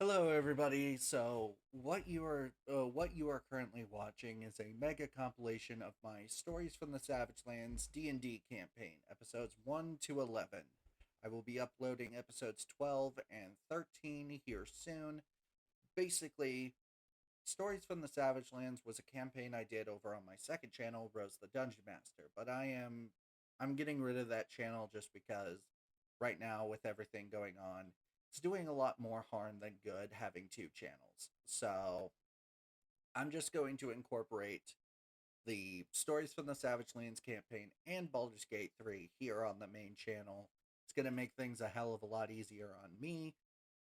Hello, everybody. So, what you are currently watching is a mega compilation of my Stories from the Savagelands D&D campaign, episodes 1 to 11. I will be uploading episodes 12 and 13 here soon. Basically, Stories from the Savagelands was a campaign I did over on my second channel, RozetheDungeonMaster, but I'm getting rid of that channel just because right now with everything going on, it's doing a lot more harm than good having two channels. So I'm just going to incorporate the Stories from the Savagelands campaign and Baldur's Gate 3 here on the main channel. It's going to make things a hell of a lot easier on me.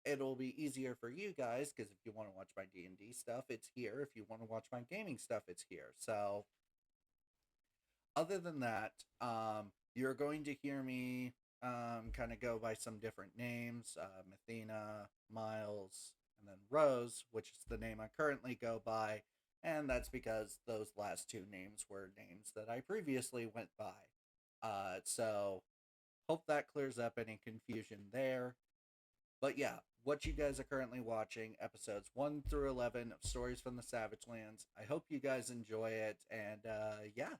It'll be easier for you guys because if you want to watch my D&D stuff, it's here. If you want to watch my gaming stuff, it's here. So other than that, you're going to hear me kind of go by some different names, Mathena, Miles, and then Rose, which is the name I currently go by, and that's because those last two names were names that I previously went by. So hope that clears up any confusion there. But yeah, what you guys are currently watching, episodes 1 through 11 of Stories from the Savagelands. I hope you guys enjoy it, and yeah.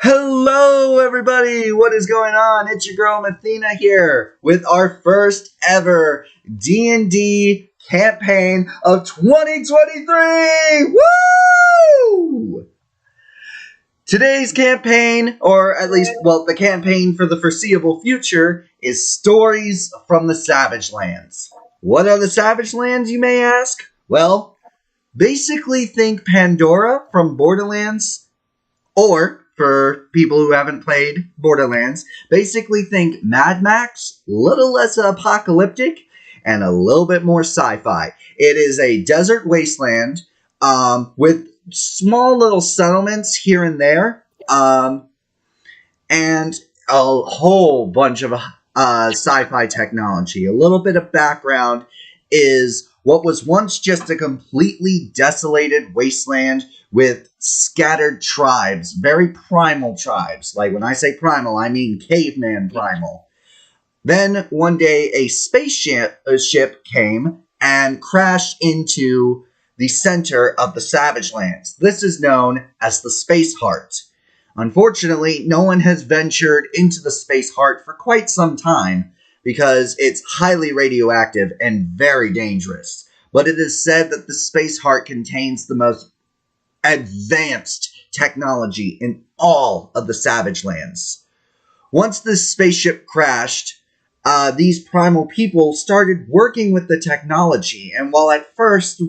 Hello, everybody! What is going on? It's your girl Mathena here with our first ever D&D campaign of 2023! Woo! Today's campaign, or at least, well, the campaign for the foreseeable future, is Stories from the Savagelands. What are the Savagelands, you may ask? Well, basically think Pandora from Borderlands, or, for people who haven't played Borderlands, basically think Mad Max, little less apocalyptic, and a little bit more sci-fi. It is a desert wasteland with small little settlements here and there, and a whole bunch of sci-fi technology. A little bit of background is what was once just a completely desolated wasteland with scattered tribes, very primal tribes. Like when I say primal, I mean caveman primal. Then one day a ship came and crashed into the center of the Savage Lands. This is known as the Space Heart. Unfortunately, no one has ventured into the Space Heart for quite some time because it's highly radioactive and very dangerous. But it is said that the Space Heart contains the most advanced technology in all of the Savage Lands. Once this spaceship crashed, these primal people started working with the technology, and while at first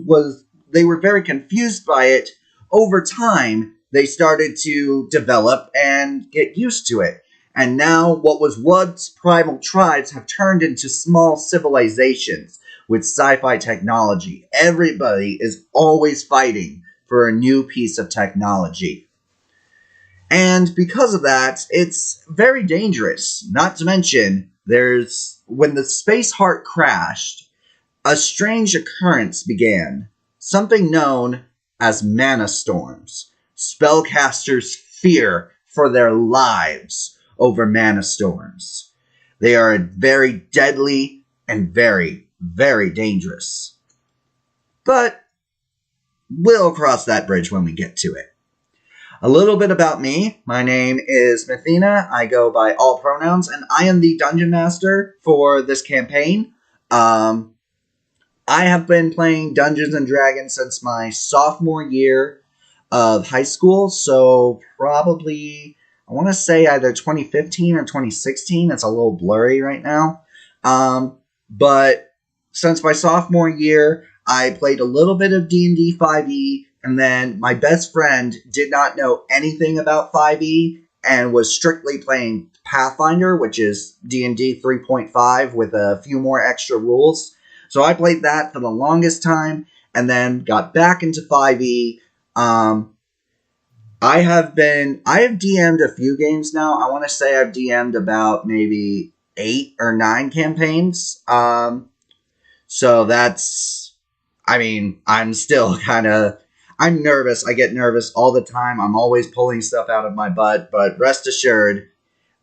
they were very confused by it, over time they started to develop and get used to it. And now what was once primal tribes have turned into small civilizations with sci-fi technology. Everybody is always fighting for a new piece of technology. And because of that, it's very dangerous. Not to mention, when the Space Heart crashed, a strange occurrence began. Something known as mana storms. Spellcasters fear for their lives over mana storms. They are very deadly and very, very dangerous. But we'll cross that bridge when we get to it. A little bit about me. My name is Mathena. I go by all pronouns, and I am the Dungeon Master for this campaign. I have been playing Dungeons and Dragons since my sophomore year of high school, so probably, I want to say either 2015 or 2016. It's a little blurry right now. But since my sophomore year, I played a little bit of D&D 5e, and then my best friend did not know anything about 5e and was strictly playing Pathfinder, which is D&D 3.5 with a few more extra rules. So I played that for the longest time and then got back into 5e. I have DM'd a few games now. I want to say I've DM'd about maybe 8 or 9 campaigns. So that's, I'm still I'm nervous. I get nervous all the time. I'm always pulling stuff out of my butt, but rest assured,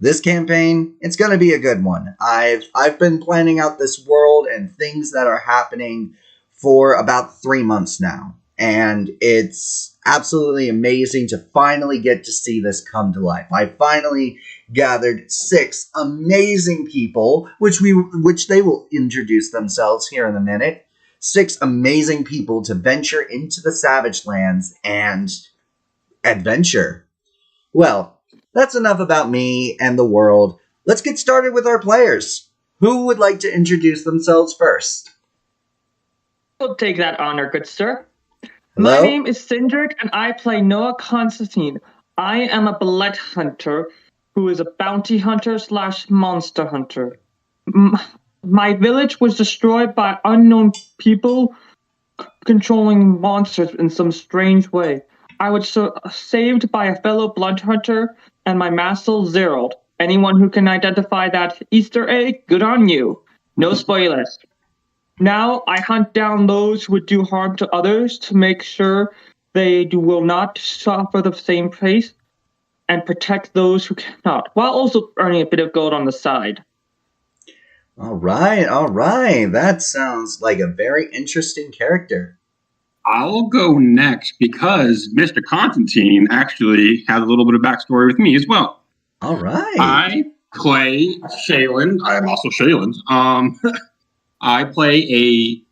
this campaign, it's going to be a good one. I've been planning out this world and things that are happening for about 3 months now. And it's absolutely amazing to finally get to see this come to life. I finally gathered 6 amazing people, which they will introduce themselves here in a minute. 6 amazing people to venture into the Savagelands and adventure. Well, that's enough about me and the world. Let's get started with our players. Who would like to introduce themselves first? I'll take that honor, good sir. Hello? My name is Cindric, and I play Noah Constantine. I am a blood hunter who is a bounty hunter / monster hunter. My village was destroyed by unknown people controlling monsters in some strange way. I was saved by a fellow blood hunter and my master zeroed. Anyone who can identify that Easter egg, good on you. No spoilers. Now I hunt down those who would do harm to others to make sure they will not suffer the same fate and protect those who cannot, while also earning a bit of gold on the side. All right. That sounds like a very interesting character. I'll go next because Mr. Constantine actually has a little bit of backstory with me as well. All right. I play Shaylin. I am also Shaylin. I play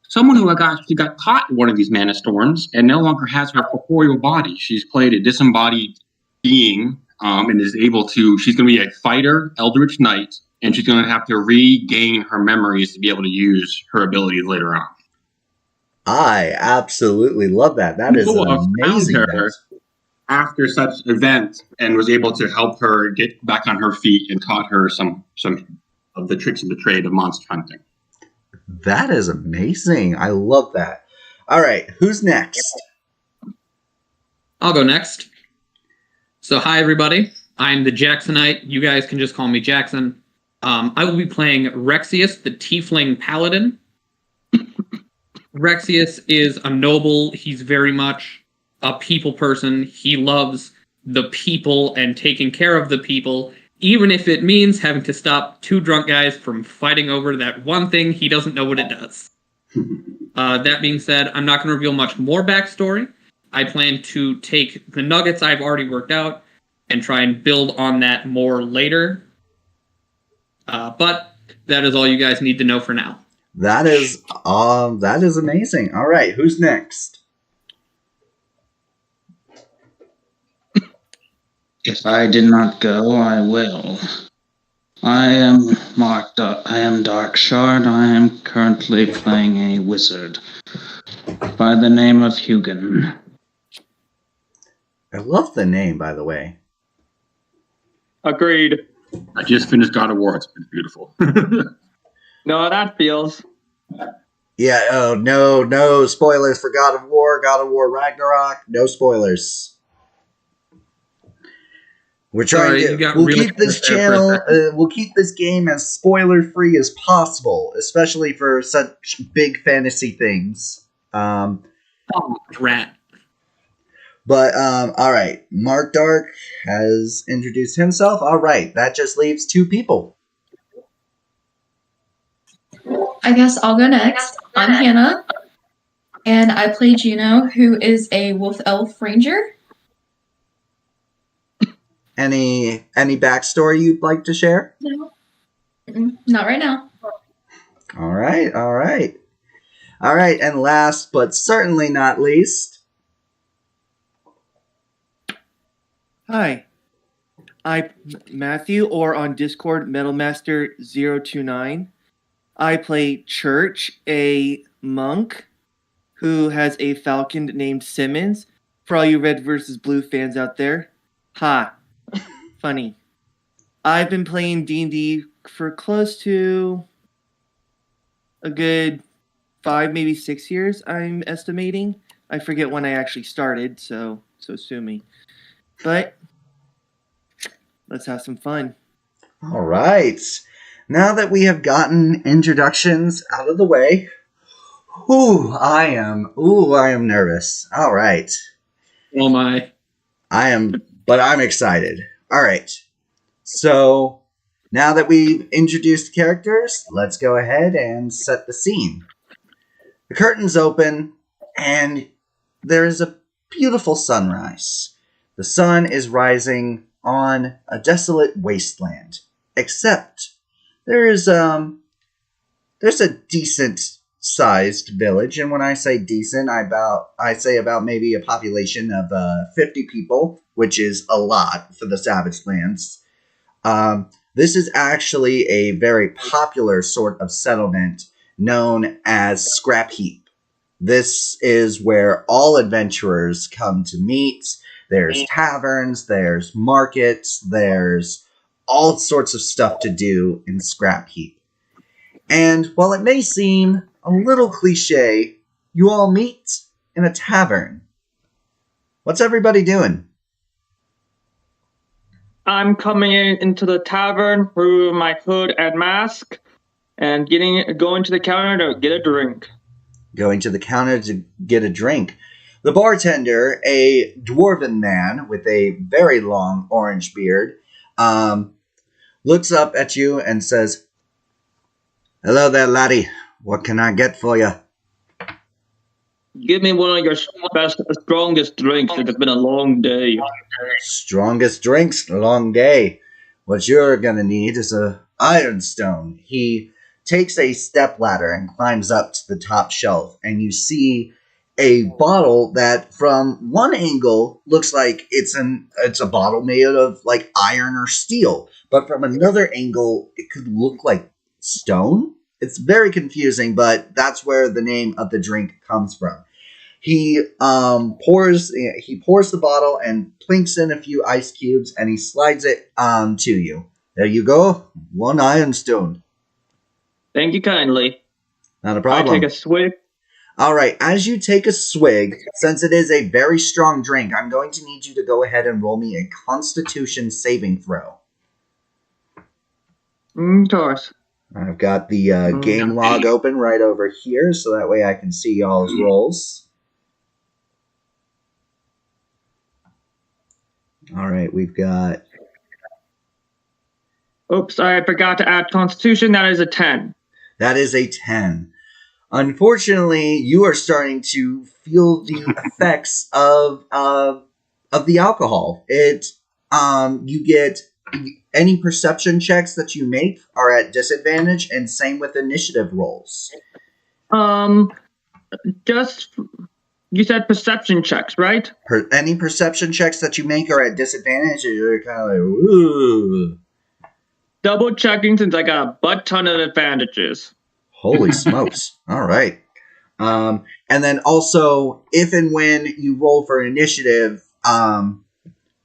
someone who actually got caught in one of these mana storms and no longer has her corporeal body. She's played a disembodied being and is able to. She's going to be a fighter, Eldritch Knight, and she's going to have to regain her memories to be able to use her abilities later on. I absolutely love that. That is an amazing her after such event and was able to help her get back on her feet and taught her some of the tricks of the trade of monster hunting. That is amazing. I love that. All right, who's next? I'll go next. So, hi, everybody. I'm the Jacksonite. You guys can just call me Jackson. I will be playing Rexius, the Tiefling Paladin. Rexius is a noble. He's very much a people person. He loves the people and taking care of the people, even if it means having to stop 2 drunk guys from fighting over that one thing he doesn't know what it does. That being said, I'm not going to reveal much more backstory. I plan to take the nuggets I've already worked out and try and build on that more later. But that is all you guys need to know for now. That is amazing. All right, who's next? If I did not go, I will. I am Dark Shard. I am currently playing a wizard by the name of Hugin. I love the name, by the way. Agreed. I just finished God of War. It's been beautiful. No, that feels. Yeah, oh, no spoilers for God of War Ragnarok. No spoilers. We're trying we'll keep this channel, we'll keep this game as spoiler-free as possible, especially for such big fantasy things. Rat. But, all right. Mark Dark has introduced himself. All right. That just leaves 2 people. I guess I'll go next. I'm Hannah, and I play Juno, who is a wolf elf ranger. Any backstory you'd like to share? No. Not right now. All right. And last, but certainly not least... Hi, I'm Matthew, or on Discord, MetalMaster029. I play Church, a monk who has a falcon named Simmons. For all you Red versus Blue fans out there, ha, funny. I've been playing D&D for close to a good 5, maybe 6 years, I'm estimating. I forget when I actually started, so sue me. But let's have some fun. All right. Now that we have gotten introductions out of the way, I am nervous. All right. Oh my. But I'm excited. All right. So Now that we've introduced characters, let's go ahead and set the scene. The curtains open, and there is a beautiful sunrise. The sun is rising on a desolate wasteland, except there's a decent sized village, and when I say decent, I say about maybe a population of 50 people, which is a lot for the Savagelands. This is actually a very popular sort of settlement known as Scrap Heap. This is where all adventurers come to meet. There's taverns, there's markets, there's all sorts of stuff to do in Scrap Heap. And while it may seem a little cliche, you all meet in a tavern. What's everybody doing? I'm coming into the tavern through my hood and mask and going to the counter to get a drink. Going to the counter to get a drink. The bartender, a dwarven man with a very long orange beard, looks up at you and says, "Hello there, laddie. What can I get for you?" Give me one of your strongest drinks. It's been a long day. Strongest drinks, a long day. What you're gonna need is a ironstone. He takes a stepladder and climbs up to the top shelf, and you see a bottle that from one angle looks like it's a bottle made of like iron or steel, but from another angle it could look like stone. It's very confusing, but that's where the name of the drink comes from. He pours the bottle and plinks in a few ice cubes, and he slides it to you. There you go, one ironstone. Thank you kindly. Not a problem. I take a swig. All right, as you take a swig, since it is a very strong drink, I'm going to need you to go ahead and roll me a Constitution saving throw. Of course. I've got the game log open right over here, so that way I can see y'all's rolls. All right, we've got... Oops, I forgot to add Constitution. That is a 10. That is a 10. Unfortunately, you are starting to feel the effects of the alcohol. You get any perception checks that you make are at disadvantage, and same with initiative rolls. Just you said perception checks, right? Any perception checks that you make are at disadvantage, and you're kind of like, ooh. Double checking since I got a butt ton of advantages. Holy smokes. All right. And then also, if and when you roll for initiative,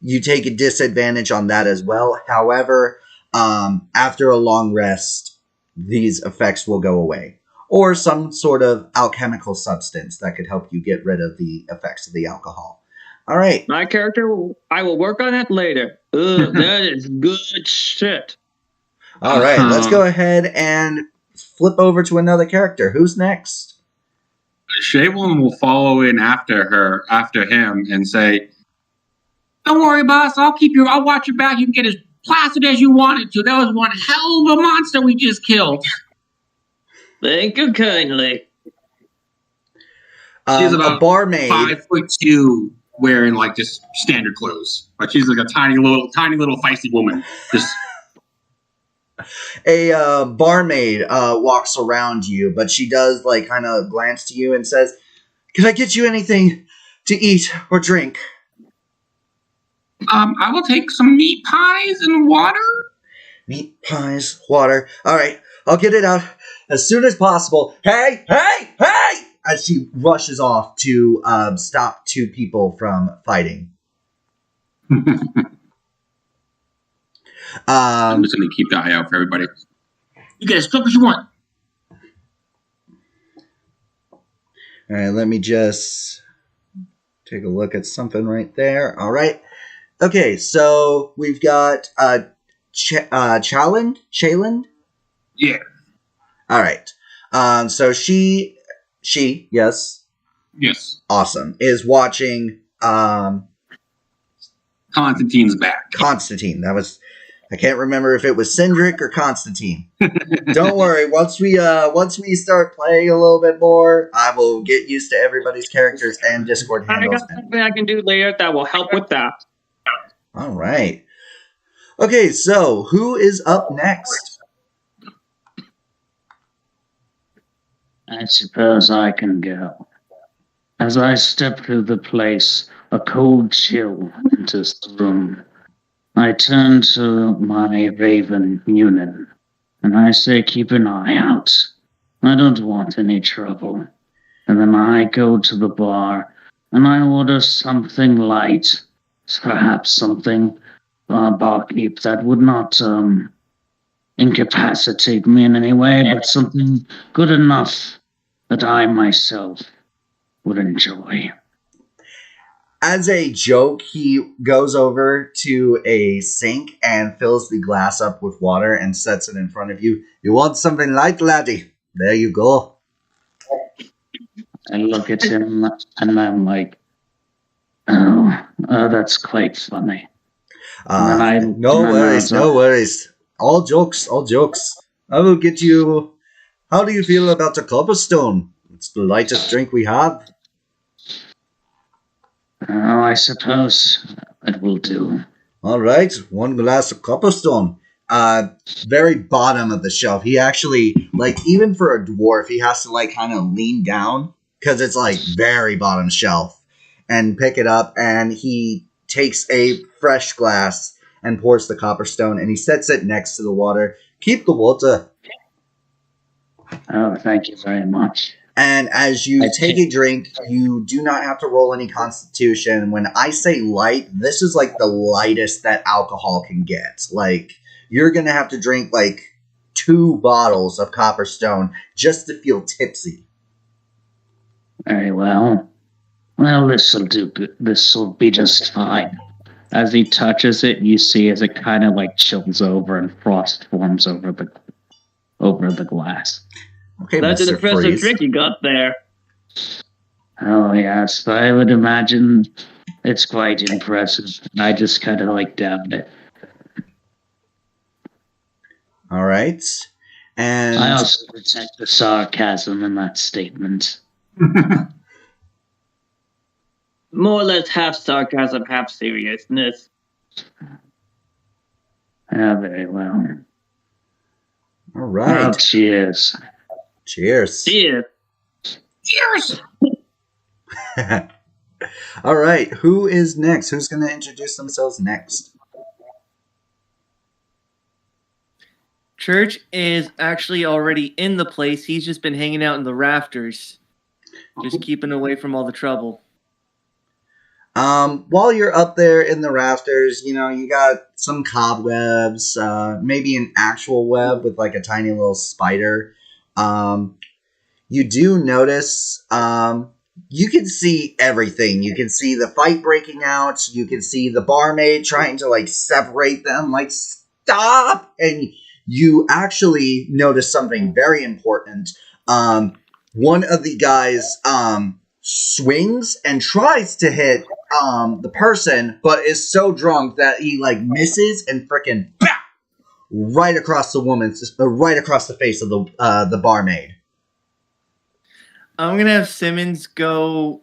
you take a disadvantage on that as well. However, after a long rest, these effects will go away. Or some sort of alchemical substance that could help you get rid of the effects of the alcohol. All right. My character, I will work on that later. Ugh, that is good shit. All right, let's go ahead and flip over to another character. Who's next? Shaylin will follow in after him, and say, "Don't worry, boss. I'll watch your back. You can get as placid as you wanted to. That was one hell of a monster we just killed." Thank you kindly. She's about a barmaid, 5'2", wearing like just standard clothes. Like she's like a tiny little feisty woman. Just. A barmaid walks around you, but she does like kind of glance to you and says, "Can I get you anything to eat or drink?" I will take some meat pies and water. Meat pies, water. All right, I'll get it out as soon as possible. Hey! As she rushes off to stop two people from fighting. I'm just going to keep the eye out for everybody. You get as drunk as you want. All right, let me just take a look at something right there. All right. Okay, so we've got Chaland? Yeah. All right. So she, yes. Yes. Awesome. Is watching Constantine's back. Constantine. That was I can't remember if it was Cindric or Constantine. Don't worry. Once we start playing a little bit more, I will get used to everybody's characters and Discord I handles. got something I can do later that will help with that. All right. Okay, so who is up next? I suppose I can go. As I step through the place, a cold chill enters the room. I turn to my raven, Munin, and I say, keep an eye out. I don't want any trouble. And then I go to the bar, and I order something light. Perhaps something, barkeep, that would not, incapacitate me in any way, but something good enough that I myself would enjoy. As a joke, he goes over to a sink and fills the glass up with water and sets it in front of you. You want something light, laddie? There you go. I look at him and I'm like, oh, that's quite funny. No worries. All jokes. I will get you. How do you feel about the cobblestone? It's the lightest drink we have. Oh, I suppose it will do. All right, 1 glass of cobblestone. Very bottom of the shelf. He actually, like, even for a dwarf, he has to, like, kind of lean down because it's, like, very bottom shelf and pick it up. And he takes a fresh glass and pours the copperstone and he sets it next to the water. Keep the water. Oh, thank you very much. And as you take a drink, you do not have to roll any constitution. When I say light, this is like the lightest that alcohol can get. Like, you're going to have to drink like 2 bottles of Copperstone just to feel tipsy. Very well. Well, this'll do. This'll be just fine. As he touches it, you see as it kind of like chills over and frost forms over the glass. Okay, That's an Mr. impressive Freeze. trick you got there. Oh, yes, I would imagine it's quite impressive. I just kind of like downed it. All right. And I also detect the sarcasm in that statement. More or less half sarcasm, half seriousness. Yeah, very well. all Oh, right. cheers. Cheers. Cheers. Cheers! All right. Who is next? Who's going to introduce themselves next? Church is actually already in the place. He's just been hanging out in the rafters, just keeping away from all the trouble. While you're up there in the rafters, you know, you got some cobwebs, maybe an actual web with like a tiny little spider. You do notice, you can see everything. You can see the fight breaking out. You can see the barmaid trying to like separate them, like stop. And you actually notice something very important. One of the guys, swings and tries to hit the person, but is so drunk that he like misses and frickin' right across the right across the face of the barmaid. I'm gonna have Simmons go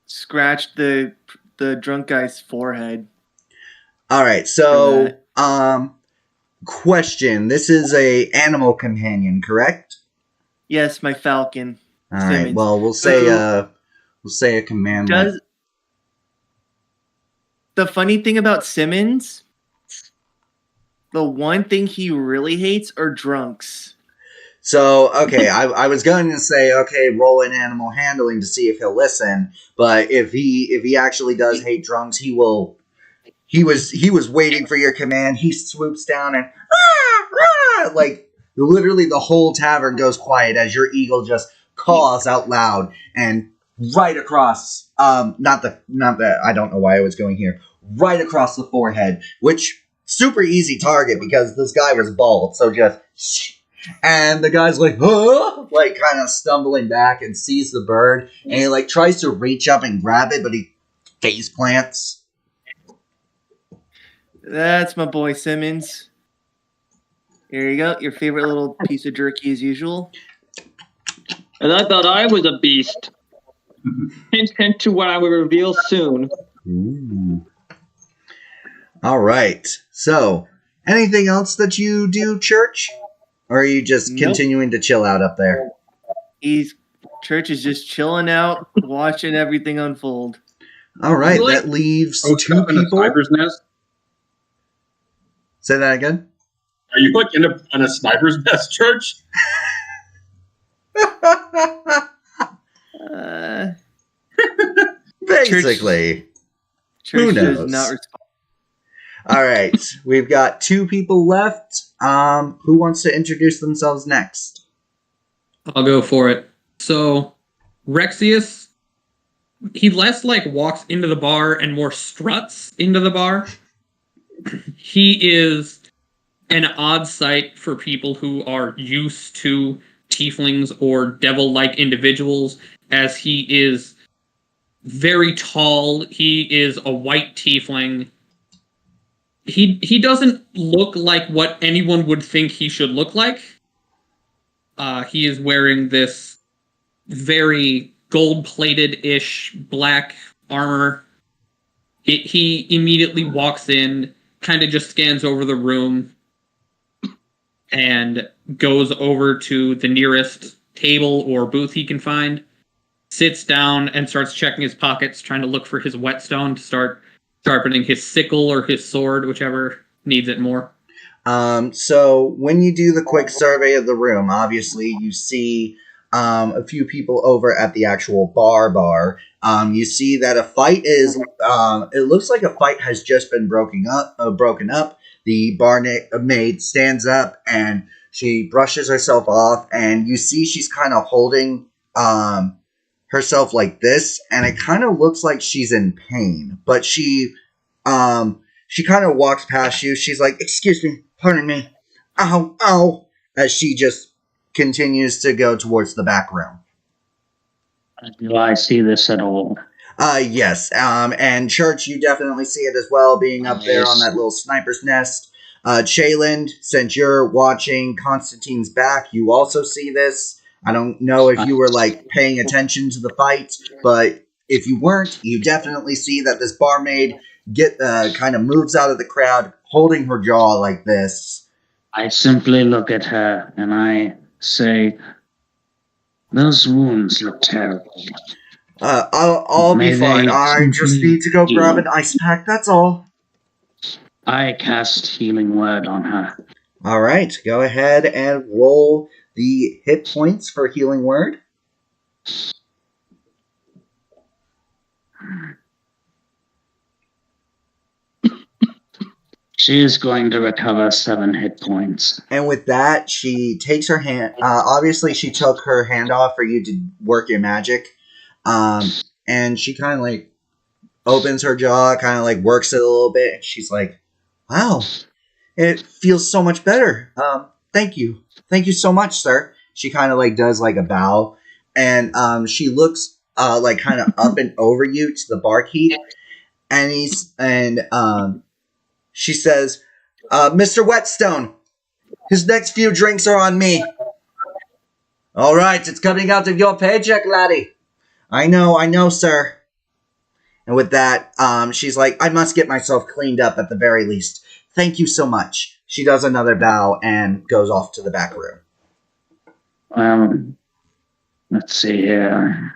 scratch the drunk guy's forehead. All right, so question: this is a animal companion, correct? Yes, my falcon. All right. Simmons. Well, we'll say a command. Does the funny thing about Simmons? The one thing he really hates are drunks. So, okay, I was going to say, okay, roll in animal handling to see if he'll listen, but if he actually does hate drunks, he will. He was waiting for your command. He swoops down and like literally the whole tavern goes quiet as your eagle just caws out loud and right across. Not the I don't know why I was going here. Right across the forehead, which super easy target because this guy was bald. So just. And the guy's like, huh? Like kind of stumbling back and sees the bird. And he like tries to reach up and grab it, but he face plants. That's my boy Simmons. Here you go. Your favorite little piece of jerky as usual. And I thought I was a beast. Hint, hint to what I will reveal soon. Ooh. All right. So, anything else that you do, Church? Or are you just continuing to chill out up there? Church is just chilling out, watching everything unfold. All right. That leaves two people. Sniper's nest? Say that again. Are you like in a sniper's nest, Church? Basically. Church Who knows? does not respond. All right. We've got two people left. Who wants to introduce themselves next? I'll go for it. So, Rexius, he less like walks into the bar and more struts into the bar. He is an odd sight for people who are used to tieflings or devil-like individuals, as he is very tall. He is a white tiefling. He doesn't look like what anyone would think he should look like. He is wearing this very gold-plated-ish black armor. He immediately walks in, kind of just scans over the room, and goes over to the nearest table or booth he can find, sits down, and starts checking his pockets, trying to look for his whetstone to start sharpening his sickle or his sword, whichever needs it more. So when you do the quick survey of the room, obviously you see a few people over at the actual bar. You see that a fight is, it looks like a fight has just been broken up. The barmaid stands up and she brushes herself off, and you see she's kind of holding herself like this, and it kind of looks like she's in pain. But she kind of walks past you. She's like, "Excuse me, pardon me, ow," as she just continues to go towards the back room. Do I see this at all? Yes. And Church, you definitely see it as well, being up there on that little sniper's nest. Chayland, since you're watching Constantine's back, you also see this. I don't know if you were like paying attention to the fight, but if you weren't, you definitely see that this barmaid kind of moves out of the crowd, holding her jaw like this. I simply look at her and I say, "Those wounds look terrible." I'll be fine. I just need to go grab an ice pack, that's all. I cast Healing Word on her. All right, go ahead and roll the hit points for Healing Word. She is going to recover 7 hit points. And with that, she takes her hand. Obviously, she took her hand off for you to work your magic. And she kind of like opens her jaw, kind of like works it a little bit. And she's like, "Wow, it feels so much better. Thank you. Thank you so much, sir." She kind of like does like a bow. And she looks like kind of up and over you to the barkeep. And she says, "Mr. Whetstone, his next few drinks are on me." "All right, it's coming out of your paycheck, laddie." I know, sir." And with that, she's like, "I must get myself cleaned up at the very least. Thank you so much." She does another bow and goes off to the back room. Let's see here.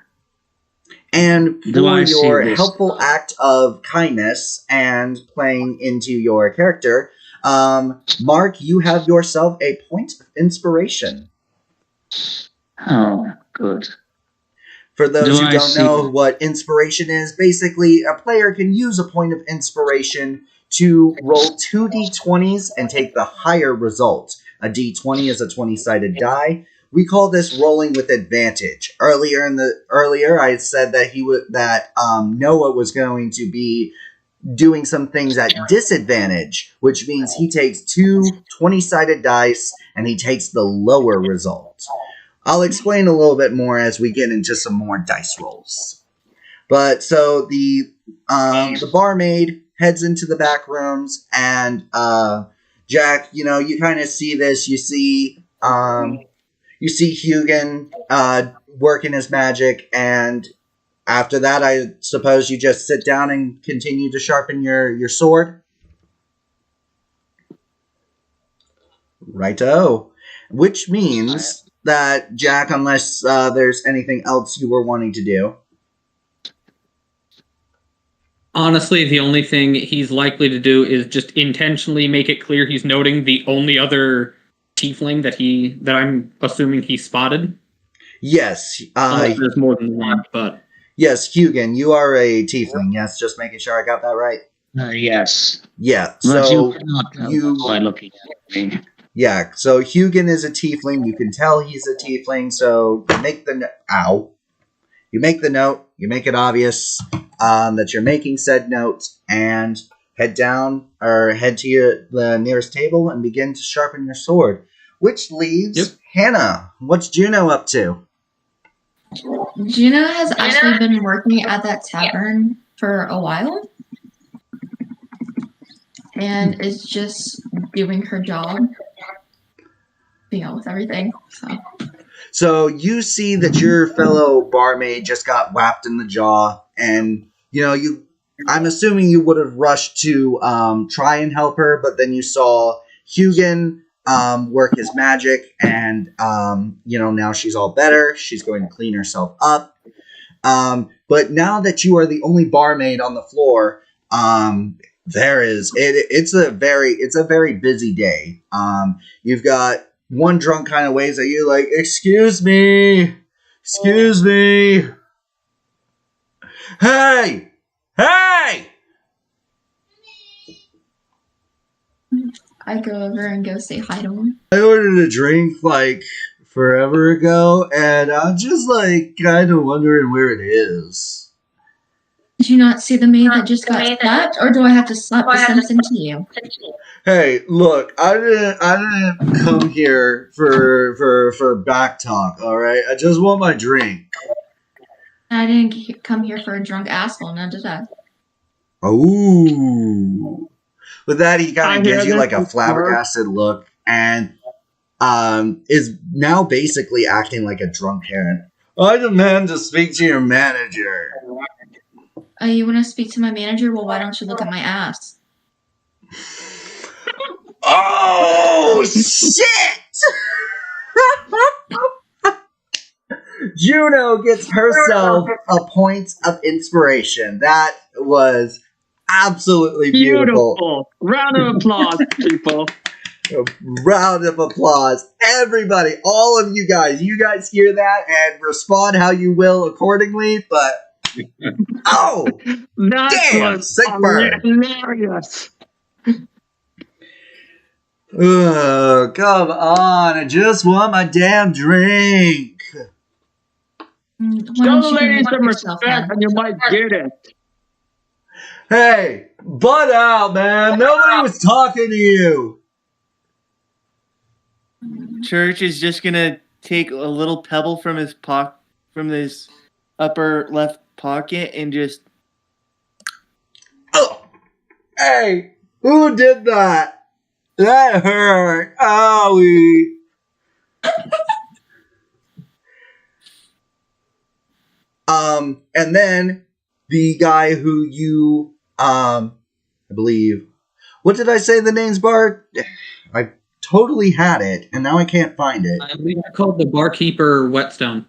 And Do for I see your this? helpful act of kindness and playing into your character, Mark, you have yourself a point of inspiration. Oh, good. For those Do who I don't see- know what inspiration is, basically a player can use a point of inspiration to roll 2 d20s and take the higher result. A d20 is a 20-sided die. We call this rolling with advantage. Earlier I said that Noah was going to be doing some things at disadvantage, which means he takes 2 20-sided dice and he takes the lower result. I'll explain a little bit more as we get into some more dice rolls. But so the barmaid heads into the back rooms, and Jack, you kind of see this. You see Hugin working his magic, and after that, I suppose you just sit down and continue to sharpen your sword. Righto. Which means that, Jack, unless there's anything else you were wanting to do. Honestly, the only thing he's likely to do is just intentionally make it clear he's noting the only other tiefling that I'm assuming he spotted. Yes. Unless there's more than one, but... Yes, Hugin, you are a tiefling. Yes, just making sure I got that right. Yes. Yeah, But so you cannot tell you... by looking at me. Yeah, so Hugin is a tiefling. You can tell he's a tiefling, so you make the You make the note, you make it obvious that you're making said note, and head to the nearest table and begin to sharpen your sword. Which leaves Hannah. What's Juno up to? Juno has actually been working at that tavern for a while. And is just doing her job. With everything. So you see that your fellow barmaid just got whapped in the jaw, and I'm assuming you would have rushed to try and help her, but then you saw Hugin work his magic, and now she's all better. She's going to clean herself up. But now that you are the only barmaid on the floor, it's a very busy day. You've got one drunk kind of waves at you like, excuse me, hey, I go over and go say hi to him. I ordered a drink like forever ago, and I'm just like kind of wondering where it is. Did you not see the maid that just got slapped, or do I have to slap the sense into you? Hey, look, I didn't come here for back talk, all right? I just want my drink. I didn't come here for a drunk asshole, none did I. Oh. With that, he kind of gives you like a flabbergasted look, and is now basically acting like a drunk Karen. I demand to speak to your manager. You want to speak to my manager? Well, why don't you look at my ass? Oh, shit! Juno gets herself a point of inspiration. That was absolutely beautiful. Round of applause, people. A round of applause. Everybody, all of you guys hear that and respond how you will accordingly, but oh, that damn, was sick burn. Hilarious. Oh, come on. I just want my damn drink. Show the ladies some respect and you might get it. Hey, butt out, man. Nobody was talking to you. Church is just gonna take a little pebble from his upper left pocket and just... Oh, hey, who did that? That hurt. Owie. And then the guy who you, I believe, what did I say the name's bar? I totally had it, and now I can't find it. I believe I called the barkeeper Whetstone.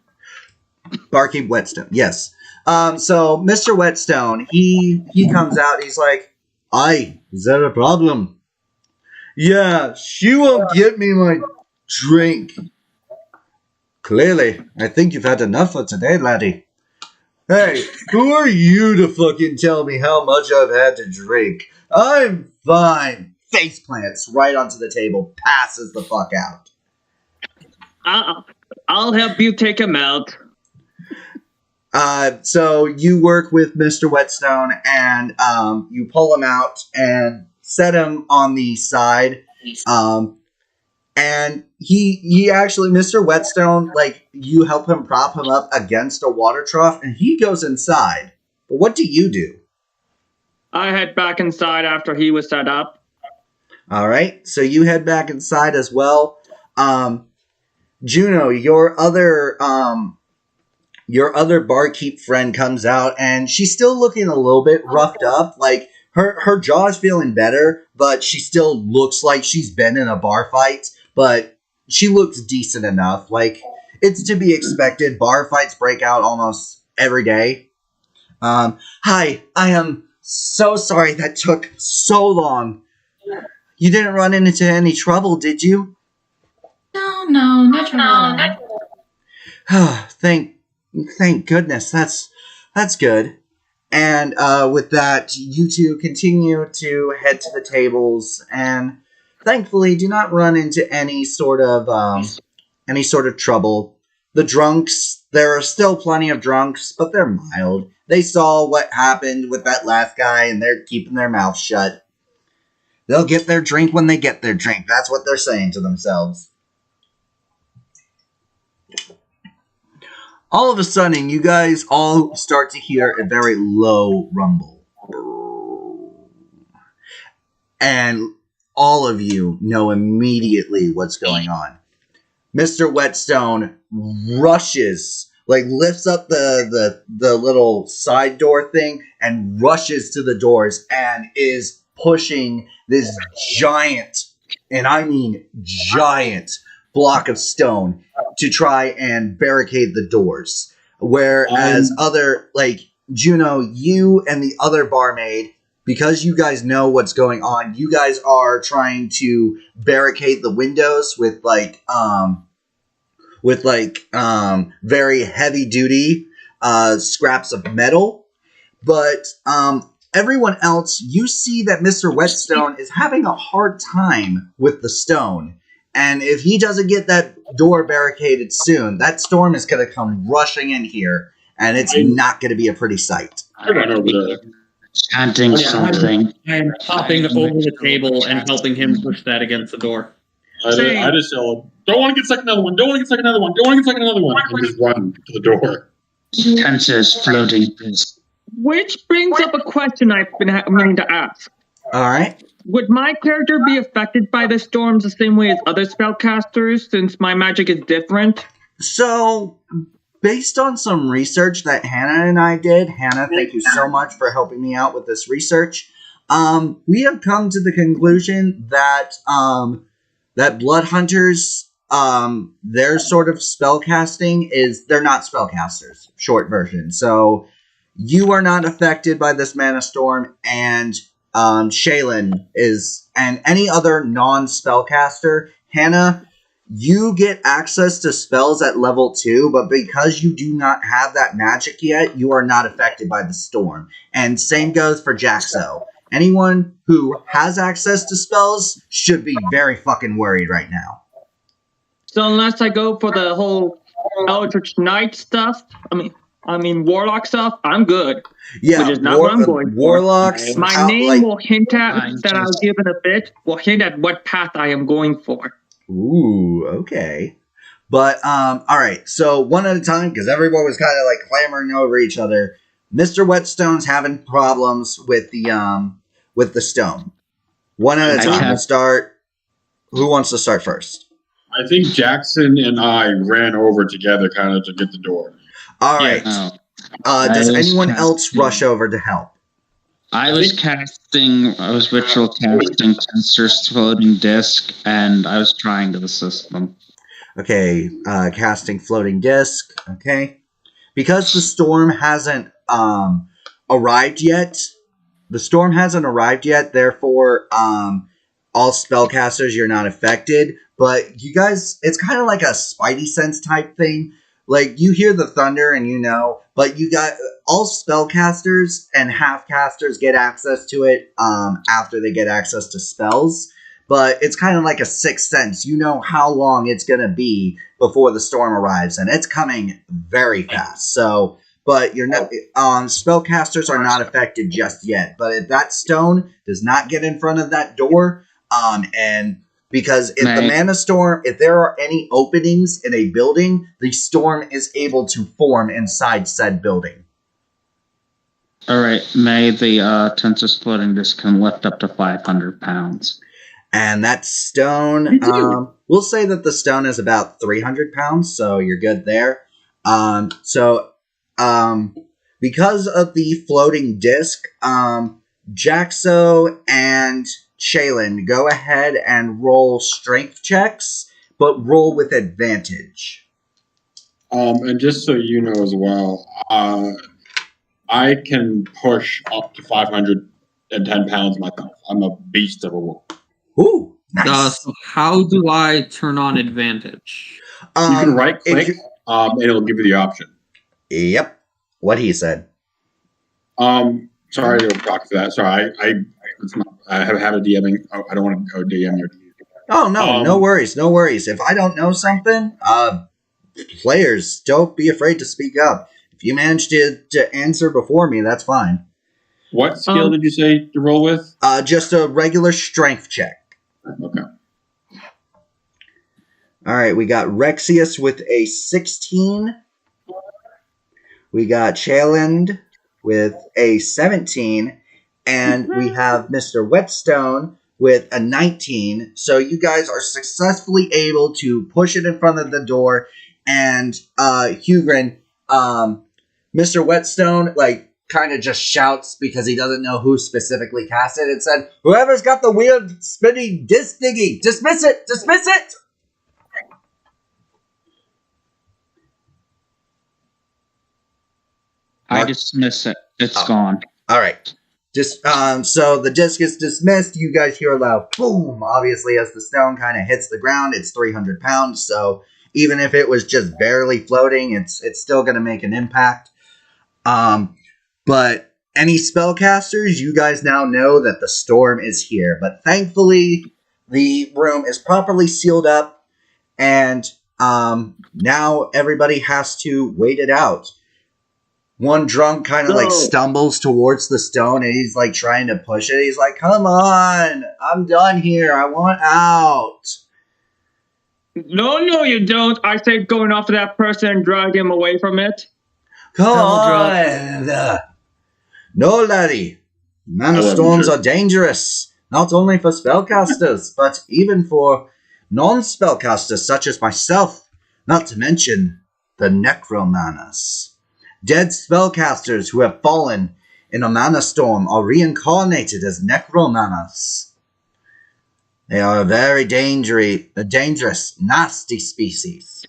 Barkeep Whetstone, yes. So Mr. Whetstone, he comes out, he's like, "Aye, is that a problem?" "Yeah, she won't get me my drink." "Clearly, I think you've had enough for today, laddie." "Hey, who are you to fucking tell me how much I've had to drink? I'm fine." Face plants right onto the table, passes the fuck out. I'll help you take him out. So you work with Mr. Whetstone, and you pull him out and set him on the side. And he actually, Mr. Whetstone, like, you help him prop him up against a water trough, and he goes inside. But what do you do? I head back inside after he was set up. All right, so you head back inside as well. Juno, your other barkeep friend comes out, and she's still looking a little bit roughed up. Like her jaw's feeling better, but she still looks like she's been in a bar fight. But she looks decent enough. Like it's to be expected. Bar fights break out almost every day. Hi, I am so sorry that took so long. You didn't run into any trouble, did you? No trouble. Thank goodness. That's good. And with that, you two continue to head to the tables, and thankfully do not run into any sort of trouble. The drunks, there are still plenty of drunks, but they're mild. They saw what happened with that last guy, and they're keeping their mouths shut. They'll get their drink when they get their drink. That's what they're saying to themselves. All of a sudden, you guys all start to hear a very low rumble. And all of you know immediately what's going on. Mr. Whetstone rushes, lifts up the little side door thing and rushes to the doors and is pushing this giant, and I mean giant, block of stone to try and barricade the doors. Whereas Juno, you and the other barmaid, because you guys know what's going on, you guys are trying to barricade the windows with very heavy duty scraps of metal. But everyone else, you see that Mr. Whetstone is having a hard time with the stone. And if he doesn't get that door barricaded soon, that storm is going to come rushing in here, and it's not going to be a pretty sight. I ran over there. Chanting something. I am hopping over the table and helping him push that against the door. I just yell, don't want to get stuck in another one, don't want to get stuck in another one, don't want to get stuck in another one, and just run to the door. Tenses floating disc. Which brings up a question I've been meaning to ask. All right. Would my character be affected by the storms the same way as other spellcasters, since my magic is different? So, based on some research that Hannah and I did, Hannah, thank you so much for helping me out with this research. We have come to the conclusion that that blood hunters, their sort of spellcasting is, they're not spellcasters, short version. So, you are not affected by this mana storm, and Shaylin is, and any other non-spellcaster. Hannah, you get access to spells at level 2, but because you do not have that magic yet, you are not affected by the storm. And same goes for Jaxo. Anyone who has access to spells should be very fucking worried right now. So unless I go for the whole Eldritch Knight stuff, I mean Warlock stuff, I'm good. Yeah, which is not what I'm going for. Warlocks. My name will hint at that I'll give in a bit. Will hint at what path I am going for. Ooh, okay. But all right. So one at a time, because everyone was kind of clamoring over each other. Mr. Whetstone's having problems with the stone. One at a time. We'll start. Who wants to start first? I think Jackson and I ran over together, kind of to get the door. All right. Does anyone else rush over to help? I was ritual casting Tensor's floating disc, and I was trying to assist them. Okay, casting floating disc. Okay. Because the storm hasn't arrived yet, therefore, all spellcasters, you're not affected. But you guys, it's kind of like a spidey sense type thing. You hear the thunder and you know, but you got all spellcasters and half-casters get access to it after they get access to spells. But it's kind of like a sixth sense. You know how long it's going to be before the storm arrives, and it's coming very fast. So, but you're not, spellcasters are not affected just yet. But if that stone does not get in front of that door, because if the mana storm, if there are any openings in a building, the storm is able to form inside said building. All right. May the tensor floating disc can lift up to 500 pounds. And that stone, we'll say that the stone is about 300 pounds, so you're good there. Because of the floating disc, Jaxo and Shaylin, go ahead and roll strength checks, but roll with advantage. And just so you know as well, I can push up to 510 pounds myself. I'm a beast of a wolf. Ooh, nice. So how do I turn on advantage? You can right click, and it'll give you the option. Yep, what he said. Sorry to talk to that. Sorry, I have had a DMing. I don't want to go DM your. Oh no, no worries, no worries. If I don't know something, players, don't be afraid to speak up. If you manage to answer before me, that's fine. What skill did you say to roll with? Just a regular strength check. Okay. All right, we got Rexius with a 16. We got Chayland with a 17. And we have Mr. Whetstone with a 19. So you guys are successfully able to push it in front of the door. And Hugrin, Mr. Whetstone, kind of just shouts because he doesn't know who specifically cast it. It said, "Whoever's got the weird spinning disc thingy, dismiss it! Dismiss it!" I dismiss it. It's gone. All right. So the disc is dismissed. You guys hear a loud boom. Obviously, as the stone kind of hits the ground, it's 300 pounds. So even if it was just barely floating, it's still going to make an impact. But any spellcasters, you guys now know that the storm is here. But thankfully, the room is properly sealed up, and now everybody has to wait it out. One drunk kind of stumbles towards the stone, and he's trying to push it. He's like, "Come on, I'm done here. I want out." No, you don't. I say going after that person and drag him away from it. Come on. No, laddie. Mana storms are dangerous, not only for spellcasters, but even for non-spellcasters such as myself, not to mention the necromanas. Dead spellcasters who have fallen in a mana storm are reincarnated as necromanas. They are a very dangerous, nasty species.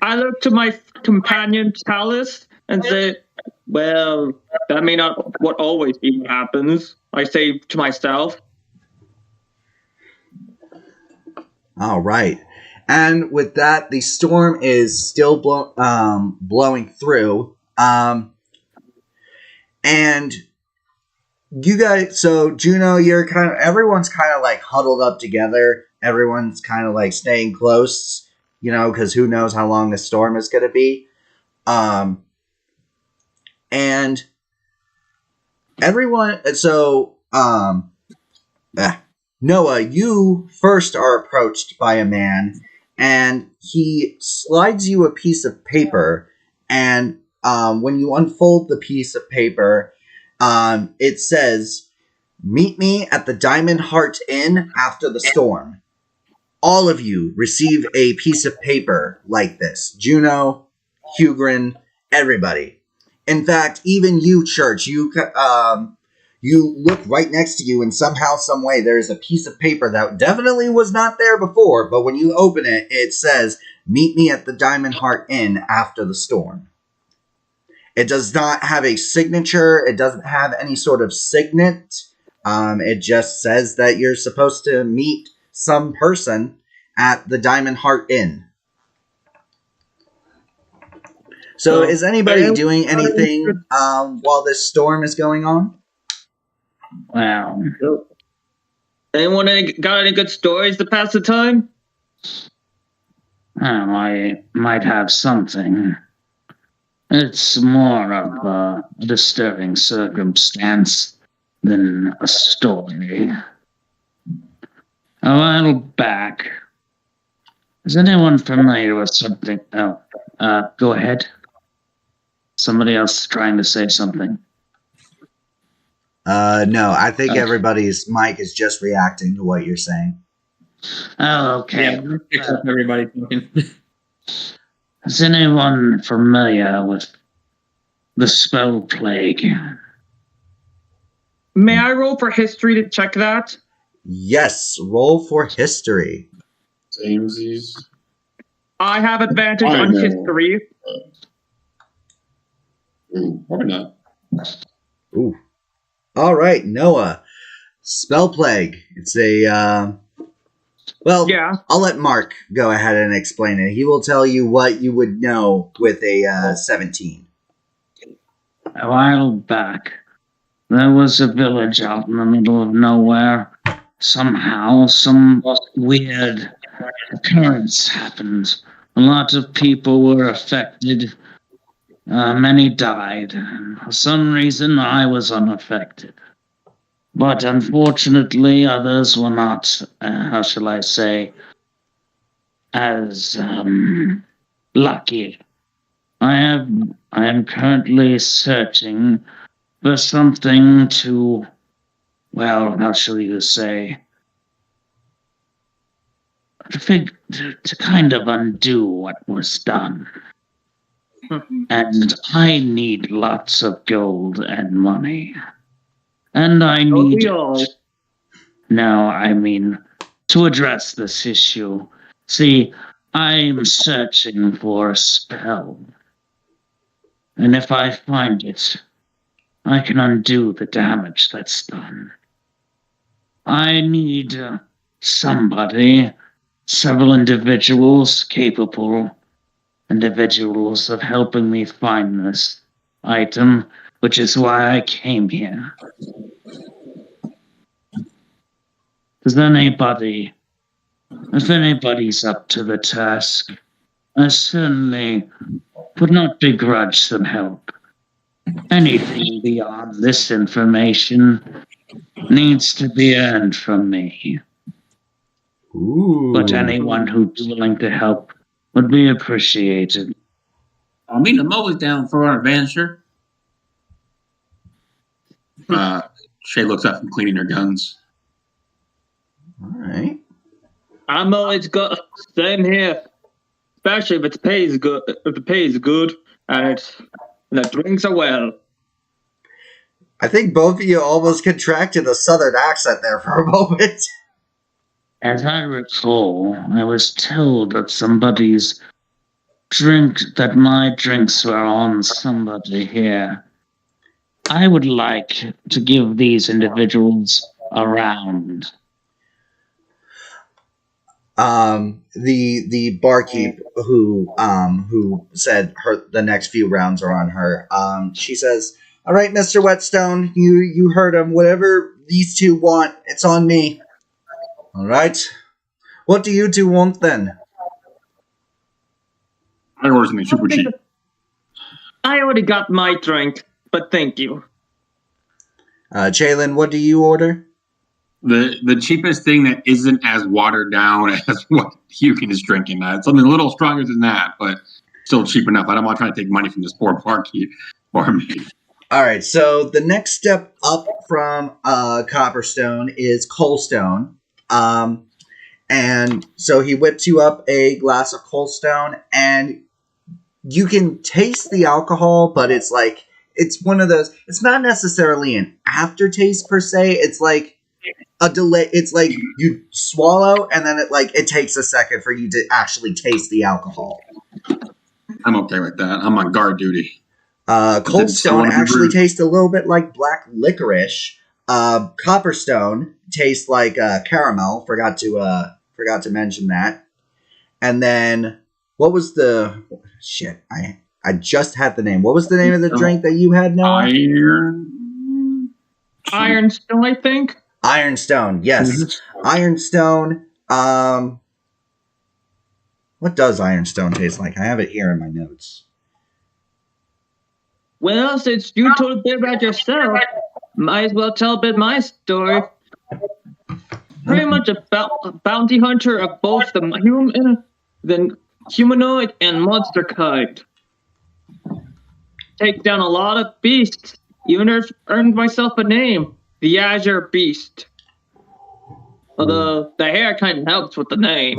I look to my companion Talus and say, well, that may not what always be what happens. I say to myself. All right. And with that, the storm is still blowing through. And you guys, so Juno, everyone's kind of huddled up together. Everyone's kind of staying close, because who knows how long the storm is going to be. And everyone, Noah, you first are approached by a man, and he slides you a piece of paper, and when you unfold the piece of paper, it says, "Meet me at the Diamond Heart Inn after the storm." All of you receive a piece of paper like this. Juno, Hugrin, everybody. In fact, even you, Church, you look right next to you, and somehow, some way, there is a piece of paper that definitely was not there before, but when you open it, it says, "Meet me at the Diamond Heart Inn after the storm." It does not have a signature. It doesn't have any sort of signet. It just says that you're supposed to meet some person at the Diamond Heart Inn. So is anybody doing anything while this storm is going on? Wow. Anyone got any good stories to pass the time? I might have something. It's more of a disturbing circumstance than a story. A while back, is anyone familiar with something? Go ahead. somebody else trying to say something? No, I think everybody's mic is just reacting to what you're saying. Oh, okay. Yeah, picks up everybody talking. Is anyone familiar with the spell plague? May I roll for history to check that? Yes, roll for history. Samesies. I have advantage I on know. history. Ooh, probably not. Ooh. All right, Noah. Spell plague. It's a, well, Yeah. I'll let Mark go ahead and explain it. He will tell you what you would know with a 17. A while back, there was a village out in the middle of nowhere. Somehow, some weird occurrence happened. A lot of people were affected. Many died. For some reason, I was unaffected. But unfortunately, others were not, how shall I say, as lucky. I am currently searching for something to, well, how shall you say, to kind of undo what was done. And I need lots of gold and money. And I need... No, I mean, to address this issue. See, I'm searching for a spell. And if I find it, I can undo the damage that's done. I need somebody, several individuals, capable individuals of helping me find this item, which is why I came here. If anybody's up to the task, I certainly would not begrudge some help. Anything beyond this information needs to be earned from me. Ooh. But anyone who's willing to help would be appreciated. I mean, I'm always down for an adventure. Shay looks up from cleaning her guns. All right. I'm always good. Same here. Especially if the pay is good. If the pay is good and the drinks are well. I think both of you almost contracted a southern accent there for a moment. As I recall, I was told that somebody's that my drinks were on somebody here. I would like to give these individuals a round. The barkeep who said the next few rounds are on her. She says, "All right, Mr. Whetstone, you heard him. Whatever these two want, it's on me. All right. What do you two want then?" I ordered something super cheap. I already got my drink, but thank you. Jalen, what do you order? The cheapest thing that isn't as watered down as what Hugin is drinking. Something a little stronger than that, but still cheap enough. I don't want to try to take money from this poor barkeep for me. All right, so the next step up from Copperstone is Coalstone. And so he whips you up a glass of Coalstone, and you can taste the alcohol, but it's like, it's one of those, it's not necessarily an aftertaste per se, it's like a delay, it's like you swallow, and then it takes a second for you to actually taste the alcohol. I'm okay with that. I'm on guard duty. Coalstone actually tastes a little bit like black licorice. Copperstone tastes like caramel. Forgot to mention that. And then what was the shit? I just had the name. What was the name of the drink that you had, Noah? Ironstone, I think. Ironstone, yes. Ironstone. What does Ironstone taste like? I have it here in my notes. Well, since you told a bit about yourself, might as well tell a bit of my story. Pretty much a bounty hunter of both the humanoid and monster kind. take down a lot of beasts. Even earned myself a name, the Azure Beast. Well, the hair kind of helps with the name.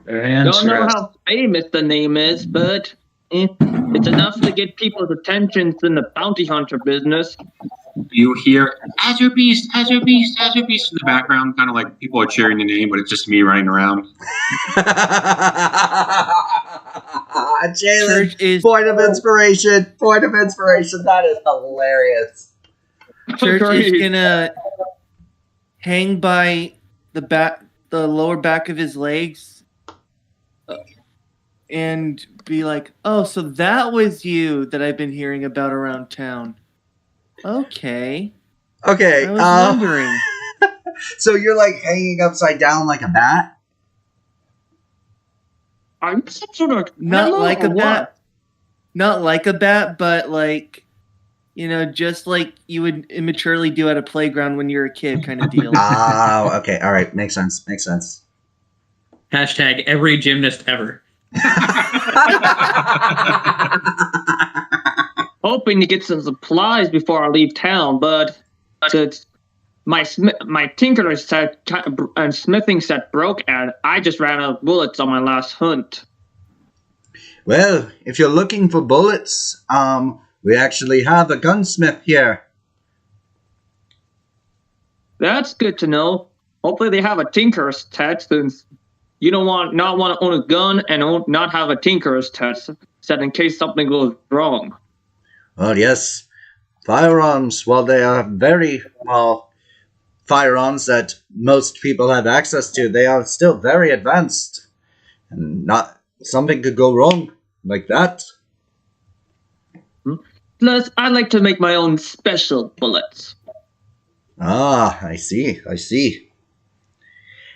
Very Don't interesting. know how famous the name is, but it's enough to get people's attention in the bounty hunter business. You hear Azure Beast, Azure Beast, Azure Beast in the background, kind of like people are cheering your name, but it's just me running around. Jalen, Church is point of inspiration. Point of inspiration. That is hilarious. Church is Great. gonna hang by the lower back of his legs, and be like, "Oh, so that was you that I've been hearing about around town." Okay, Okay. I was wondering. So you're like hanging upside down like a bat? I'm some sort of Not hello like a or bat. what? Not like a bat, but like, just like you would immaturely do at a playground when you're a kid, kind of deal. Oh, okay. All right. Makes sense. Makes sense. Hashtag every gymnast ever. Hoping to get some supplies before I leave town, but my tinker's set and smithing set broke, and I just ran out of bullets on my last hunt. Well, if you're looking for bullets, we actually have a gunsmith here. That's good to know. Hopefully they have a tinker's test, since you don't not want to own a gun and not have a tinker's test set in case something goes wrong. Well, yes. Firearms, while they are very, firearms that most people have access to, they are still very advanced. And something could go wrong like that. Plus, I like to make my own special bullets. Ah, I see.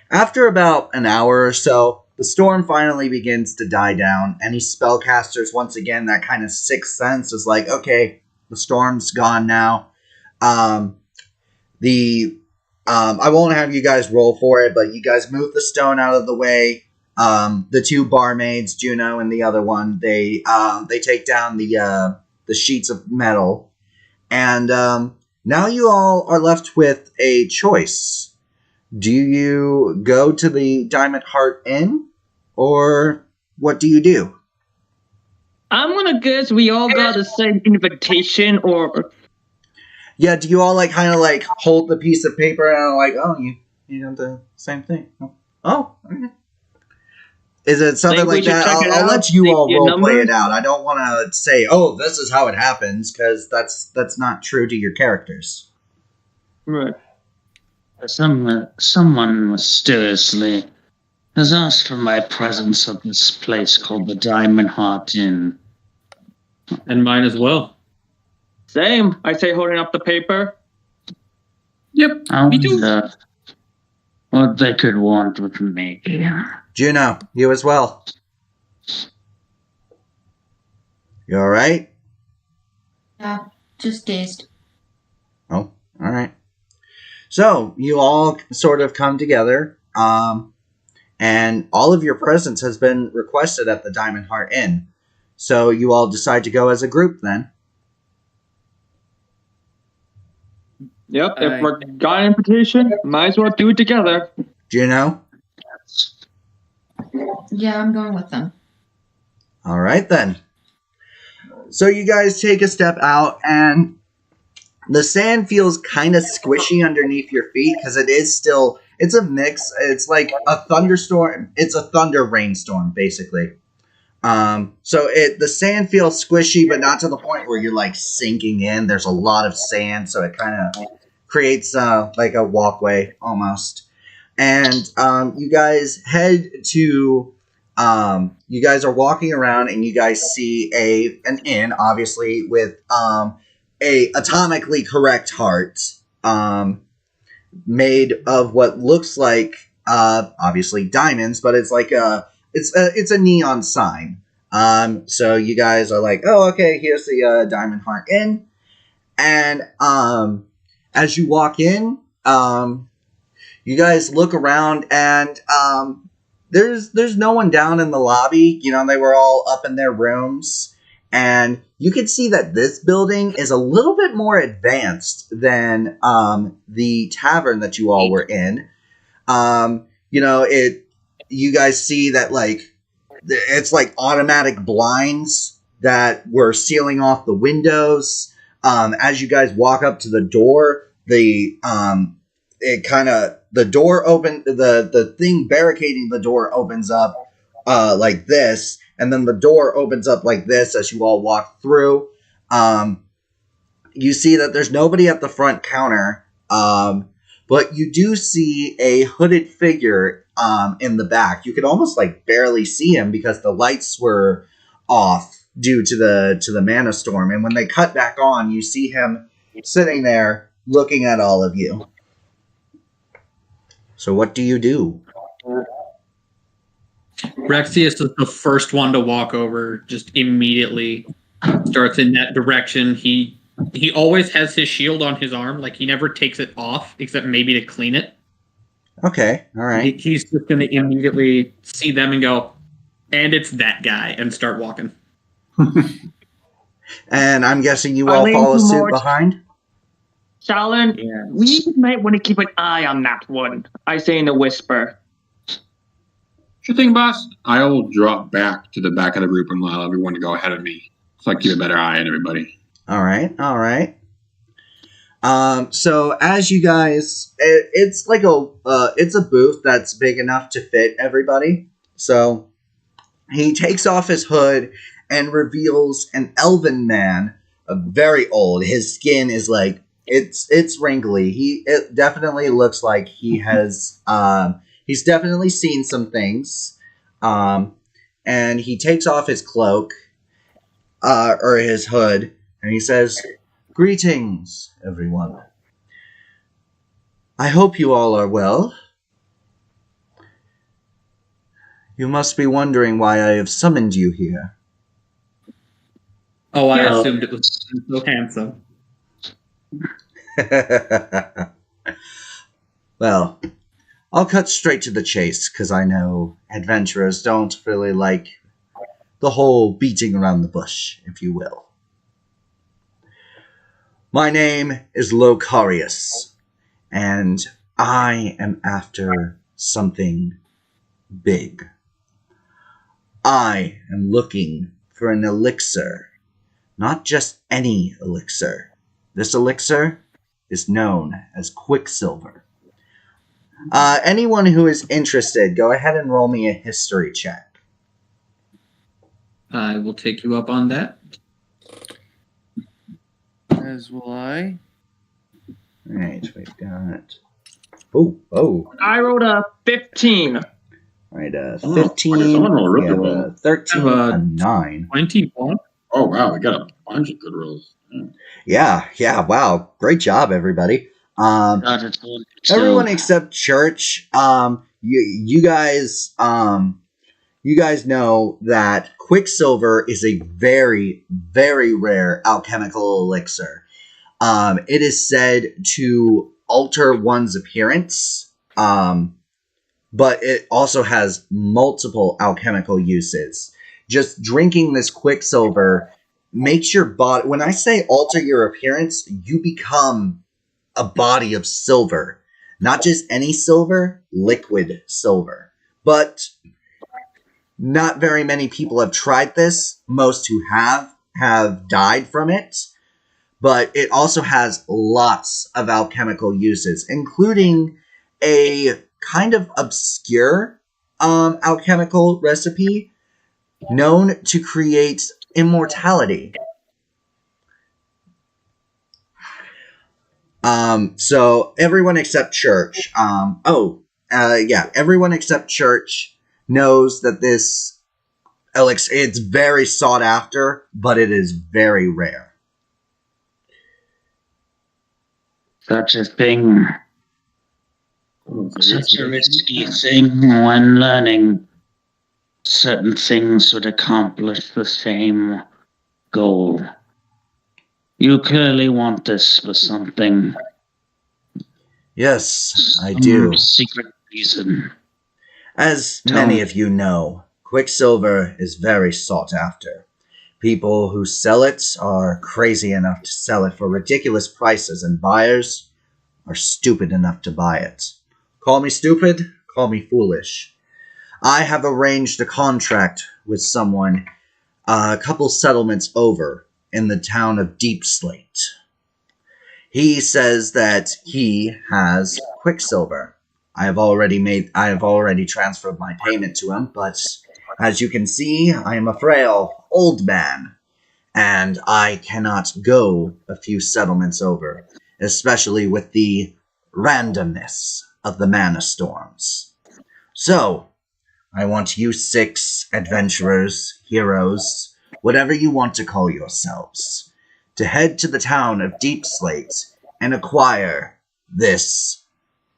After about an hour or so, the storm finally begins to die down. Any spellcasters, once again, that kind of sixth sense is like, okay, the storm's gone now. I won't have you guys roll for it, but you guys move the stone out of the way. The two barmaids, Juno and the other one, they take down the sheets of metal, and now you all are left with a choice. Do you go to the Diamond Heart Inn, or what do you do? I'm gonna guess we all got the same invitation, or Yeah, do you all kind of hold the piece of paper and are like, oh, you know the same thing? Oh, okay. Is it something Think we like should that? check it I'll out? let you Take all your role play numbers? it out. I don't want to say, oh, this is how it happens, because that's not true to your characters. right. Someone mysteriously has asked for my presence at this place called the Diamond Heart Inn. And mine as well. Same. I say, holding up the paper. Yep, I me too. wonder what they could want with me. Juno, you as well. You all right? Yeah, just dazed. Oh, all right. So you all sort of come together, and all of your presence has been requested at the Diamond Heart Inn. So you all decide to go as a group then. Yep. If we got an invitation, might as well do it together. Juno? Yeah, I'm going with them. All right then. So you guys take a step out, and the sand feels kind of squishy underneath your feet because it's a mix. It's like a thunderstorm. It's a thunder rainstorm, basically. So the sand feels squishy, but not to the point where you're sinking in. There's a lot of sand, so it kind of creates like a walkway almost. And you guys head to. You guys are walking around, and you guys see an inn, obviously with a atomically correct heart, made of what looks like obviously diamonds, but it's like it's a neon sign. So you guys are like, oh, okay, here's the Diamond Heart Inn, and as you walk in, you guys look around, and there's no one down in the lobby. You know, they were all up in their rooms, and you can see that this building is a little bit more advanced than the tavern that you all were in. You know, you guys see that like it's like automatic blinds that were sealing off the windows. As you guys walk up to the door, the door open, the thing barricading the door opens up like this, and then the door opens up like this as you all walk through. You see that there's nobody at the front counter, but you do see a hooded figure in the back. You could almost like barely see him because the lights were off due to the mana storm. And when they cut back on, you see him sitting there looking at all of you. So what do you do? Rexius is the first one to walk over, just immediately starts in that direction. He always has his shield on his arm, like he never takes it off, except maybe to clean it. Okay, all right. He's just going to immediately see them and go, and it's that guy, and start walking. And I'm guessing you all follow suit behind? Shaolin, we might want to keep an eye on that one, I say in a whisper. Sure thing, boss. I will drop back to the back of the group and allow everyone to go ahead of me, so I keep a better eye on everybody. All right. So as you guys, it's like it's a booth that's big enough to fit everybody. So he takes off his hood and reveals an elven man, very old. His skin is like it's wrinkly. It definitely looks like he has he's definitely seen some things. And he takes off his cloak or his hood, and he says, "Greetings, everyone. I hope you all are well. You must be wondering why I have summoned you here." Oh, I assumed it was so handsome. Well, I'll cut straight to the chase, because I know adventurers don't really like the whole beating around the bush, if you will. My name is Locarius, and I am after something big. I am looking for an elixir, not just any elixir. This elixir is known as Quicksilver. Anyone who is interested, go ahead and roll me a history check. I will take you up on that. As will I. Alright, we've got... Oh. I rolled a 15. Alright, 15. 13, a 9. 21. Oh, wow, we got a bunch of good rolls. Yeah, wow. Great job, everybody. Everyone except Church, you guys know that Quicksilver is a very, very rare alchemical elixir. It is said to alter one's appearance, but it also has multiple alchemical uses. Just drinking this Quicksilver makes your body... When I say alter your appearance, you become a body of silver. Not just any silver, liquid silver. But not very many people have tried this. Most who have died from it. But it also has lots of alchemical uses, including a kind of obscure alchemical recipe known to create immortality. So everyone except Church. Everyone except Church knows that this elixir, it's very sought after, but it is very rare. Such a thing. Such a risky thing when learning. Certain things would accomplish the same goal. You clearly want this for something. Yes, I do. Secret reason. As Tell many me. of you know, Quicksilver is very sought after. People who sell it are crazy enough to sell it for ridiculous prices, and buyers are stupid enough to buy it. Call me stupid, call me foolish. I have arranged a contract with someone a couple settlements over in the town of Deep Slate. He says that he has Quicksilver. I have already transferred my payment to him, but as you can see, I am a frail old man, and I cannot go a few settlements over, especially with the randomness of the mana storms. So, I want you 6 adventurers, heroes, whatever you want to call yourselves, to head to the town of Deep Slate and acquire this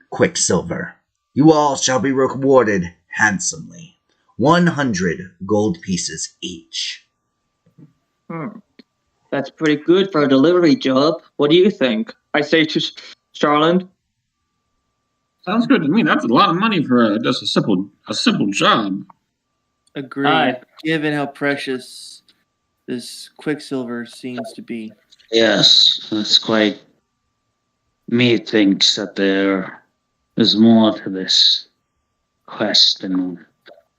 Quicksilver. You all shall be rewarded handsomely. 100 gold pieces each. That's pretty good for a delivery job. What do you think? I say to Charlotte. Sounds good to me. That's a lot of money for just a simple job. Agreed. Aye. Given how precious this Quicksilver seems to be. Yes, that's quite. Methinks that there is more to this quest than.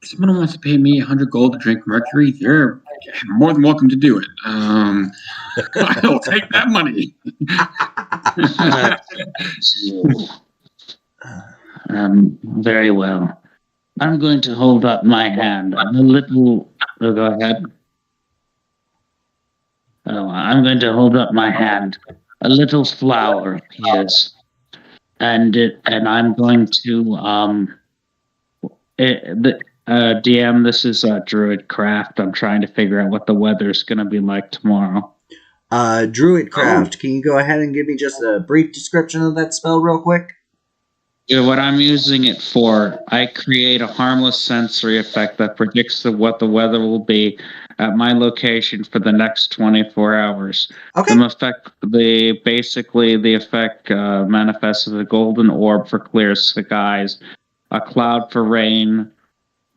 If someone wants to pay me 100 gold to drink mercury, they're more than welcome to do it. I'll take that money. Very well. I'm going to hold up my hand. I'm a little. Go ahead. Oh, I'm going to hold up my hand. A little flower appears, and I'm going to DM. This is Druid Craft. I'm trying to figure out what the weather's going to be like tomorrow. Druidcraft, can you go ahead and give me just a brief description of that spell real quick? Yeah, what I'm using it for, I create a harmless sensory effect that predicts what the weather will be at my location for the next 24 hours. Okay. The effect manifests as a golden orb for clear skies, a cloud for rain,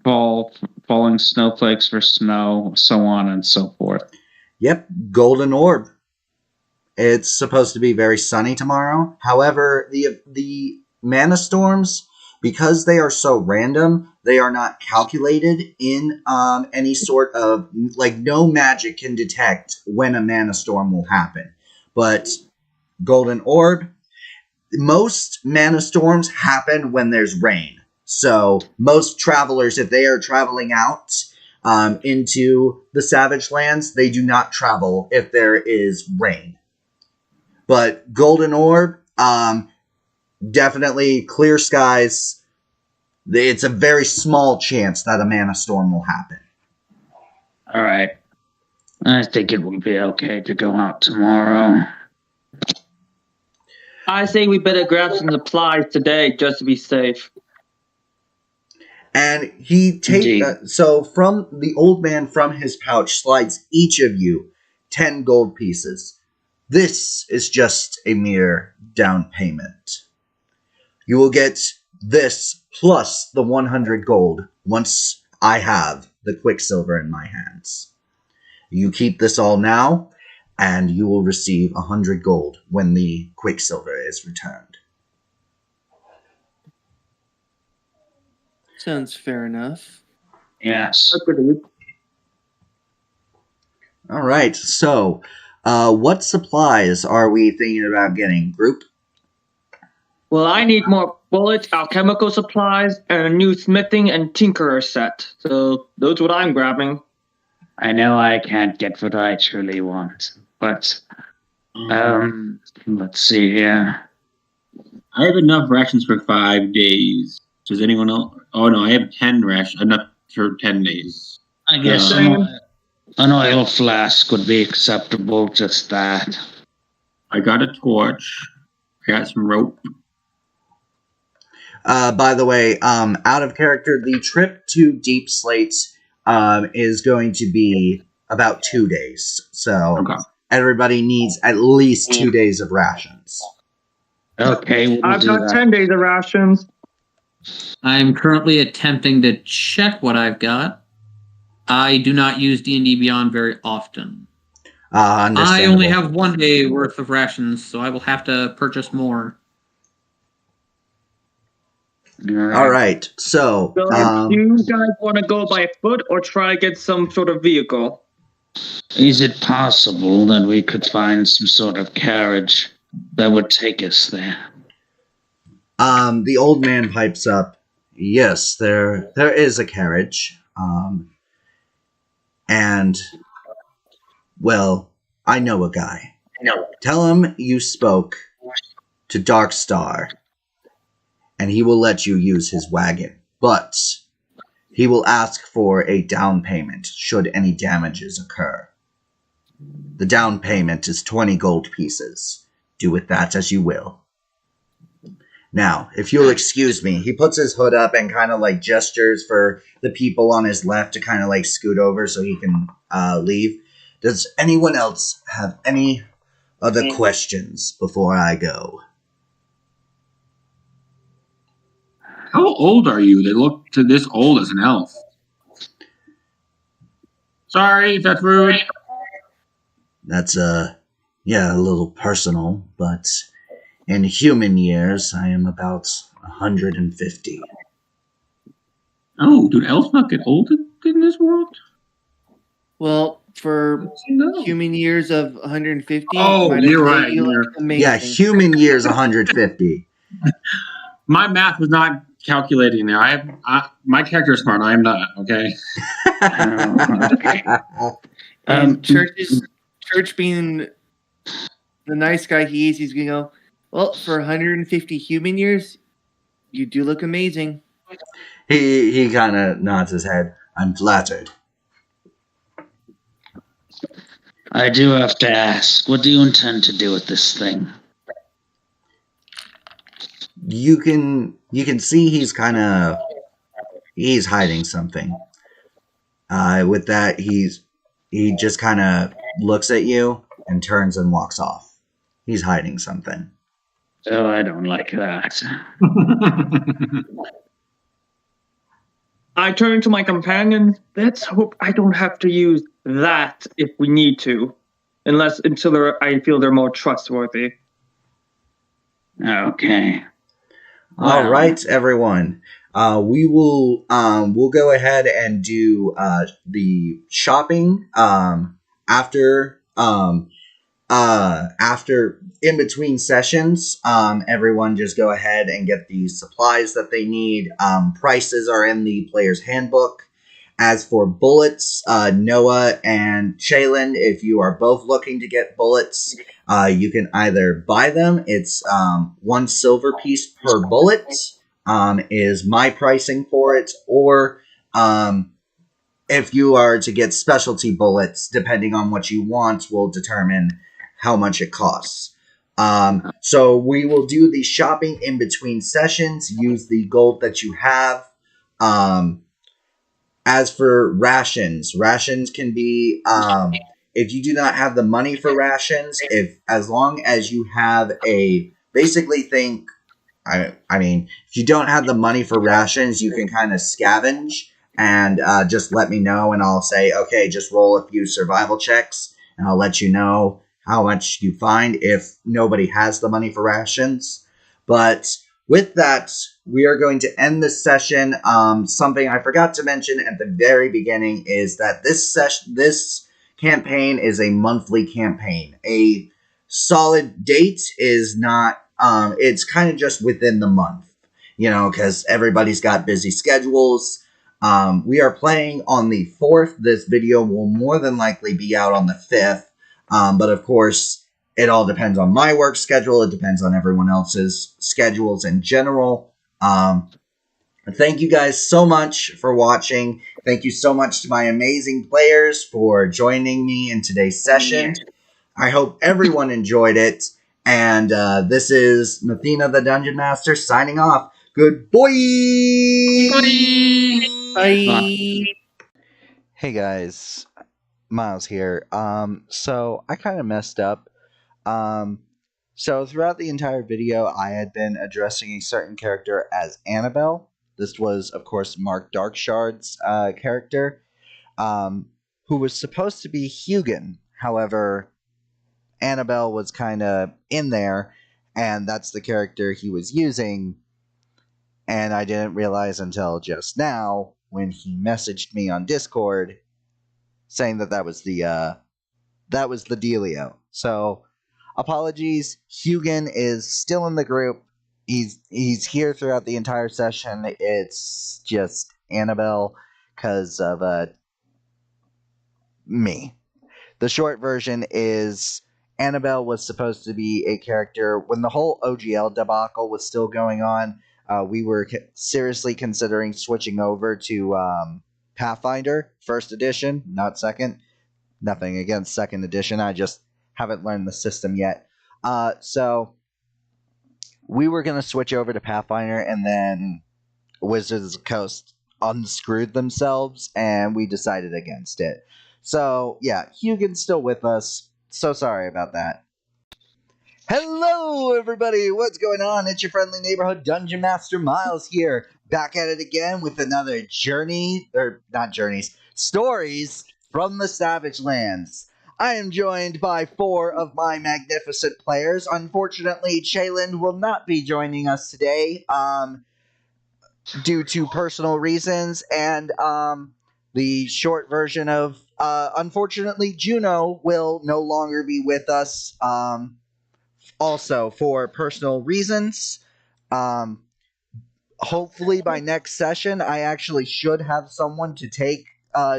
falling snowflakes for snow, so on and so forth. Yep, golden orb. It's supposed to be very sunny tomorrow. However, the mana storms, because they are so random, they are not calculated in any sort of, like, no magic can detect when a mana storm will happen. But golden orb, most mana storms happen when there's rain. So most travelers, if they are traveling out into the Savagelands, they do not travel if there is rain. But golden orb, definitely clear skies. It's a very small chance that a mana storm will happen. All right. I think it will be okay to go out tomorrow. I say we better grab some supplies today just to be safe. And he takes so from the old man from his pouch slides each of you 10 gold pieces. This is just a mere down payment. You will get this plus the 100 gold once I have the Quicksilver in my hands. You keep this all now, and you will receive 100 gold when the Quicksilver is returned. Sounds fair enough. Yes. All right, so what supplies are we thinking about getting, group? Well, I need more bullets, alchemical supplies, and a new smithing and tinkerer set. So those are what I'm grabbing. I know I can't get what I truly want, but let's see here. I have enough rations for 5 days. Does anyone else? Oh no, I have 10 rations. Enough for 10 days. I guess an oil flask would be acceptable. Just that. I got a torch. I got some rope. By the way, out of character, the trip to Deep Slate is going to be about 2 days. So everybody needs at least 2 days of rations. Okay, I've got 10 days of rations. I'm currently attempting to check what I've got. I do not use D&D Beyond very often. I only have 1 day worth of rations, so I will have to purchase more. All right. So, So do you guys want to go by foot or try to get some sort of vehicle? Is it possible that we could find some sort of carriage that would take us there? The old man pipes up. Yes, there is a carriage. And, well, I know a guy. Tell him you spoke to Darkstar, and he will let you use his wagon. But he will ask for a down payment should any damages occur. The down payment is 20 gold pieces. Do with that as you will. Now, if you'll excuse me, he puts his hood up and kind of like gestures for the people on his left to kind of like scoot over so he can leave. Does anyone else have any other questions before I go? How old are you? They look to this old as an elf. Sorry if that's rude. That's a little personal, but in human years, I am about 150. Oh, do elves not get old in this world? Well, for human years of 150, Oh, you're right. Yeah, human years 150. My math was not calculating there. My character is smart. I am not. Okay. Church being the nice guy he is, he's gonna go, well, for 150 human years, you do look amazing. He kind of nods his head. I'm flattered. I do have to ask, what do you intend to do with this thing? You can see he's hiding something. With that, he just kind of looks at you and turns and walks off. He's hiding something. Oh, I don't like that. I turn to my companion. Let's hope I don't have to use that if we need to, until I feel they're more trustworthy. Okay. All right, everyone. We'll go ahead and do the shopping after in between sessions. Everyone just go ahead and get the supplies that they need. Prices are in the player's handbook. As for bullets, Noah and Shaylin, if you are both looking to get bullets, you can either buy them. It's 1 silver piece per bullet is my pricing for it, or if you are to get specialty bullets, depending on what you want, will determine how much it costs. So we will do the shopping in between sessions. Use the gold that you have. As for rations can be if you do not have the money for rations, as long as you have if you don't have the money for rations, you can kind of scavenge and just let me know, and I'll say, okay, just roll a few survival checks, and I'll let you know how much you find if nobody has the money for rations. But with that, we are going to end this session. Something I forgot to mention at the very beginning is that this campaign is a monthly campaign. A solid date is not, it's kind of just within the month, because everybody's got busy schedules. We are playing on the 4th. This video will more than likely be out on the 5th. But of course, it all depends on my work schedule. It depends on everyone else's schedules in general. Thank you guys so much for watching. Thank you so much to my amazing players for joining me in today's session. I hope everyone enjoyed it. And this is Mathina the Dungeon Master signing off. Good boy! Bye. Hey guys, Miles here. So I kind of messed up. So throughout the entire video, I had been addressing a certain character as Annabelle. This was, of course, Mark Darkshard's character, who was supposed to be Hugin. However, Annabelle was kind of in there, and that's the character he was using. And I didn't realize until just now when he messaged me on Discord saying that was the dealio. So apologies. Hugin is still in the group. He's here throughout the entire session. It's just Annabelle because of me. The short version is Annabelle was supposed to be a character when the whole OGL debacle was still going on. We were seriously considering switching over to Pathfinder, first edition, not second. Nothing against second edition. I just haven't learned the system yet. So we were going to switch over to Pathfinder, and then Wizards of the Coast unscrewed themselves, and we decided against it. So, yeah, Hugin's still with us. So sorry about that. Hello, everybody! What's going on? It's your friendly neighborhood Dungeon Master Miles here, back at it again with another stories from the Savagelands. I am joined by 4 of my magnificent players. Unfortunately, Chayland will not be joining us today, due to personal reasons, and the short version of unfortunately Juno will no longer be with us, also for personal reasons. Hopefully by next session I actually should have someone to take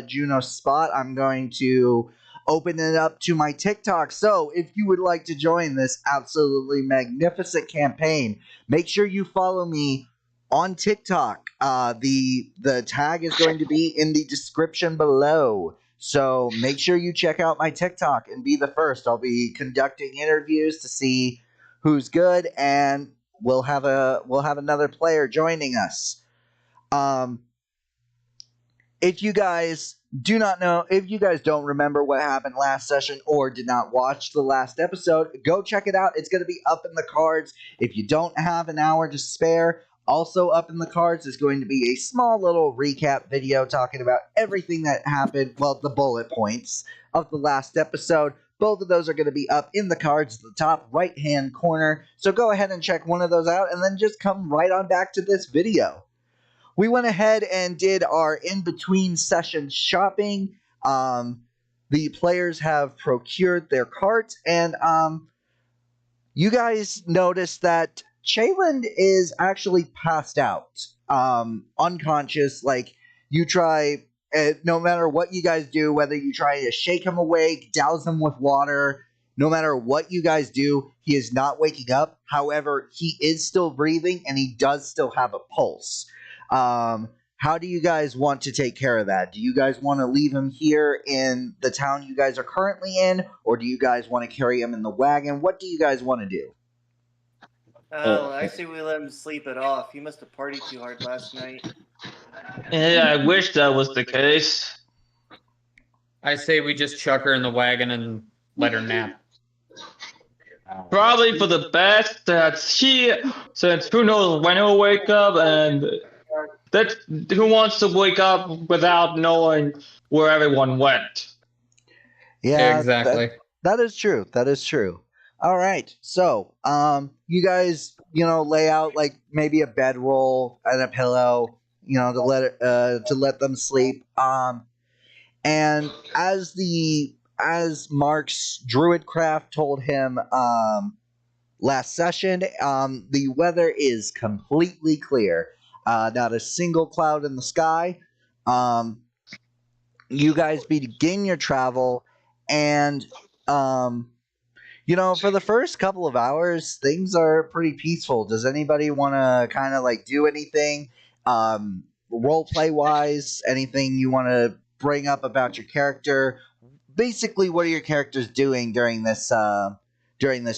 Juno's spot. I'm going to open it up to my TikTok. So if you would like to join this absolutely magnificent campaign, make sure you follow me on TikTok. The tag is going to be in the description below. So make sure you check out my TikTok and be the first. I'll be conducting interviews to see who's good, and we'll have another player joining us. If you guys don't remember what happened last session or did not watch the last episode, go check it out. It's going to be up in the cards. If you don't have an hour to spare, also up in the cards is going to be a small little recap video talking about everything that happened, well, the bullet points of the last episode. Both of those are going to be up in the cards at the top right-hand corner. So go ahead and check one of those out and then just come right on back to this video. We went ahead and did our in-between session shopping. The players have procured their carts, and you guys noticed that Chayland is actually passed out, unconscious. Like, you try, no matter what you guys do, whether you try to shake him awake, douse him with water, no matter what you guys do, he is not waking up. However, he is still breathing, and he does still have a pulse. How do you guys want to take care of that? Do you guys want to leave him here in the town you guys are currently in, or do you guys want to carry him in the wagon? What do you guys want to do? I say we let him sleep it off. He must have partied too hard last night. Yeah, I wish that was the case. I say we just chuck her in the wagon and let her nap. Probably for the best that since who knows when he'll wake up, and that who wants to wake up without knowing where everyone went. Yeah, exactly. That is true. That is true. All right. So, you guys, lay out like maybe a bedroll and a pillow, to let them sleep. And as Mark's druidcraft told him last session, the weather is completely clear. Not a single cloud in the sky. You guys begin your travel, and for the first couple of hours, things are pretty peaceful. Does anybody want to kind of like do anything, role play wise? Anything you want to bring up about your character? Basically, what are your characters doing during this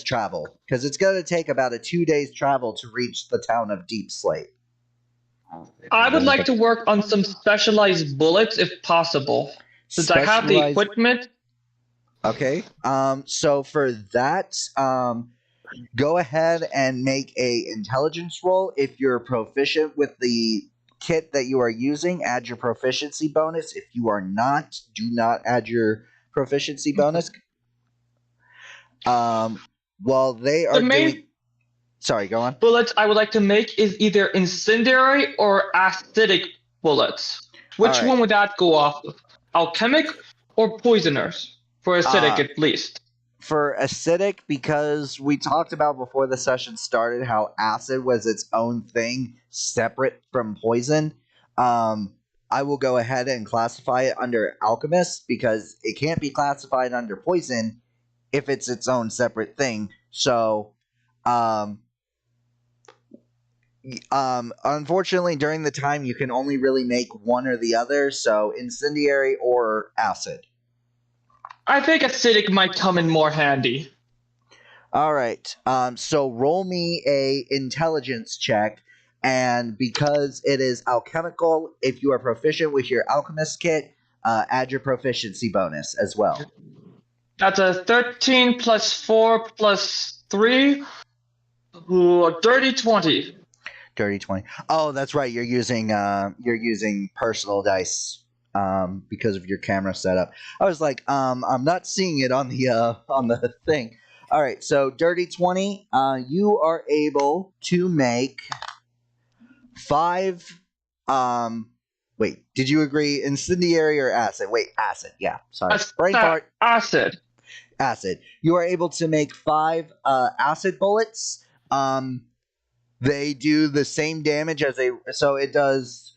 travel? Because it's going to take about a 2 days travel to reach the town of Deep Slate. I would like to work on some specialized bullets if possible, since I have the equipment. Okay. So for that, go ahead and make a intelligence roll if you're proficient with the kit that you are using, add your proficiency bonus. If you are not, do not add your proficiency bonus. While they are The main doing... Sorry, go on. bullets I would like to make is either incendiary or acidic bullets. Which All right. one would that go off of? Alchemic or poisoners? For acidic, at least. For acidic, because we talked about before the session started how acid was its own thing, separate from poison, I will go ahead and classify it under alchemist, because it can't be classified under poison if it's its own separate thing. So, unfortunately, during the time, you can only really make one or the other, so incendiary or acid. I think acidic might come in more handy. All right. So roll me a intelligence check, and because it is alchemical, if you are proficient with your alchemist kit, add your proficiency bonus as well. That's a 13 plus 4 plus 3. Ooh, dirty 20. Dirty 20. Oh, that's right. You're using personal dice because of your camera setup. I was like, I'm not seeing it on the thing. All right, so dirty 20. You are able to make 5. Wait, did you agree incendiary or acid? Wait, acid. Yeah, sorry. Brain fart. Acid. Acid. You are able to make 5 acid bullets. They do the same damage as so it does.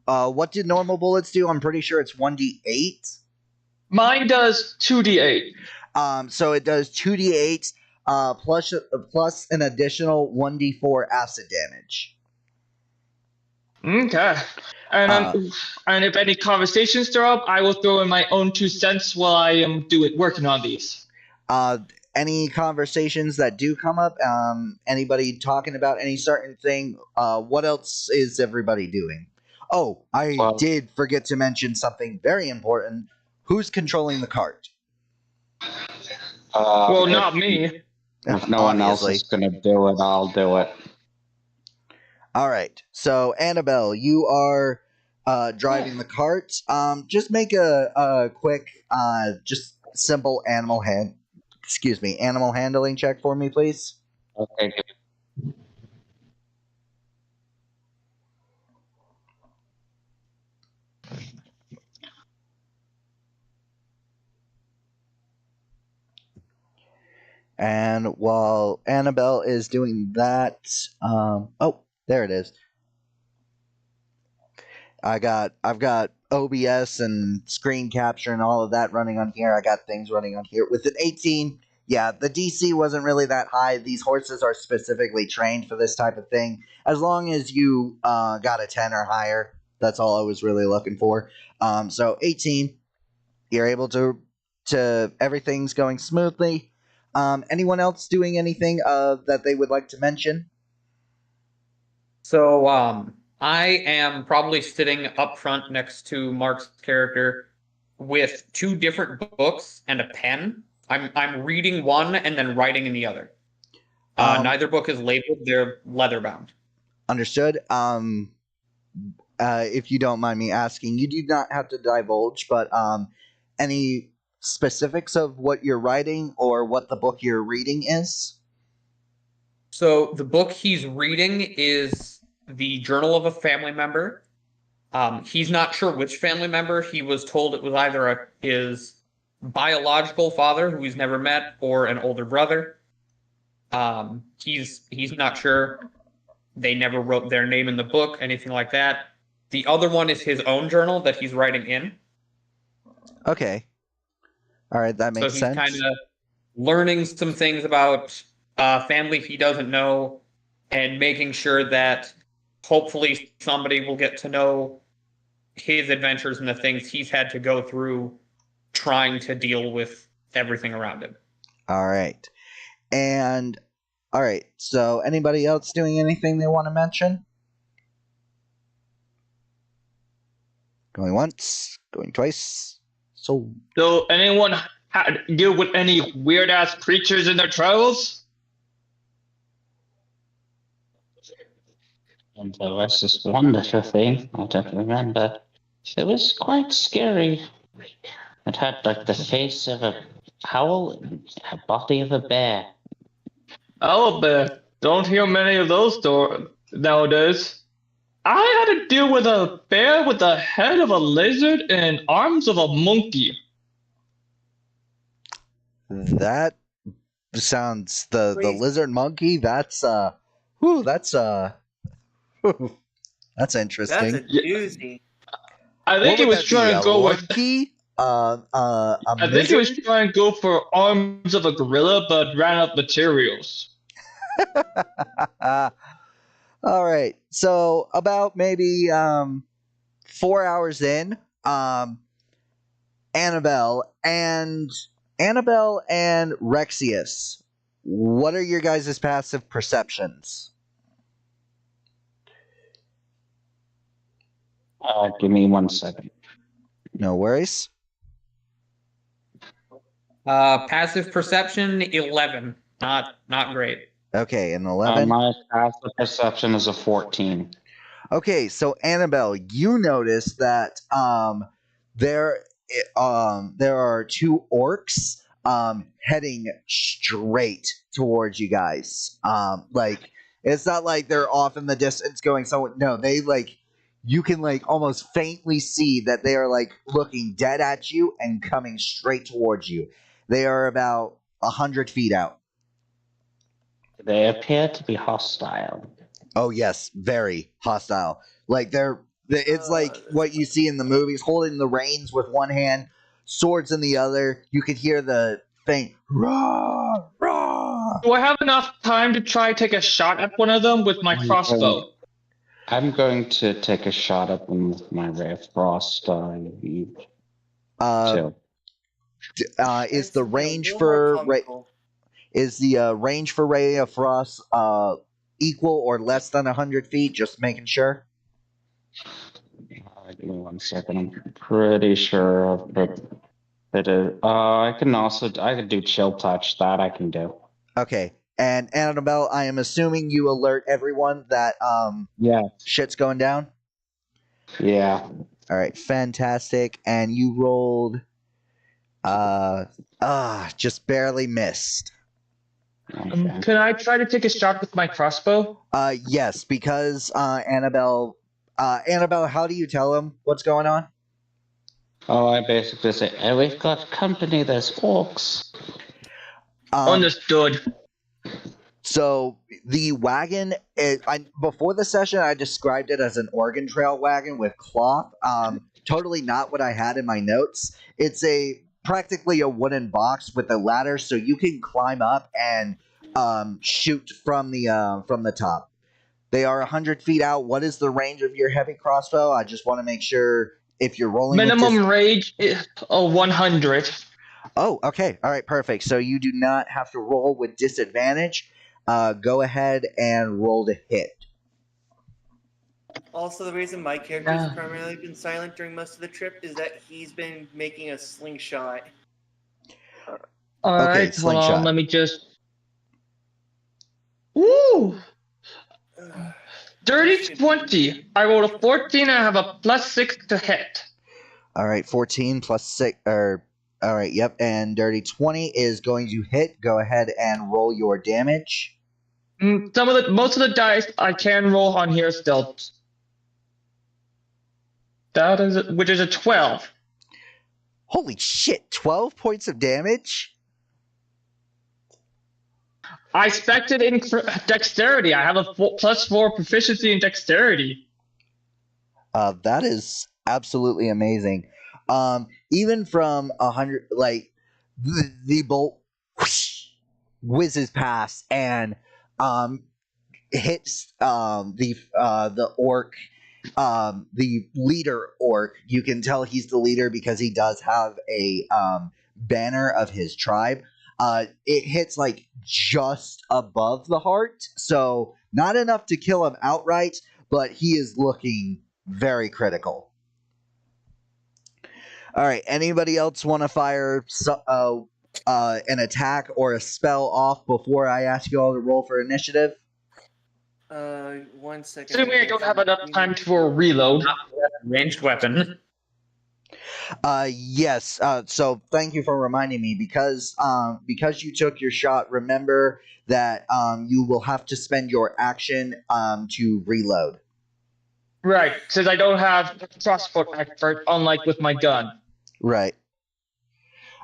What did normal bullets do? I'm pretty sure it's 1d8. Mine does 2d8. So it does 2d8 plus an additional 1d4 acid damage. Okay. And if any conversations stir up, I will throw in my own 2 cents while I am working on these. Any conversations that do come up, anybody talking about any certain thing, what else is everybody doing? Oh, I did forget to mention something very important. Who's controlling the cart? Well, not me. If no one else is going to do it, I'll do it. All right. So, Annabelle, you are driving the cart. Just make a quick, just simple animal handling check for me, please. Okay. And while Annabelle is doing that, oh, there it is. I've got OBS and screen capture and all of that running on here. I got things running on here with an 18. Yeah, the DC wasn't really that high. These horses are specifically trained for this type of thing. As long as you got a 10 or higher, that's all I was really looking for. So 18, you're able to everything's going smoothly. Anyone else doing anything that they would like to mention? So, I am probably sitting up front next to Mark's character with 2 different books and a pen. I'm reading one and then writing in the other. Neither book is labeled; they're leather bound. Understood. If you don't mind me asking, you do not have to divulge, but any specifics of what you're writing or what the book you're reading is? So the book he's reading is the journal of a family member. He's not sure which family member. He was told it was either his biological father, who he's never met, or an older brother. He's not sure. They never wrote their name in the book, anything like that. The other one is his own journal that he's writing in. Okay. All right, that makes sense. So he's kind of learning some things about family he doesn't know and making sure that hopefully somebody will get to know his adventures and the things he's had to go through trying to deal with everything around him. All right. And, all right, so anybody else doing anything they want to mention? Going once, going twice. So anyone deal with any weird-ass creatures in their travels? And there was this wonderful thing, I don't remember. It was quite scary. It had like the face of a owl and a body of a bear. Owlbear. Don't hear many of those nowadays. I had to deal with a bear with the head of a lizard and arms of a monkey. That sounds the Crazy. lizard monkey. That's that's interesting. That's a doozy. I think What he would was that trying be, to go with. monkey? A I think he was lizard? trying to go for arms of a gorilla, but ran out of materials. All right. So about maybe 4 hours in, Annabelle and Rexius, what are your guys' passive perceptions? Give me 1 second. No worries. Passive perception 11. Not great. Okay, an 11. My passive perception is a 14. Okay, so Annabelle, you notice that there are two orcs heading straight towards you guys. Like it's not like they're off in the distance going somewhere. No, they like you can like almost faintly see that they are like looking dead at you and coming straight towards you. They are about 100 feet out. They appear to be hostile. Oh yes, very hostile. Like it's like what you see in the movies, holding the reins with one hand, swords in the other. You could hear the faint "rah, rah." Do I have enough time to try take a shot at one of them with my crossbow? I'm going to take a shot at them with my Ray of Frost. Is the range for range for Ray of Frost equal or less than 100 feet? Just making sure. Give me 1 second. I'm pretty sure of it is. I can do chill touch. That I can do. Okay. And Annabelle, I am assuming you alert everyone that Yeah. shit's going down. Yeah. All right, fantastic. And you rolled just barely missed. Okay. Can I try to take a shot with my crossbow? Yes, because Annabelle, how do you tell them what's going on? Oh, I basically say, hey, we've got company. There's orcs. Understood. So the wagon, before the session, I described it as an Oregon Trail wagon with cloth. Totally not what I had in my notes. It's practically a wooden box with a ladder, so you can climb up and shoot from the top. They are 100 feet out. What is the range of your heavy crossbow? I just want to make sure if you're rolling. Minimum range is 100. Oh, okay. All right, perfect. So you do not have to roll with disadvantage. Go ahead and roll to hit. Also, the reason my character's primarily been silent during most of the trip is that he's been making a slingshot. Alright, hold slingshot. on, let me just... Woo! Dirty 20. I rolled a 14 and I have a +6 to hit. All right, 14 plus 6. All right, yep. And dirty 20 is going to hit. Go ahead and roll your damage. Most of the dice I can roll on here still. Which is a 12. Holy shit! 12 points of damage. I expected in dexterity. I have a +4 proficiency in dexterity. That is absolutely amazing. Even from 100, like the bolt whoosh, whizzes past and hits the orc, the leader orc. You can tell he's the leader because he does have a banner of his tribe. It hits like just above the heart, so not enough to kill him outright, but he is looking very critical. All right, anybody else want to fire an attack or a spell off before I ask you all to roll for initiative? 1 second. Assuming I don't have enough time for a reload. Ranged weapon. Yes. So thank you for reminding me because you took your shot. Remember that you will have to spend your action to reload. Right, since I don't have crossbow expert, unlike with my gun. Right.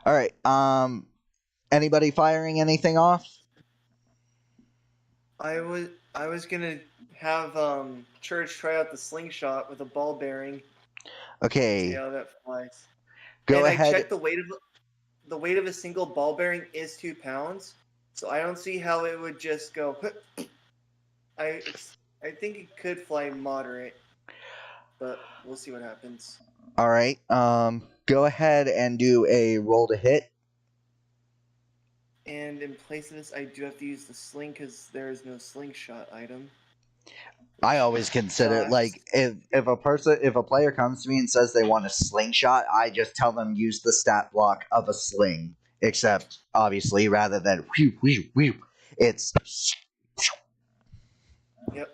All right. Anybody firing anything off? I was gonna have Church try out the slingshot with a ball bearing. Okay. See how that flies. Go and ahead. I checked the weight of a single ball bearing is 2 pounds, so I don't see how it would just go. I think it could fly moderate, but we'll see what happens. All right. Go ahead and do a roll to hit. And in place of this, I do have to use the sling because there is no slingshot item. I always consider like if a player comes to me and says they want a slingshot, I just tell them use the stat block of a sling. Except obviously, rather than it's. Yep.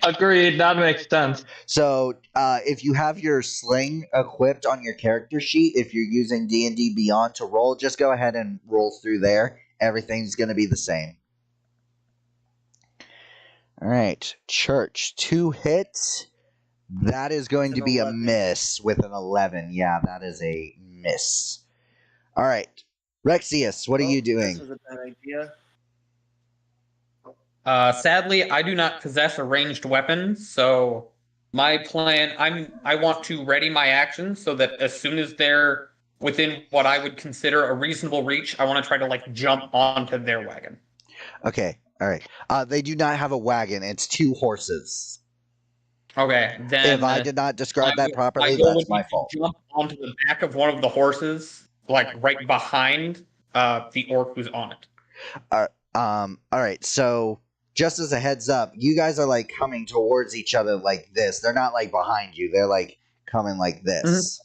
Agreed, that makes sense. So if you have your sling equipped on your character sheet, if you're using D&D Beyond to roll, just go ahead and roll through there. Everything's going to be the same. All right, Church, 2 hits. That is going to be 11. a miss with an 11. Yeah, that is a miss. All right, Rexius, what are you doing? This was a bad idea. Sadly, I do not possess a ranged weapon, so my plan, I want to ready my actions so that as soon as they're within what I would consider a reasonable reach, I want to try to like jump onto their wagon. Okay, all right. They do not have a wagon. It's 2 horses. Okay, then If I did not describe that properly, goal that's would be my to fault. jump onto the back of one of the horses, like right behind the orc who's on it. All right. So just as a heads up, you guys are like coming towards each other like this. They're not like behind you. They're like coming like this.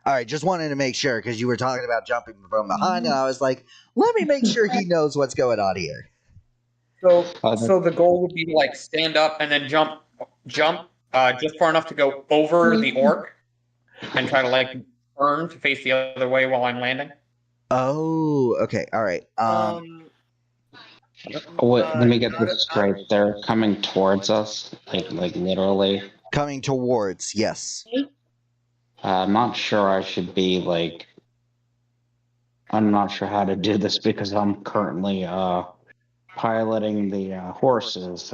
All right. Just wanted to make sure because you were talking about jumping from behind, and I was like, let me make sure he knows what's going on here. So the goal would be to like stand up and then jump just far enough to go over the orc and try to like turn to face the other way while I'm landing. Oh, okay. All right. Wait, let me get this straight. They're coming towards us, like literally. Coming towards, yes. I'm not sure I should be like. I'm not sure how to do this because I'm currently piloting the horses.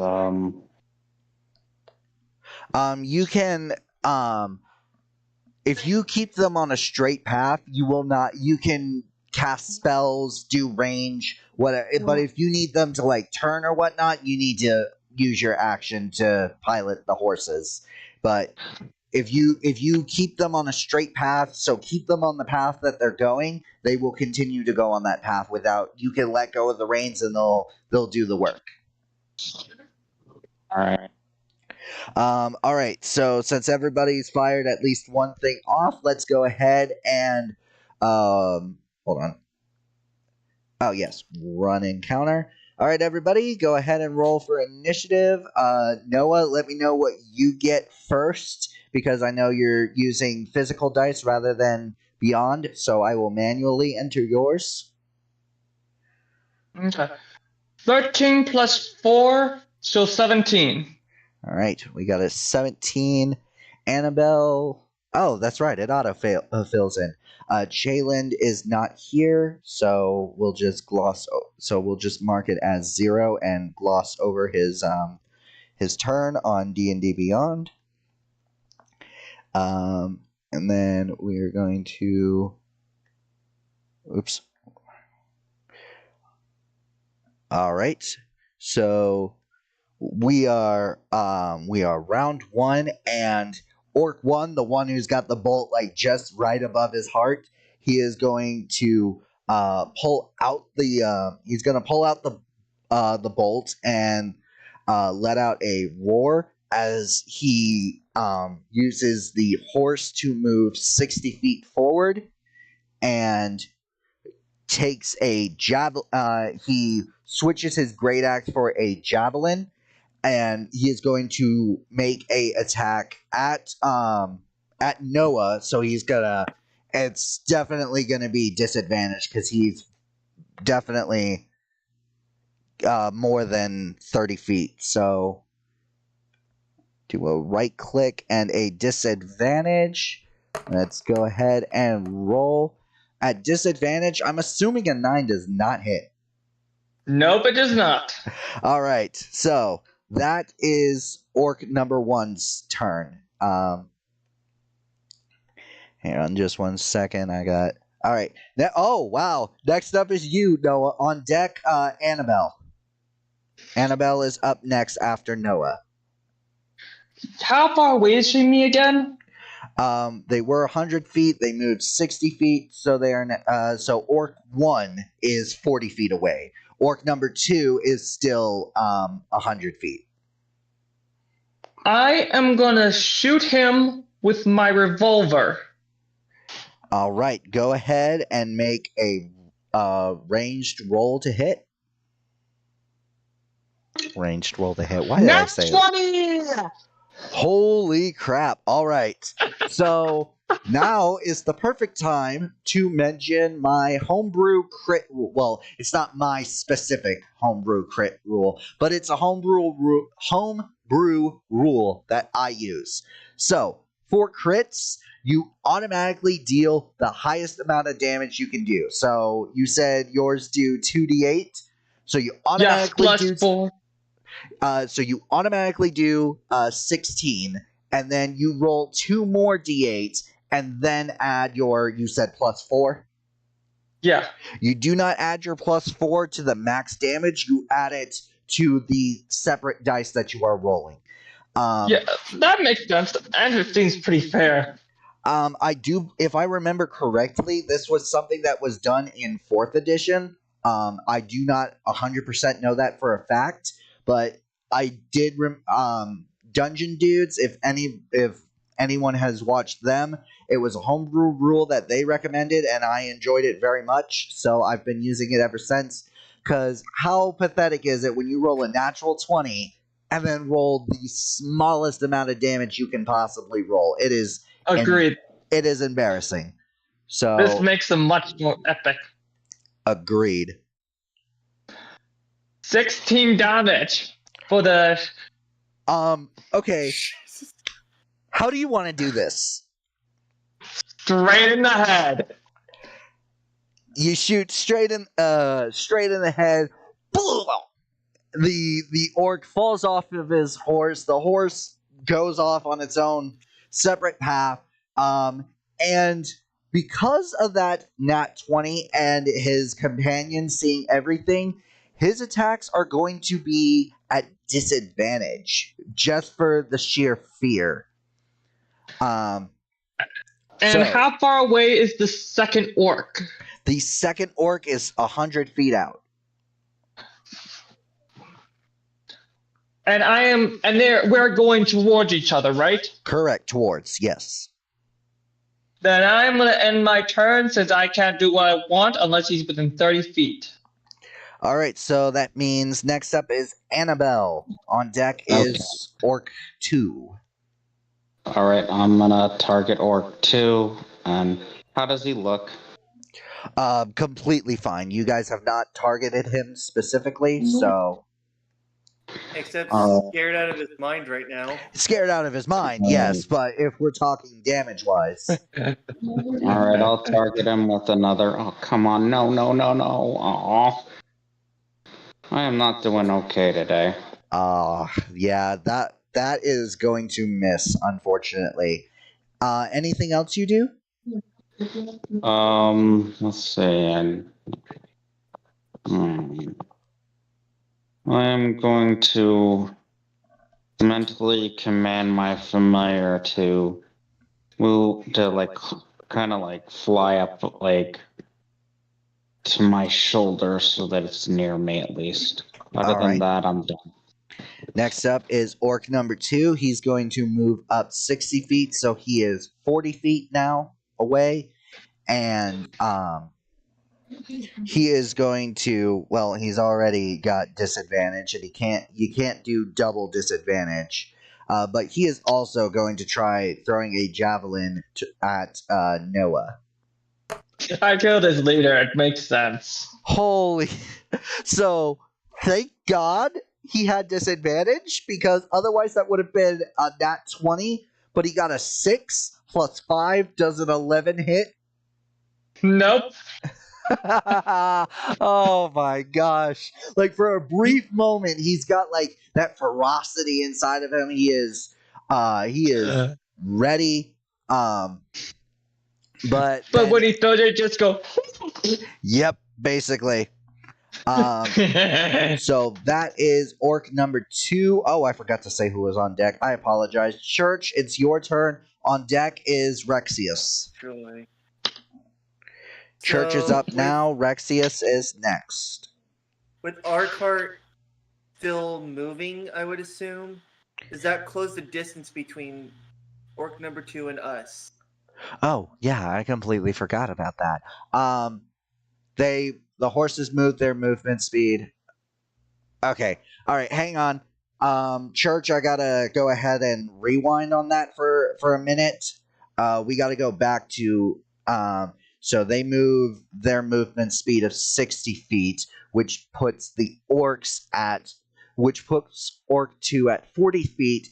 You can if you keep them on a straight path, you will not. You can cast spells, do range, whatever. But if you need them to like turn or whatnot, you need to use your action to pilot the horses. But if you keep them on a straight path, so keep them on the path that they're going, they will continue to go on that path without. You can let go of the reins and they'll do the work. All right. All right. So since everybody's fired at least one thing off, let's go ahead and hold on. Oh yes, run encounter. All right, everybody, go ahead and roll for initiative. Noah, let me know what you get first because I know you're using physical dice rather than beyond, so I will manually enter yours. Okay. 13 plus 4, so 17. All right, we got a 17. Annabelle. Oh, that's right. It auto fills in. Jalen is not here, so we'll just mark it as 0 and gloss over his turn on D&D Beyond. And then we are going to. Oops. All right. So we are round 1 and. Orc 1, the one who's got the bolt like just right above his heart, he is going to pull out the bolt and let out a roar as he uses the horse to move 60 feet forward and takes a he switches his great axe for a javelin and he is going to make a attack at Noah. So he's gonna. It's definitely gonna be disadvantaged because he's definitely more than 30 feet. So do a right click and a disadvantage. Let's go ahead and roll. At disadvantage, I'm assuming a 9 does not hit. Nope, it does not. All right, so that is orc number 1's turn. Hang on just 1 second. All right. Oh, wow. Next up is you, Noah. On deck, Annabelle. Annabelle is up next after Noah. How far away is she from me again? They were 100 feet. They moved 60 feet. So they are. So orc 1 is 40 feet away. Orc number 2 is still 100 feet. I am gonna shoot him with my revolver. All right. Go ahead and make a ranged roll to hit. Ranged roll to hit. Why did I say that? 20! Holy crap. All right. So now is the perfect time to mention my homebrew crit rule. Well, it's not my specific homebrew crit rule, but it's a homebrew rule that I use. So for crits, you automatically deal the highest amount of damage you can do. So you said yours do 2d8. So you automatically do 4. So you automatically do 16, and then you roll 2 more d8, and then add your, you said +4? Yeah. You do not add your +4 to the max damage, you add it to the separate dice that you are rolling. Yeah, that makes sense, and it seems pretty fair. I do, if I remember correctly, this was something that was done in 4th edition. I do not 100% know that for a fact, but I did Dungeon Dudes. If anyone has watched them, it was a homebrew rule that they recommended, and I enjoyed it very much. So I've been using it ever since. Because how pathetic is it when you roll a natural 20 and then roll the smallest amount of damage you can possibly roll? It is Agreed. It is embarrassing. So This makes them much more epic. Agreed. 16 damage for the... Okay. How do you want to do this? Straight in the head. You shoot straight in the head. The orc falls off of his horse. The horse goes off on its own separate path. And because of that nat 20 and his companion seeing everything, his attacks are going to be at disadvantage just for the sheer fear. And how far away is the second orc? The second orc is 100 feet out. And we're going towards each other, right? Correct, towards, yes. Then I'm going to end my turn since I can't do what I want unless he's within 30 feet. All right, so that means next up is Annabelle. On deck is Orc 2. All right, I'm gonna target Orc 2. And how does he look? Completely fine. You guys have not targeted him specifically, so... Except scared out of his mind right now. Scared out of his mind, yes, but if we're talking damage-wise... All right, I'll target him with another... Oh, come on. No. Aw. I am not doing okay today. Yeah, that is going to miss, unfortunately. Anything else you do? Let's see. I'm going to mentally command my familiar to move to kind of fly up to my shoulder so that it's near me at least. Other than that, I'm done. Next up is Orc number 2. He's going to move up 60 feet, so he is 40 feet now away. And he is going to. Well, he's already got disadvantage, and you can't do double disadvantage. But he is also going to try throwing a javelin at Noah. I killed his leader. It makes sense. Holy! So thank God he had disadvantage, because otherwise that would have been a nat 20. But he got a 6 plus 5 does an 11 hit. Nope. Oh my gosh. Like, for a brief moment he's got like that ferocity inside of him. He is ready. But when he throws it, just go. Yep, basically. So that is orc number 2. Oh, I forgot to say who was on deck. I apologize. Church, it's your turn. On deck is Rexius. Truly. Church is up now. Rexius is next. With our cart still moving, I would assume, does that close the distance between orc number 2 and us? Oh, yeah, I completely forgot about that. The horses move their movement speed. Okay. All right, hang on. Church, I gotta go ahead and rewind on that for a minute. We gotta go back to so they move their movement speed of 60 feet, which puts orc 2 at 40 feet.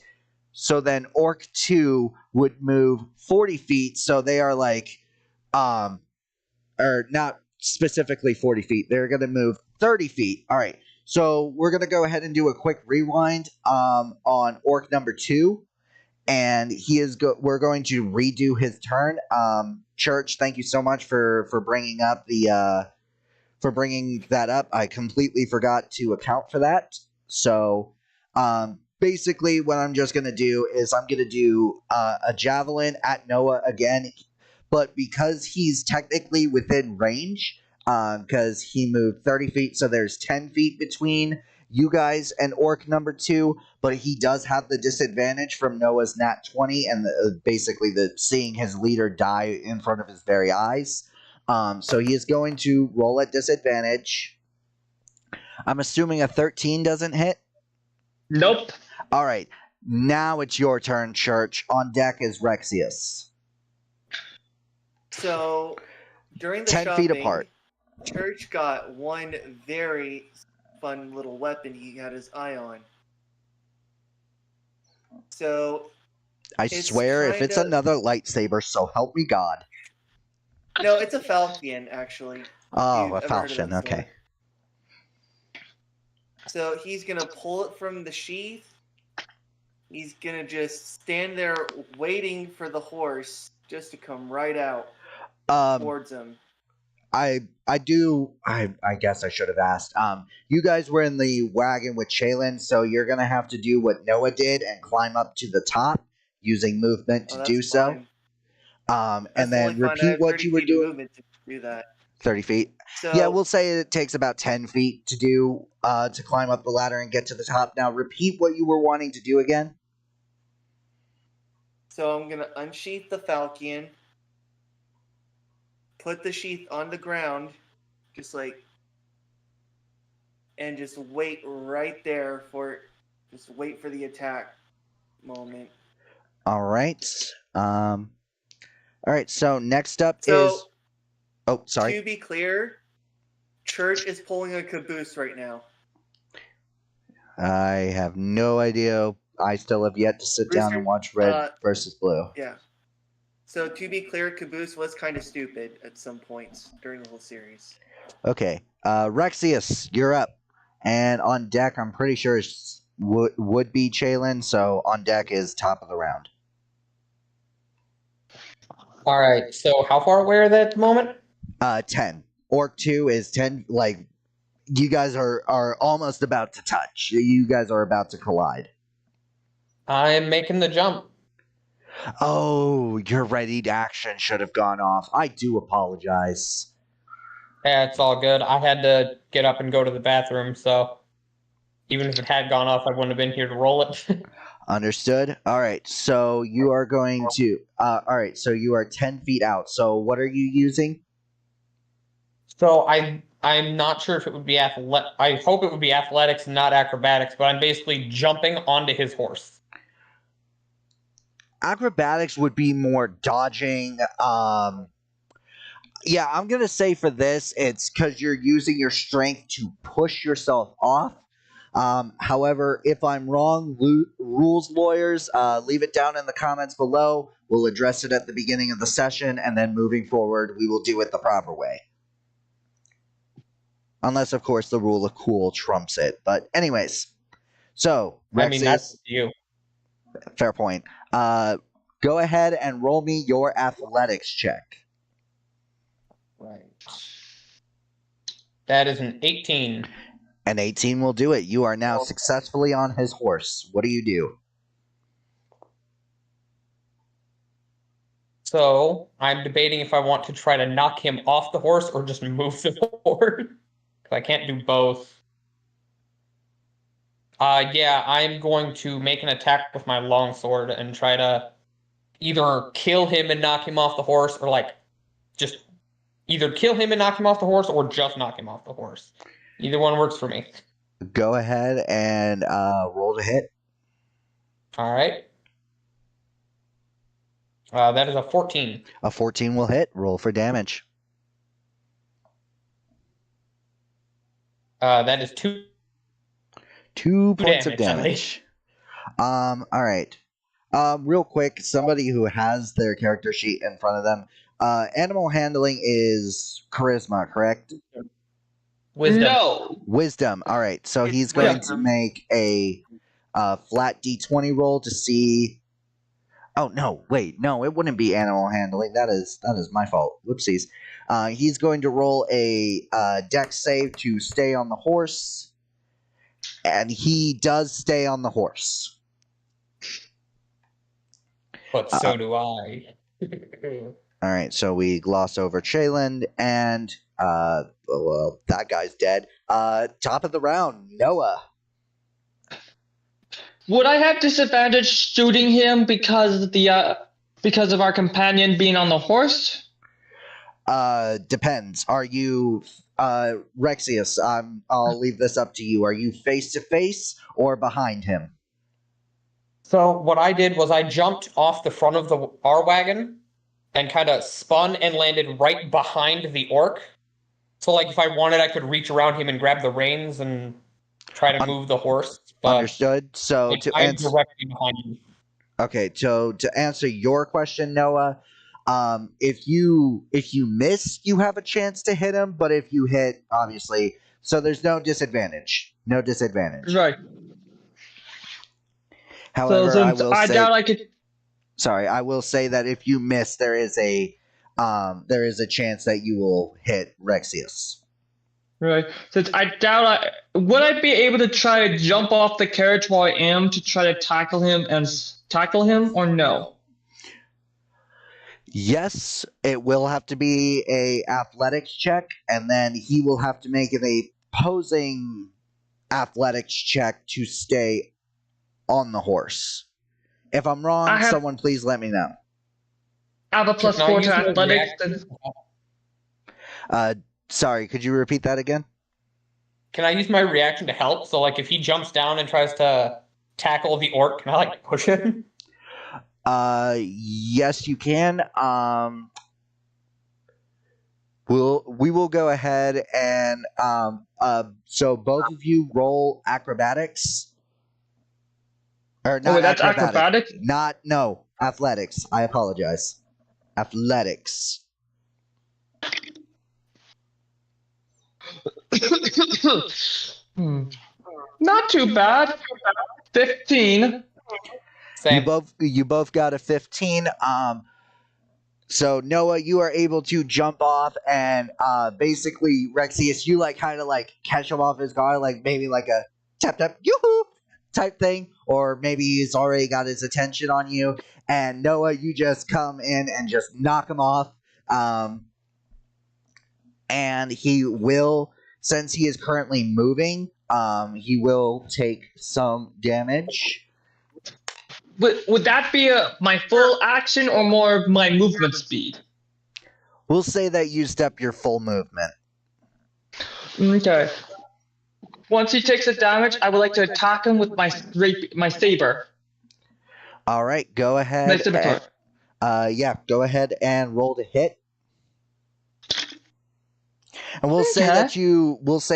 So then orc 2 would move 40 feet. So they are like, or not specifically 40 feet. They're going to move 30 feet. All right. So we're going to go ahead and do a quick rewind on orc number 2. And we're going to redo his turn. Church, thank you so much for bringing up bringing that up. I completely forgot to account for that. So, basically, what I'm just going to do is I'm going to do a javelin at Noah again, but because he's technically within range, because he moved 30 feet, so there's 10 feet between you guys and orc number 2, but he does have the disadvantage from Noah's nat 20 and basically seeing his leader die in front of his very eyes. So he is going to roll at disadvantage. I'm assuming a 13 doesn't hit? Nope. All right. Now it's your turn, Church. On deck is Rexius. So, during the 10 feet apart. Church got one very fun little weapon he had his eye on. So, I swear, if it's another lightsaber, so help me God. No, it's a falchion, actually. Oh, a falchion, okay. So he's going to pull it from the sheath. He's going to just stand there waiting for the horse just to come right out towards him. I guess I should have asked. You guys were in the wagon with Shaylin, so you're going to have to do what Noah did and climb up to the top using movement to do so. And then repeat what you were doing. To do that. 30 feet. So, yeah, we'll say it takes about 10 feet to do to climb up the ladder and get to the top. Now, repeat what you were wanting to do again. So I'm going to unsheath the falchion, put the sheath on the ground, and just wait right there just wait for the attack moment. All right. All right, so next up is... Oh, sorry. To be clear, Church is pulling a caboose right now. I have no idea. I still have yet to sit down and watch Red versus Blue. Yeah. So to be clear, caboose was kind of stupid at some points during the whole series. Okay. Rexius, you're up. And on deck, I'm pretty sure it would be Chaylin, so on deck is top of the round. All right, so how far away are they at the moment? 10. Orc 2 is 10. Like, you guys are almost about to touch. You guys are about to collide. I'm making the jump. Oh, your ready to action should have gone off. I do apologize. Yeah, it's all good. I had to get up and go to the bathroom, so even if it had gone off, I wouldn't have been here to roll it. Understood. All right, so you are going to... all right, so you are 10 feet out. So what are you using? So I'm not sure if it would be I hope it would be athletics, not acrobatics, but I'm basically jumping onto his horse. Acrobatics would be more dodging. Yeah, I'm going to say for this, it's because you're using your strength to push yourself off. However, if I'm wrong, rules lawyers, leave it down in the comments below. We'll address it at the beginning of the session, and then moving forward, we will do it the proper way. Unless, of course, the rule of cool trumps it. But anyways, so, Rexius, I mean, that's you. Fair point. Go ahead and roll me your athletics check. Right. That is an 18. An 18 will do it. You are now successfully on his horse. What do you do? So, I'm debating if I want to try to knock him off the horse or just move the horse. I can't do both. Yeah, I'm going to make an attack with my longsword and try to either kill him and knock him off the horse, or just either kill him and knock him off the horse, or just knock him off the horse. Either one works for me. Go ahead and roll to hit. All right. That is a 14. A 14 will hit. Roll for damage. That is 2. 2 points of damage. All right. Real quick, somebody who has their character sheet in front of them. Animal handling is charisma, correct? Wisdom. No. Wisdom. All right. So he's going to make a flat d20 roll to see. Oh no! Wait, no, it wouldn't be animal handling. That is my fault. Whoopsies. He's going to roll a dex save to stay on the horse, and he does stay on the horse. But so do I. All right, so we gloss over Chayland, and well, that guy's dead. Top of the round, Noah. Would I have disadvantage shooting him because of our companion being on the horse? Depends. Are you Rexius? I'll leave this up to you. Are you face to face or behind him? So what I did was I jumped off the front of our wagon and kind of spun and landed right behind the orc. So if I wanted, I could reach around him and grab the reins and try to move the horse. But understood. So I'm directly behind him. Okay, so to answer your question, Noah, if you miss, you have a chance to hit him, but if you hit, obviously, so there's no disadvantage. No disadvantage. Right. However, so I will say, doubt I could. Sorry, I will say that if you miss, there is a chance that you will hit Rexius. Right. Since I doubt would I be able to try to jump off the carriage while I am to try to tackle him or no? Yes, it will have to be a athletics check, and then he will have to make an opposing athletics check to stay on the horse. If I'm wrong, someone please let me know. I have a +4 to athletics. Sorry, could you repeat that again? Can I use my reaction to help? So, if he jumps down and tries to tackle the orc, can I, push him? Yes, you can. We will go ahead and so both of you roll acrobatics. Or not that's acrobatics? Athletics. I apologize. Athletics. Not too bad. 15. Same. You both got a 15. So Noah, you are able to jump off, and basically Rexius, you kind of catch him off his guard, maybe a tap tap yoo-hoo type thing, or maybe he's already got his attention on you, and Noah, you just come in and just knock him off, and he will, since he is currently moving, he will take some damage. Would that be my full action or more of my movement speed? We'll say that you used up your full movement. Okay. Once he takes the damage, I would like to attack him with my saber. All right, go ahead. My scimitar. Go ahead and roll to hit. And we'll say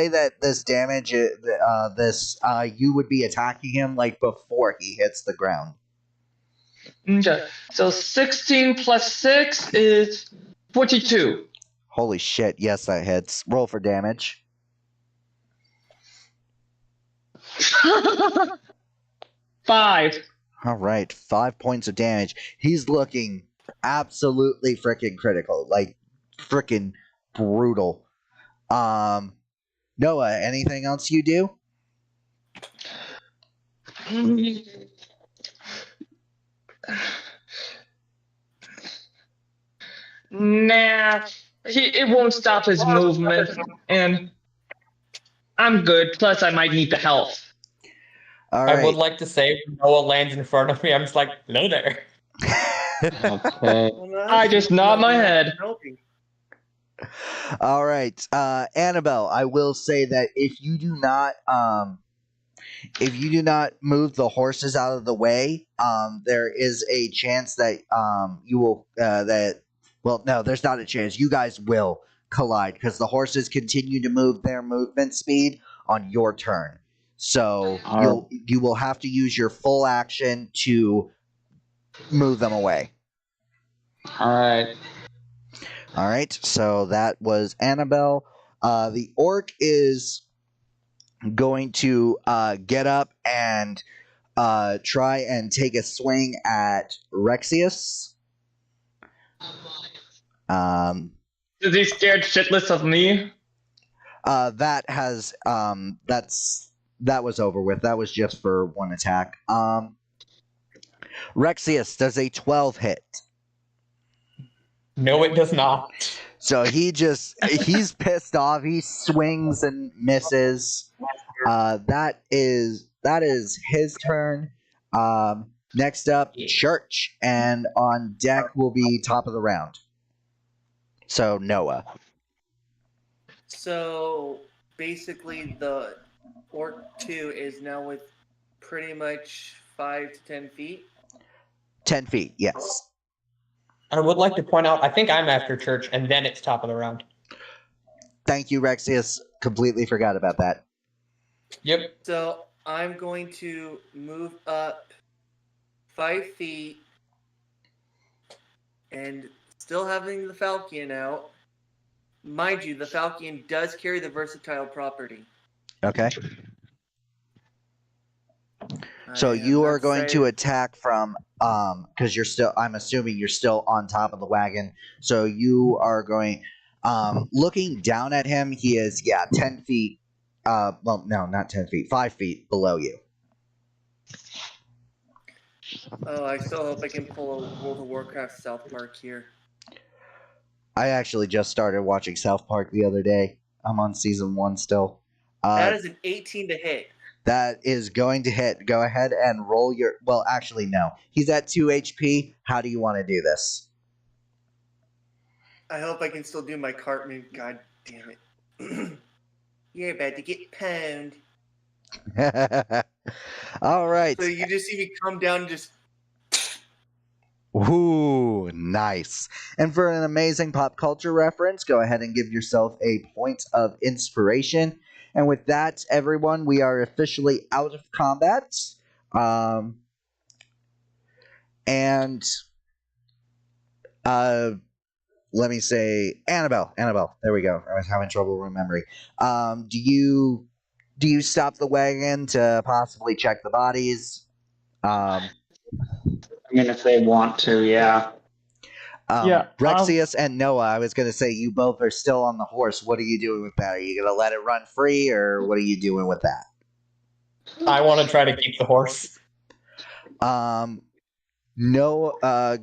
that this damage, you would be attacking him like before he hits the ground. Okay. So 16 plus 6 is 42. Holy shit! Yes, that hits. Roll for damage. 5. All right, 5 points of damage. He's looking absolutely freaking critical, like freaking brutal. Noah, anything else you do? Nah, it won't stop his movement, and I'm good. Plus, I might need the health. All right. I would like to say when Noah lands in front of me, I'm just like, hello there. Okay. I just nod my head. All right, Annabelle. I will say that if you do not move the horses out of the way, there is a chance that you will Well, no, there's not a chance. You guys will collide because the horses continue to move their movement speed on your turn. So you will have to use your full action to move them away. All right. All right, so that was Annabelle. The orc is going to get up and try and take a swing at Rexius. Is he scared shitless of me? That was over with. That was just for one attack. Rexius, does a 12 hit? No, it does not. So he's pissed off. He swings and misses. That is his turn. Next up, Church, and on deck will be top of the round. So Noah. So basically, the Orc 2 is now with pretty much 5 to 10 feet. 10 feet, yes. I would like to point out, I think I'm after Church, and then it's top of the round. Thank you, Rexius. Completely forgot about that. Yep. So I'm going to move up 5 feet and still having the Falcon out. Mind you, the Falcon does carry the versatile property. Okay. So you are going to attack from because I'm assuming you're still on top of the wagon. So you are going looking down at him. He is 10 feet. Well, no, not 10 feet. 5 feet below you. Oh, I still hope I can pull a World of Warcraft South Park here. I actually just started watching South Park the other day. I'm on season 1 still. That is an 18 to hit. That is going to hit. Go ahead and roll your... Well, actually, no. He's at 2 HP. How do you want to do this? I hope I can still do my Cartman. God damn it. You're about to get pwned. All right. So you just see me come down and just... Ooh, nice. And for an amazing pop culture reference, go ahead and give yourself a point of inspiration. And with that, everyone, we are officially out of combat. Let me say, Annabelle, there we go. I was having trouble remembering. Do you stop the wagon to possibly check the bodies? I mean, if they want to, yeah. Rexius and Noah, I was going to say, you both are still on the horse. What are you doing with that? Are you going to let it run free, or what are you doing with that? I want to try to keep the horse. No,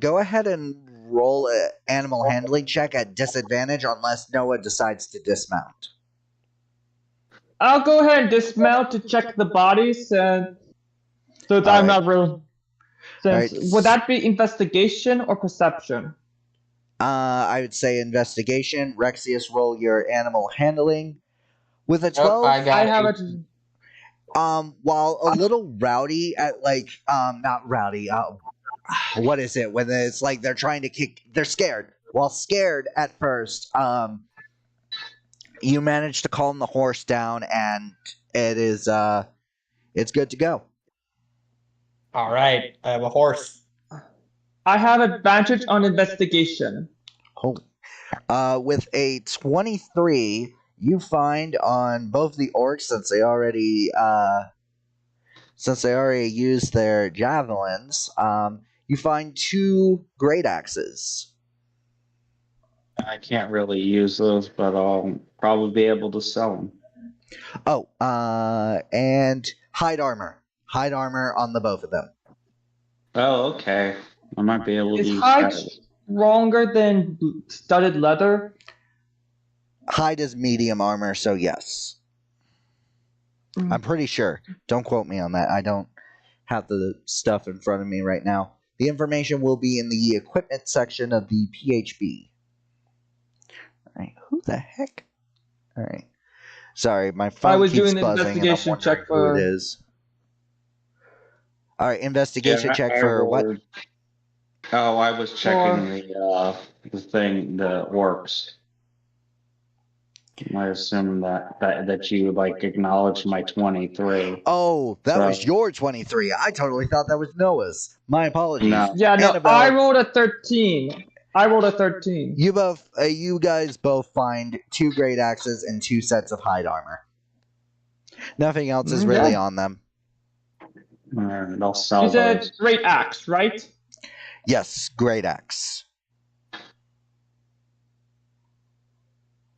go ahead and roll an animal handling check at disadvantage unless Noah decides to dismount. I'll go ahead and dismount to check the bodies, and so that I'm not real. Would that be investigation or perception? I would say investigation. Rexius, roll your animal handling. With a Nope, 12, I got I have it. it. while a little rowdy at not rowdy, what is it when it's like they're trying to kick, they're scared. While scared at first, you manage to calm the horse down, and it's good to go. All right, I have a horse. I have advantage on investigation. Oh. With a 23, you find on both the orcs, since they already used their javelins, you find 2 great axes. I can't really use those, but I'll probably be able to sell them. Oh, and hide armor on the both of them. Oh, okay. I might be able to Is use hide that. stronger than studded leather? Hide is medium armor, so yes. I'm pretty sure. Don't quote me on that. I don't have the stuff in front of me right now. The information will be in the equipment section of the PHB. Alright, who the heck? Alright. Sorry, my phone I was keeps doing an buzzing and I'm investigation wondering check who for. it is. Alright, investigation check I for what? rolled- Oh, I was checking the thing, the orcs. I assume that you like acknowledged my 23. Oh, that was So- your 23. I totally thought that was Noah's. My apologies. No. Yeah, no, Annabelle, I rolled a 13. you guys both find 2 great axes and 2 sets of hide armor. Nothing else is really on them. Alright, I'll sell You said those. great axe, right? Yes, great axe.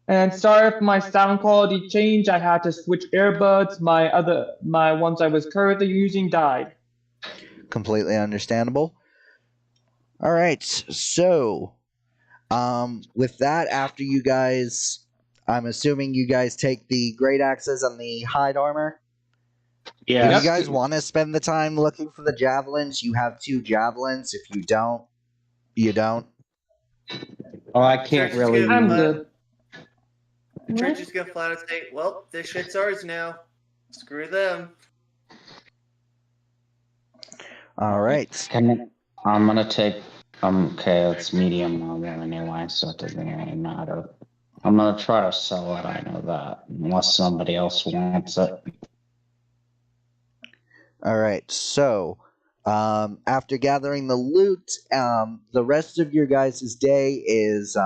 And sorry if my sound quality changed. I had to switch earbuds. My ones I was currently using died. Completely understandable. All right, so with that, after you guys, I'm assuming you guys take the great axes and the hide armor. Yeah. If you guys want to spend the time looking for the javelins, you have 2 javelins. If you don't, you don't. Oh, I can't really. I'm good. Church is gonna flat out say, "Well, this shit's ours now. Screw them." All right. I'm gonna take. Okay, it's medium armor anyway, so it doesn't really matter. I'm gonna try to sell it. I know that, unless somebody else wants it. All right. So, after gathering the loot, the rest of your guys' day is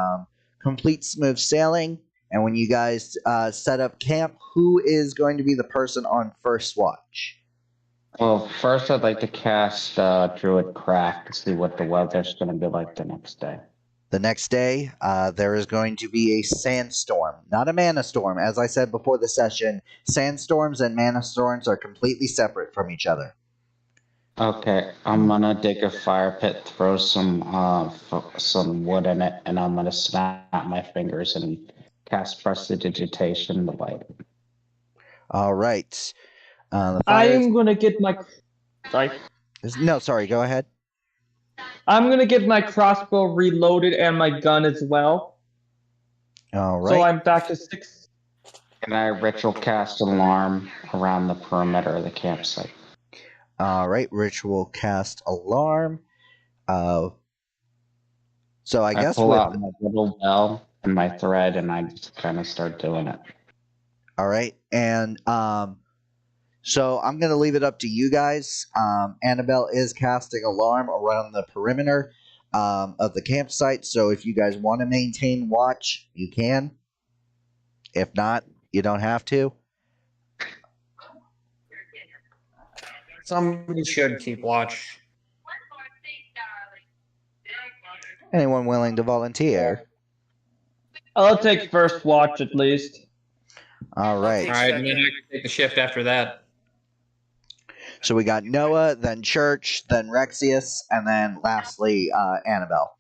complete smooth sailing. And when you guys set up camp, who is going to be the person on first watch? Well, first I'd like to cast Druid Craft to see what the weather's going to be like the next day. The next day, there is going to be a sandstorm, not a mana storm. As I said before the session, sandstorms and mana storms are completely separate from each other. Okay, I'm gonna dig a fire pit, throw some wood in it, and I'm gonna snap my fingers and cast Prestidigitation to light it. All right. The I fire. am gonna get my. Sorry. No, sorry. Go ahead. I'm gonna get my crossbow reloaded and my gun as well. All right. So I'm back to 6. Can I ritual cast alarm around the perimeter of the campsite? All right. Ritual cast alarm. So I guess pull with. out my little bell and my thread, and I just kind of start doing it. All right. And so I'm going to leave it up to you guys. Annabelle is casting alarm around the perimeter of the campsite. So if you guys want to maintain watch, you can. If not, you don't have to. Somebody should keep watch. Anyone willing to volunteer? I'll take first watch at least. All right. All right, and then I can take the shift after that. So we got Noah, then Church, then Rexius, and then lastly Annabelle.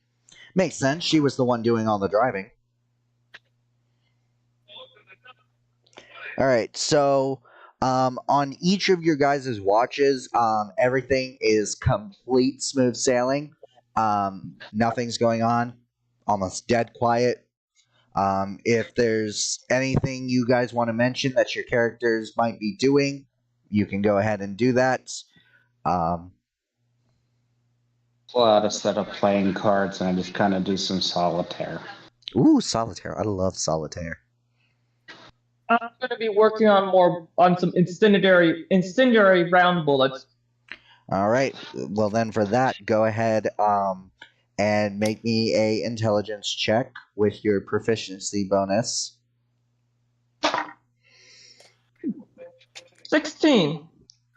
Makes sense. She was the one doing all the driving. All right. So on each of your guys' watches, everything is complete smooth sailing. Nothing's going on. Almost dead quiet. If there's anything you guys want to mention that your characters might be doing, you can go ahead and do that. Pull out a set of playing cards and I just kind of do some solitaire. Ooh, solitaire. I love solitaire. I'm going to be working on some incendiary round bullets. All right. Well, then for that, go ahead and make me a intelligence check with your proficiency bonus. 16.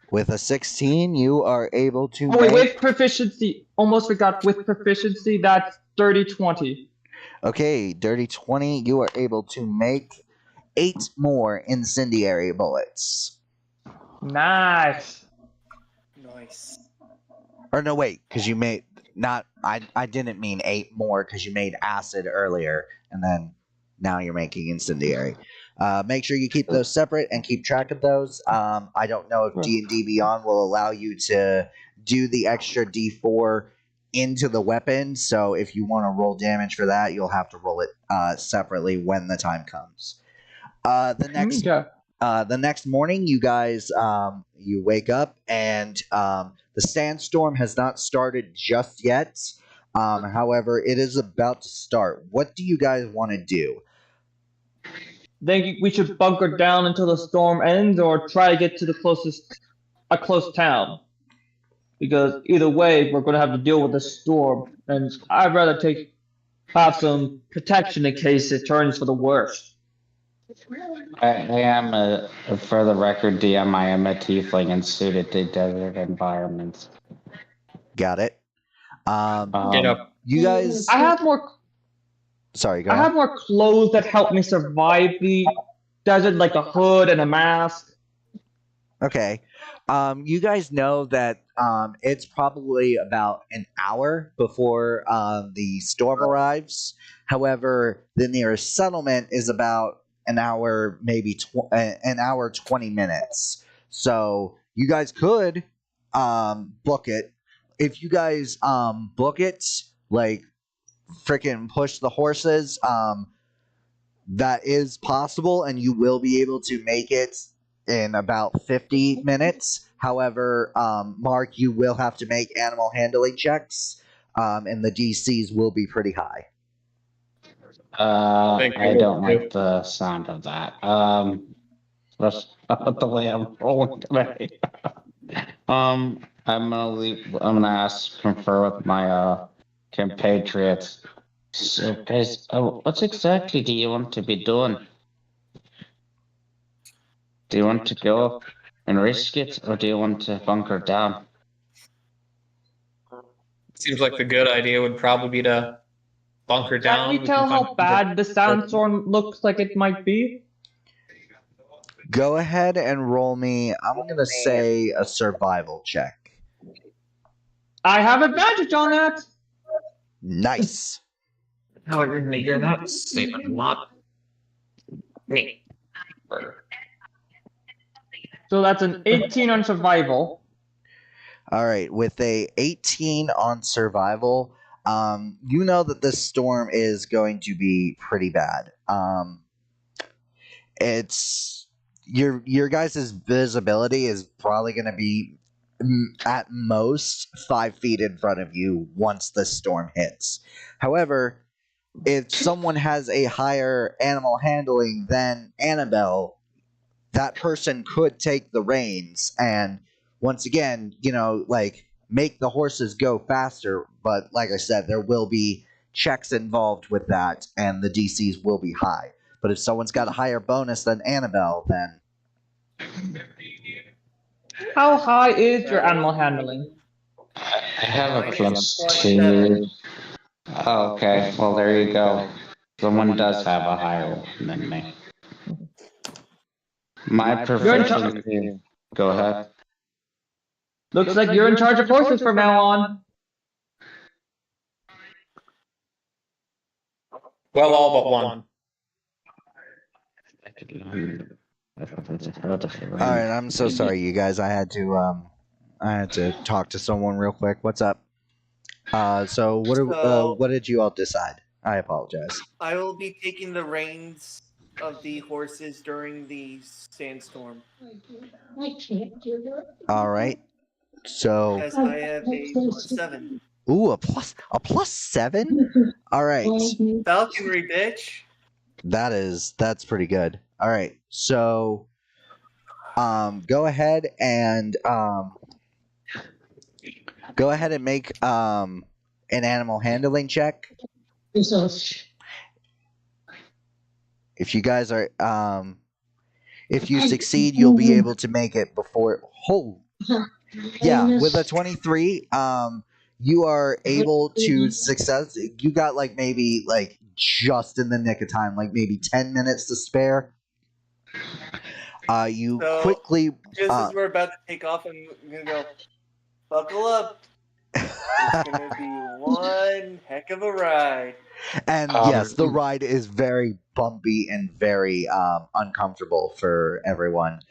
With a 16, you are able to Oh, wait, make... with proficiency. Almost forgot. With proficiency, that's dirty 20. Okay, dirty 20, you are able to make 8 more incendiary bullets. Nice. Nice. Or no, wait, because you made... I didn't mean 8 more because you made acid earlier, and then now you're making incendiary. Make sure you keep those separate and keep track of those. I don't know if D&D Beyond will allow you to do the extra D4 into the weapon, so if you want to roll damage for that, you'll have to roll it separately when the time comes. The next morning, you guys you wake up and the sandstorm has not started just yet. However, it is about to start. What do you guys want to do? Think we should bunker down until the storm ends, or try to get to a close town. Because either way, we're going to have to deal with the storm, and I'd rather have some protection in case it turns for the worst. I am for the record, DM, I am a tiefling and suited to desert environments. Got it. Get up. You guys... I have more... Sorry, go I ahead. have more clothes that help me survive the desert, like a hood and a mask. Okay. You guys know that it's probably about an hour before the storm arrives. However, the nearest settlement is about an hour, maybe an hour 20 minutes. So you guys could book it. If you guys book it, like freaking push the horses, that is possible, and you will be able to make it in about 50 minutes. However, Mark, you will have to make animal handling checks, and the DCs will be pretty high. I don't like the sound of that. That's not the way I'm rolling today. I'm gonna confer with my compatriots. So, guys, what exactly do you want to be doing? Do you want to go and risk it, or do you want to bunker down? Seems like the good idea would probably be to bunker down. Can we tell how bad the sandstorm looks like it might be? Go ahead and roll me, I'm going to say, a survival check. I have advantage on that. Nice. How are you going to hear that? Save a lot. Me. So that's an 18 on survival. All right, with a 18 on survival, you know that this storm is going to be pretty bad. It's your guys' visibility is probably going to be at most 5 feet in front of you once the storm hits. However, if someone has a higher animal handling than Annabelle, that person could take the reins and once again, make the horses go faster. But like I said, there will be checks involved with that, and the DCs will be high. But if someone's got a higher bonus than Annabelle, then... How high is your animal handling? I have a +2. Oh, okay, well, there you go. Someone does have a higher one than me. My proficiency... Go ahead. Looks like you're in charge of horses from now on. Well, all but one. Alright, I'm so sorry, you guys. I had to talk to someone real quick. What's up? So what did you all decide? I apologize. I will be taking the reins of the horses during the sandstorm. All right. So, As I have a +7. ooh, a plus 7. All right. Falconry, bitch. That's pretty good. All right. So, go ahead and make an animal handling check. If you guys are if you succeed, you'll be able to make it before. Yeah, with a 23, you are able to success. You got maybe just in the nick of time, maybe 10 minutes to spare. You So, quickly. Just as we're about to take off, I'm gonna go, buckle up. It's gonna be one heck of a ride. And yes, the ride is very bumpy and very uncomfortable for everyone.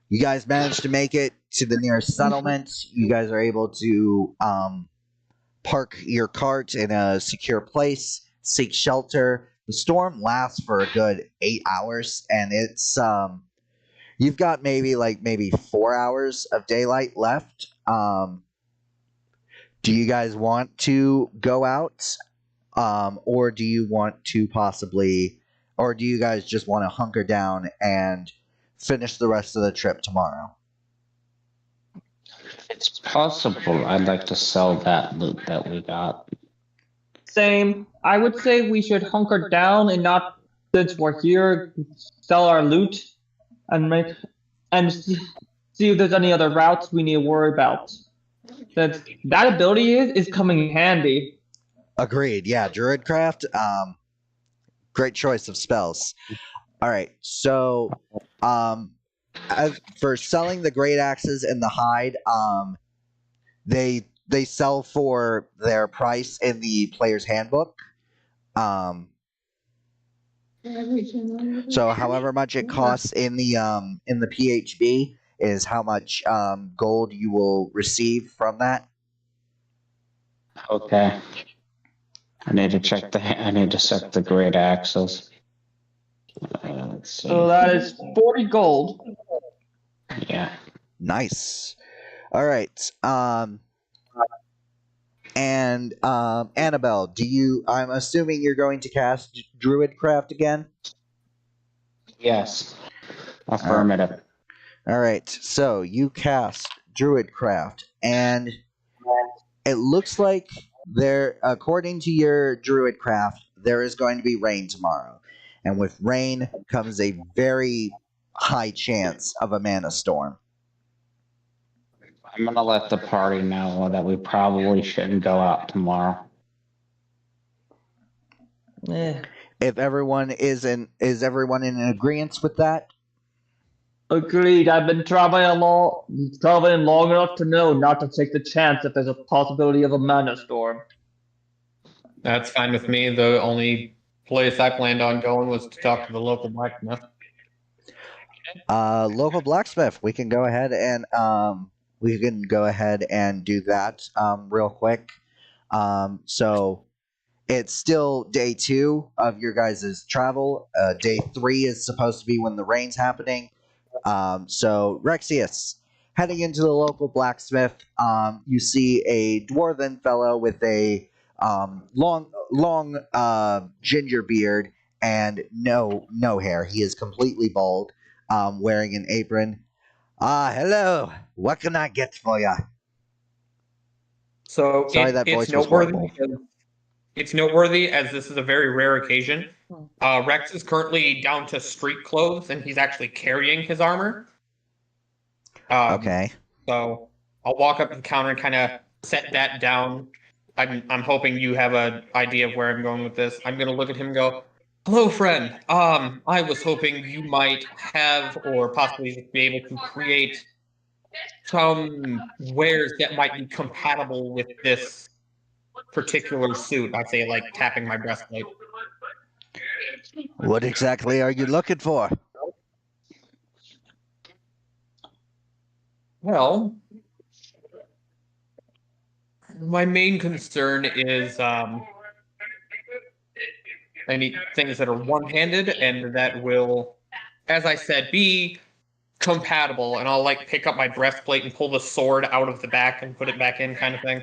You guys managed to make it to the nearest settlement. You guys are able to park your cart in a secure place, seek shelter. The storm lasts for a good 8 hours, and it's you've got maybe 4 hours of daylight left. Do you guys want to go out, or do you want to or do you guys just want to hunker down and finish the rest of the trip tomorrow? It's possible I'd like to sell that loot that we got. Same. I would say we should hunker down and not, since we're here, sell our loot and see if there's any other routes we need to worry about. That ability is coming in handy. Agreed. Yeah, Druidcraft. Great choice of spells. All right. So, as for selling the great axes and the hide, they sell for their price in the player's handbook. So however much it costs in the PHB is how much gold you will receive from that. Okay. I need to check the great axes. Let's see. So that is 40 gold. Yeah. Nice. All right. And Annabelle, I'm assuming you're going to cast Druidcraft again? Yes. Affirmative. All right. So you cast Druidcraft, and it looks like according to your Druidcraft, there is going to be rain tomorrow. And with rain comes a very high chance of a mana storm. I'm gonna let the party know that we probably shouldn't go out tomorrow. If everyone is everyone in agreement with that? Agreed. I've been traveling long enough to know not to take the chance if there's a possibility of a mana storm. That's fine with me. The only place I planned on going was to talk to the local blacksmith. Local blacksmith. We can go ahead and do that real quick. So it's still day 2 of your guys' travel. Day 3 is supposed to be when the rain's happening. So Rexius, heading into the local blacksmith, you see a dwarven fellow with a long ginger beard and no hair. He is completely bald, wearing an apron. Hello. What can I get for you? So Sorry, that voice was horrible. It's noteworthy as this is a very rare occasion. Rex is currently down to street clothes, and he's actually carrying his armor. Okay. So I'll walk up to the counter and kind of set that down. I'm hoping you have an idea of where I'm going with this. I'm going to look at him and go, "Hello, friend. I was hoping you might have or possibly be able to create some wares that might be compatible with this particular suit." I say, like, tapping my breastplate. What exactly are you looking for? Well, my main concern is I need things that are one-handed and that will, as I said, be compatible. And I'll like pick up my breastplate and pull the sword out of the back and put it back in, kind of thing.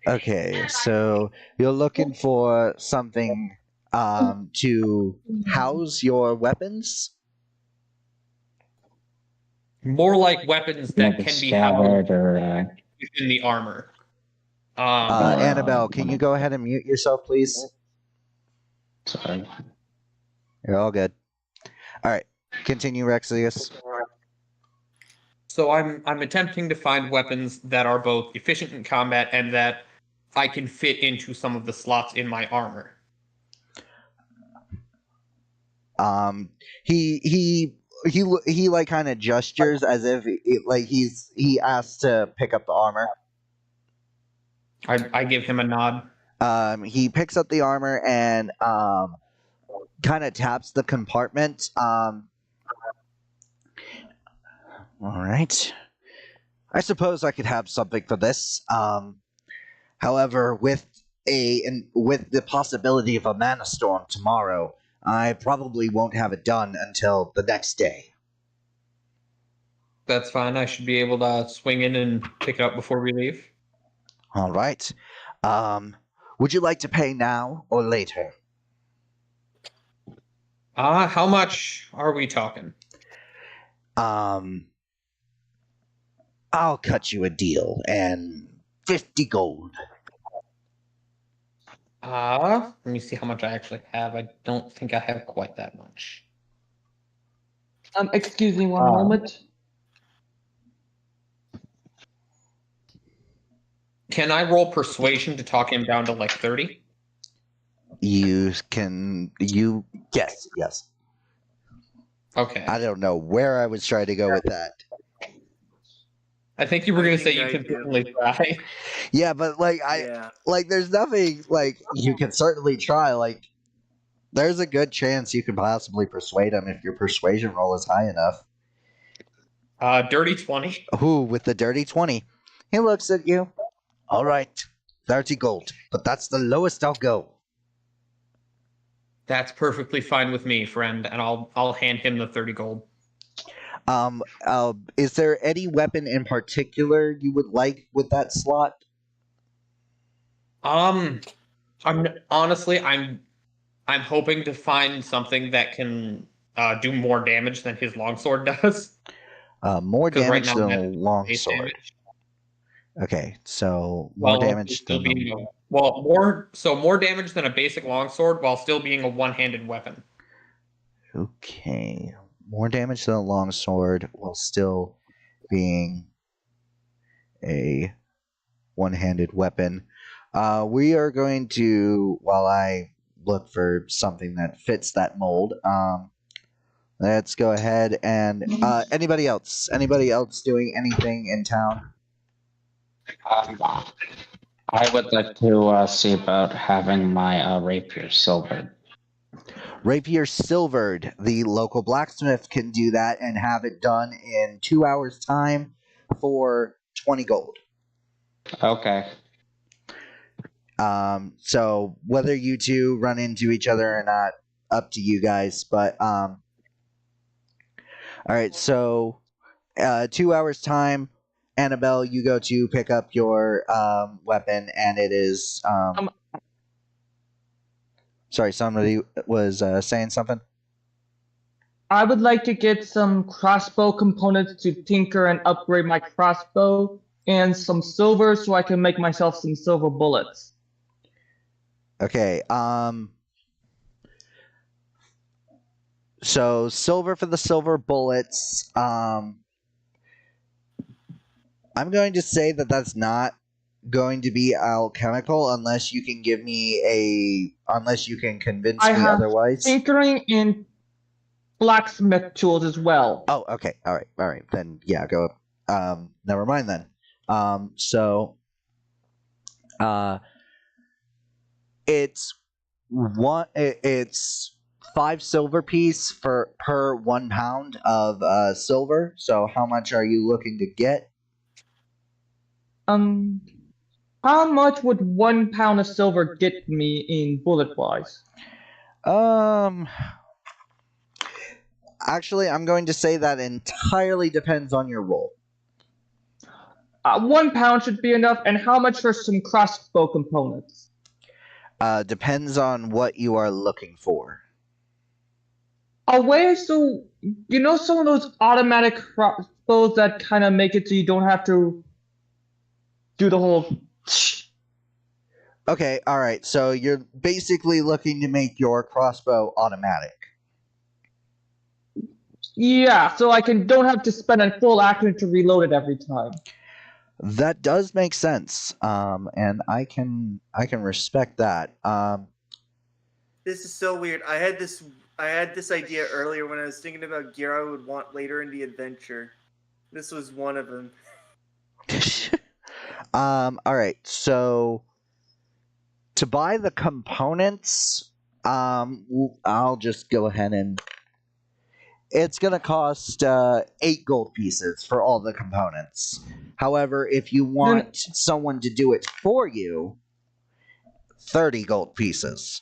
Okay, so you're looking for something to house your weapons? More like weapons that Like a can be scabbard housed or within the armor. Annabelle, can you go ahead and mute yourself, please? sorry. You're all good. All right, continue, Rexius. So I'm attempting to find weapons that are both efficient in combat and that I can fit into some of the slots in my armor. He like kind of gestures as if he asks to pick up the armor. I give him a nod. He picks up the armor and kind of taps the compartment. All right. I suppose I could have something for this. However, with the possibility of a mana storm tomorrow, I probably won't have it done until the next day. That's fine. I should be able to swing in and pick it up before we leave. All right. Would you like to pay now or later? How much are we talking? I'll cut you a deal and 50 gold. Let me see how much I actually have. I don't think I have quite that much. Excuse me one moment. Can I roll persuasion to talk him down to like 30? Yes. Okay. I don't know where I was trying to go with that. I think you were going to say you can certainly try. Yeah, but there's nothing you can certainly try. There's a good chance you could possibly persuade him if your persuasion roll is high enough. Dirty 20. Ooh, with the dirty 20. He looks at you. All right, 30 gold, but that's the lowest I'll go. That's perfectly fine with me, friend, and I'll hand him the 30 gold. Is there any weapon in particular you would like with that slot? I'm hoping to find something that can do more damage than his longsword does. More damage right now, than a longsword. Damage. Okay, so more damage than more damage than a basic longsword while still being a one-handed weapon. Okay, more damage than a longsword while still being a one-handed weapon. We are going to, while I look for something that fits that mold, let's go ahead and anybody else doing anything in town? I would like to see about having my rapier silvered. Rapier silvered. The local blacksmith can do that and have it done in 2 hours' time for 20 gold. Okay. So whether you two run into each other or not, up to you guys. But all right. So 2 hours' time. Annabelle, you go to pick up your weapon, and it is. Sorry, somebody was saying something. I would like to get some crossbow components to tinker and upgrade my crossbow, and some silver so I can make myself some silver bullets. Okay. So silver for the silver bullets. I'm going to say that that's not going to be alchemical unless you can convince me otherwise. Tinkering and blacksmith tools as well. Oh, okay. All right. Then yeah, go up. Never mind then. It's 5 silver piece per 1 pound of silver. So how much are you looking to get? How much would 1 pound of silver get me in bullet-wise? Actually, I'm going to say that entirely depends on your role. 1 pound should be enough, and how much for some crossbow components? Depends on what you are looking for. A way so you know some of those automatic crossbows that kind of make it so you don't have to do the whole. Okay, alright, so you're basically looking to make your crossbow automatic. Yeah, so I don't have to spend a full action to reload it every time. That does make sense, and I can respect that. This is so weird. I had this idea earlier when I was thinking about gear I would want later in the adventure. This was one of them. Alright, so to buy the components, I'll just go ahead and it's gonna cost 8 gold pieces for all the components. However, if you want someone to do it for you, 30 gold pieces.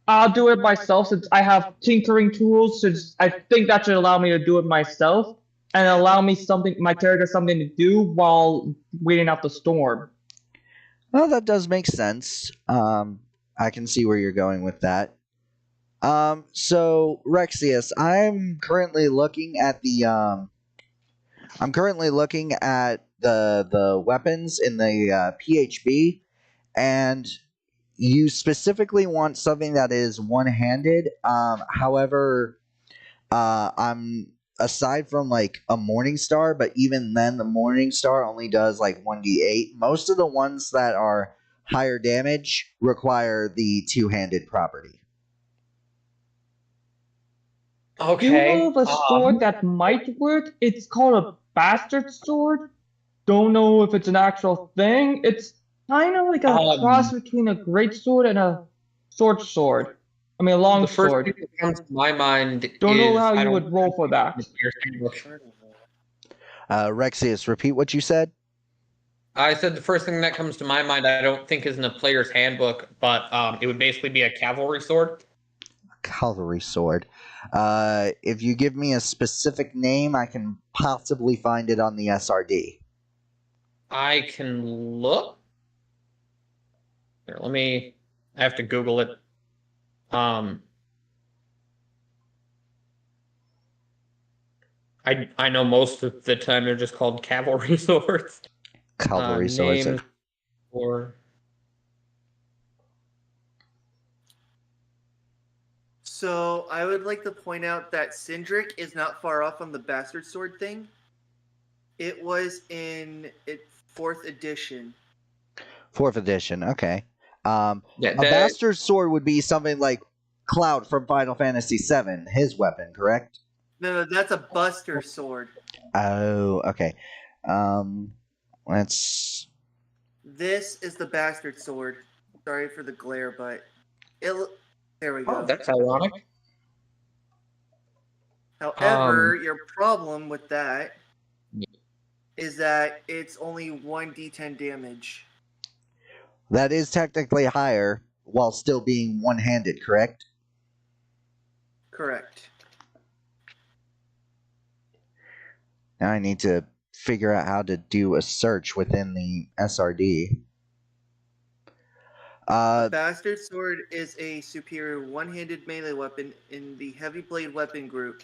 I'll do it myself since I have tinkering tools. Since I think that should allow me to do it myself and allow me my character something to do while waiting out the storm. Well, that does make sense. I can see where you're going with that. So Rexius, I'm currently looking at the weapons in the PHB, and you specifically want something that is one-handed. However, I'm aside from like a Morning Star, but even then the Morning Star only does like 1d8. Most of the ones that are higher damage require the two-handed property. Okay. You know of a sword that might work? It's called a bastard sword. Don't know if it's an actual thing. It's kind of like a cross between a great sword and a sword. I mean, a long the first sword. thing that comes to my mind Don't is know how I you don't would roll for that. Rexius, repeat what you said. I said the first thing that comes to my mind I don't think is in the player's handbook, but it would basically be a cavalry sword. Cavalry sword. If you give me a specific name, I can possibly find it on the SRD. I can look. Here, I have to Google it. I know most of the time they're just called cavalry swords. Cavalry swords. Name or So I would like to point out that Sindric is not far off on the bastard sword thing. It was in 4th edition. 4th edition, okay. A yeah, bastard sword would be something like Cloud from Final Fantasy VII, his weapon, correct? No, that's a buster sword. Oh, okay. Let's... This is the bastard sword. Sorry for the glare, but there we go. Oh, that's ironic. However, your problem with that is that it's only 1d10 damage. That is technically higher, while still being one-handed, correct? Correct. Now I need to figure out how to do a search within the SRD. The bastard sword is a superior one-handed melee weapon in the heavy blade weapon group.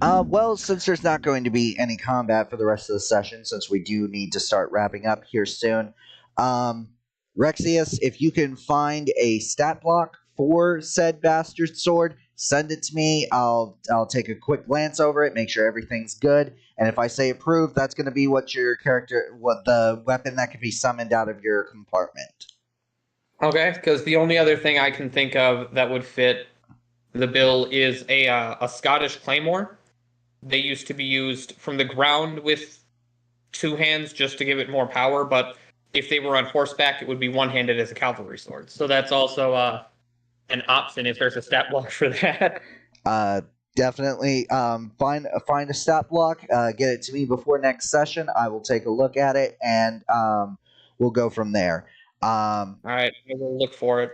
Well, since there's not going to be any combat for the rest of the session, since we do need to start wrapping up here soon, Rexius, if you can find a stat block for said bastard sword, send it to me. I'll take a quick glance over it, make sure everything's good, and if I say approved, that's going to be what the weapon that can be summoned out of your compartment. Okay, because the only other thing I can think of that would fit the bill is a Scottish claymore. They used to be used from the ground with 2 hands just to give it more power, but if they were on horseback, it would be one-handed as a cavalry sword. So that's also an option if there's a stat block for that. Definitely find a stat block, get it to me before next session. I will take a look at it, and we'll go from there. All right, I will look for it.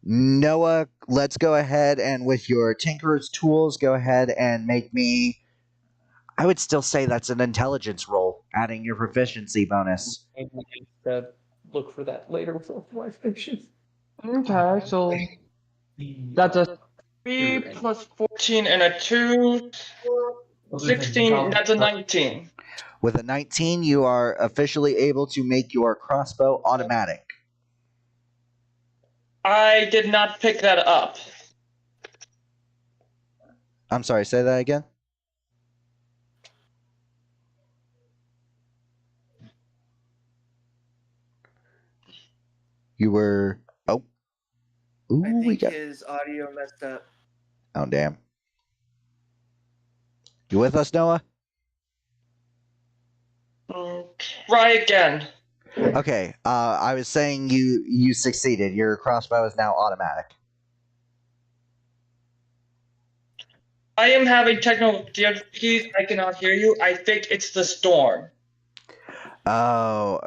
Noah, let's go ahead and with your Tinkerer's tools, go ahead and make me. I would still say that's an intelligence roll, adding your proficiency bonus. I need to look for that later with my fiction. Okay, so that's a 3 plus 14 and a 2. 16, that's a 19. With a 19, you are officially able to make your crossbow automatic. I did not pick that up. I'm sorry, say that again? You were... Oh. Ooh, I think we got... his audio messed up. Oh, damn. You with us, Noah? Try again. Okay, I was saying you succeeded. Your crossbow is now automatic. I am having technical difficulties. I cannot hear you. I think it's the storm. Oh.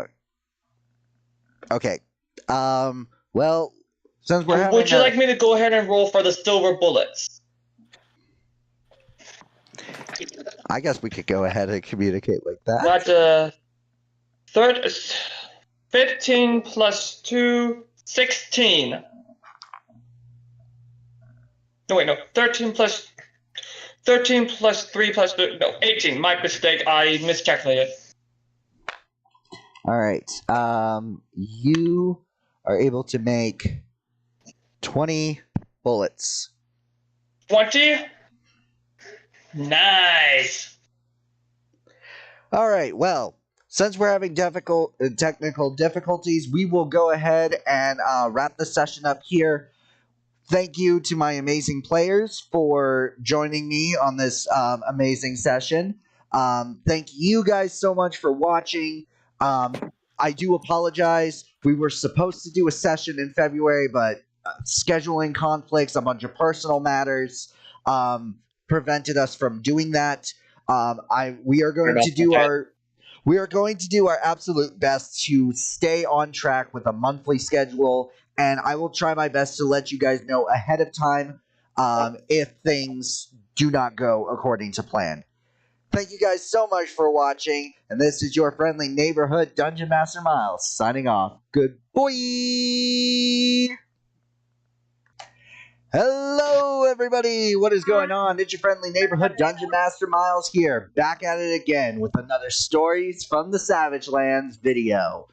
Okay. Well, since we're having Would you like me to go ahead and roll for the silver bullets? I guess we could go ahead and communicate like that. That's 15 plus 2, 16. No, wait, no. 13 plus 3 plus 2, no, 18. My mistake. I miscalculated. All right. You are able to make 20 bullets. 20? Nice. All right. Well, since we're having technical difficulties, we will go ahead and wrap the session up here. Thank you to my amazing players for joining me on this amazing session. Thank you guys so much for watching. I do apologize. We were supposed to do a session in February, but scheduling conflicts, a bunch of personal matters prevented us from doing that. We are going to do our absolute best to stay on track with a monthly schedule, and I will try my best to let you guys know ahead of time if things do not go according to plan. Thank you guys so much for watching, and this is your friendly neighborhood Dungeon Master Miles signing off. Good boy! Hello, everybody! What is going on? It's your friendly neighborhood Dungeon Master Miles here, back at it again with another Stories from the Savagelands video.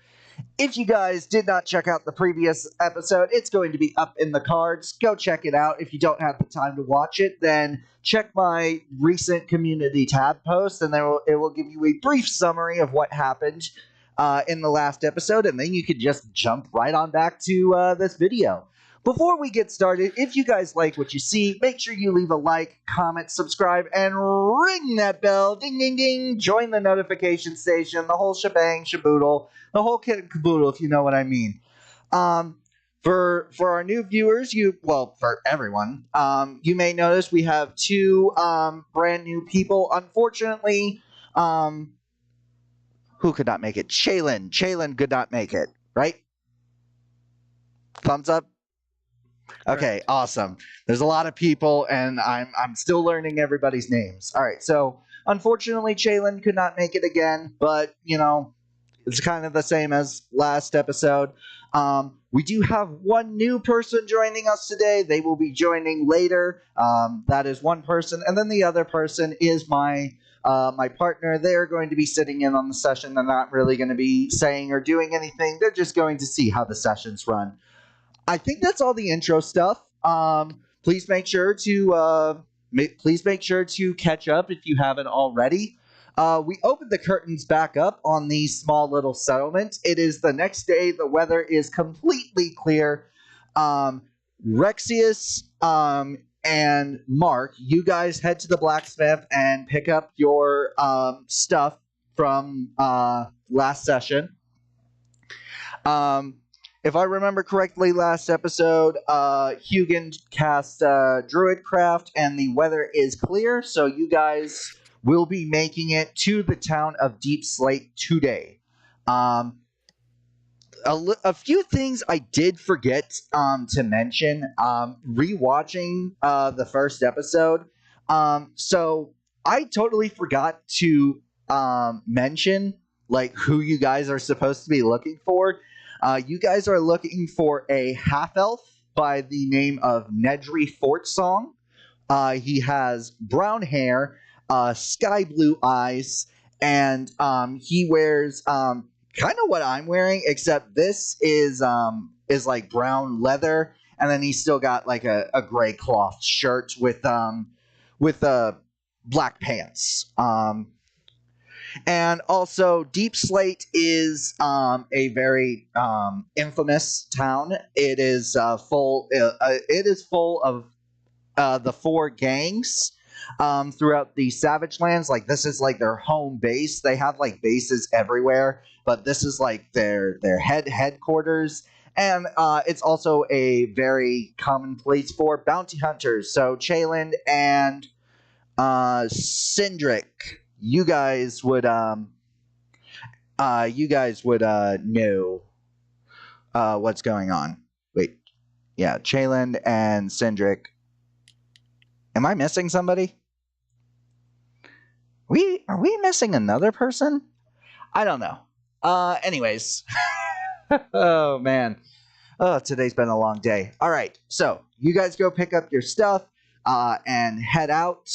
If you guys did not check out the previous episode, it's going to be up in the cards. Go check it out. If you don't have the time to watch it, then check my recent community tab post, and it will give you a brief summary of what happened in the last episode, and then you can just jump right on back to this video. Before we get started, if you guys like what you see, make sure you leave a like, comment, subscribe, and ring that bell. Ding, ding, ding. Join the notification station, the whole shebang, shaboodle, the whole kit and caboodle, if you know what I mean. For our new viewers, for everyone, you may notice we have two brand new people. Unfortunately, who could not make it? Shaylin. Shaylin could not make it, right? Thumbs up. Okay, awesome. There's a lot of people, and I'm still learning everybody's names. All right, so unfortunately, Shaylin could not make it again, but it's kind of the same as last episode. We do have one new person joining us today. They will be joining later. That is one person, and then the other person is my partner. They're going to be sitting in on the session. They're not really going to be saying or doing anything. They're just going to see how the sessions run. I think that's all the intro stuff. Please make sure to catch up if you haven't already. We opened the curtains back up on the small little settlement. It is the next day. The weather is completely clear. Rexius and Mark, you guys head to the blacksmith and pick up your stuff from last session. If I remember correctly, last episode, Hugin cast Druidcraft, and the weather is clear, so you guys will be making it to the town of Deep Slate today. a few things I did forget to mention. Rewatching the first episode, so I totally forgot to mention like who you guys are supposed to be looking for. You guys are looking for a half elf by the name of Nedry Fortsong. He has brown hair, sky blue eyes, and he wears kind of what I'm wearing, except this is like brown leather, and then he's still got like a gray cloth shirt with black pants. And also, Deep Slate is a very infamous town. It is full. It is full of the four gangs throughout the Savagelands. Like this is like their home base. They have like bases everywhere, but this is like their headquarters. And it's also a very common place for bounty hunters. So Chayland and Sindrick, you guys would know what's going on. Wait, yeah, Chayland and Sindrick. Am I missing somebody? Are we missing another person? I don't know. Anyways. Oh man. Oh, today's been a long day. All right. So, you guys go pick up your stuff and head out.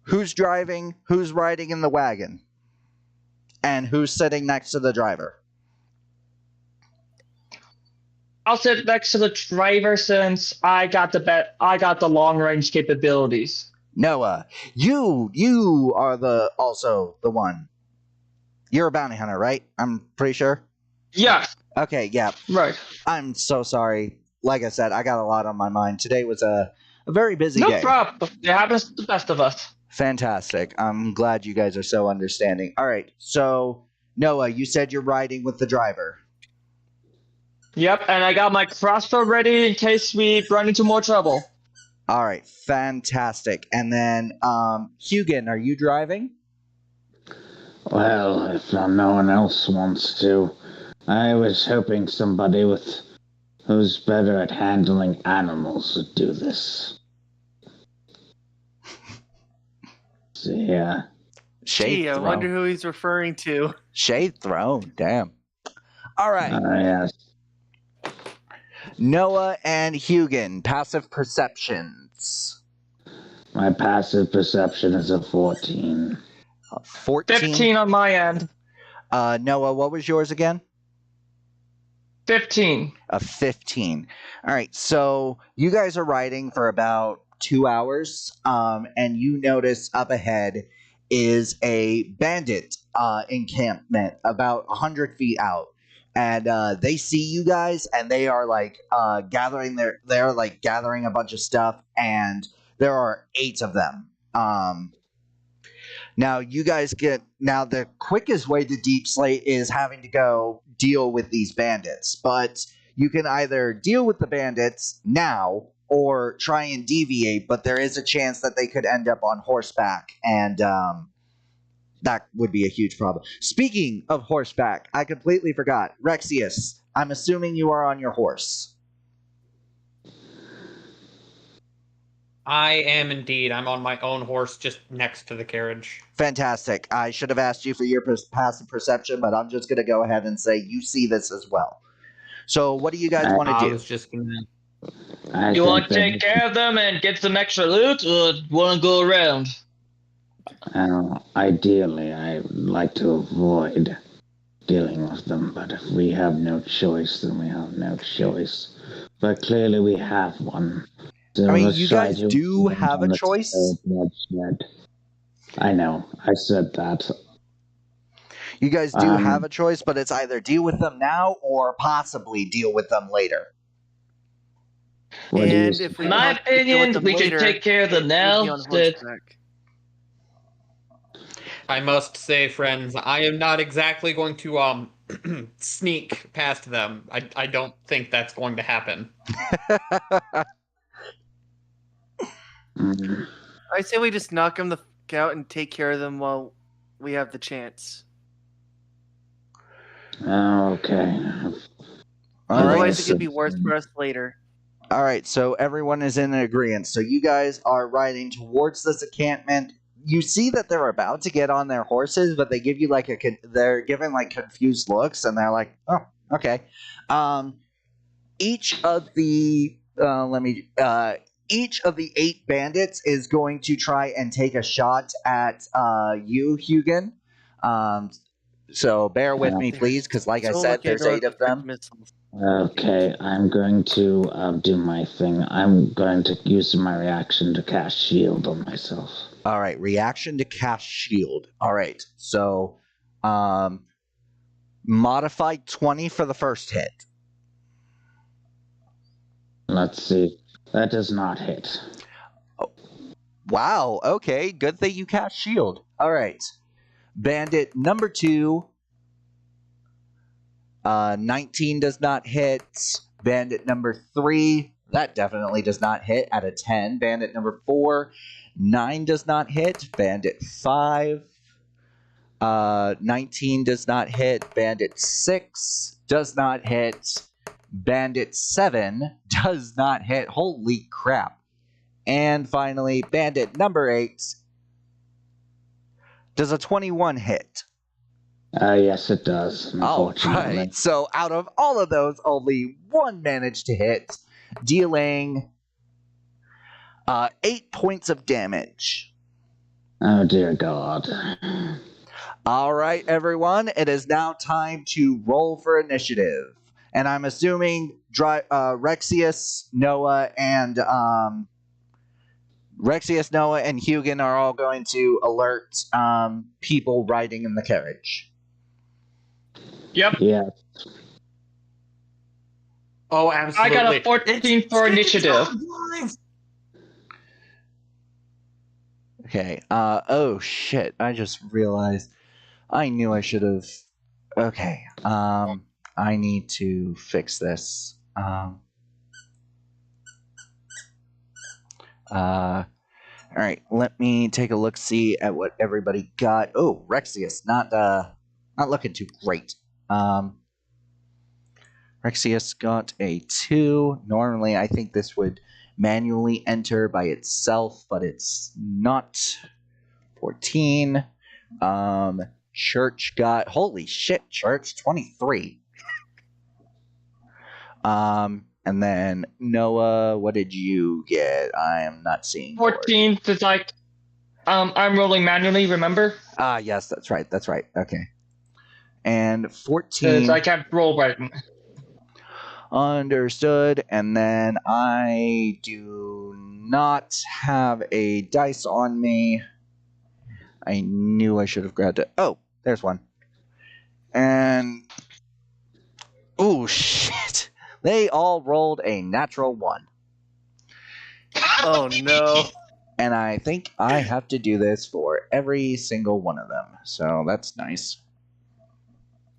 Who's driving? Who's riding in the wagon? And who's sitting next to the driver? I'll sit next to the driver since I got the long range capabilities. Noah, you are also the one. You're a bounty hunter, right? I'm pretty sure. Yeah. Okay, yeah. Right. I'm so sorry. Like I said, I got a lot on my mind. Today was a very busy day. No problem. It happens to the best of us. Fantastic. I'm glad you guys are so understanding. All right, so Noah, you said you're riding with the driver. Yep, and I got my crossbow ready in case we run into more trouble. All right, fantastic. And then, Hugin, are you driving? Well, if no one else wants to, I was hoping somebody who's better at handling animals would do this. So, yeah. Gee, I wonder who he's referring to. Shade Throne, damn. All right. Yes. Noah and Hugin, passive perceptions. My passive perception is a 14. 14? 15 on my end. Noah, what was yours again? 15. A 15. All right, so you guys are riding for about 2 hours, and you notice up ahead is a bandit encampment about 100 feet out. And they see you guys, and they are like gathering a bunch of stuff, and there are 8 of them. Now you guys the quickest way to Deep Slate is having to go deal with these bandits, but you can either deal with the bandits now or try and deviate, but there is a chance that they could end up on horseback, and that would be a huge problem. Speaking of horseback, I completely forgot. Rexius, I'm assuming you are on your horse. I am indeed. I'm on my own horse just next to the carriage. Fantastic. I should have asked you for your passive perception, but I'm just going to go ahead and say you see this as well. So what do you guys want to do? I was just going to... You want to take care of them and get some extra loot, or want to go around? Ideally, I would like to avoid dealing with them, but if we have no choice, then we have no choice. But clearly we have one. So I mean, you guys do have a choice. I know, I said that. You guys do have a choice, but it's either deal with them now or possibly deal with them later. In my opinion, we should take care of them now. I must say, friends, I am not exactly going to sneak past them. I don't think that's going to happen. I say we just knock them the fuck out and take care of them while we have the chance. Okay. All right. Otherwise, it could be worse for us later. All right, so everyone is in agreement. So you guys are riding towards this encampment. You see that they're about to get on their horses, but they give you like they're giving like confused looks, and they're like, "Oh, okay." Each of the each of the 8 bandits is going to try and take a shot at you, Hugin. So bear with me, please, because like I said, there's 8 of them. Okay, I'm going to do my thing. I'm going to use my reaction to cast shield on myself. All right, reaction to cast shield. All right, so modified 20 for the first hit. Let's see. That does not hit. Oh, wow, okay, good thing you cast shield. All right, bandit number 2. 19 does not hit. Bandit number 3, that definitely does not hit at a 10. Bandit number 4, 9 does not hit. Bandit 5, 19 does not hit. Bandit 6 does not hit. Bandit 7 does not hit. Holy crap. And finally, bandit number 8, does a 21 hit? Yes, it does. All right. So out of all of those, only 1 managed to hit, dealing 8 points of damage. Oh, dear God. All right, everyone. It is now time to roll for initiative. And I'm assuming Rexius, Noah, and Hugin are all going to alert people riding in the carriage. Yep. Yeah. Oh, absolutely. I got a 14 for initiative. Okay. Oh shit! I just realized. I knew I should have. Okay. I need to fix this. All right. Let me take a look. See at what everybody got. Oh, Rexius, not looking too great. Rexius got a 2. Normally, I think this would manually enter by itself, but it's not. 14. Church got, holy shit, Church, 23. And then Noah, what did you get? I am not seeing. 14 is like, I'm rolling manually, remember? Yes, that's right. Okay. And 14. Because I can't roll right. Understood. And then I do not have a dice on me. I knew I should have grabbed it. Oh, there's one. And oh shit. They all rolled a natural 1. Oh no. And I think I have to do this for every single one of them. So that's nice.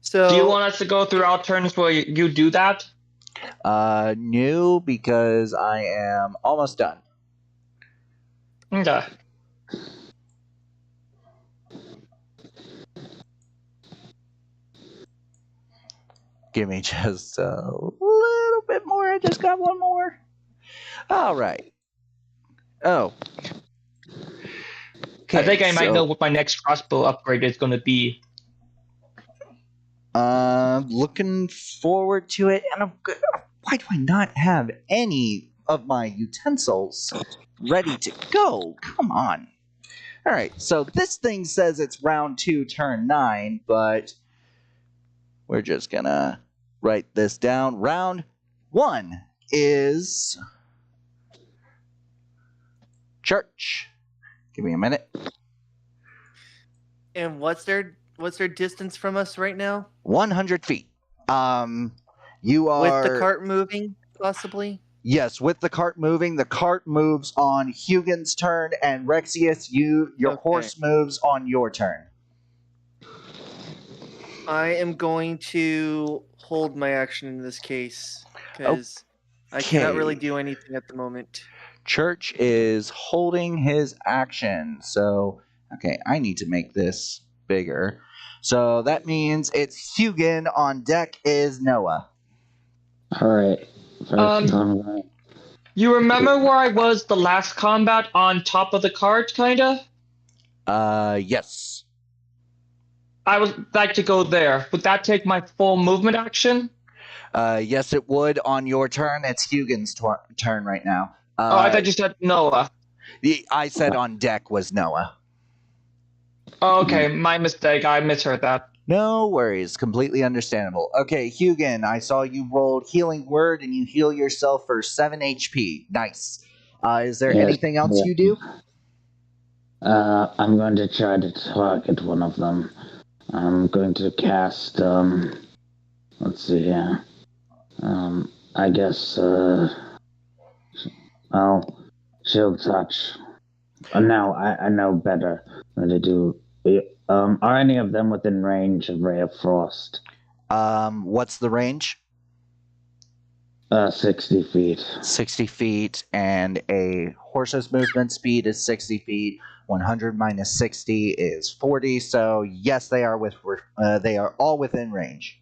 So Do you want us to go through our turns where you do that? No, because I am almost done. Okay. Give me just a little bit more. I just got one more. All right. Oh. Okay, I think I might know what my next crossbow upgrade is going to be. Looking forward to it. And why do I not have any of my utensils ready to go? Come on. All right. So this thing says it's round 2, turn 9, but we're just gonna write this down. Round 1 is Church. Give me a minute. and what's their distance from us right now? 100 feet. You are With the cart moving, possibly? Yes, with the cart moving. The cart moves on Hugin's turn, and Rexius, your horse moves on your turn. I am going to hold my action in this case because I cannot really do anything at the moment. Church is holding his action, so okay, I need to make this bigger. So that means it's Hugin. On deck is Noah. Alright. You remember where I was the last combat on top of the cart, kinda? Yes. I would like to go there. Would that take my full movement action? Yes, it would. On your turn, it's Hugin's turn right now. I thought you said Noah. I said on deck was Noah. Oh, okay, my mistake. I misheard that. No worries. Completely understandable. Okay, Hugin, I saw you rolled Healing Word and you heal yourself for 7 HP. Nice. Is there anything else you do? I'm going to try to target one of them. I'm going to cast, let's see here. I guess, Shield Touch. Now I know better than to do. Are any of them within range of Ray of Frost? What's the range? 60 feet. 60 feet, and a horse's movement speed is 60 feet. 100 minus 60 is 40. So yes, they are all within range.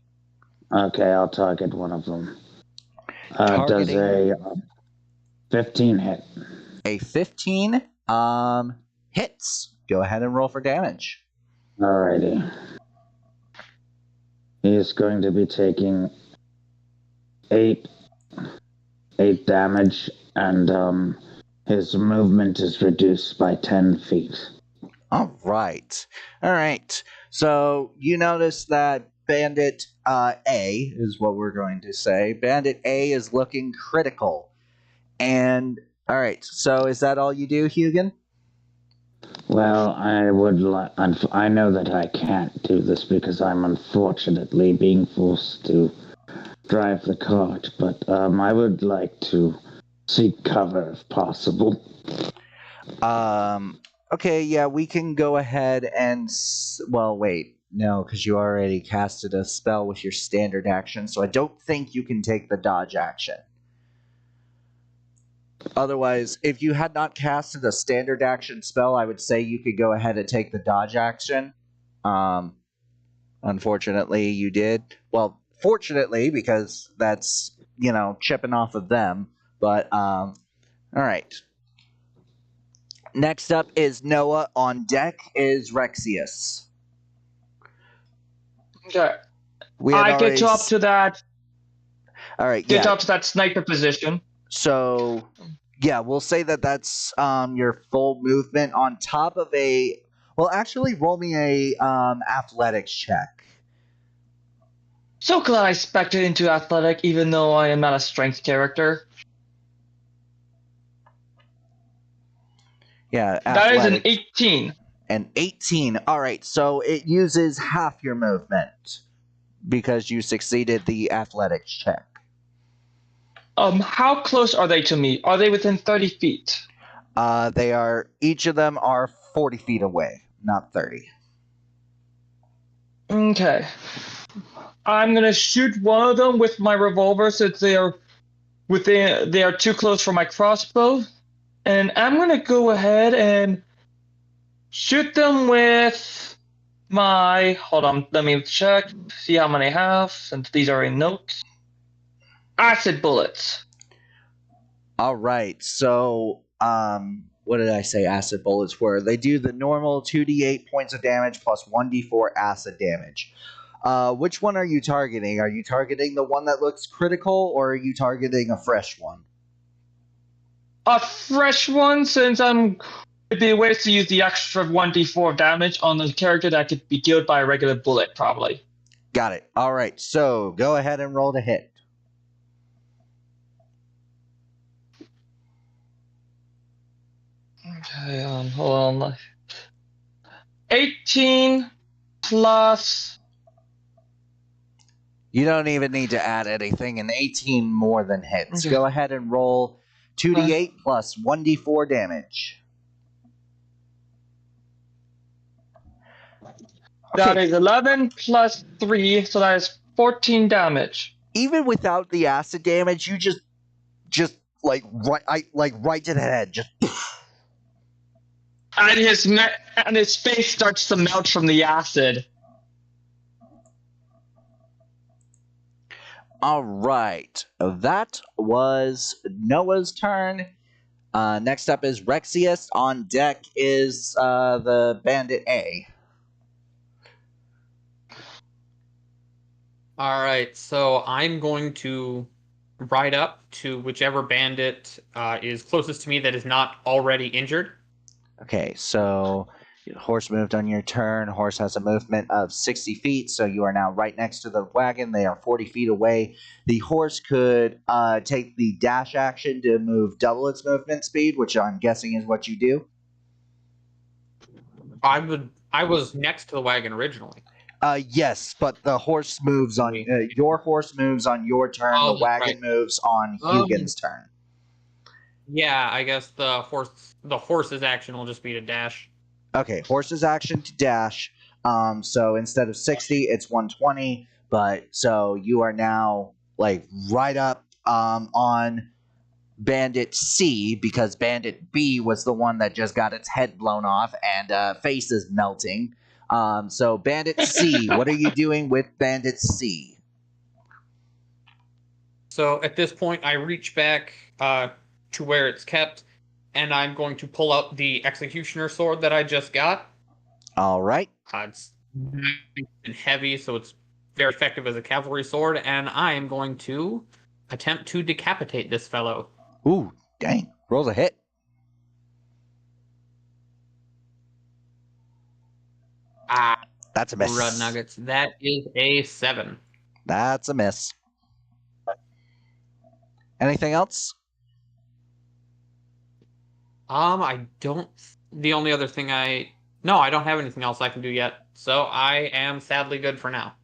Okay, I'll target one of them. Does a 15 hit? A 15 hits. Go ahead and roll for damage. Alrighty. He is going to be taking 8 damage, and his movement is reduced by 10 feet. All right. So you notice that Bandit A is what we're going to say. Bandit A is looking critical. And, all right, so is that all you do, Hugin? Well, I know that I can't do this because I'm unfortunately being forced to drive the cart, but I would like to seek cover if possible. Okay, yeah, we can go ahead and... Well, wait. No, because you already casted a spell with your standard action, so I don't think you can take the dodge action. Otherwise, if you had not casted a standard action spell, I would say you could go ahead and take the dodge action. Unfortunately, you did. Well, fortunately, because that's, chipping off of them. But, alright. Next up is Noah. On deck is Rexius. Okay. Get up to that. Alright, Get up to that sniper position. So, yeah, we'll say that that's your full movement on top of a... Well, actually, roll me a athletics check. So glad I spec'd into athletic, even though I am not a strength character. Yeah, that is an 18. An 18. All right, so it uses half your movement because you succeeded the athletics check. How close are they to me? Are they within 30 feet? Each of them are 40 feet away, not 30. Okay. I'm gonna shoot one of them with my revolver since they are too close for my crossbow. And I'm gonna go ahead and shoot them with my... Hold on, let me check, see how many I have, since these are in notes. Acid bullets. All right, so what did I say acid bullets were? They do the normal 2d8 points of damage plus 1d4 acid damage. Which one are you targeting? Are you targeting the one that looks critical, or are you targeting a fresh one? A fresh one, since it'd be a waste to use the extra 1d4 damage on the character that could be killed by a regular bullet, probably. Got it. All right, so go ahead and roll to hit. Okay, hold on. 18 plus... You don't even need to add anything. An 18 more than hits. Okay. Go ahead and roll 2d8 plus 1d4 damage. That is 11 plus 3, so that is 14 damage. Even without the acid damage, you just right to the head. Just. And his face starts to melt from the acid. All right. That was Noah's turn. Next up is Rexius. On deck is the Bandit A. All right, so I'm going to ride up to whichever bandit is closest to me that is not already injured. Okay, so horse moved on your turn. Horse has a movement of 60 feet, so you are now right next to the wagon. They are 40 feet away. The horse could take the dash action to move double its movement speed, which I'm guessing is what you do. I was next to the wagon originally. Yes, but the horse moves on your horse moves on your turn. Oh, the wagon right. moves on Hugin's turn. Yeah, I guess the horse's action will just be to dash. Okay, horse's action to dash. So instead of 60, it's 120. But so you are now like right up on Bandit C because Bandit B was the one that just got its head blown off and face is melting. So Bandit C, what are you doing with Bandit C? So at this point, I reach back to where it's kept, and I'm going to pull out the executioner sword that I just got. All right. It's heavy, so it's very effective as a cavalry sword, and I am going to attempt to decapitate this fellow. Ooh, dang. Rolls a hit. That's a miss. Red Nuggets. That is a 7. That's a miss. Anything else? I don't. The only other thing No, I don't have anything else I can do yet. So I am sadly good for now.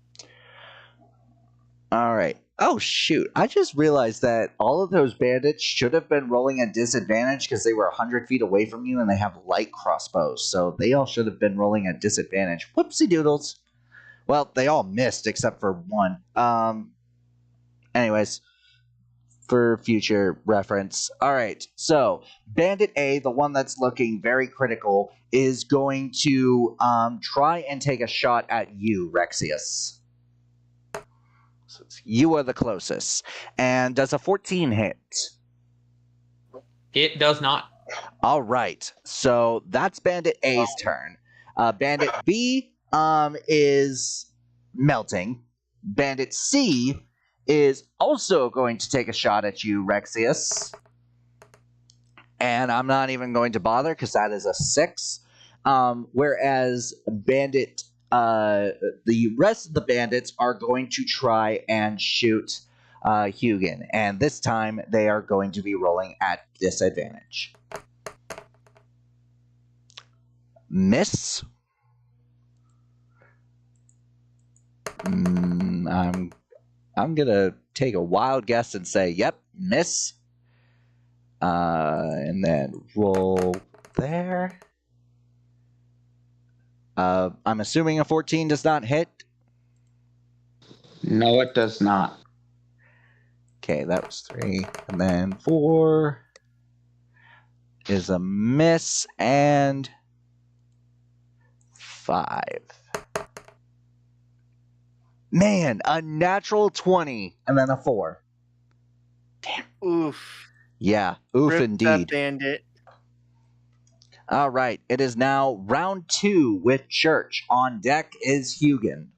All right. Oh, shoot. I just realized that all of those bandits should have been rolling at disadvantage because they were 100 feet away from you and they have light crossbows. So they all should have been rolling at disadvantage. Whoopsie doodles. Well, they all missed except for one. Anyways, for future reference. All right. So Bandit A, the one that's looking very critical, is going to try and take a shot at you, Rexius. You are the closest. And does a 14 hit? It does not. All right. So that's Bandit A's turn. Bandit B is melting. Bandit C is also going to take a shot at you, Rexius. And I'm not even going to bother because that is a 6. Whereas Bandit... the rest of the bandits are going to try and shoot Hugin, and this time they are going to be rolling at disadvantage. Miss. I'm gonna take a wild guess and say, yep, miss. And then roll there. I'm assuming a 14 does not hit. No, it does not. Okay, that was 3. And then 4 is a miss, and 5. Man, a natural 20, and then a 4. Damn. Oof. Yeah, oof Rip indeed. that bandit. All right, it is now round 2 with Church. On deck is Hugin.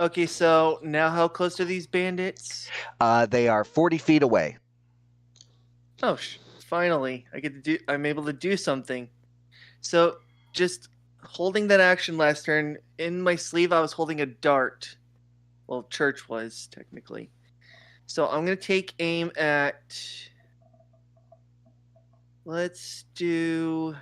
Okay, so now how close are these bandits? They are 40 feet away. Oh, finally, I'm able to do something. So, just holding that action last turn, in my sleeve I was holding a dart. Well, Church was, technically. So I'm going to take aim at... Let's do...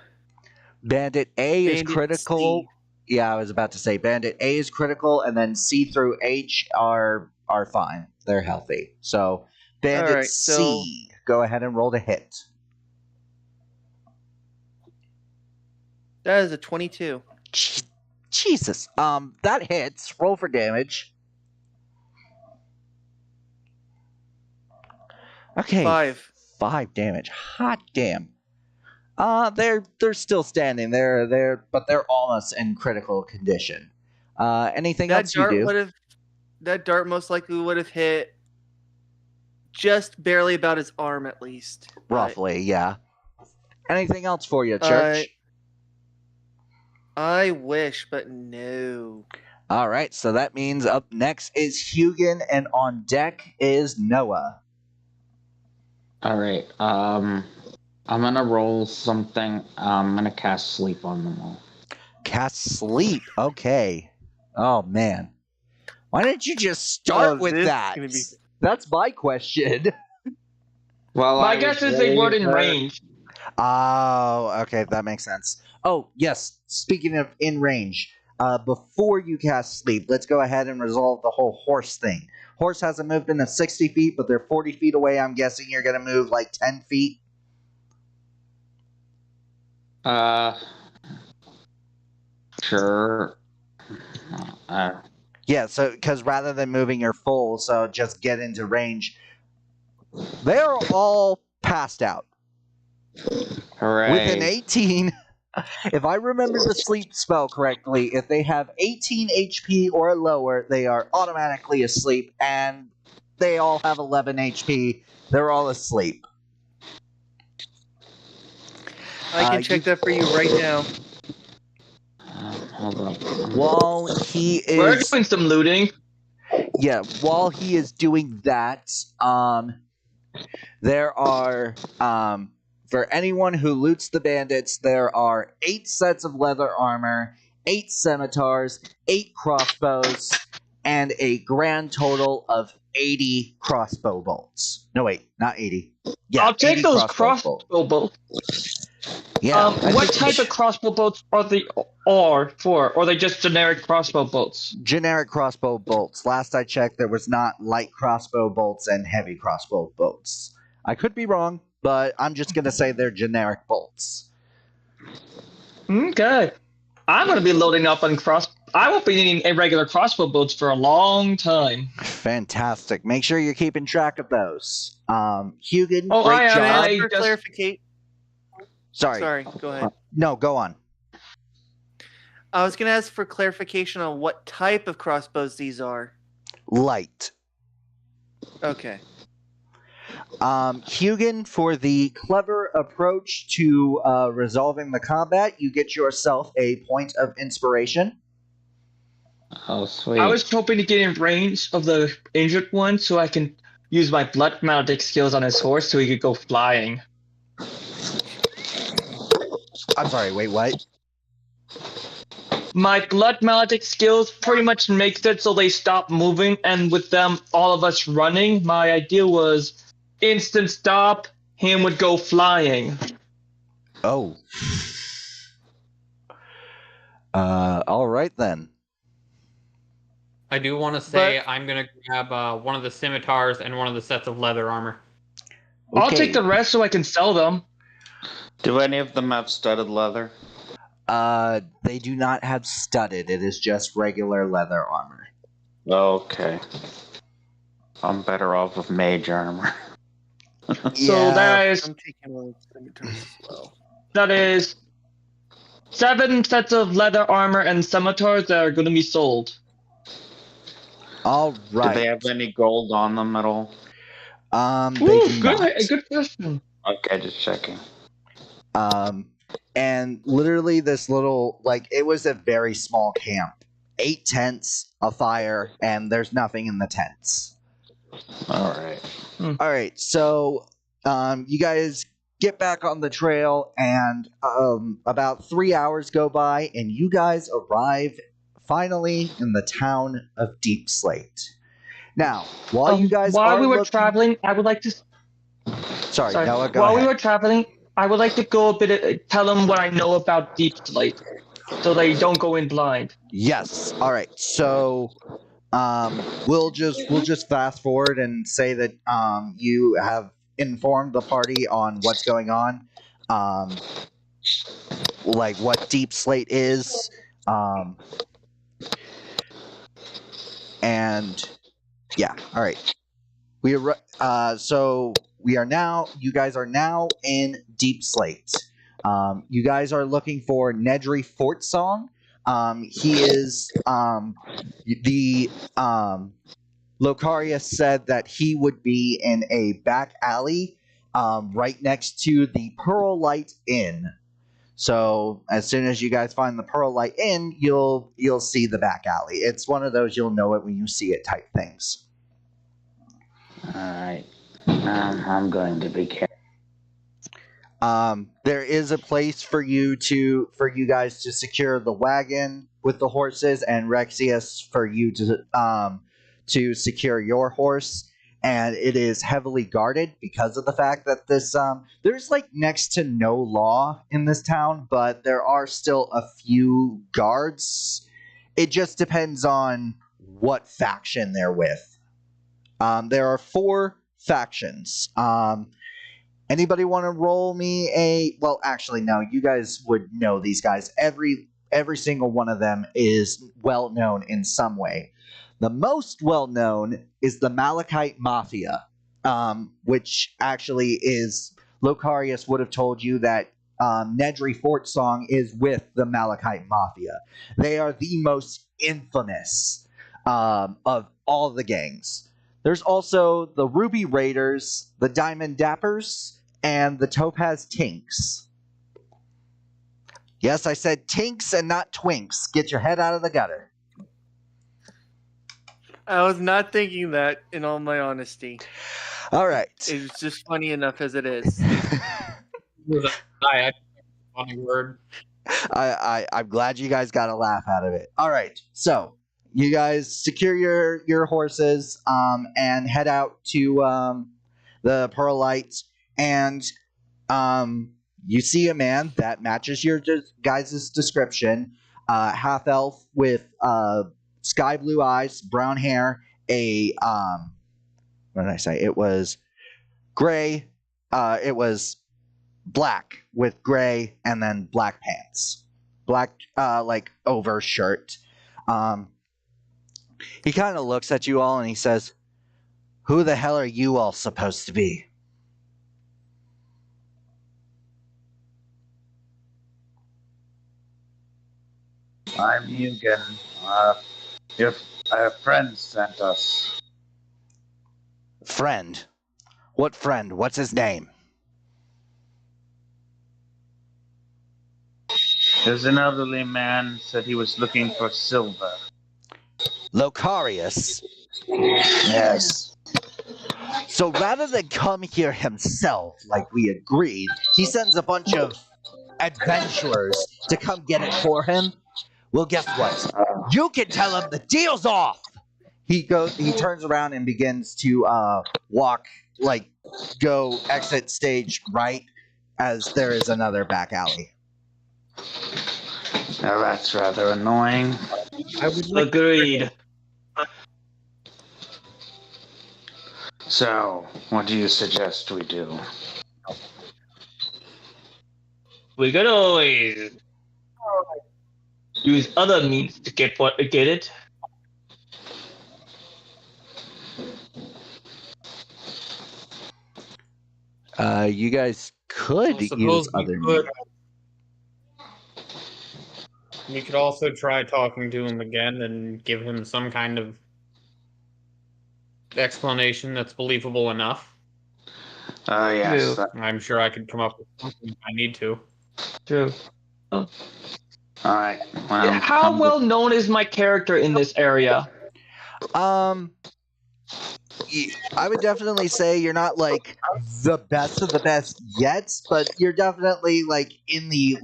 Bandit A is Bandit critical. C. Yeah, I was about to say Bandit A is critical, and then C through H are fine. They're healthy. So Bandit Alright, C, go ahead and roll to hit. That is a 22. Jesus. That hits. Roll for damage. Okay. 5. 5 damage. Hot damn. They're still standing. But they're almost in critical condition. Anything That else you dart do? would have... that dart most likely would have hit just barely about his arm, at least. Roughly, yeah. Anything else for you, Church? I wish, but no. All right, so that means up next is Hugin, and on deck is Noah. All right. I'm gonna roll something. I'm gonna cast sleep on them all. Cast sleep. Okay. Oh man, why didn't you just start with that? That's my question. Well, My guess is they weren't in range. Oh, okay, that makes sense. Oh, yes. Speaking of in range, before you cast sleep, let's go ahead and resolve the whole horse thing. Horse hasn't moved in 60 feet, but they're 40 feet away. I'm guessing you're going to move like 10 feet. Sure. Yeah, so because rather than moving your full, so just get into range. They're all passed out. Hooray. With an 18, if I remember the sleep spell correctly, if they have 18 HP or lower, they are automatically asleep, and they all have 11 HP. They're all asleep. I can check that for you right now. Hold up. While he is... We're doing some looting. Yeah, while he is doing that, there are... for anyone who loots the bandits, there are 8 sets of leather armor, 8 scimitars, 8 crossbows, and a grand total of 80 crossbow bolts. No, wait, not 80. Yeah, I'll take 80 those crossbow crossbow bolts. Yeah. What type of crossbow bolts are they for? Or are they just generic crossbow bolts? Generic crossbow bolts. Last I checked, there was not light crossbow bolts and heavy crossbow bolts. I could be wrong, but I'm just going to say they're generic bolts. Okay. I'm going to be loading up on I won't be needing a regular crossbow bolts for a long time. Fantastic. Make sure you're keeping track of those. Hugin, Oh, great job. For clarification. Sorry, go ahead. No, go on. I was going to ask for clarification on what type of crossbows these are. Light. Okay. Hugin, for the clever approach to resolving the combat, you get yourself a point of inspiration. Oh, sweet. I was hoping to get in range of the injured one so I can use my blood maledict skills on his horse so he could go flying. I'm sorry, wait, what? My blood maledict skills pretty much makes it so they stop moving, and with them, all of us running, my idea was instant stop, him would go flying. Oh. All right then. I do want to say I'm going to grab one of the scimitars and one of the sets of leather armor. Okay. I'll take the rest so I can sell them. Do any of them have studded leather? They do not have studded. It is just regular leather armor. Okay. I'm better off with mage armor. So that is... I'm taking one of the scimitars as well. That is 7 sets of leather armor and scimitars that are going to be sold. All right. Do they have any gold on them at all? They do not. Good question. Okay, just checking. And literally this little, like, it was a very small camp. 8 tents, a fire, and there's nothing in the tents. All right. All right, so you guys get back on the trail, and about 3 hours go by, and you guys arrive finally in the town of Deep Slate. Now, while you guys while are we were looking... traveling, I would like to. Sorry, Noah, go while ahead. we were traveling, I would like to go a bit, tell them what I know about Deep Slate, so they don't go in blind. Yes. All right. So, we'll just fast forward and say that you have informed the party on what's going on, like what Deep Slate is, and yeah. All right. So we are now. You guys are now in Deep Slate. You guys are looking for Nedry Fort Song. He is the Locarius said that he would be in a back alley right next to the Pearl Light Inn. So as soon as you guys find the Pearl Light Inn, you'll see the back alley. It's one of those you'll know it when you see it type things. All right. I'm going to be careful. There is a place for you guys to secure the wagon with the horses, and Rexius for you to secure your horse. And it is heavily guarded because of the fact that this there's like next to no law in this town, but there are still a few guards. It just depends on what faction they're with. There are 4 factions. Anybody want to roll me a... Well, actually, no. You guys would know these guys. Every single one of them is well-known in some way. The most well-known is the Malachite Mafia, which actually is... Locarius would have told you that Nedry Fort Song is with the Malachite Mafia. They are the most infamous of all the gangs. There's also the Ruby Raiders, the Diamond Dappers, and the Topaz Tinks. Yes, I said Tinks and not Twinks. Get your head out of the gutter. I was not thinking that, in all my honesty. All right. It's just funny enough as it is. Funny word. I'm glad you guys got a laugh out of it. All right, so you guys secure your horses and head out to the Pearl Lights, and you see a man that matches your guys' description, half elf with sky blue eyes, brown hair, what did I say? It was gray. It was black with gray and then black pants, black like over shirt. He kind of looks at you all and he says, "Who the hell are you all supposed to be?" I'm Mugen. Our friend sent us. Friend? What friend? What's his name? There's an elderly man said he was looking for silver. Locarius? Yes. So rather than come here himself, like we agreed, he sends a bunch of adventurers to come get it for him. Well, guess what? You can tell him the deal's off! He turns around and begins to go exit stage right as there is another back alley. Now that's rather annoying. Agreed. So, what do you suggest we do? We could always use other means to get it. You guys could use other means. We could also try talking to him again and give him some kind of explanation that's believable enough. Yes. I'm sure I could come up with something if I need to. True. All right. Yeah, how well known is my character in this area? I would definitely say you're not like the best of the best yet, but you're definitely like in the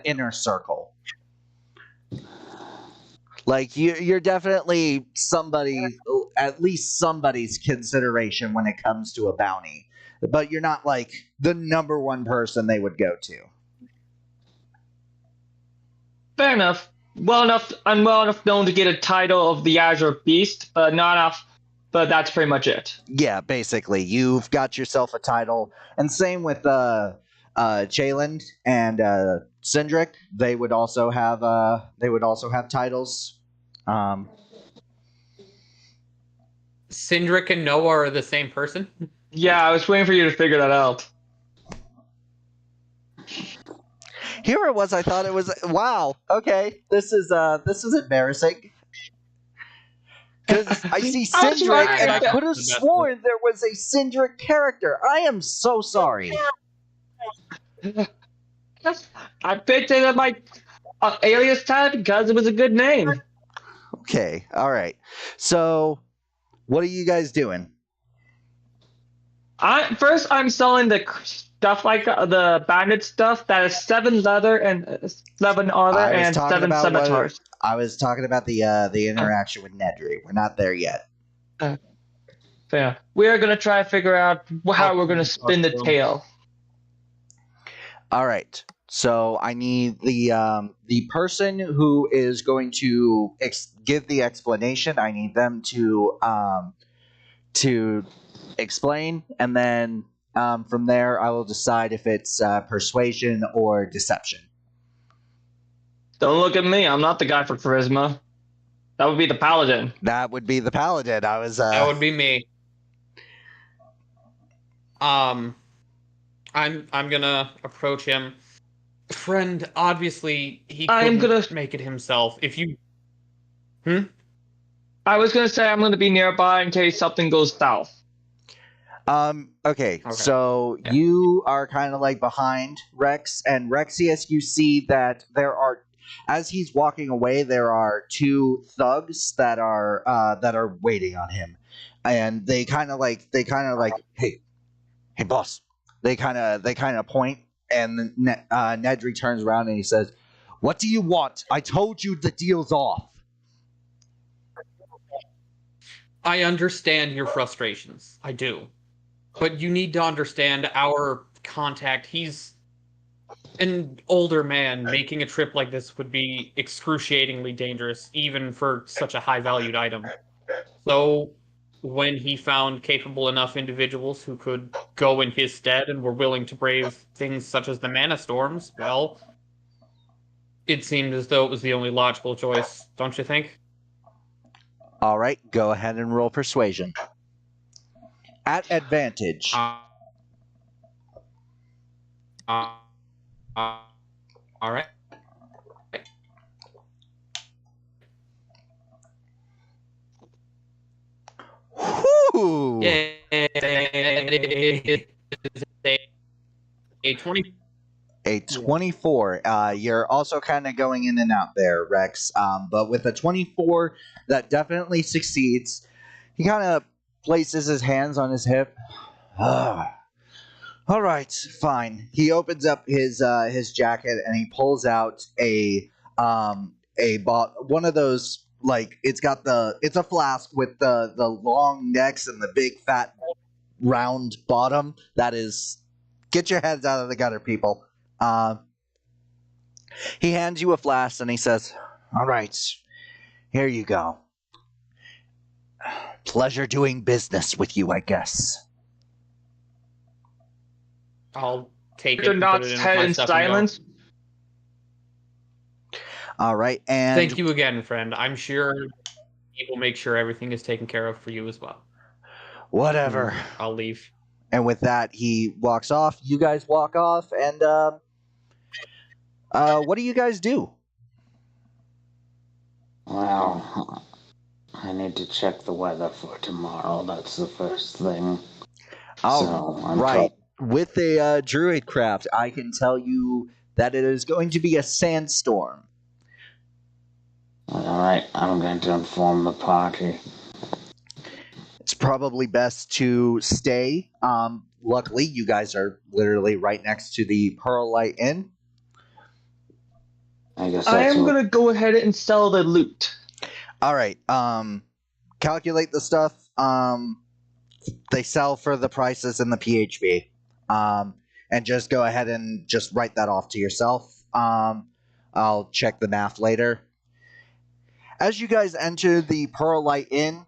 inner circle. Like you're definitely somebody, at least somebody's consideration when it comes to a bounty, but you're not like the number one person they would go to. Fair enough. I'm well enough known to get a title of the Azure Beast, but not enough. But that's pretty much it. Yeah, basically, you've got yourself a title, and same with Chayland and Cindric. They would also have titles. Cindric and Noah are the same person? Yeah, I was waiting for you to figure that out. Here it was. I thought it was. Wow. Okay. This is embarrassing. Because I see I was Sindric, right. and I could have The best sworn there was a Sindric character. I am so sorry. I picked it at my alias tag because it was a good name. Okay. All right. So, what are you guys doing? I'm selling the stuff like the bandit stuff that is 7 leather and 11 armor I was and talking 7 about scimitars. I was talking about the interaction with Nedry. We're not there yet. So yeah, we are gonna try to figure out how we're gonna spin the tale. All right. So I need the person who is going to give the explanation. I need them to explain, and then from there I will decide if it's persuasion or deception. Don't look at me. I'm not the guy for charisma. That would be the paladin. That would be the paladin. I was. That would be me. I'm gonna approach him. Friend, obviously he couldn't make it himself. If you I was gonna say I'm gonna be nearby in case something goes south. Okay. So you are kind of like behind Rex, and Rexius, you see that there are, as he's walking away, there are 2 thugs that are waiting on him, and they kind of like, hey boss. They kind of point, and Nedry turns around and he says, "What do you want? I told you the deal's off." I understand your frustrations. I do. But you need to understand our contact. He's an older man. Making a trip like this would be excruciatingly dangerous, even for such a high-valued item. So, when he found capable enough individuals who could go in his stead and were willing to brave things such as the mana storms, well, it seemed as though it was the only logical choice, don't you think? All right, go ahead and roll persuasion. At advantage. All right. Whoo! Yay. A 20. A 24. You're also kind of going in and out there, Rex. But with a 24, that definitely succeeds. He kind of places his hands on his hip. All right, fine. He opens up his jacket and he pulls out one of those, like, it's a flask with the long necks and the big fat round bottom. That is, get your heads out of the gutter, people. He hands you a flask and he says, "All right, here you go. Pleasure doing business with you, I guess." I'll take it Do and not put it in head my in stuff and go. silence. All right, and Thank you again, friend. I'm sure he will make sure everything is taken care of for you as well. whatever. I'll leave. And with that, he walks off. You guys walk off, and what do you guys do? Well, I need to check the weather for tomorrow. That's the first thing. Oh, So I'm right. With a druid craft, I can tell you that it is going to be a sandstorm. All right, I'm going to inform the party. It's probably best to stay. Luckily, you guys are literally right next to the Pearl Light Inn. I guess I that's am what- gonna go ahead and sell the loot. All right. Calculate the stuff. They sell for the prices in the PHV. And just go ahead and just write that off to yourself. I'll check the math later. As you guys enter the Pearl Light Inn,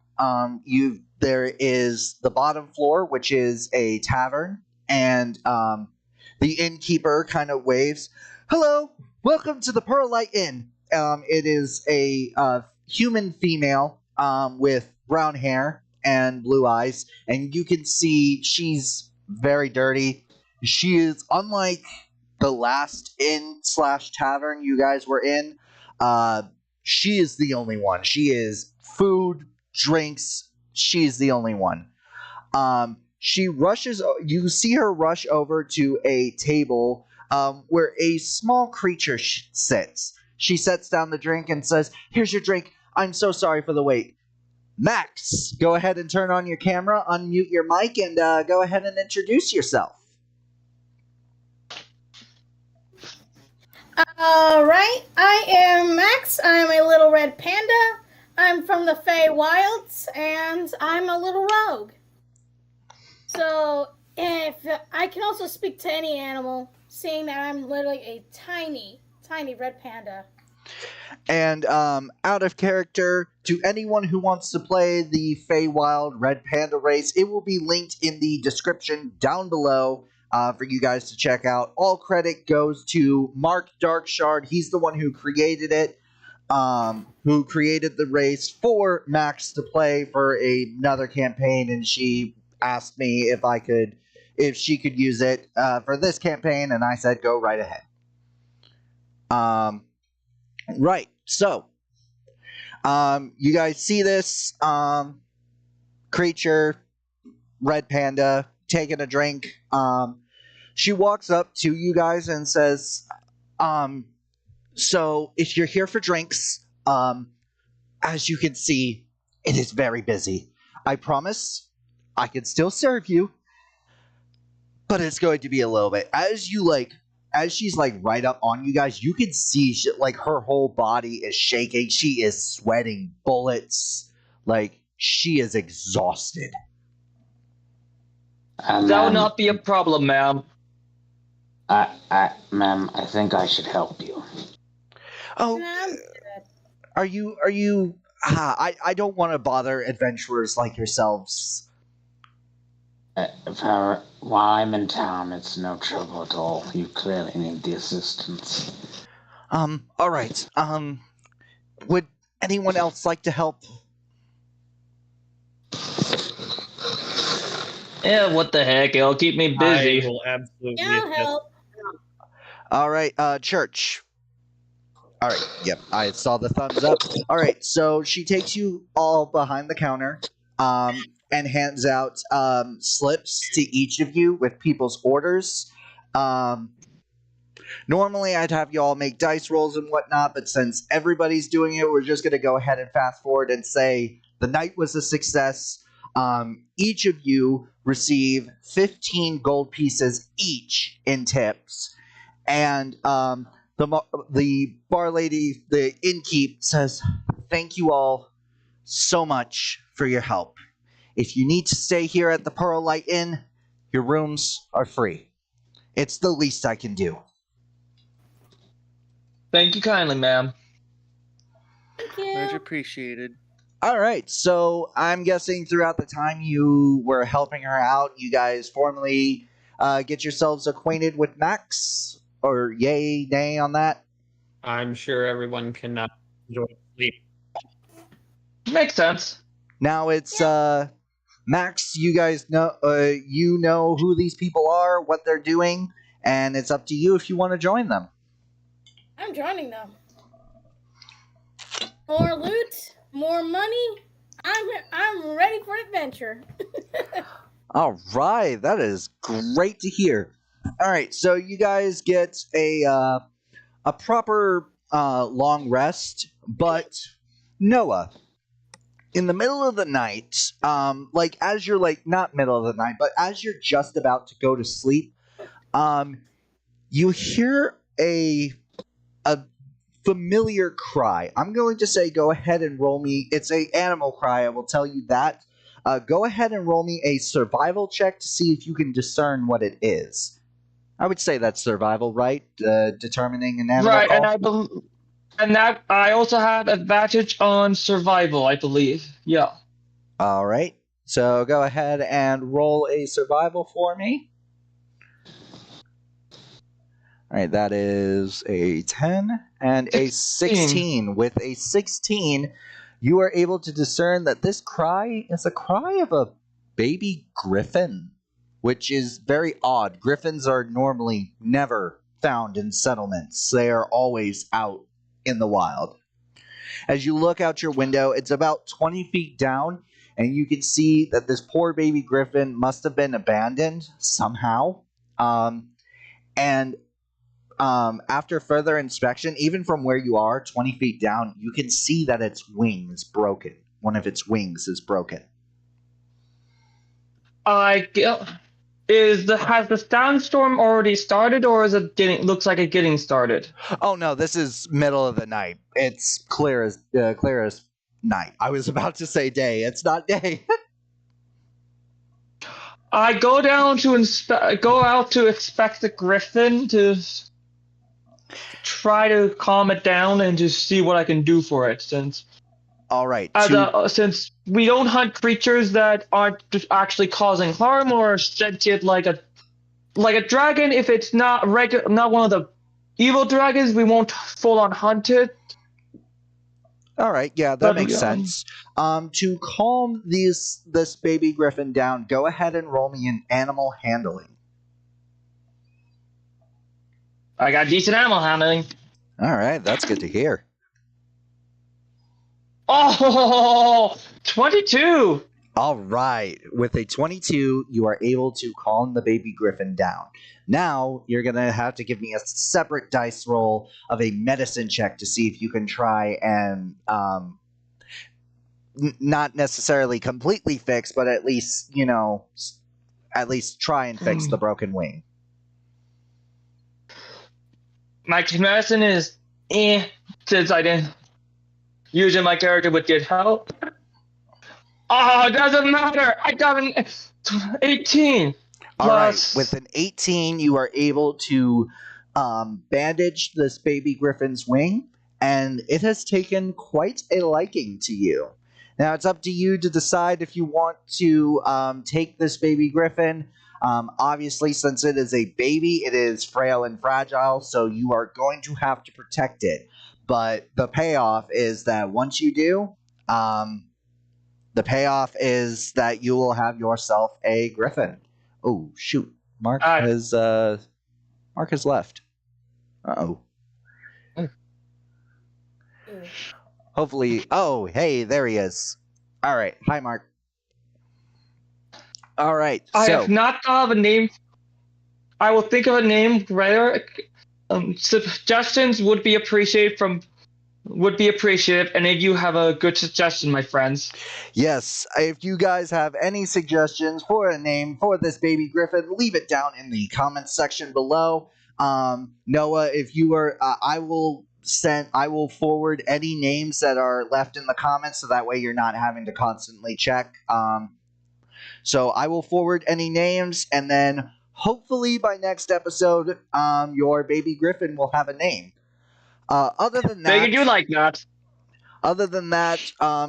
there is the bottom floor, which is a tavern, and the innkeeper kind of waves, "Hello, welcome to the Pearl Light Inn." It is a human female with brown hair and blue eyes, and you can see she's very dirty. She is unlike the last inn/tavern you guys were in, she is the only one. She is food, drinks. She's the only one. She rushes. You see her rush over to a table where a small creature sits. She sets down the drink and says, "Here's your drink. I'm so sorry for the wait." Max, go ahead and turn on your camera, unmute your mic, and go ahead and introduce yourself. Alright, I am Max. I'm a little red panda. I'm from the Fey Wilds, and I'm a little rogue. So, if I can also speak to any animal, seeing that I'm literally a tiny, tiny red panda. And out of character, to anyone who wants to play the Feywild Red Panda race, it will be linked in the description down below for you guys to check out. All credit goes to Mark Darkshard. He's the one who created it, who created the race for Max to play for another campaign, and she asked me if she could use it for this campaign, and I said go right ahead. Right, so you guys see this creature, red panda, taking a drink. She walks up to you guys and says, so if you're here for drinks, as you can see, it is very busy. I promise I can still serve you, but it's going to be a little bit. As she's right up on you guys, you can see her whole body is shaking. She is sweating bullets. She is exhausted. That will not be a problem, ma'am. Ma'am, I think I should help you. Oh, are you? I don't want to bother adventurers like yourselves. While I'm in town, it's no trouble at all. You clearly need the assistance. All right. Would anyone else like to help? Yeah, what the heck? It'll keep me busy. I will absolutely. I'll help. All right, Church. All right, yep, I saw the thumbs up. All right, so she takes you all behind the counter, and hands out slips to each of you with people's orders. Normally, I'd have you all make dice rolls and whatnot, but since everybody's doing it, we're just going to go ahead and fast forward and say the night was a success. Each of you receive 15 gold pieces each in tips. And the bar lady, the innkeep, says, "Thank you all so much for your help. If you need to stay here at the Pearl Light Inn, your rooms are free. It's the least I can do." Thank you kindly, ma'am. Thank you. Much appreciated. All right, so I'm guessing throughout the time you were helping her out, you guys formally get yourselves acquainted with Max, or yay, nay on that? I'm sure everyone can enjoy sleep. Makes sense. Now it's Max. You guys know who these people are, what they're doing, and it's up to you if you want to join them. I'm joining them. More loot, more money. I'm ready for adventure. All right, that is great to hear. All right, so you guys get a proper long rest, but Noah, in the middle of the night, as you're not middle of the night, but as you're just about to go to sleep, you hear a familiar cry. I'm going to say go ahead and roll me. It's a animal cry, I will tell you that. Go ahead and roll me a survival check to see if you can discern what it is. I would say that's survival, right? Determining an animal Right, call? and I also have advantage on survival, I believe. Yeah. All right. So go ahead and roll a survival for me. All right, that is a 10 and a 16. With a 16, you are able to discern that this cry is a cry of a baby griffin, which is very odd. Griffins are normally never found in settlements. They are always out in the wild. As you look out your window, it's about 20 feet down, and you can see that this poor baby griffin must have been abandoned somehow. And after further inspection, even from where you are, 20 feet down, you can see that its wing is broken. One of its wings is broken. Has the sandstorm already started, or is it looks like it's getting started? Oh no, this is middle of the night. It's clear as night. I was about to say day. It's not day. I go down to go out to inspect the griffin to try to calm it down and to see what I can do for it. All right. Since we don't hunt creatures that aren't actually causing harm or sentient like a dragon, if it's not not one of the evil dragons, we won't full on hunt it. All right, yeah, that makes sense. To calm this baby griffin down, go ahead and roll me an animal handling. I got decent animal handling. All right, that's good to hear. Oh, 22! All right, with a 22, you are able to calm the baby griffin down. Now, you're going to have to give me a separate dice roll of a medicine check to see if you can try and not necessarily completely fix, but at least, try and fix the broken wing. My medicine is since I didn't. Using my character would get help. Oh, it doesn't matter. I got an 18. All right, with an 18, you are able to bandage this baby griffin's wing, and it has taken quite a liking to you. Now, it's up to you to decide if you want to take this baby griffin. Obviously, since it is a baby, it is frail and fragile, so you are going to have to protect it. But the payoff is that once you do, the payoff is that you will have yourself a griffin. Oh shoot! Mark has left. Uh-oh. Hopefully. Oh, hey, there he is. All right. Hi, Mark. All right. I have not thought of a name. I will think of a name later. Suggestions would be appreciated, and if you have a good suggestion, my friends. Yes, if you guys have any suggestions for a name for this baby griffin, leave it down in the comments section below. Noah, if you are, I will forward any names that are left in the comments, so that way you're not having to constantly check. So I will forward any names, and then hopefully by next episode, your baby griffin will have a name. Other than that, they do like that. Other than that,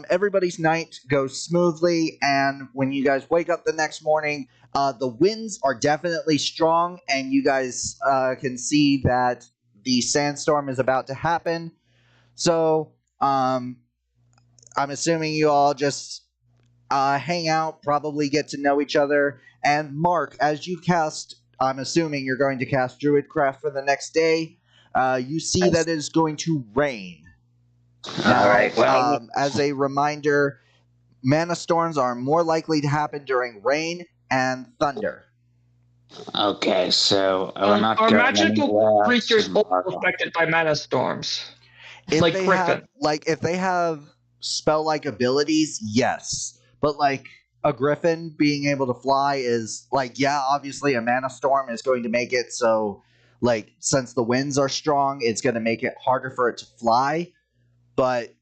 everybody's night goes smoothly, and when you guys wake up the next morning, the winds are definitely strong, and you guys can see that the sandstorm is about to happen. So, I'm assuming you all just hang out, probably get to know each other. And Mark, as you cast, I'm assuming you're going to cast Druidcraft for the next day. You see that it is going to rain. Now, all right. Well, as a reminder, mana storms are more likely to happen during rain and thunder. Okay, so we're not Are going magical anywhere creatures also tomorrow. affected by mana storms? If Like they Griffin. if they have spell-like abilities, yes. But a griffin being able to fly is obviously a mana storm is going to make it so since the winds are strong, it's going to make it harder for it to fly. But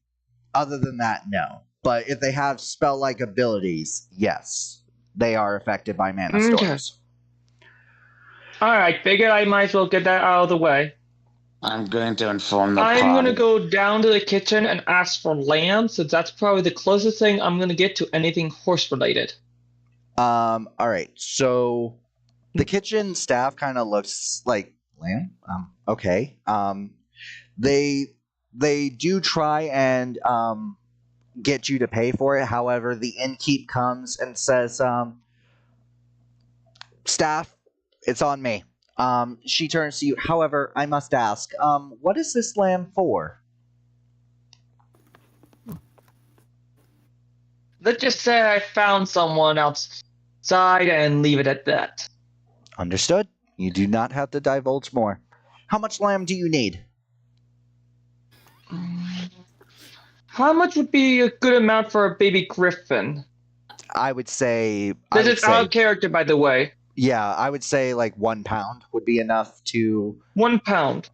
other than that, no. But if they have spell-like abilities, yes, they are affected by mana storms. Alright, figured I might as well get that out of the way. I'm going to inform the I'm party. going to go down to the kitchen and ask for lamb, since that's probably the closest thing I'm going to get to anything horse-related. Alright, so the kitchen staff kind of looks like lamb. Okay. They do try and get you to pay for it. However, the innkeep comes and says, staff, it's on me. She turns to you. However, I must ask, what is this lamb for? Let's just say I found someone outside and leave it at that. Understood. You do not have to divulge more. How much lamb do you need? How much would be a good amount for a baby griffin? I would say... This is out of character, by the way. Yeah, I would say like 1 pound would be enough to... 1 pound.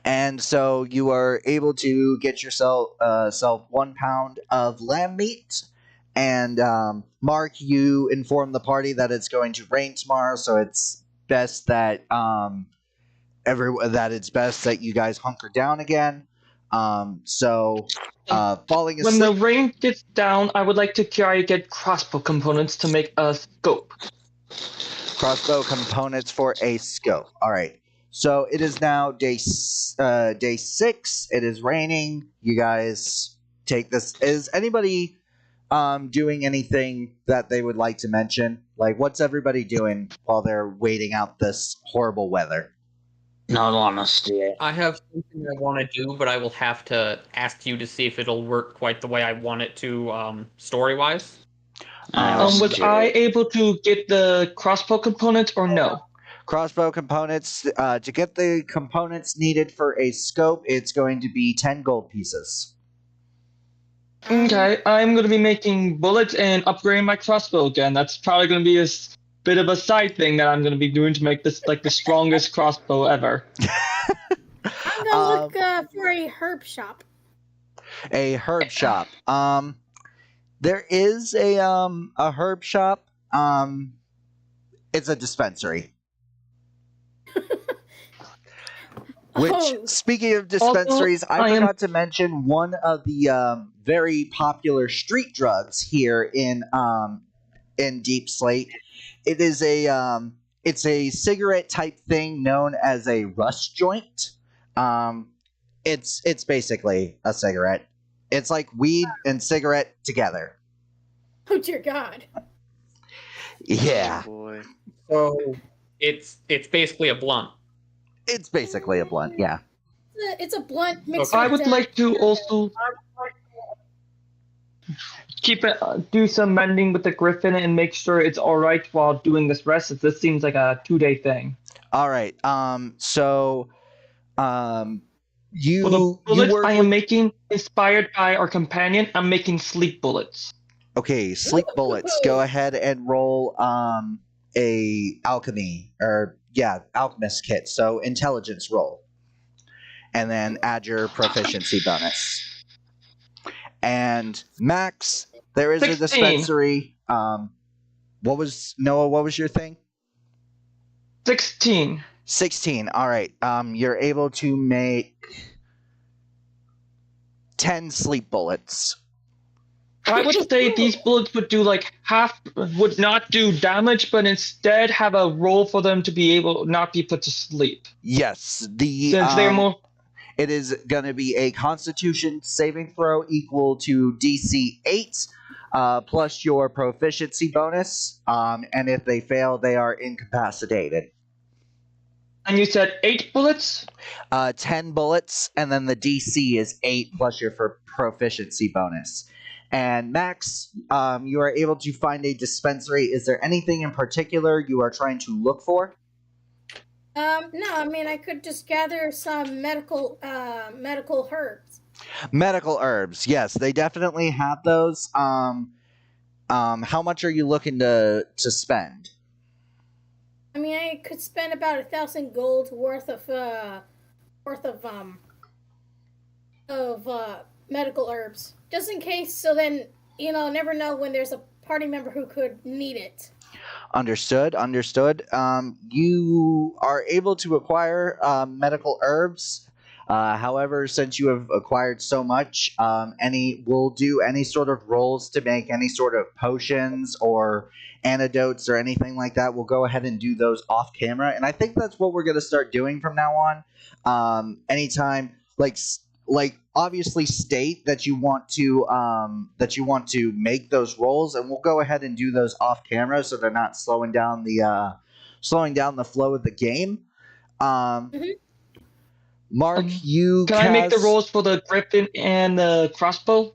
And so you are able to get yourself 1 pound of lamb meat. And Mark, you inform the party that it's going to rain tomorrow, so it's best that it's best that you guys hunker down again. Falling asleep. When the rain gets down, I would like to get crossbow components to make a scope. Crossbow components for a scope. All right. So it is now day 6. It is raining. You guys take this. Is anybody doing anything that they would like to mention? Like, what's everybody doing while they're waiting out this horrible weather? Not honesty. I have something I want to do, but I will have to ask you to see if it'll work quite the way I want it to, story-wise. Was I able to get the crossbow components or no? Crossbow components. To get the components needed for a scope, it's going to be 10 gold pieces. Okay, I'm going to be making bullets and upgrading my crossbow again. That's probably going to be a bit of a side thing that I'm going to be doing to make this like the strongest crossbow ever. I'm gonna look for a herb shop. A herb shop. There is a herb shop. It's a dispensary. Which, speaking of dispensaries, I forgot to mention one of the very popular street drugs here in Deep Slate. It is it's a cigarette type thing known as a rust joint. It's basically a cigarette. It's like weed and cigarette together. Oh dear God. Yeah. Oh boy. So it's basically a blunt. It's basically a blunt, yeah. It's a blunt mixed. I would like to also do some mending with the griffin and make sure it's all right while doing this rest. As this seems like a 2-day thing. All right. For the bullets I am making, inspired by our companion, I'm making sleep bullets. Okay, sleep bullets. Go ahead and roll a alchemist kit. So intelligence roll, and then add your proficiency bonus. And Max, there is 16. a dispensary. What was your thing? 16. 16. All right. You're able to make 10 sleep bullets. I would say these bullets would do like would not do damage, but instead have a roll for them to be able not be put to sleep. Yes, Since they're more. It is going to be a Constitution saving throw equal to DC 8 plus your proficiency bonus, and if they fail, they are incapacitated. And you said 8 bullets? 10 bullets, and then the DC is 8 plus your proficiency bonus. And Max, you are able to find a dispensary. Is there anything in particular you are trying to look for? No, I mean I could just gather some medical herbs. Medical herbs, yes, they definitely have those. How much are you looking to spend? I mean, I could spend about 1,000 gold worth of medical herbs, just in case. So then, never know when there's a party member who could need it. Understood. You are able to acquire medical herbs. However, since you have acquired so much, we'll do any sort of rolls to make any sort of potions or antidotes or anything like that. We'll go ahead and do those off camera, and I think that's what we're going to start doing from now on. Anytime, like obviously state that you want to make those rolls, and we'll go ahead and do those off camera so they're not slowing down the slowing down the flow of the game. Mhm. Mark, you Can I make the rolls for the griffin and the crossbow?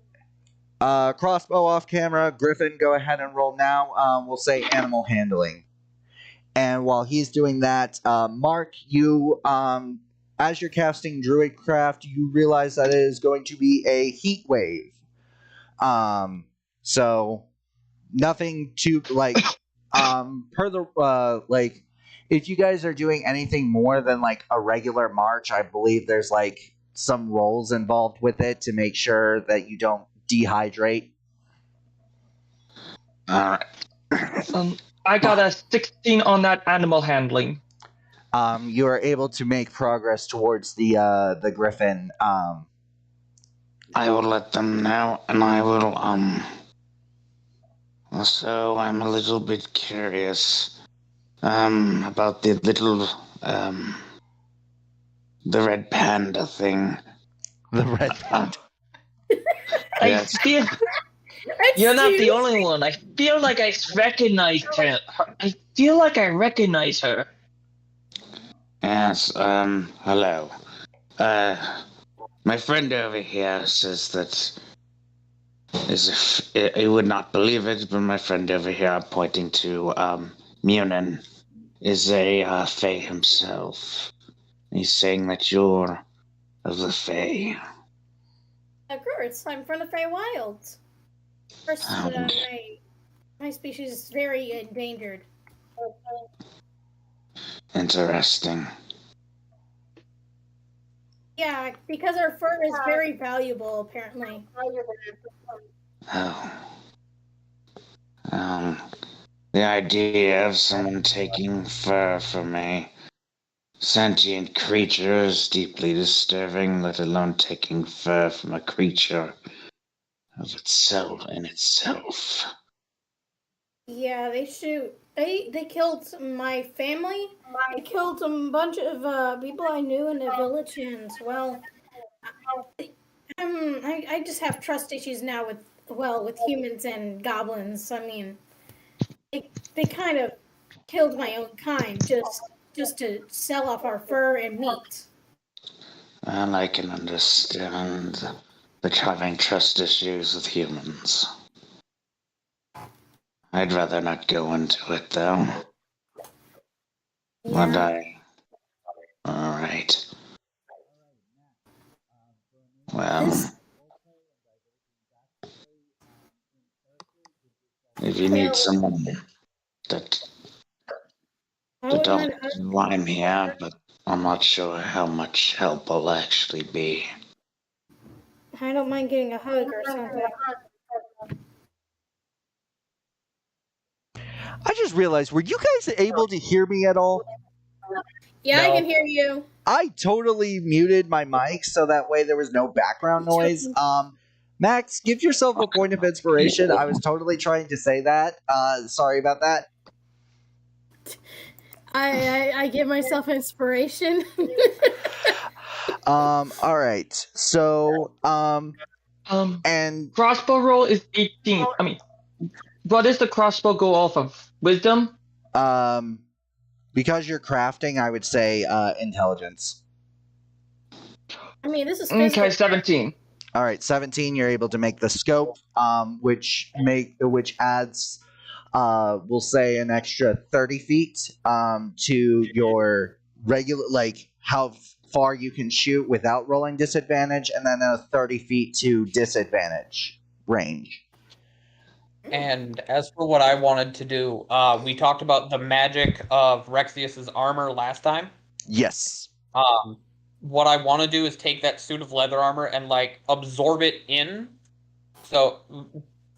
Crossbow off camera. Griffin, go ahead and roll now. We'll say animal handling. And while he's doing that, Mark, you, as you're casting Druidcraft, you realize that it is going to be a heat wave. So nothing to like, per the like, if you guys are doing anything more than like a regular march, I believe there's like some rolls involved with it to make sure that you don't dehydrate. All right. I got a 16 on that animal handling. You are able to make progress towards the griffin. I will let them know, and I will, Also, I'm a little bit curious, about the little, the red panda thing. The red panda. Yes. I feel you're not the only one. I feel like I recognized her. I feel like I recognize her. Yes, hello. My friend over here says that you would not believe it, but my friend over here, pointing to, Munin, is a Fae himself. He's saying that you're of the Fae. Of course, I'm from the Fey Wilds. Of course, my species is very endangered. Interesting. Yeah, because our fur is very valuable, apparently. Oh. The idea of someone taking fur from a sentient creature is deeply disturbing, let alone taking fur from a creature of itself in itself. Yeah, they killed my family. They killed a bunch of people I knew in the village, and well, I just have trust issues now with humans and goblins. I mean, they kind of killed my own kind just to sell off our fur and meat. And I can understand the having trust issues with humans. I'd rather not go into it, though. Yeah. Would I? Alright. Well, if you need someone that don't know I'm here, but I'm not sure how much help will actually be. I don't mind getting a hug or something. I just realized, were you guys able to hear me at all? Yeah, No. I can hear you. I totally muted my mic so that way there was no background noise. Max, give yourself a point of inspiration. I was totally trying to say that. Sorry about that. I give myself inspiration. All right. So, and crossbow roll is 18. I mean, what does the crossbow go off of? Wisdom? Because you're crafting, I would say adintelligence. I mean, this is Okay, 17. All right, 17. You're able to make the scope, which adds, we'll say, an extra 30 feet to your regular, like how far you can shoot without rolling disadvantage, and then a 30 feet to disadvantage range. And as for what I wanted to do, we talked about the magic of Rexius's armor last time. Yes. What I want to do is take that suit of leather armor and like absorb it in, so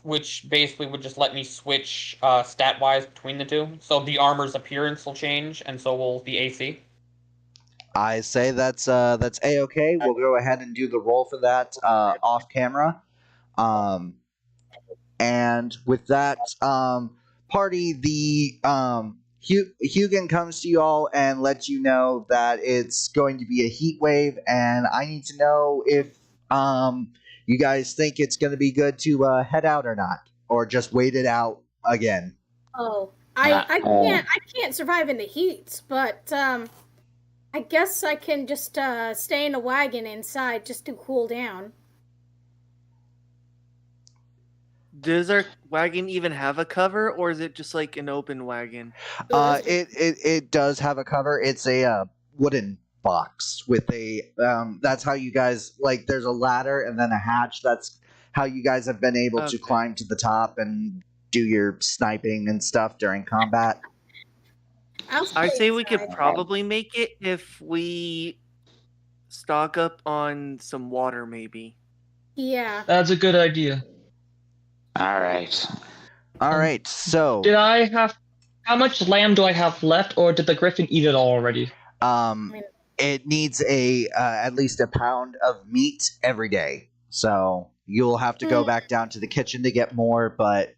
which basically would just let me switch stat wise between the two. So the armor's appearance will change, and so will the AC. I say that's a-okay. We'll go ahead and do the roll for that off camera. And with that, party, the Hugin comes to you all and lets you know that it's going to be a heat wave, and I need to know if you guys think it's going to be good to head out or not, or just wait it out again. Oh, I can't survive in the heat, but I guess I can just stay in a wagon inside just to cool down. Does our wagon even have a cover, or is it just like an open wagon? It does have a cover. It's a wooden box with a that's how you guys like. There's a ladder and then a hatch. That's how you guys have been able to climb to the top and do your sniping and stuff during combat. I say we could probably make it if we stock up on some water, maybe. Yeah. That's a good idea. All right. All right. So Did I have? How much lamb do I have left, or did the griffin eat it all already? it needs a at least a pound of meat every day. So you'll have to go back down to the kitchen to get more, but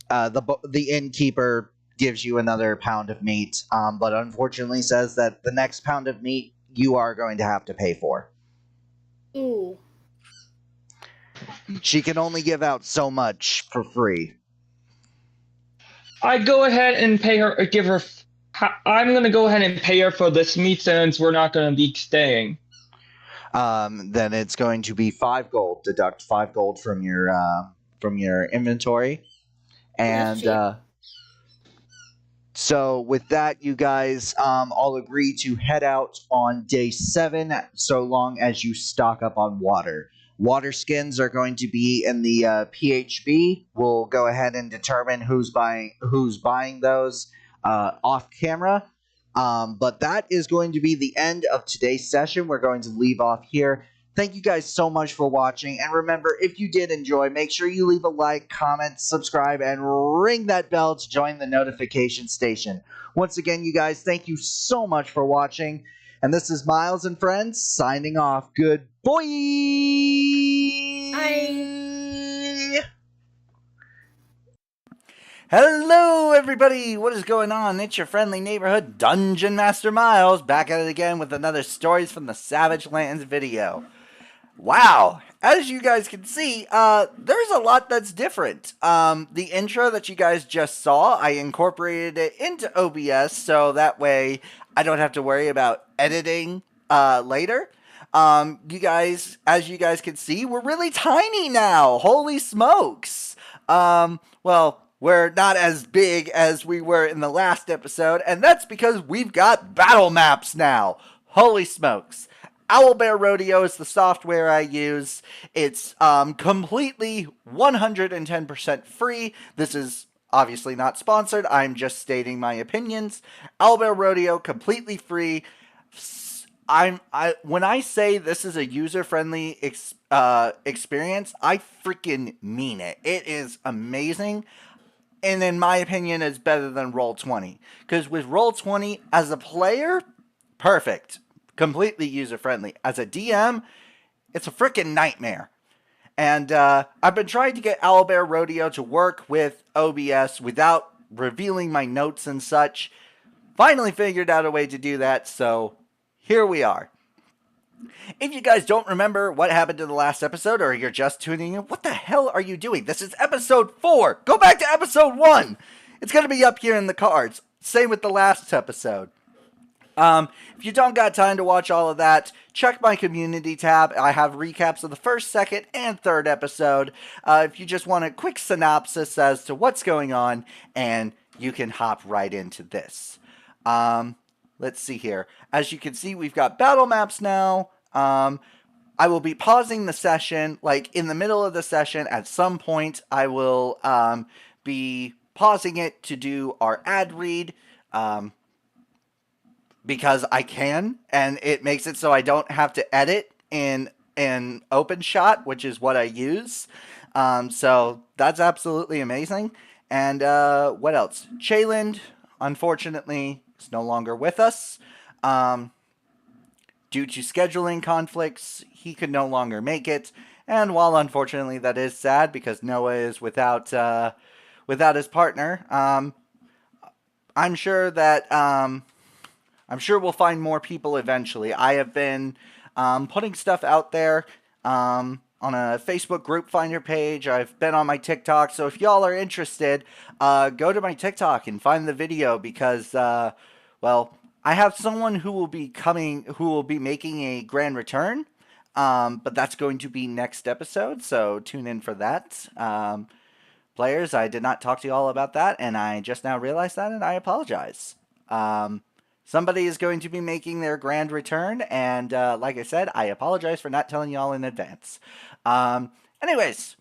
the innkeeper gives you another pound of meat, but unfortunately says that the next pound of meat you are going to have to pay for. Ooh. She can only give out so much for free. I go ahead and pay her. Give her. I'm gonna go ahead and pay her for this meat since we're not gonna be staying. Then it's going to be 5 gold. Deduct 5 gold from your inventory, and so with that, you guys all agree to head out on day 7, so long as you stock up on water. Water skins are going to be in the PHB. We'll go ahead and determine who's buying those off camera. But that is going to be the end of today's session. We're going to leave off here. Thank you guys so much for watching. And remember, if you did enjoy, make sure you leave a like, comment, subscribe, and ring that bell to join the notification station. Once again, you guys, thank you so much for watching. And this is Miles and Friends signing off. Good boy. Bye. Hello, everybody! What is going on? It's your friendly neighborhood Dungeon Master Miles, back at it again with another Stories from the Savagelands video. Wow! As you guys can see, there's a lot that's different. The intro that you guys just saw, I incorporated it into OBS, so that way I don't have to worry about editing later. You guys, as you guys can see, we're really tiny now! Holy smokes! Well, we're not as big as we were in the last episode, and that's because we've got battle maps now. Holy smokes. Owlbear Rodeo is the software I use. It's completely 110% free. This is obviously not sponsored. I'm just stating my opinions. Owlbear Rodeo, completely free. When I say this is a user-friendly experience, I freaking mean it. It is amazing. And in my opinion, it's better than Roll20. Because with Roll20, as a player, perfect. Completely user-friendly. As a DM, it's a freaking nightmare. And I've been trying to get Owlbear Rodeo to work with OBS without revealing my notes and such. Finally figured out a way to do that, so here we are. If you guys don't remember what happened in the last episode, or you're just tuning in, what the hell are you doing? This is episode 4. Go back to episode 1. It's going to be up here in the cards. Same with the last episode. If you don't got time to watch all of that, check my community tab. I have recaps of the first, second, and third episode. If you just want a quick synopsis as to what's going on, and you can hop right into this. Let's see here. As you can see, we've got battle maps now. I will be pausing the session, like in the middle of the session. At some point, I will be pausing it to do our ad read, because I can, and it makes it so I don't have to edit in OpenShot, which is what I use. So that's absolutely amazing. And what else? Chayland, unfortunately, is no longer with us. Due to scheduling conflicts, he could no longer make it. And while unfortunately that is sad because Noah is without his partner, I'm sure we'll find more people eventually. I have been putting stuff out there Facebook group finder page. I've been on my TikTok. So if y'all are interested, go to my TikTok and find the video because, well, I have someone who will be making a grand return. But that's going to be next episode, so tune in for that. Players, I did not talk to you all about that, and I just now realized that, and I apologize. Somebody is going to be making their grand return, and like I said, I apologize for not telling you all in advance. Anyways,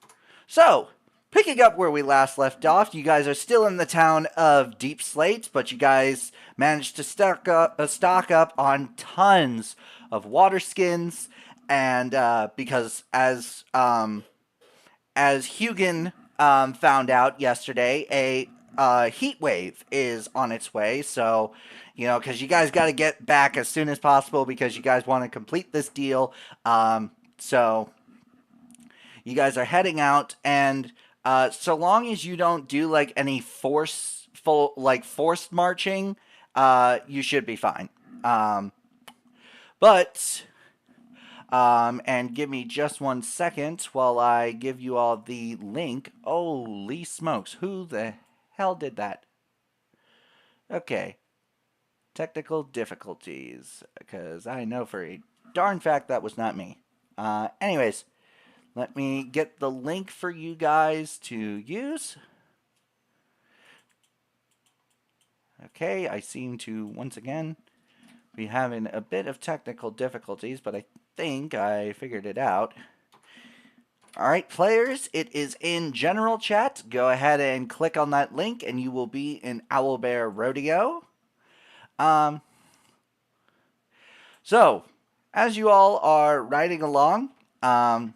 so picking up where we last left off, you guys are still in the town of Deep Slate, but you guys managed to stock up on tons of water skins. And because as Hugin found out yesterday, a heat wave is on its way. So, because you guys got to get back as soon as possible because you guys want to complete this deal. So you guys are heading out, and so long as you don't do like any forced marching, you should be fine. And give me just 1 second while I give you all the link. Holy smokes, who the hell did that? Okay. Technical difficulties, because I know for a darn fact that was not me. Anyways, let me get the link for you guys to use. Okay, I seem to, once again, be having a bit of technical difficulties, but I think I figured it out. Alright, players, it is in general chat. Go ahead and click on that link and you will be in Owlbear Rodeo. So, as you all are riding along, I've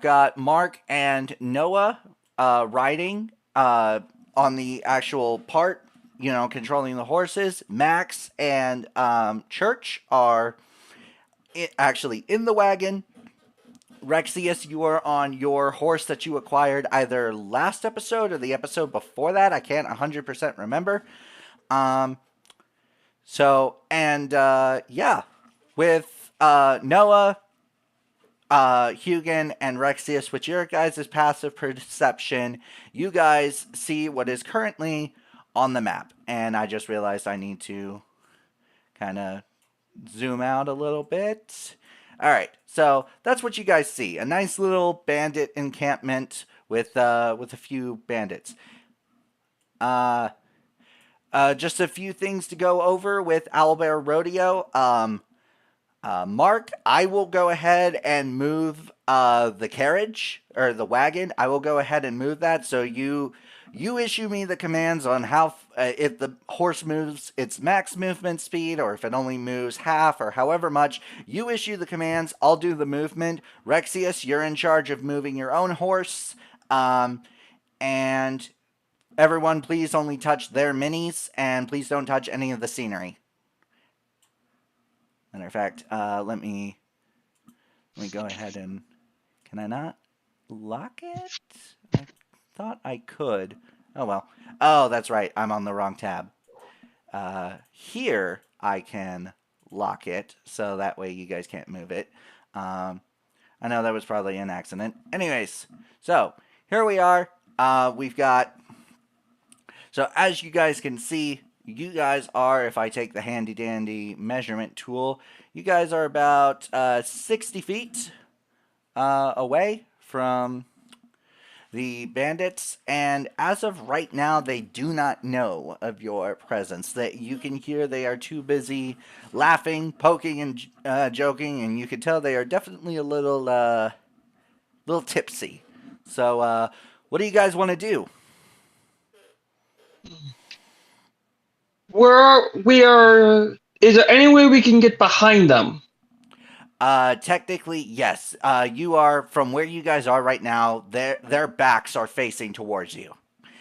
got Mark and Noah riding on the actual part, controlling the horses. Max and Church are actually in the wagon. Rexius, you are on your horse that you acquired either last episode or the episode before that. I can't 100% remember. With Noah, Hugin, and Rexius, with your guys' passive perception, you guys see what is currently on the map. And I just realized I need to kind of zoom out a little bit. Alright, so that's what you guys see. A nice little bandit encampment with a few bandits. Just a few things to go over with Owlbear Rodeo. Mark, I will go ahead and move the carriage, or the wagon. I will go ahead and move that, so you issue me the commands on how, if the horse moves its max movement speed, or if it only moves half, or however much. You issue the commands, I'll do the movement. Rexius, you're in charge of moving your own horse. And everyone, please only touch their minis, and please don't touch any of the scenery. Matter of fact, let me go ahead and, can I not lock it? I thought I could. Oh well. Oh, that's right. I'm on the wrong tab. Here I can lock it, so that way you guys can't move it. I know that was probably an accident. Anyways, so here we are. We've got. So as you guys can see, you guys are, if I take the handy dandy measurement tool, you guys are about 60 feet away from the bandits, and as of right now, they do not know of your presence. That you can hear they are too busy laughing, poking, and joking, and you can tell they are definitely a little tipsy. So, what do you guys want to do? Is there any way we can get behind them? Technically, yes. You are, from where you guys are right now, their backs are facing towards you.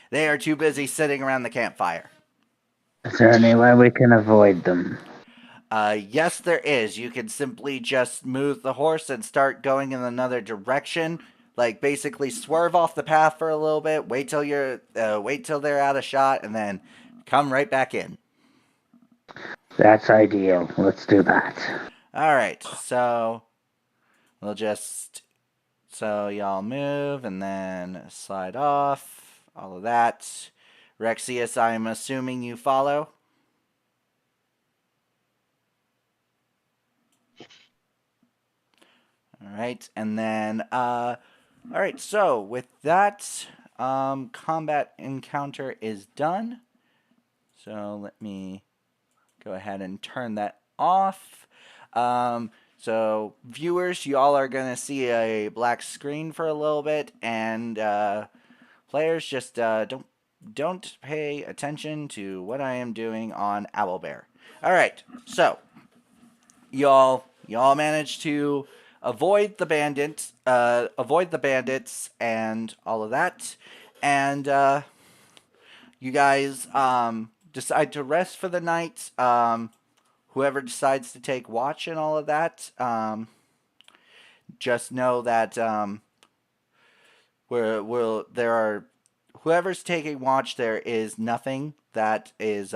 They are too busy sitting around the campfire. Is there any way we can avoid them? Yes, there is. You can simply just move the horse and start going in another direction. Like, basically swerve off the path for a little bit, wait till they're out of shot, and then come right back in. That's ideal. Let's do that. Alright, so we'll just, so y'all move and then slide off, all of that. Rexius, I'm assuming you follow? Alright, and then, alright, so with that, combat encounter is done. So let me go ahead and turn that off. So viewers, you all are going to see a black screen for a little bit, and players just don't pay attention to what I am doing on Owlbear. Alright, so y'all managed to avoid the bandits and all of that, and you guys decide to rest for the night. Whoever decides to take watch and all of that, just know that whoever's taking watch, there is nothing that is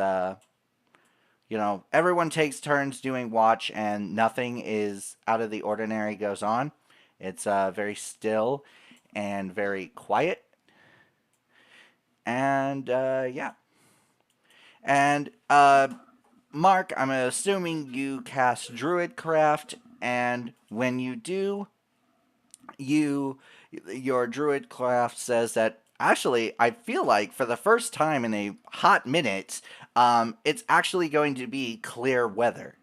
everyone takes turns doing watch, and nothing is out of the ordinary goes on. It's very still and very quiet. And, yeah. And, Mark, I'm assuming you cast Druidcraft, and when you do, your Druidcraft says that, actually, I feel like for the first time in a hot minute, it's actually going to be clear weather.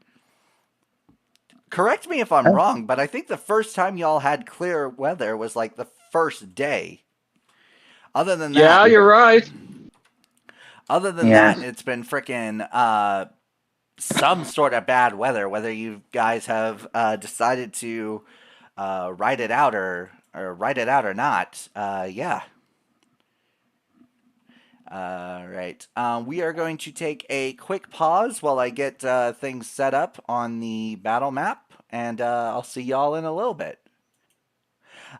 Correct me if I'm wrong, but I think the first time y'all had clear weather was like the first day. Other than that, yeah, you're right. Other than that, it's been freaking some sort of bad weather. Whether you guys have decided to ride it out or not, yeah. Right. We are going to take a quick pause while I get things set up on the battle map, and I'll see y'all in a little bit.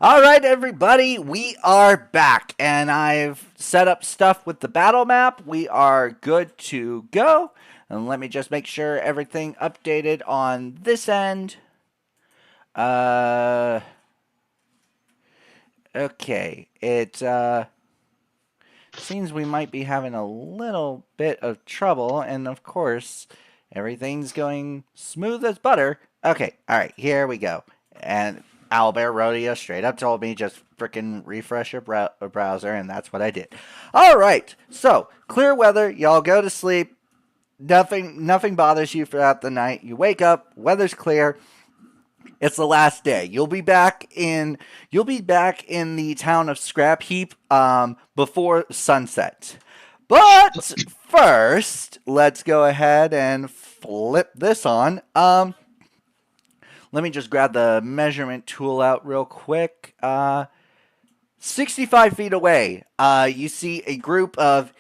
All right, everybody, we are back, and I've set up stuff with the battle map. We are good to go, and let me just make sure everything updated on this end. Okay, it seems we might be having a little bit of trouble, and of course, everything's going smooth as butter. Okay, all right, here we go. And Owlbear Rodeo straight up told me just freaking refresh your browser, and that's what I did. All right, so clear weather. Y'all go to sleep. Nothing bothers you throughout the night. You wake up. Weather's clear. It's the last day. You'll be back in the town of Scrap Heap before sunset. But first, let's go ahead and flip this on. Let me just grab the measurement tool out real quick. 65 feet away, you see a group of,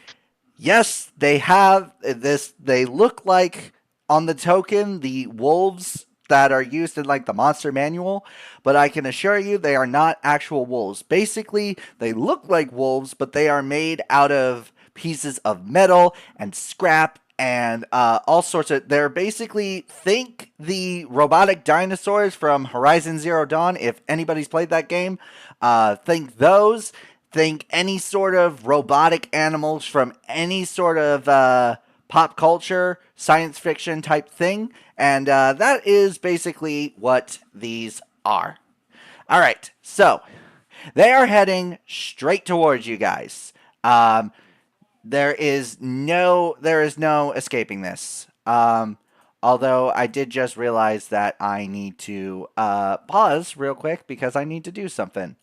yes, they have this, they look like, on the token, the wolves that are used in like the monster manual, but I can assure you they are not actual wolves. Basically, they look like wolves, but they are made out of pieces of metal and scrap and all sorts of, they're basically, think the robotic dinosaurs from Horizon Zero Dawn, if anybody's played that game. Think those. Think any sort of robotic animals from any sort of pop culture, science fiction type thing. And that is basically what these are. All right, so they are heading straight towards you guys. There is no escaping this. Although I did just realize that I need to pause real quick because I need to do something.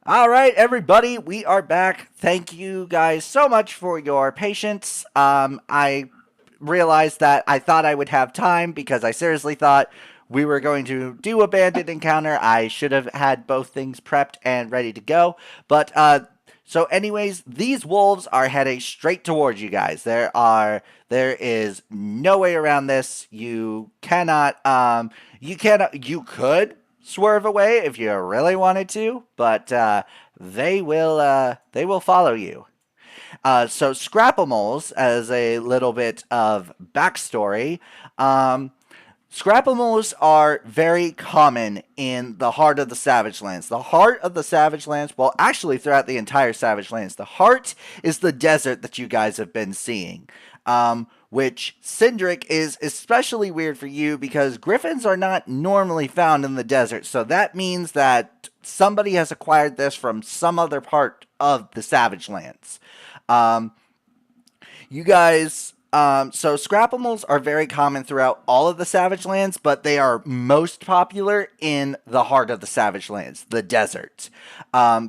All right, everybody, we are back. Thank you guys so much for your patience. I realized that I thought I would have time because I seriously thought we were going to do a bandit encounter. I should have had both things prepped and ready to go. But so anyways, these wolves are heading straight towards you guys. There is no way around this. You could swerve away if you really wanted to, but they will follow you. So Scrapamals, as a little bit of backstory, Scrapimals are very common in the heart of the Savagelands. The heart of the Savagelands, well, actually throughout the entire Savagelands, the heart is the desert that you guys have been seeing. Which Cindric is especially weird for you because griffins are not normally found in the desert. So that means that somebody has acquired this from some other part of the Savagelands. You guys, so Scrapimals are very common throughout all of the Savagelands, but they are most popular in the heart of the Savagelands, the desert.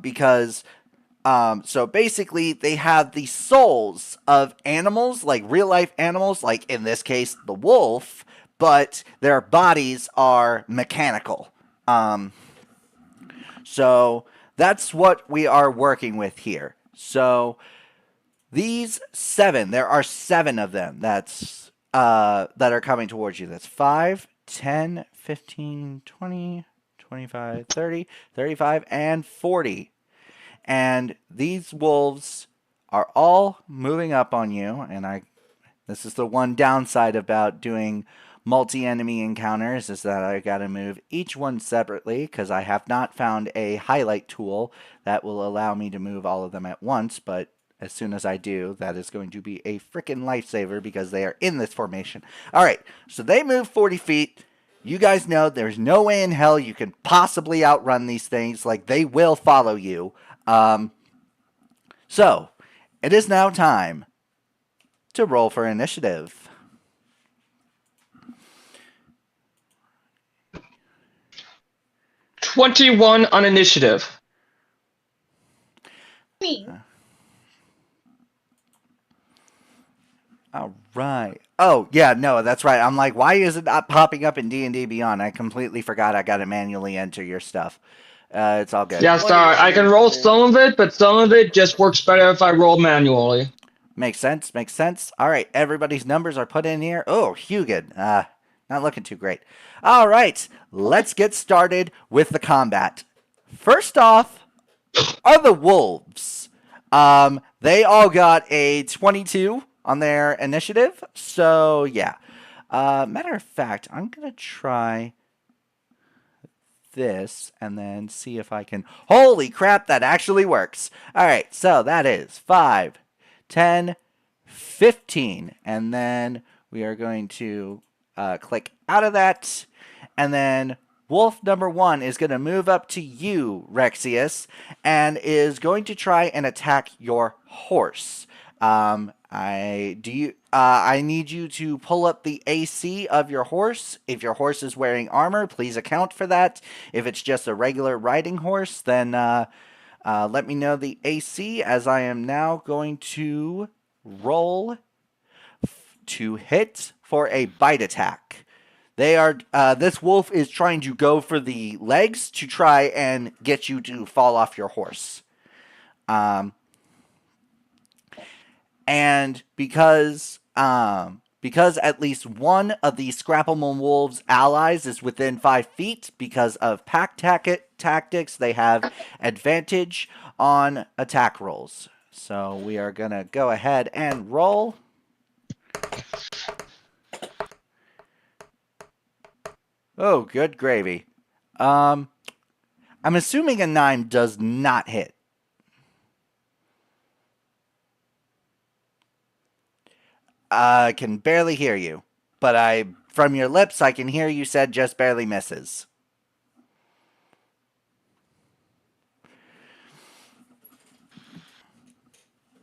Because so basically, they have the souls of animals, like real life animals, like in this case, the wolf, but their bodies are mechanical. So that's what we are working with here. So these 7, there are 7 of them that are coming towards you. That's 5, 10, 15, 20, 25, 30, 35, and 40. And these wolves are all moving up on you, and this is the one downside about doing multi-enemy encounters, is that I gotta move each one separately, because I have not found a highlight tool that will allow me to move all of them at once, but as soon as I do, that is going to be a freaking lifesaver, because they are in this formation. Alright, so they move 40 feet. You guys know there's no way in hell you can possibly outrun these things. Like, they will follow you. So, it is now time to roll for initiative. $21 on initiative. Me. All right. Oh, yeah, no, that's right. I'm like, why is it not popping up in D&D Beyond? I completely forgot I got to manually enter your stuff. It's all good. Yeah, sorry. I can roll some of it, but some of it just works better if I roll manually. Makes sense. Makes sense. All right. Everybody's numbers are put in here. Oh, Hugin. Not looking too great. All right. Let's get started with the combat. First off are the wolves. They all got a 22 on their initiative. So, yeah. Matter of fact, I'm going to try this and then see if I can. Holy crap, that actually works. All right, so that is 5, 10, 15, and then we are going to click out of that, and then wolf number 1 is going to move up to you, Rexius, and is going to try and attack your horse. I need you to pull up the AC of your horse. If your horse is wearing armor, please account for that. If it's just a regular riding horse, then let me know the AC, as I am now going to roll to hit for a bite attack. They are this wolf is trying to go for the legs to try and get you to fall off your horse. And because at least one of the Scrapple Wolves' allies is within 5 feet, because of pack tactics, they have advantage on attack rolls. So we are going to go ahead and roll. Oh, good gravy. I'm assuming a 9 does not hit. I can barely hear you, but from your lips, I can hear you said just barely misses.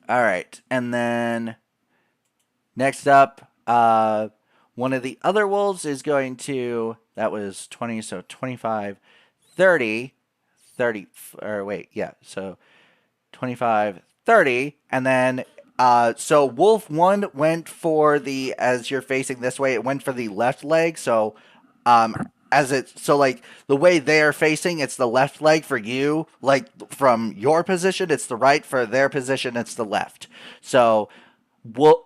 All right, and then next up, one of the other wolves is going to, that was 20, so 25, 30, or wait, yeah, so 25, 30, and then so wolf 1 went for the, as you're facing this way, it went for the left leg. So like the way they're facing, it's the left leg for you. Like from your position, it's the right. For their position, it's the left. So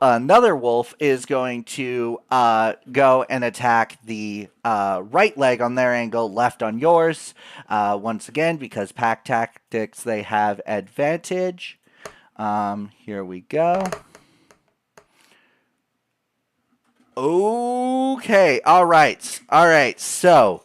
another wolf is going to go and attack the right leg on their angle, left on yours. Once again, because pack tactics, they have advantage. Here we go. Okay, all right. So,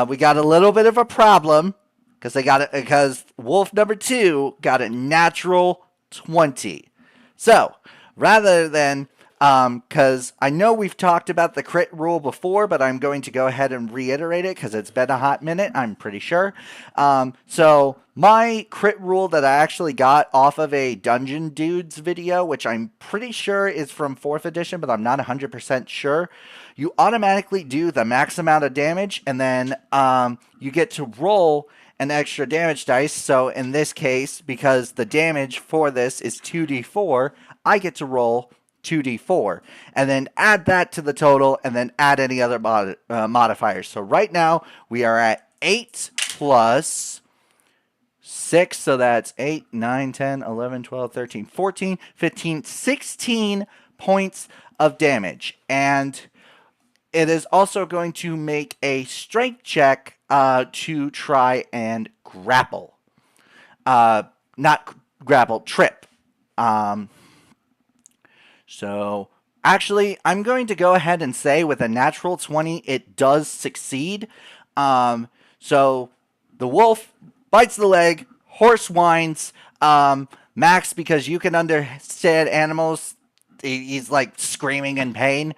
we got a little bit of a problem because wolf number 2 got a natural 20. So, rather than because I know we've talked about the crit rule before, but I'm going to go ahead and reiterate it because it's been a hot minute, I'm pretty sure. So my crit rule that I actually got off of a Dungeon Dudes video, which I'm pretty sure is from 4th edition, but I'm not 100% sure. You automatically do the max amount of damage, and then you get to roll an extra damage dice. So in this case, because the damage for this is 2d4, I get to roll 2d4 and then add that to the total and then add any other modifiers. So right now we are at 8 plus 6, so that's 8, 9, 10, 11, 12, 13, 14, 15, 16 points of damage. And it is also going to make a strength check to try and grapple. Not grapple, trip. So, actually, I'm going to go ahead and say with a natural 20, it does succeed. So, the wolf bites the leg, horse whines. Max, because you can understand animals, he's like screaming in pain.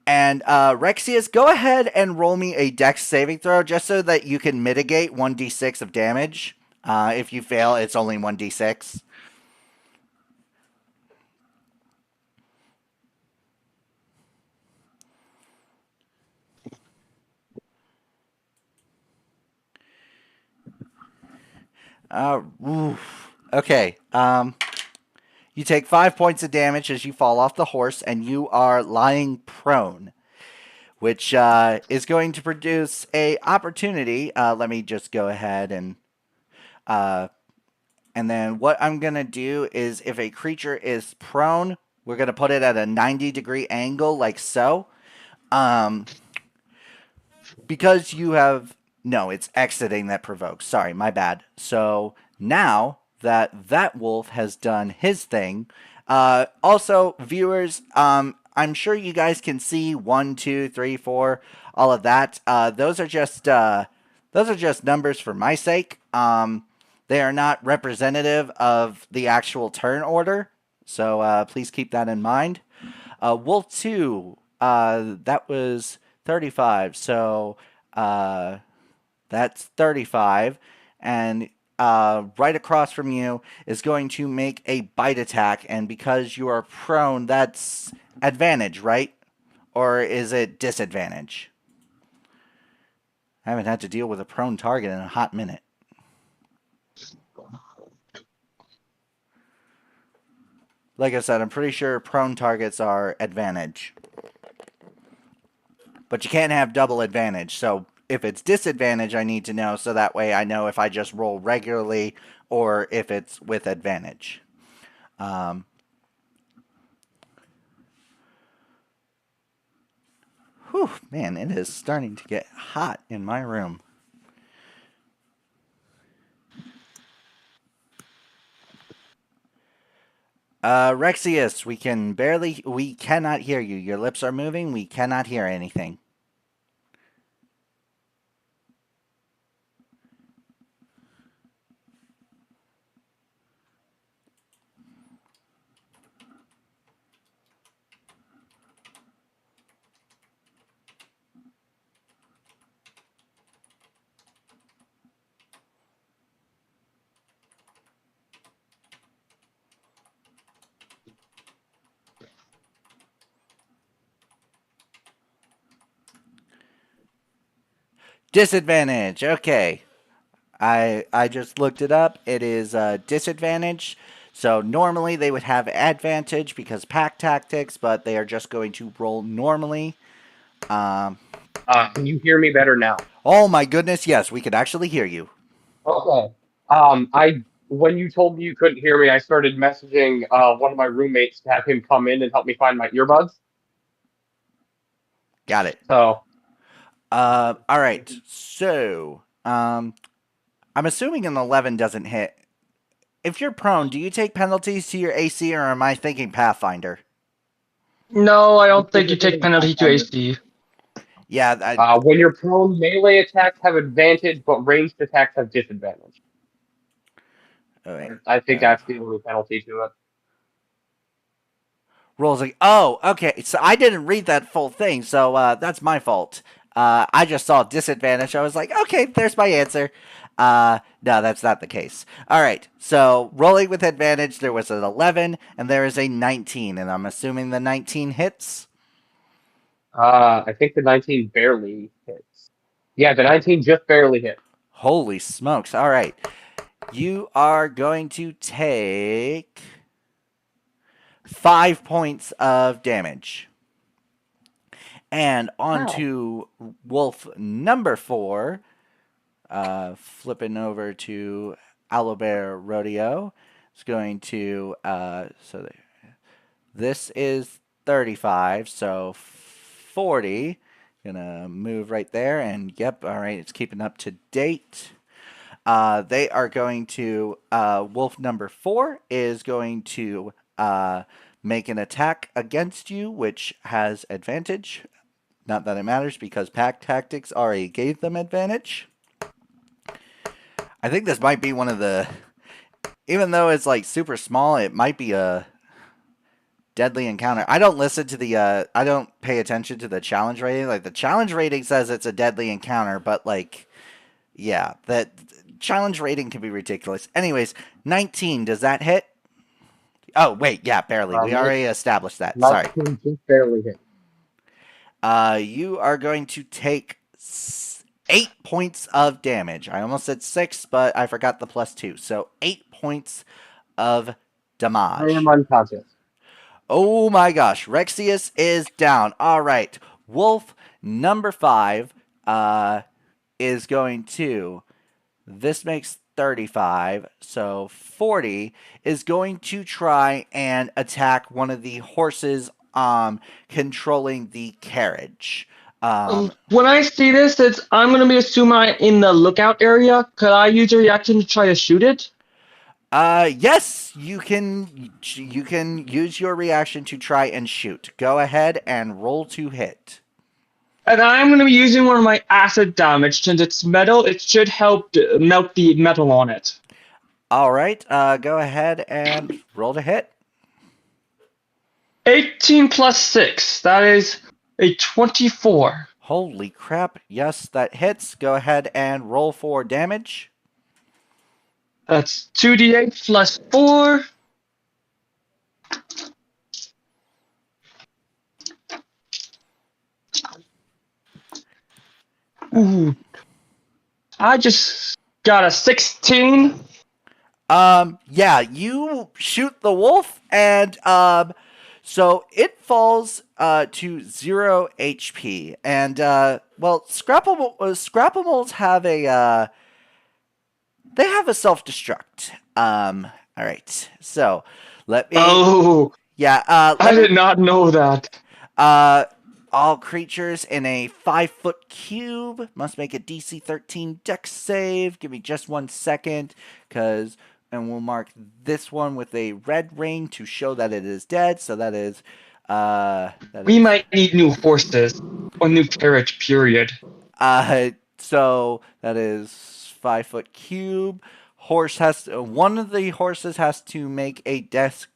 And Rexius, go ahead and roll me a dex saving throw just so that you can mitigate 1d6 of damage. If you fail, it's only 1d6. Okay. You take 5 points of damage as you fall off the horse, and you are lying prone, which is going to produce a opportunity. Let me just go ahead and then what I'm gonna do is, if a creature is prone, we're gonna put it at a 90-degree angle, like so. Because you have... No, it's exiting that provokes. Sorry, my bad. So now that wolf has done his thing. Also, viewers, I'm sure you guys can see 1, 2, 3, 4, all of that. Those are just numbers for my sake. They are not representative of the actual turn order, so please keep that in mind. Wolf 2, that was 35, so that's 35, and right across from you is going to make a bite attack, and because you are prone, that's advantage, right? Or is it disadvantage? I haven't had to deal with a prone target in a hot minute. Like I said, I'm pretty sure prone targets are advantage. But you can't have double advantage, so if it's disadvantage, I need to know, so that way I know if I just roll regularly or if it's with advantage. Whew, man, it is starting to get hot in my room. Rexius, we cannot hear you. Your lips are moving, we cannot hear anything. Disadvantage. Okay. I just looked it up. It is disadvantage. So normally they would have advantage because pack tactics, but they are just going to roll normally. Can you hear me better now? Oh my goodness, yes, we could actually hear you. Okay. When you told me you couldn't hear me, I started messaging one of my roommates to have him come in and help me find my earbuds. Got it. So. All right. So, I'm assuming an 11 doesn't hit. If you're prone, do you take penalties to your AC, or am I thinking Pathfinder? No, I don't think you take penalty to AC. Yeah, When you're prone, melee attacks have advantage, but ranged attacks have disadvantage. I think that's the only penalty to it. rolls like, oh, okay. So I didn't read that full thing, so that's my fault. I just saw disadvantage. I was like, okay, there's my answer. No, that's not the case. All right, so rolling with advantage, there was an 11, and there is a 19, and I'm assuming the 19 hits. I think the 19 barely hits. Yeah, the 19 just barely hit. Holy smokes. All right. You are going to take 5 points of damage. And on to wolf number 4. Flipping over to Owlbear Rodeo. It's going to, this is 35, so 40. Gonna move right there, and yep, all right, it's keeping up to date. They are going to, wolf number 4 is going to make an attack against you, which has advantage. Not that it matters, because pack tactics already gave them advantage. I think this might be one of the, even though it's like super small, it might be a deadly encounter. I don't listen to the, I don't pay attention to the challenge rating. Like, the challenge rating says it's a deadly encounter, but like, yeah, that challenge rating can be ridiculous. Anyways, 19, does that hit? Oh, wait, yeah, barely. We already established that. Sorry. Just barely hit. You are going to take 8 points of damage. I almost said 6, but I forgot the +2. So 8 points of damage. I am unconscious. Oh my gosh. Rexius is down. All right. Wolf number 5 is going to... This makes 35, so 40 is going to try and attack one of the horses controlling the carriage. When I see this, I'm going to be assuming in the lookout area. Could I use a reaction to try to shoot it? Yes, you can use your reaction to try and shoot. Go ahead and roll to hit. And I'm going to be using one of my acid damage. Since it's metal, it should help melt the metal on it. All right, go ahead and roll to hit. 18 plus 6. That is a 24. Holy crap. Yes, that hits. Go ahead and roll for damage. That's 2d8 plus 4. Ooh. I just got a 16. Yeah, you shoot the wolf, and so it falls to 0 HP. And well, Scrapamolds have a they have a self-destruct. All right. So let me. Oh. Yeah. I did not know that. All creatures in a 5-foot cube must make a DC 13 Dex save. Give me just 1 second, and we'll mark this one with a red ring to show that it is dead. So that is. We might need new horses or new carriage. Period. So that is 5-foot cube. One of the horses has to make a dex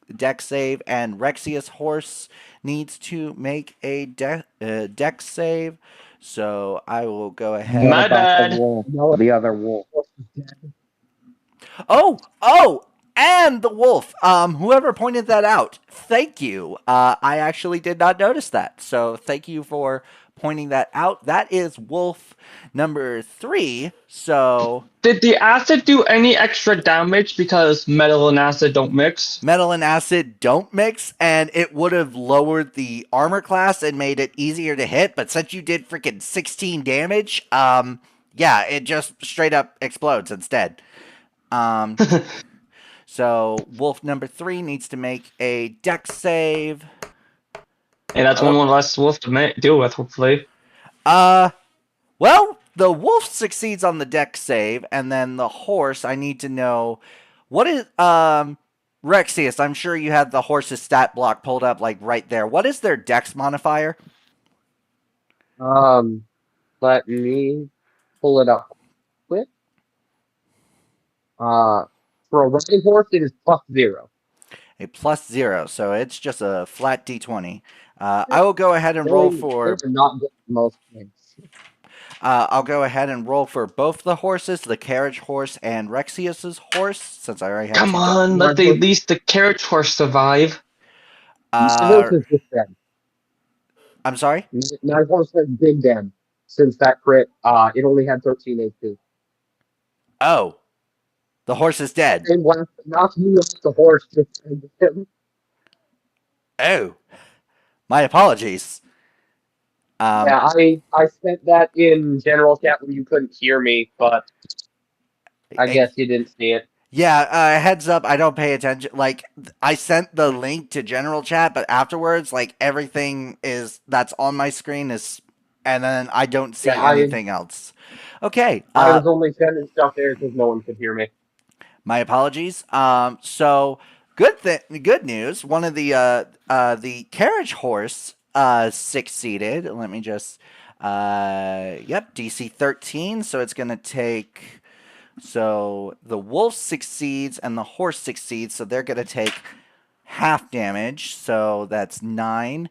save, and Rexius' horse needs to make a dex save. So I will go ahead. My bad. The other wolf. Oh, and the wolf. Whoever pointed that out, thank you. I actually did not notice that. So thank you for pointing that out. That is wolf number 3. So did the acid do any extra damage because metal and acid don't mix? Metal and acid don't mix, and it would have lowered the armor class and made it easier to hit, but since you did freaking 16 damage, yeah, it just straight up explodes instead. So wolf number 3 needs to make a dex save. And that's one less wolf to deal with, hopefully. Well, the wolf succeeds on the dex save, and then the horse, I need to know, what is, Rexius, I'm sure you have the horse's stat block pulled up, like, right there. What is their dex modifier? Let me pull it up quick. For a riding horse, it is +0. A +0, so it's just a flat d20. I will go ahead and roll for. They are not good at most things. I'll go ahead and roll for both the horses, the carriage horse and Rexius's horse, since I already have Come two. on, let at least the carriage horse survive. My horse is just dead. I'm sorry? My horse has big dead since that crit. It only had 13 HP. Oh. The horse is dead. And knocked me off the horse just him. Oh. My apologies. Yeah, I sent that in general chat when you couldn't hear me, but I guess you didn't see it. Yeah, heads up, I don't pay attention. Like, I sent the link to general chat, but afterwards, like, everything that's on my screen is, and then I don't see anything else. Okay. I was only sending stuff there because no one could hear me. My apologies. So good news. One of the carriage horse succeeded. Let me just DC 13, so it's going to take. So the wolf succeeds and the horse succeeds, so they're going to take half damage. So that's 9.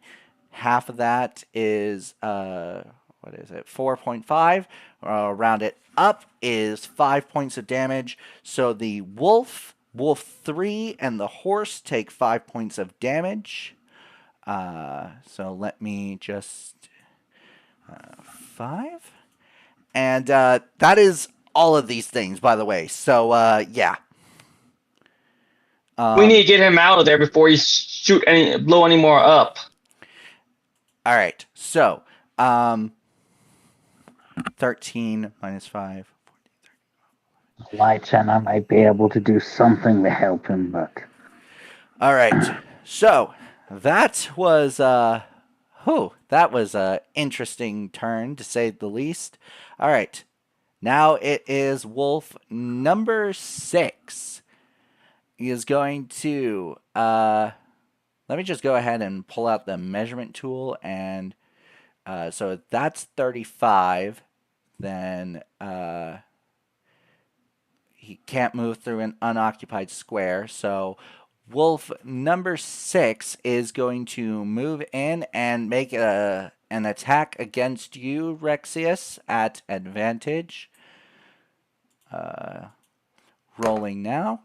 Half of that is what is it? 4.5. Round it up is 5 points of damage. So the wolf 3, and the horse take 5 points of damage. So let me just 5, and that is all of these things, by the way. So, yeah. We need to get him out of there before you blow any more up. All right. So, 13 minus 5. Lights, and I might be able to do something to help him, but... All right. So, that was an interesting turn, to say the least. All right. Now it is wolf number 6. He is going to, let me just go ahead and pull out the measurement tool, and so that's 35. Then he can't move through an unoccupied square. So wolf number 6 is going to move in and make an attack against you, Rexius, at advantage. Rolling now.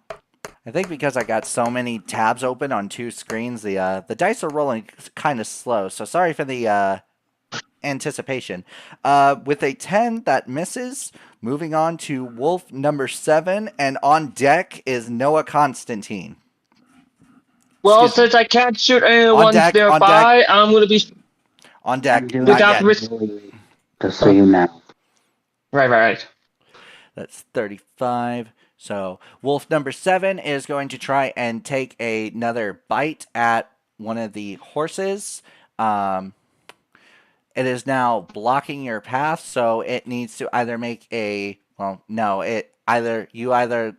I think because I got so many tabs open on 2 screens, the dice are rolling kind of slow. So sorry for the anticipation. With a 10, that misses. Moving on to wolf number 7, and on deck is Noah Constantine. Well, since I can't shoot anyone nearby, I'm going to be on deck. Without risk. Just so you know. Right. That's 35. So wolf number 7 is going to try and take another bite at one of the horses. It is now blocking your path, so it needs to either make the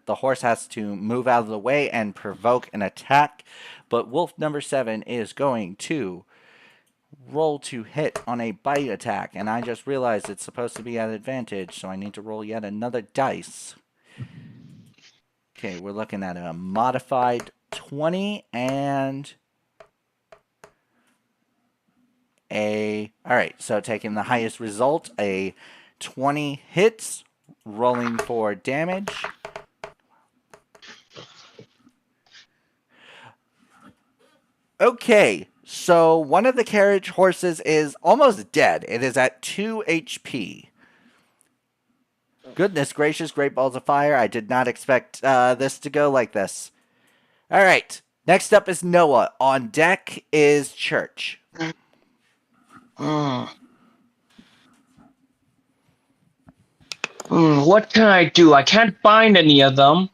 horse has to move out of the way and provoke an attack. But wolf number 7 is going to roll to hit on a bite attack, and I just realized it's supposed to be at advantage, so I need to roll yet another dice. Okay, we're looking at a modified 20 and alright, so taking the highest result, a 20 hits, rolling for damage. Okay, so one of the carriage horses is almost dead. It is at 2 HP. Goodness gracious, great balls of fire. I did not expect this to go like this. All right, next up is Noah. On deck is Church. What can I do? I can't bind any of them.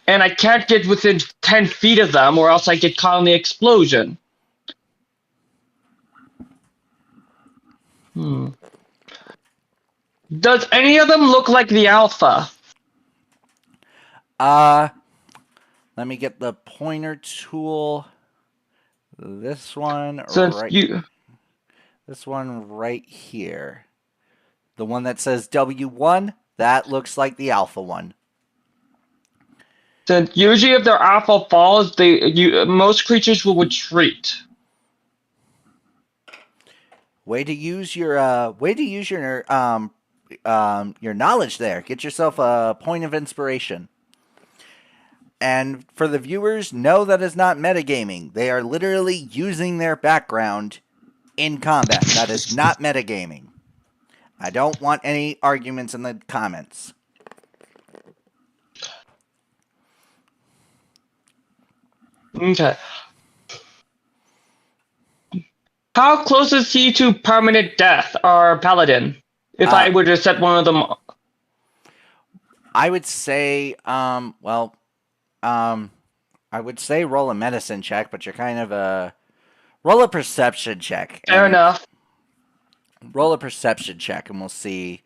And I can't get within 10 feet of them, or else I get caught in the explosion. Does any of them look like the Alpha? Let me get the pointer tool. This one, This one right here. The one that says W1, that looks like the alpha one. Since usually if their alpha falls, most creatures will retreat. Way to use your knowledge there. Get yourself a point of inspiration. And for the viewers, no, that is not metagaming. They are literally using their background in combat. That is not metagaming. I don't want any arguments in the comments. Okay. How close is he to permanent death or paladin? If I were to set one of them, I would say, I would say roll a medicine check, but you're kind of roll a perception check. Fair enough. Roll a perception check, and we'll see.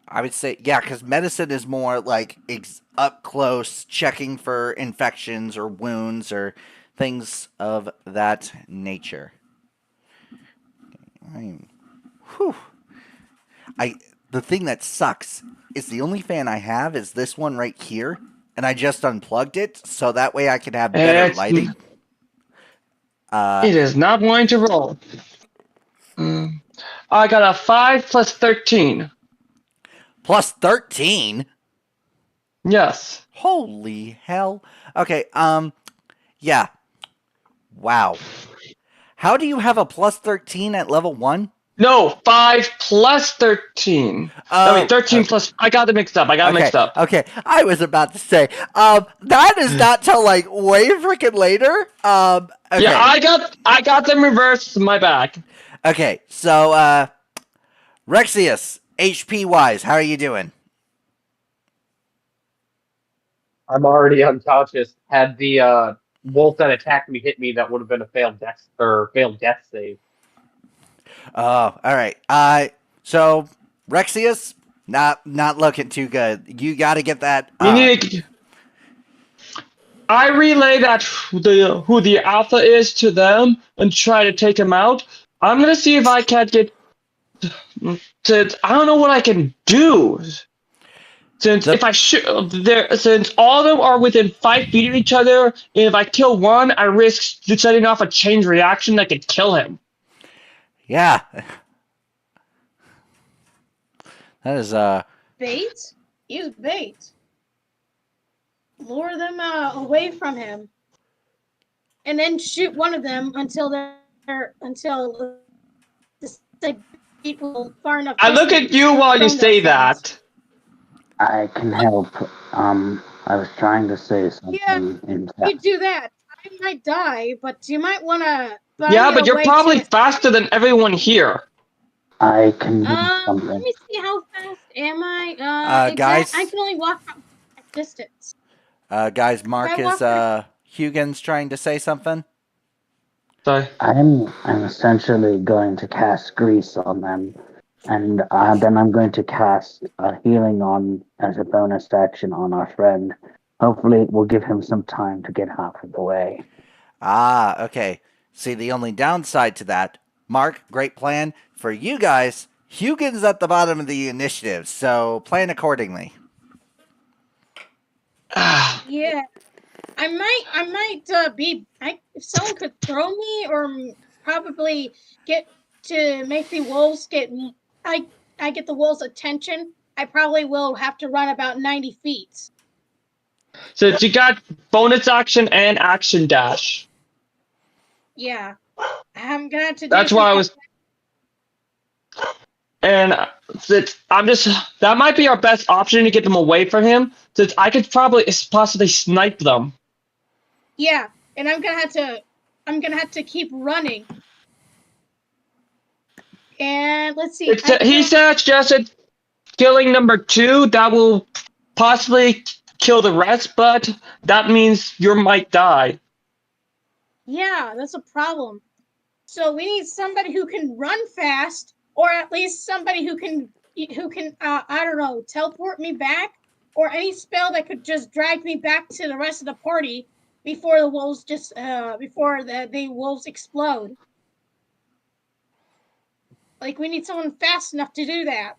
I would say, yeah, because medicine is more like up close, checking for infections or wounds or things of that nature. The thing that sucks is the only fan I have is this one right here, and I just unplugged it so that way I could have better lighting. It is not going to roll. I got a 5 plus 13. Plus 13? Yes. Holy hell. Okay, yeah. Wow. How do you have a plus 13 at level 1? No, 5 plus 13. Oh, I mean, 13 plus... I got it mixed up. Okay, I was about to say, that is not till, like, way freaking later. Okay. Yeah, I got them reversed. My back. Okay, so, Rexius, HP-wise, how are you doing? I'm already unconscious. Had the wolf that attacked me hit me, that would have been a failed death save. Oh, all right. So Rexius, not looking too good. You got to get that. I relay that who the alpha is to them and try to take him out. I'm gonna see if I can't get. Since I don't know what I can do. Since if I since all of them are within 5 feet of each other, and if I kill one, I risk setting off a chain reaction that could kill him. Yeah. That is Bait? Use bait. Lure them away from him, and then shoot one of them until the bait will far enough. I look at you while you say that. I can help. I was trying to say something. Yeah, you do that. I might die, but you might want to. Yeah, but you're probably faster than everyone here. I can do something. Let me see, how fast am I? Guys, I can only walk from distance. Guys, Mark is Hugin's trying to say something. Sorry. I'm essentially going to cast grease on them, and then I'm going to cast healing on as a bonus action on our friend. Hopefully, it will give him some time to get half of the way. Ah, okay. See, the only downside to that, Mark, great plan. For you guys, Hugin's at the bottom of the initiative, so plan accordingly. Yeah, I might be. If someone could throw me, or probably get to make the wolves get. I get the wolves' attention. I probably will have to run about 90 feet. So you got bonus action and action dash. Yeah, I'm gonna have to. That's why I was. And that might be our best option to get them away from him, since I could possibly snipe them. Yeah, and I'm gonna have to keep running. And let's see. He suggested killing number 2. That will possibly kill the rest, but that means you might die. Yeah, that's a problem. So we need somebody who can run fast, or at least somebody who can I don't know, teleport me back, or any spell that could just drag me back to the rest of the party before the wolves the wolves explode. Like, we need someone fast enough to do that.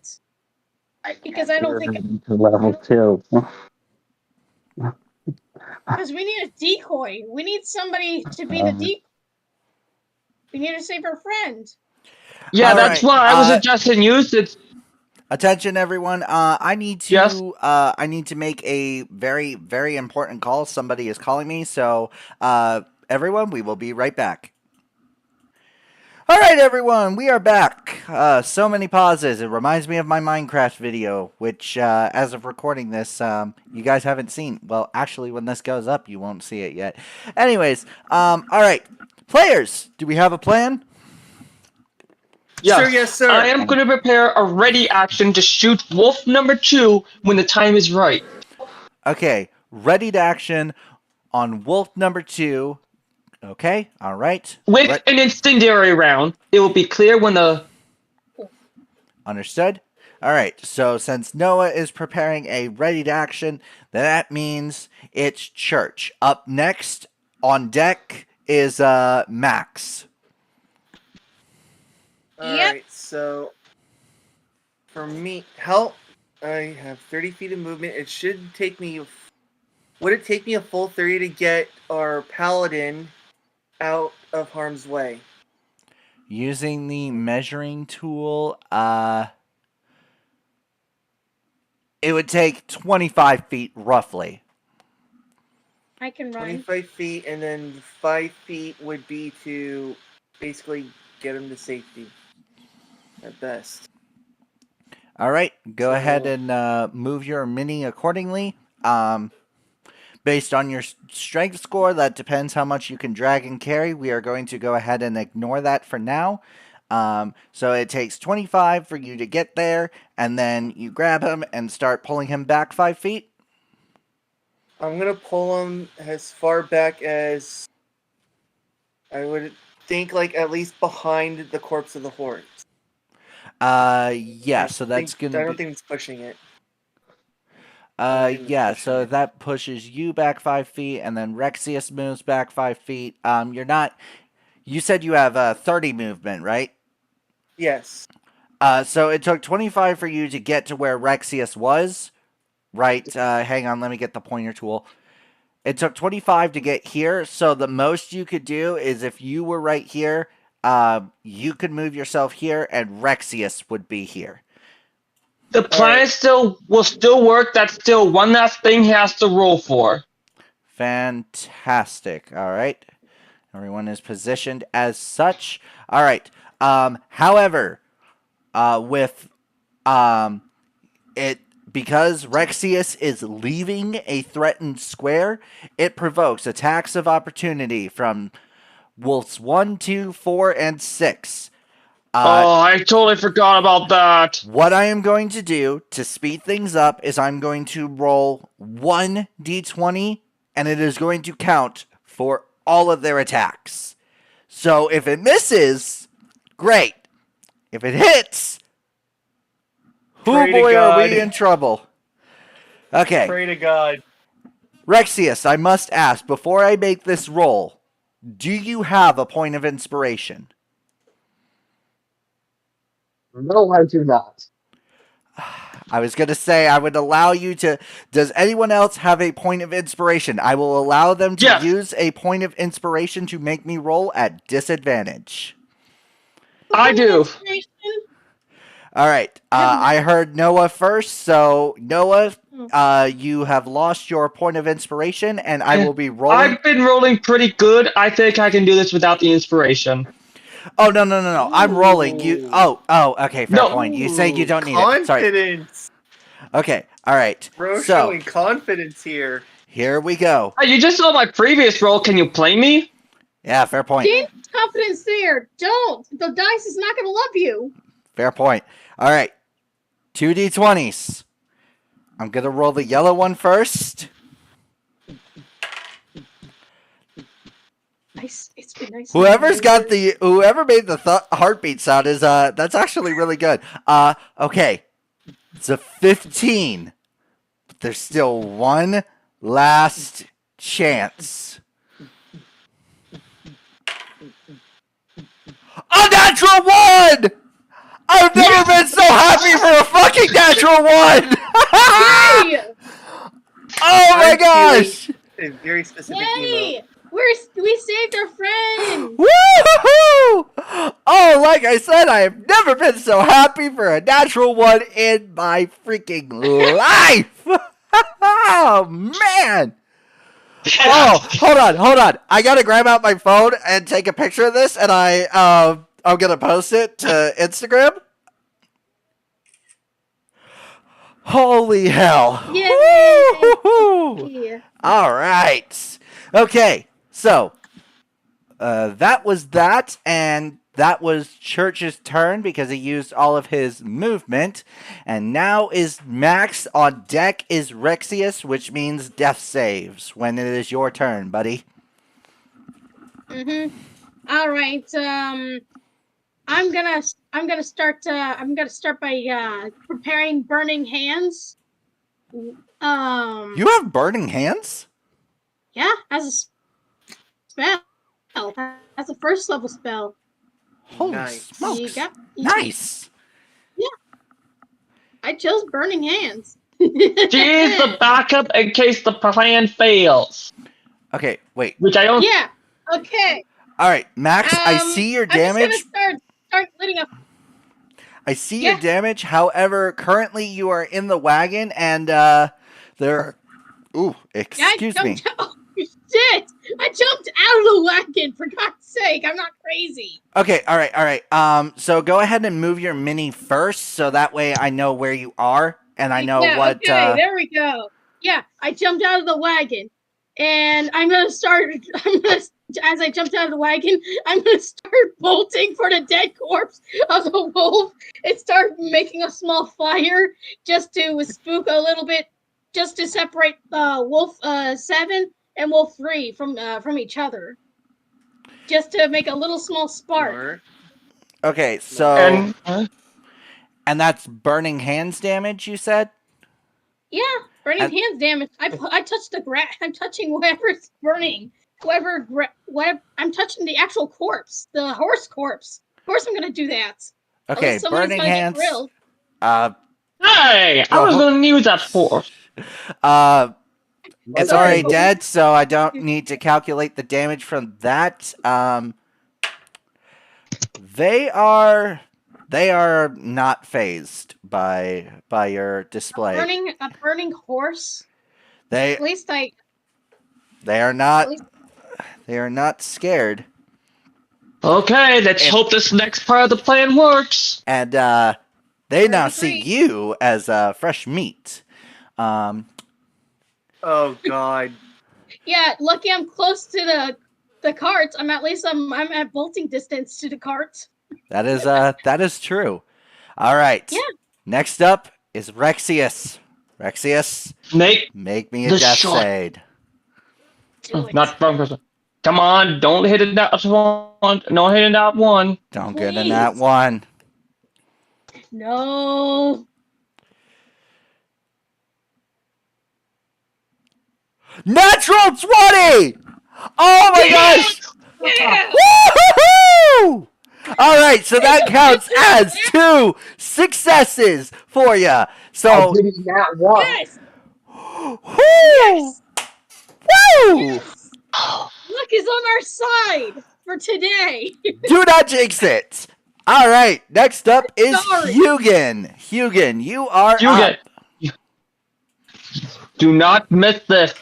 Because Can't I don't do think... it to level 2. Because we need a decoy. We need somebody to be the decoy. We need to save our friend. Yeah, All that's right, why I was suggesting use it. Attention, everyone. I need to. Yes? I need to make a very, very important call. Somebody is calling me. So, everyone, we will be right back. All right, everyone, we are back. So many pauses. It reminds me of my Minecraft video, which, as of recording this, you guys haven't seen. Well, actually, when this goes up, you won't see it yet. Anyways, all right, players, do we have a plan? Yes. Sir, yes, sir. I am going to prepare a ready action to shoot wolf number 2 when the time is right. Okay, ready to action on wolf number 2. Okay, all right. With an incendiary round, it will be clear when the... Understood? All right, so since Noah is preparing a ready to action, that means it's Church. Up next on deck is Max. Alright, so for me, I have 30 feet of movement. It should take me... Would it take me a full 30 to get our paladin out of harm's way? Using the measuring tool, it would take 25 feet roughly. I can run. 25 feet, and then 5 feet would be to basically get him to safety. At best. All right, go ahead and move your mini accordingly. Based on your strength score, that depends how much you can drag and carry. We are going to go ahead and ignore that for now. So it takes 25 for you to get there, and then you grab him and start pulling him back 5 feet. I'm going to pull him as far back as I would think, like at least behind the corpse of the horse. Yeah, so that's going to be... I don't think it's pushing it. Yeah, so that pushes you back 5 feet, and then Rexius moves back 5 feet. You're not... You said you have 30 movement, right? Yes. So it took 25 for you to get to where Rexius was, right? Hang on, let me get the pointer tool. It took 25 to get here, so the most you could do is if you were right here, you could move yourself here, and Rexius would be here. The plan will still work. That's still one last thing he has to roll for. Fantastic. All right. Everyone is positioned as such. All right. However, with it, because Rexius is leaving a threatened square, it provokes attacks of opportunity from wolves 1, 2, 4, and 6. I totally forgot about that. What I am going to do to speed things up is I'm going to roll 1 d20, and it is going to count for all of their attacks. So if it misses, great. If it hits, oh boy, are we in trouble. Okay. Pray to God. Rexius, I must ask, before I make this roll, do you have a point of inspiration? No, I do not. I was going to say I would allow you to... Does anyone else have a point of inspiration? I will allow them to use a point of inspiration to make me roll at disadvantage. I do. All right. I heard Noah first, so Noah, you have lost your point of inspiration, and I will be rolling... I've been rolling pretty good. I think I can do this without the inspiration. Oh, no. I'm rolling. You. Oh, okay, fair point. You say you don't need it. Sorry. Confidence. Okay, all right. Bro, so, showing confidence here. Here we go. You just saw my previous roll. Can you play me? Yeah, fair point. Gain confidence there. Don't. The dice is not going to love you. Fair point. All right. 2d20s. I'm going to roll the yellow one first. Nice. It's been nice. Whoever made the heartbeat sound is that's actually really good. Okay. It's a 15. But there's still one last chance. A natural 1! I've never been so happy for a fucking natural one! Yay! Oh my I'm gosh! feeling a very specific Yay! emote. We saved our friend! Woo! Oh, like I said, I have never been so happy for a natural one in my freaking life! Oh, man! Oh, hold on. I gotta grab out my phone and take a picture of this, and I'm gonna post it to Instagram. Holy hell! Yay! Woo-hoo-hoo! All right. Okay, so that was that, and that was Church's turn because he used all of his movement. And now is Max. On deck is Rexius, which means death saves when it is your turn, buddy. All right. I'm gonna start by preparing burning hands. You have burning hands? Yeah, as a spell. That's a first level spell. Holy smokes! Nice. Yeah. I chose burning hands. She's the backup in case the plan fails. Okay, wait. Which I don't. Yeah. Okay. All right, Max. I see your damage. I'm just gonna start lighting up. I see your damage. However, currently you are in the wagon, and there. Ooh, excuse me. Oh, shit! I jumped out of the wagon. For God's sake, I'm not crazy. Okay, all right. So go ahead and move your mini first, so that way I know where you are and I know what. Okay, there we go. Yeah, I jumped out of the wagon, and as I jumped out of the wagon, I'm gonna start bolting for the dead corpse of the wolf and start making a small fire just to spook a little bit, just to separate Wolf 7 and Wolf 3 from each other, just to make a little small spark. Okay, so and that's burning hands damage, you said? Yeah, burning hands damage. I touched the grass. I'm touching whatever's burning. I'm touching the actual corpse, the horse corpse. Of course, I'm gonna do that. Okay, burning hands. Hey, I was gonna use that force. It's already dead, so I don't need to calculate the damage from that. They are not phased by your display. A burning horse. They are not scared. Okay, let's hope this next part of the plan works. And they now see you as fresh meat. Oh God. Yeah, lucky I'm close to the carts. I'm at bolting distance to the carts. That is true. All right. Yeah. Next up is Rexius. Rexius, make me a death save. Not wrong person. Come on, don't hit it that one. No hitting that one. Don't get in that one. No. Natural 20! Oh my gosh! Yeah! Woo-hoo-hoo! All right, so that counts as 2 successes for you. So that one. Yes. Yes. Woo! Yes. Luck is on our side for today. Do not jinx it. All right, next up is Hugin. Hugin, you are up. Do not miss this.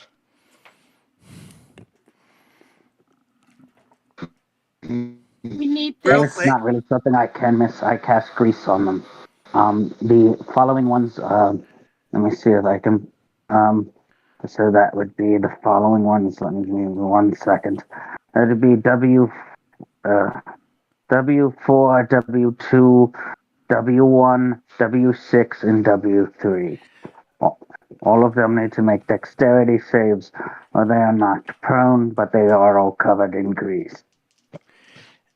We need It's not really something I can miss. I cast grease on them. The following ones, let me see if I can, so that would be the following ones. Let me give me 1 second. That would be W4, W2, W1, W6, and W3. All of them need to make dexterity saves, or they are not prone, but they are all covered in grease.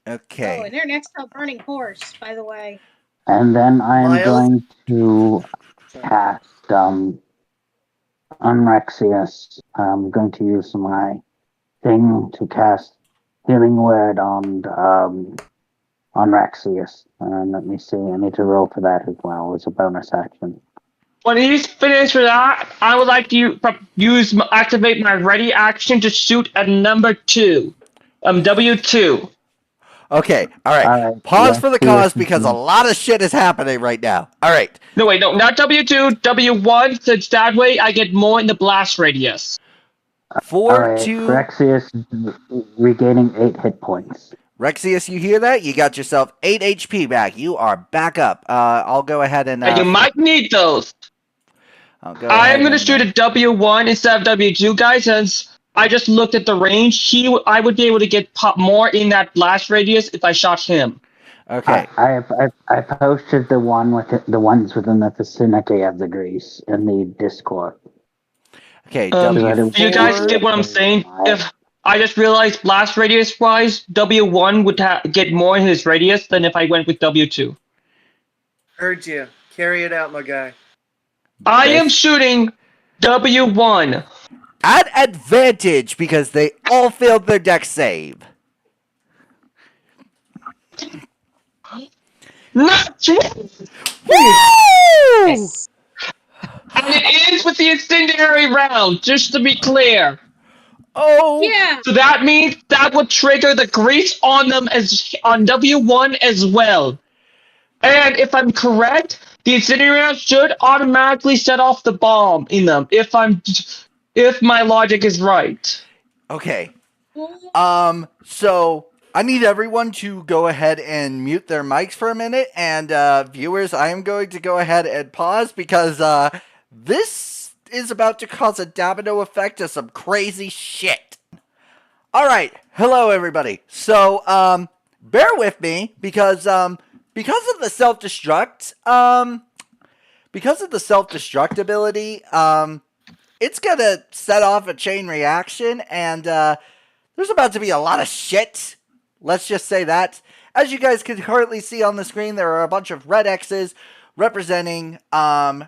Okay. Oh, and they're next to a burning horse, by the way. And then I am going to cast on Rexius. I'm going to use my thing to cast Healing Word on on Rexius. Let me see. I need to roll for that as well as a bonus action. When he's finished with that, I would like to activate my ready action to shoot at number 2. W2. Okay, all right. Pause for the cause because a lot of shit is happening right now. All right. No, wait, no, not W2, W1, since that way I get more in the blast radius. Rexius regaining 8 hit points. Rexius, you hear that? You got yourself 8 HP back. You are back up. I'll go ahead and... you might need those. I'm going to shoot a W1 instead of W2, guys, since I just looked at the range. I would be able to get more in that blast radius if I shot him. Okay. I posted the ones within the vicinity of the grease in the Discord. Okay. Do you guys get what I'm saying? If I just realized blast radius wise, W1 would get more in his radius than if I went with W2. Heard you. Carry it out, my guy. I am shooting W1. At advantage because they all failed their dex save. Not Woo! Yes. And it ends with the incendiary round, just to be clear. Oh yeah. So that means that would trigger the grease on them on W1 as well. And if I'm correct, the incendiary round should automatically set off the bomb in them. If my logic is right. Okay. So I need everyone to go ahead and mute their mics for a minute, and viewers, I am going to go ahead and pause because this is about to cause a domino effect of some crazy shit. All right, hello everybody. So bear with me because of the self-destruct ability, it's gonna set off a chain reaction, and there's about to be a lot of shit. Let's just say that. As you guys can currently see on the screen, there are a bunch of red X's representing whatchamacallit,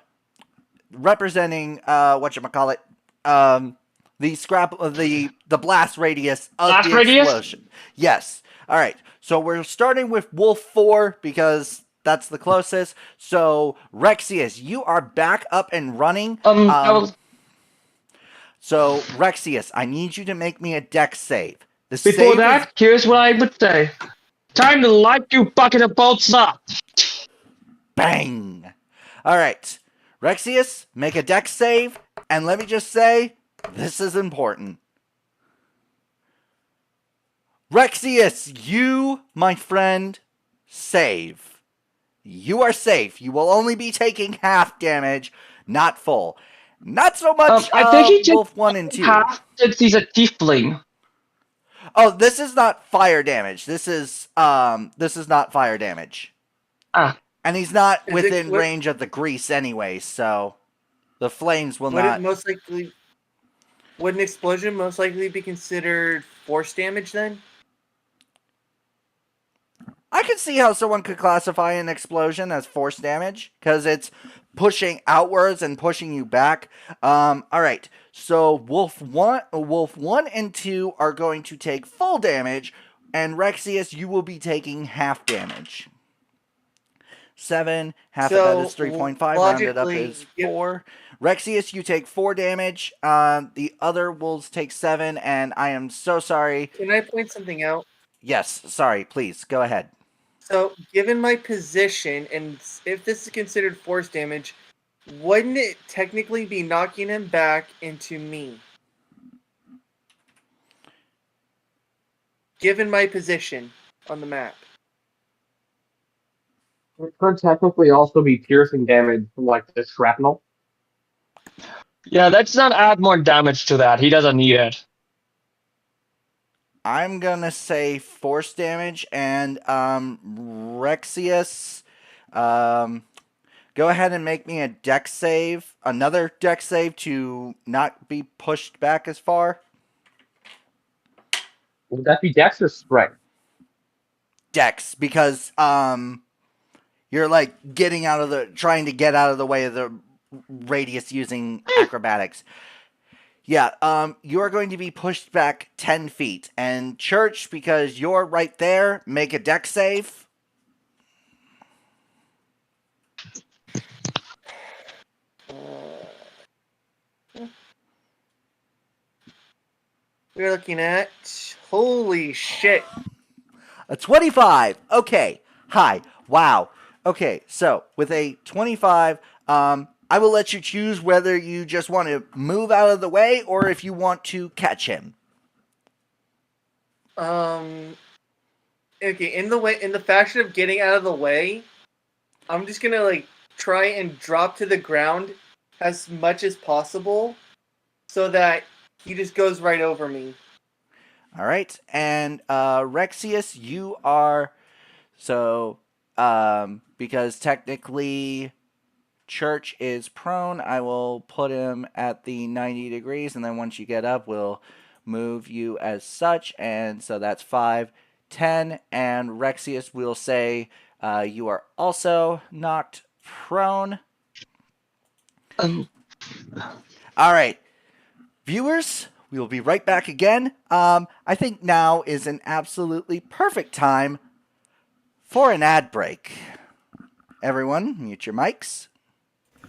the scrap of the blast radius of the explosion. Yes. All right. So we're starting with Wolf 4 because that's the closest. So Rexius, you are back up and running. So Rexius, I need you to make me a dex save. Before that, here's what I would say. Time to light you bucket of bolts up. Bang. All right. Rexius, make a dex save, and let me just say, this is important. Rexius, you, my friend, save. You are safe. You will only be taking half damage, not full. Not so much I think he took Wolf 1 and 2. Half since he's a tiefling. Oh, this is not fire damage. This is not fire damage. And he's not within range of the grease anyway, so the flames will not... Would an explosion most likely be considered force damage then? I could see how someone could classify an explosion as force damage, because it's pushing outwards and pushing you back. Alright, so Wolf 1 and 2 are going to take full damage, and Rexius, you will be taking half damage. 7, half of that is 3.5, rounded up is 4. Rexius, you take 4 damage, the other wolves take 7, and I am so sorry. Can I point something out? Yes, sorry, please, go ahead. So, given my position, and if this is considered force damage, wouldn't it technically be knocking him back into me? Given my position on the map. It could technically also be piercing damage from, like, the shrapnel. Yeah, let's not add more damage to that. He doesn't need it. I'm gonna say force damage, and Rexius, go ahead and make me a dex save, another dex save to not be pushed back as far. Would that be dex or strength? Dex, because you're like trying to get out of the way of the radius using acrobatics. Yeah, you're going to be pushed back 10 feet. And Church, because you're right there, make a dex save. We're looking at... Holy shit. A 25. Okay. Hi. Wow. Okay, so with a 25, I will let you choose whether you just want to move out of the way or if you want to catch him. Okay, in the fashion of getting out of the way, I'm just gonna like try and drop to the ground as much as possible so that he just goes right over me. All right, and Rexius, you are because technically Church is prone. I will put him at the 90 degrees, and then once you get up, we'll move you as such, and so that's 5, 10, and Rexius will say you are also knocked prone. All right, viewers, we will be right back again. I think now is an absolutely perfect time for an ad break. Everyone, mute your mics.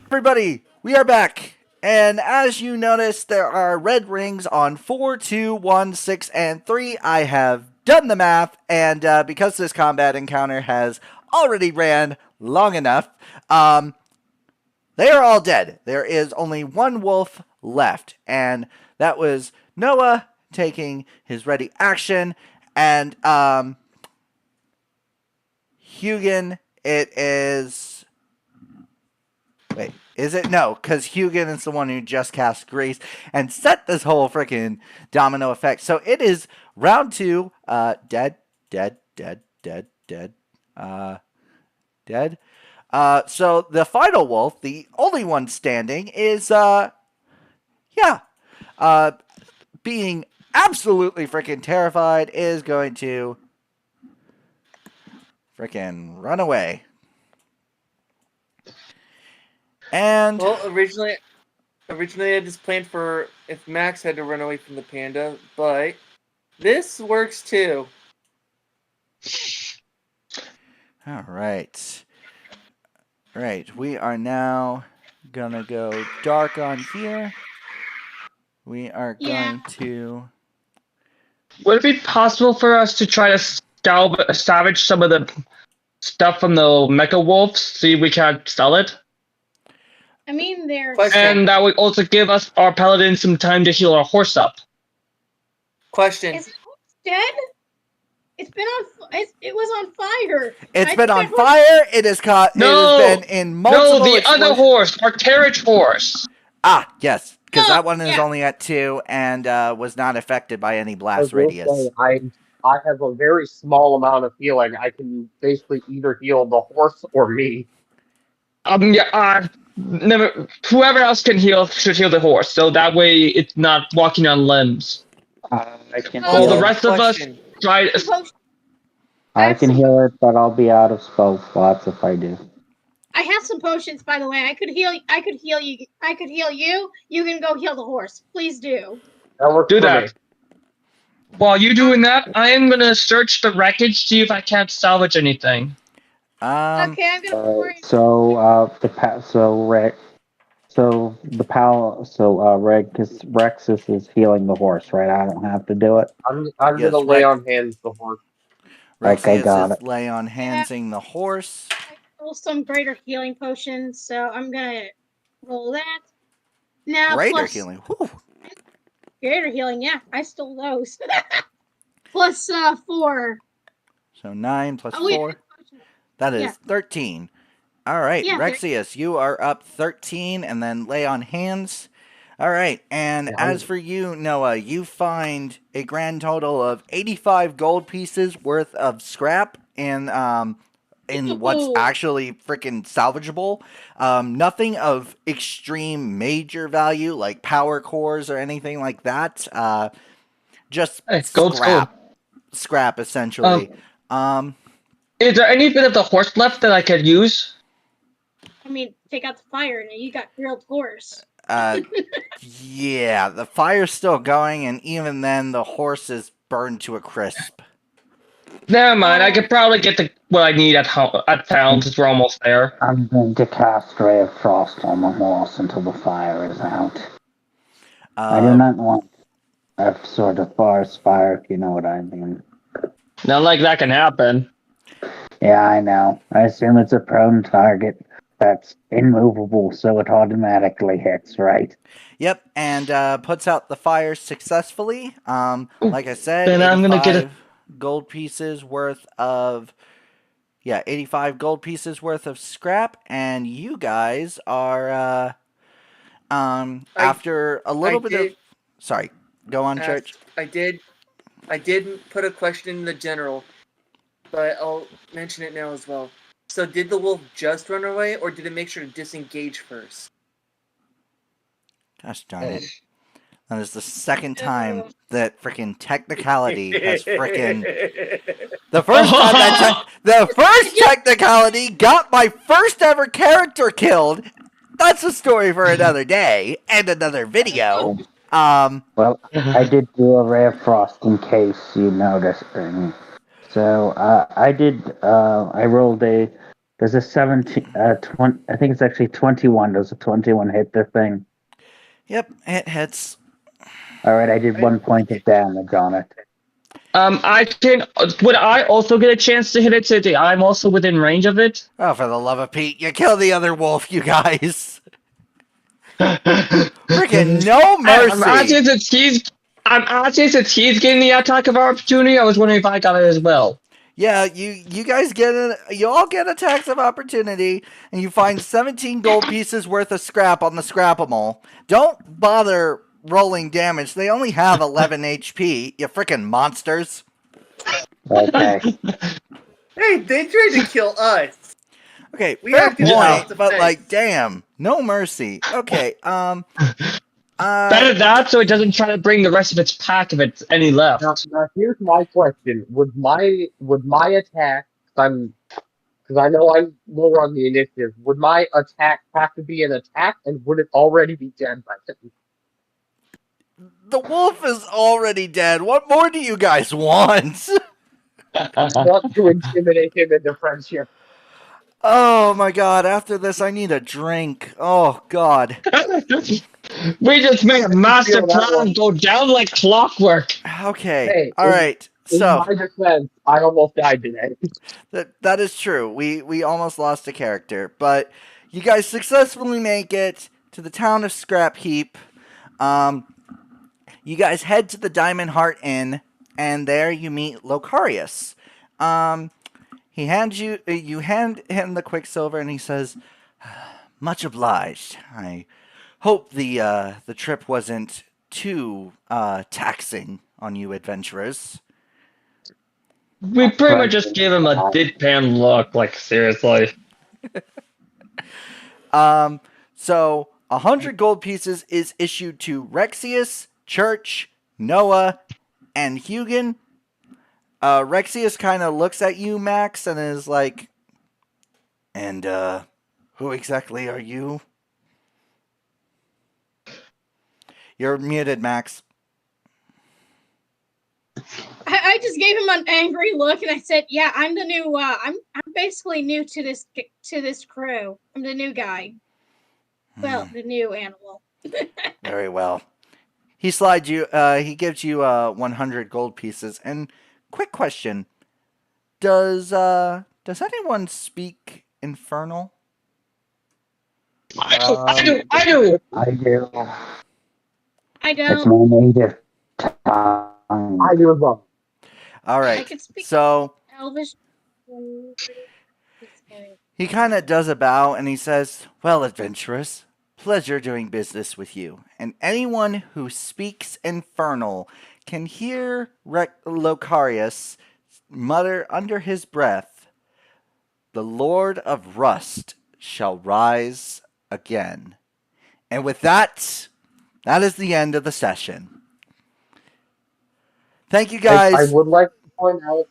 Everybody, we are back. And as you notice, there are red rings on 4, 2, 1, 6, and 3. I have done the math, and because this combat encounter has already ran long enough, they are all dead. There is only one wolf left, and that was Noah taking his ready action, and Hugin, it is... Wait, is it? No, because Hugin is the one who just cast Grease and set this whole freaking domino effect. So it is round 2, dead. So the final wolf, the only one standing, is, being absolutely freaking terrified, is going to freaking run away. And well, originally I just planned for if Max had to run away from the panda, but this works too. All right. Right, we are now gonna go dark on here. We are going to... Would it be possible for us to try to salvage some of the stuff from the Mecha Wolves, see if we can sell it? I mean, they're... And that would also give us, our paladin, some time to heal our horse up. Question. Is the horse dead? It was on fire. It's been on fire. It has caught. No, it has been in multiple. No, the other horse, our carriage horse. Ah, yes, because that one is only at 2 and was not affected by any blast radius. I have a very small amount of healing. I can basically either heal the horse or me. Whoever else can heal should heal the horse, so that way it's not walking on limbs. I can. The rest of us try. I can heal it, but I'll be out of spell slots if I do. I have some potions, by the way. I could heal you. You can go heal the horse. Please do. Do that. While you're doing that, I am gonna search the wreckage, see if I can't salvage anything. Okay, I'm gonna. Rexus is healing the horse, right? I don't have to do it. I'm gonna lay on hands the horse. Okay, got it. Lay on handsing the horse. I roll some greater healing potions, so I'm gonna roll that. Now greater healing. Whew. Greater healing, yeah. I stole those. Plus 4. So 9 plus 4. That is 13. All right, Rexius, you are up 13, and then lay on hands. All right, and as for you, Noah, you find a grand total of 85 gold pieces worth of scrap in what's actually freaking salvageable. Nothing of extreme major value, like power cores or anything like that. Just scrap, essentially. Is there any bit of the horse left that I could use? I mean, take out the fire and you got grilled horse. Yeah, the fire's still going, and even then, the horse is burned to a crisp. Never mind, I could probably get what I need at town since we're almost there. I'm going to cast Ray of Frost on the horse until the fire is out. I do not want a sort of forest fire, if you know what I mean. Not like that can happen. Yeah, I know. I assume it's a prone target that's immovable, so it automatically hits, right? Yep, and puts out the fire successfully. Like I said, Then I'm gonna get 85 gold pieces worth of 85 gold pieces worth of scrap, and you guys are after a little bit of sorry, go on, Church. I did put a question in the general, but I'll mention it now as well. So did the wolf just run away, or did it make sure to disengage first? Gosh darn it. That is the second time that freaking technicality has freaking... The first technicality got my first ever character killed. That's a story for another day and another video. Well, I did do a rare frost in case you noticed. So I rolled there's a 17, 20, I think it's actually 21. Does a 21 hit the thing? Yep, it hits. Alright, I did 1 point of damage on it. Would I also get a chance to hit it today? I'm also within range of it. Oh, for the love of Pete, you kill the other wolf, you guys. Freaking no mercy. I'm asking since he's getting the attack of opportunity. I was wondering if I got it as well. Yeah, you guys you all get attacks of opportunity, and you find 17 gold pieces worth of scrap on the scrapable. Don't bother rolling damage. They only have 11 HP. You freaking monsters. Okay. Hey, they tried to kill us. Okay, We fair have to point, but like, damn, no mercy. Okay, Better that, so it doesn't try to bring the rest of its pack if it's any left. Now here's my question: Would my attack? Because I know I'm lower on the initiative. Would my attack have to be an attack, and would it already be dead by then? The wolf is already dead. What more do you guys want? I want to intimidate him into friendship. Oh my god, after this I need a drink. Oh god. We just made a master plan go down like clockwork. Okay. Hey, alright. So in my defense, I almost died today. that is true. We almost lost a character, but you guys successfully make it to the town of Scrap Heap. You guys head to the Diamond Heart Inn, and there you meet Locarius. He hands you hand him the Quicksilver, and he says, "Much obliged. I hope the trip wasn't too taxing on you adventurers." We pretty much just gave him a deadpan look, like seriously. So 100 gold pieces is issued to Rexius, Church, Noah, and Hugin. Rexius kind of looks at you, Max, and is like, "And who exactly are you?" You're muted, Max. I just gave him an angry look, and I said, "Yeah, I'm the new. I'm basically new to this crew. I'm the new guy. Well, the new animal." Very well. He slides you. He gives you 100 gold pieces. And quick question: Does anyone speak Infernal? I do. I do. I It's don't. my native tongue. I do as well. All I right. can speak So Elvish. he kind of does a bow and he says, "Well, adventurers, pleasure doing business with you. And anyone who speaks Infernal can hear Locarius mutter under his breath, 'The Lord of Rust shall rise again.'" And with that, that is the end of the session. Thank you, guys. I would like to point out,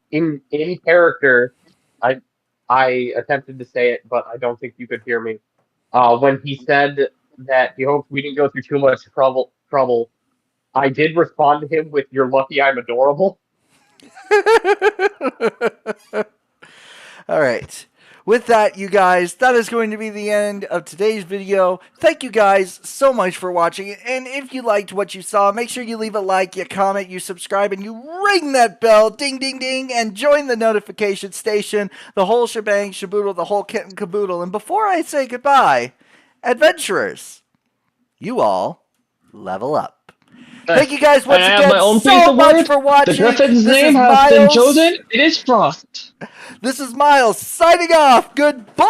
in character, I attempted to say it, but I don't think you could hear me. When he said that he hoped we didn't go through too much trouble, I did respond to him with, "You're lucky I'm adorable." All right. with that, you guys, that is going to be the end of today's video. Thank you guys so much for watching. And if you liked what you saw, make sure you leave a like, you comment, you subscribe, and you ring that bell, ding, ding, ding, and join the notification station, the whole shebang, shaboodle, the whole kit and caboodle. And before I say goodbye, adventurers, you all level up. Thank you guys once I have again my own so favorite much word. for watching. The Griffin's This name is has been Miles. chosen. It is Frost. This is Miles signing off. Goodbye.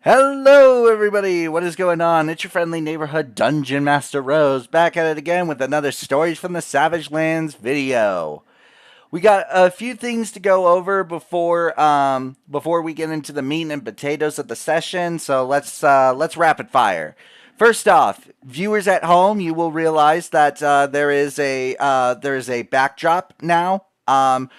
Hello, everybody. What is going on? It's your friendly neighborhood Dungeon Master Rose, back at it again with another Stories from the Savagelands video. We got a few things to go over before we get into the meat and potatoes of the session. So let's rapid fire. First off, viewers at home, you will realize that there is a backdrop now.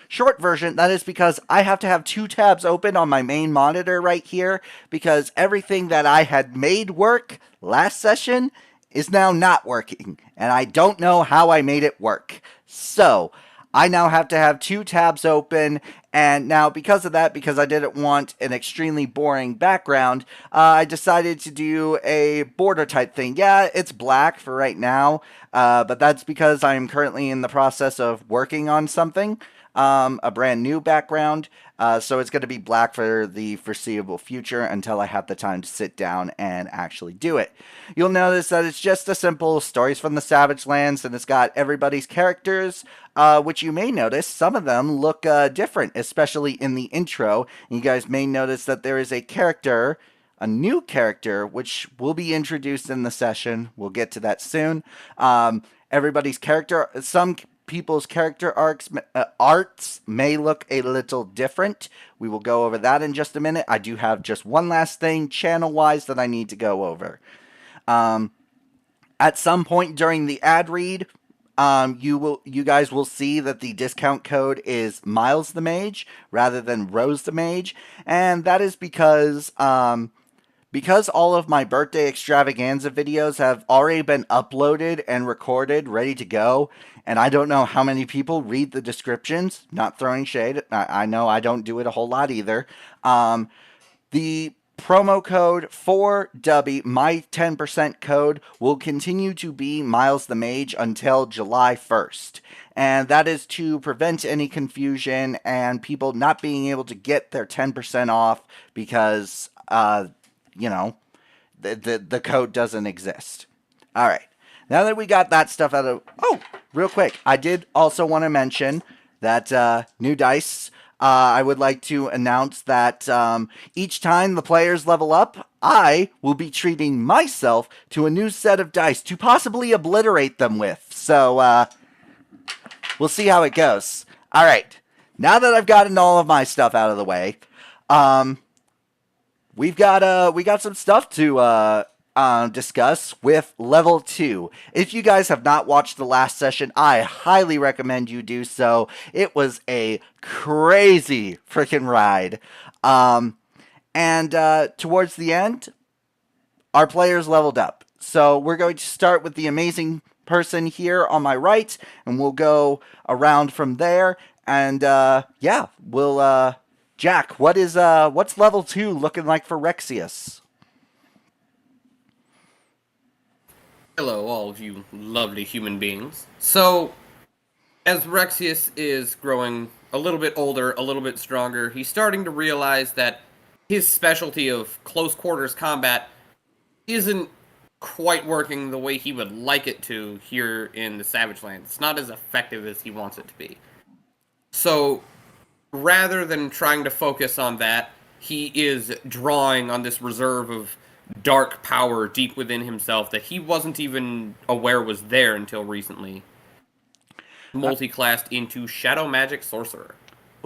Short version, that is because I have to have two tabs open on my main monitor right here because everything that I had made work last session is now not working, and I don't know how I made it work. So I now have to have two tabs open, and now because of that, because I didn't want an extremely boring background, I decided to do a border type thing. Yeah, it's black for right now, but that's because I'm currently in the process of working on something, a brand new background, so it's going to be black for the foreseeable future until I have the time to sit down and actually do it. You'll notice that it's just a simple Stories from the Savagelands, and it's got everybody's characters, which you may notice some of them look different, especially in the intro. And you guys may notice that there is a character, a new character, which will be introduced in the session. We'll get to that soon. Everybody's character, some people's character arts may look a little different. We will go over that in just a minute. I do have just one last thing channel-wise that I need to go over. At some point during the ad read, you guys will see that the discount code is MilesTheMage rather than RozetheMage, and that is because all of my birthday extravaganza videos have already been uploaded and recorded, ready to go, and I don't know how many people read the descriptions. Not throwing shade. I know I don't do it a whole lot either. The promo code for Dubby, my 10% code, will continue to be MilesTheMage until July 1st. And that is to prevent any confusion and people not being able to get their 10% off because, you know, the code doesn't exist. All right. Now that we got that stuff out of... Oh, real quick. I did also want to mention that new dice... I would like to announce that each time the players level up, I will be treating myself to a new set of dice to possibly obliterate them with. So, we'll see how it goes. All right. Now that I've gotten all of my stuff out of the way, we got some stuff to discuss with level 2. If you guys have not watched the last session, I highly recommend you do so. It was a crazy freaking ride. And towards the end, our players leveled up. So we're going to start with the amazing person here on my right, and we'll go around from there. And yeah, we'll Jack, what's level 2 looking like for Rexius? Hello, all of you lovely human beings. So, as Rexius is growing a little bit older, a little bit stronger, he's starting to realize that his specialty of close quarters combat isn't quite working the way he would like it to here in the Savagelands. It's not as effective as he wants it to be. So, rather than trying to focus on that, he is drawing on this reserve of dark power deep within himself that he wasn't even aware was there until recently. Multi-classed into Shadow Magic Sorcerer.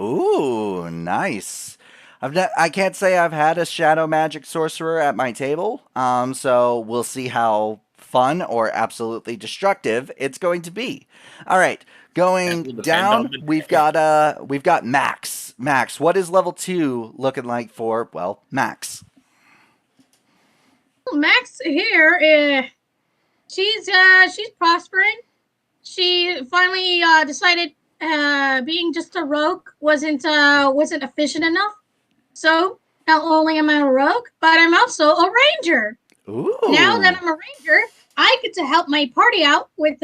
Ooh, nice. I can't say I've had a Shadow Magic Sorcerer at my table, so we'll see how fun or absolutely destructive it's going to be. All right, going down, we've got Max. Max, what is level 2 looking like for, well, Max? Max here, she's prospering. She finally decided being just a rogue wasn't efficient enough. So not only am I a rogue, but I'm also a ranger. Ooh. Now that I'm a ranger, I get to help my party out with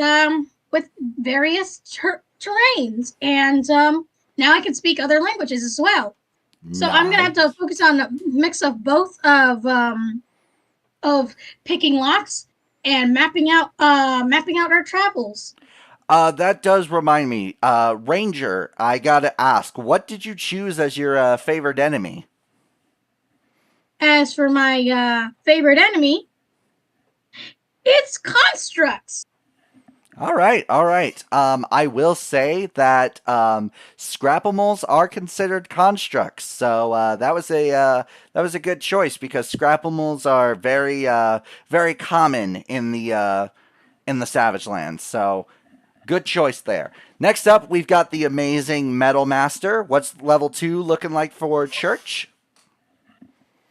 various terrains, and now I can speak other languages as well. So I'm gonna have to focus on a mix of both of picking locks and mapping out our travels. That does remind me, Ranger. I gotta ask, what did you choose as your favorite enemy? As for my favorite enemy, it's constructs. All right, all right. I will say that scrapplemals are considered constructs, so that was a good choice because scrapplemals are very common in the Savagelands. So good choice there. Next up, we've got the amazing Metal Master. What's level 2 looking like for Church?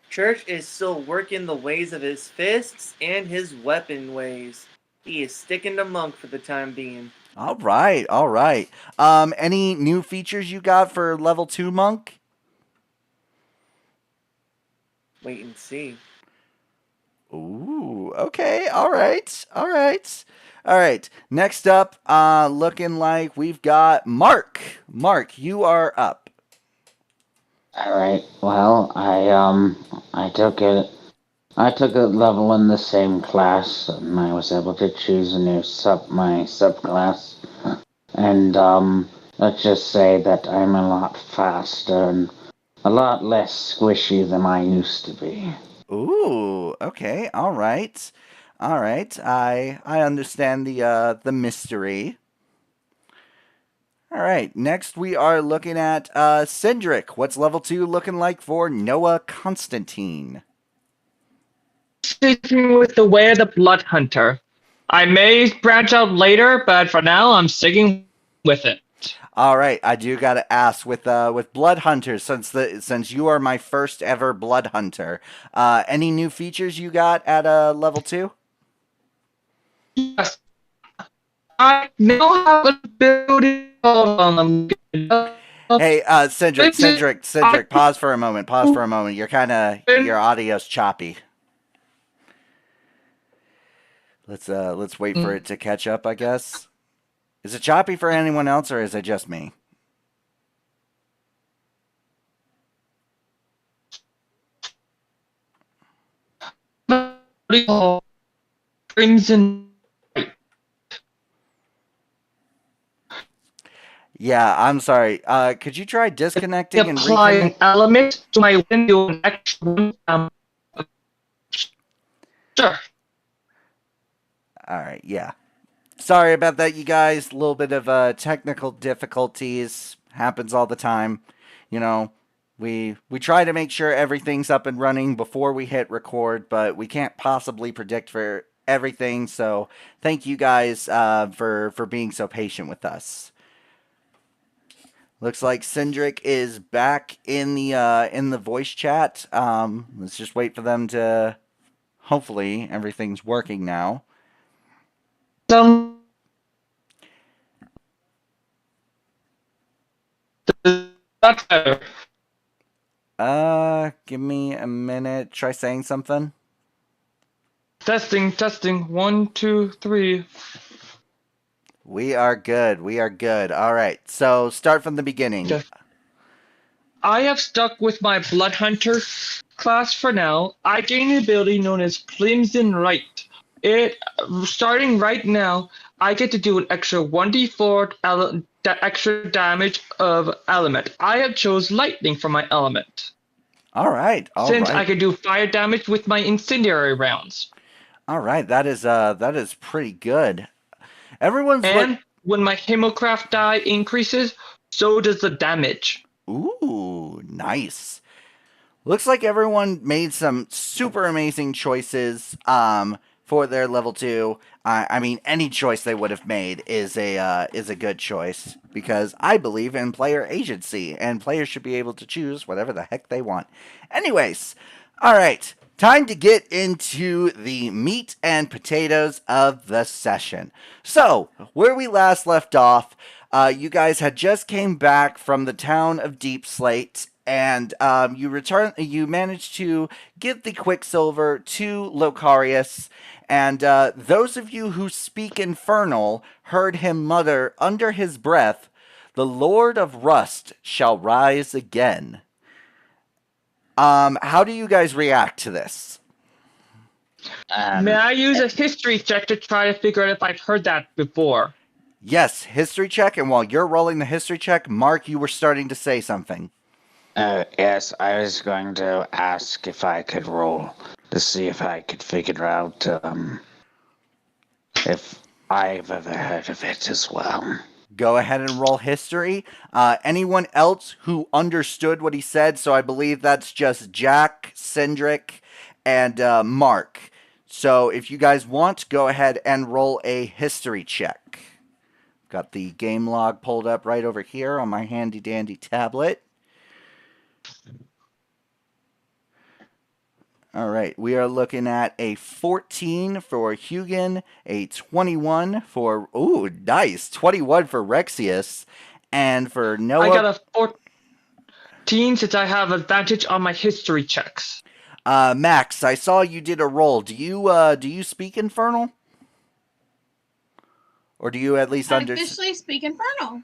Church is still working the ways of his fists and his weapon ways. He is sticking to monk for the time being. All right, all right. Any new features you got for level 2 monk? Wait and see. Ooh, okay, all right, all right. All right, next up, looking like we've got Mark. Mark, you are up. All right. Well, I took it. I took a level in the same class, and I was able to choose a new my subclass. And let's just say that I'm a lot faster and a lot less squishy than I used to be. Ooh, okay, all right. All right. I understand the mystery. All right. Next we are looking at Cindric. What's level 2 looking like for Noah Constantine? Sticking with the way of the Blood Hunter. I may branch out later, but for now I'm sticking with it. All right, I do gotta ask with Blood Hunters, since you are my first ever Blood Hunter, any new features you got at level 2? Yes, I now have a ability. Hey, Cindric, pause for a moment. Pause for a moment. Your audio's choppy. Let's wait for it to catch up, I guess. Is it choppy for anyone else, or is it just me? Crimson. Yeah, I'm sorry. Could you try disconnecting and apply an reconnect? element to my window and extra sure. All right, yeah. Sorry about that, you guys. A little bit of technical difficulties happens all the time. You know, we try to make sure everything's up and running before we hit record, but we can't possibly predict for everything. So thank you guys for being so patient with us. Looks like Cindric is back in the voice chat. Let's just wait for them to. Hopefully everything's working now. That's better. Give me a minute. Try saying something. Testing. 1, 2, 3. We are good. We are good. All right. So start from the beginning. Okay. I have stuck with my Blood Hunter class for now. I gain an ability known as Crimson Right. Starting right now, I get to do an extra 1d4 extra damage of element. I have chose lightning for my element. All right. Since I can do fire damage with my incendiary rounds. All right. That is pretty good. When my Hemocraft die increases, so does the damage. Ooh, nice. Looks like everyone made some super amazing choices for their level 2. I mean, any choice they would have made is a good choice because I believe in player agency and players should be able to choose whatever the heck they want. Anyways, all right. Time to get into the meat and potatoes of the session. So, where we last left off, You guys had just came back from the town of Deep Slate, and you managed to give the Quicksilver to Locarius, and those of you who speak Infernal heard him mutter under his breath, "The Lord of Rust shall rise again." How do you guys react to this? May I use a history check to try to figure out if I've heard that before? Yes, history check, and while you're rolling the history check, Mark, you were starting to say something. Yes, I was going to ask if I could roll to see if I could figure out if I've ever heard of it as well. Go ahead and roll history. Anyone else who understood what he said, so I believe that's just Jack, Cindric, and Mark. So if you guys want, go ahead and roll a history check. Got the game log pulled up right over here on my handy dandy tablet. All right, we are looking at a 14 for Hugin, a 21 for, ooh, nice, 21 for Rexius, and for Noah. I got a 14 since I have advantage on my history checks. Max, I saw you did a roll. Do you speak Infernal? Or do you at least I understand? officially speak Infernal.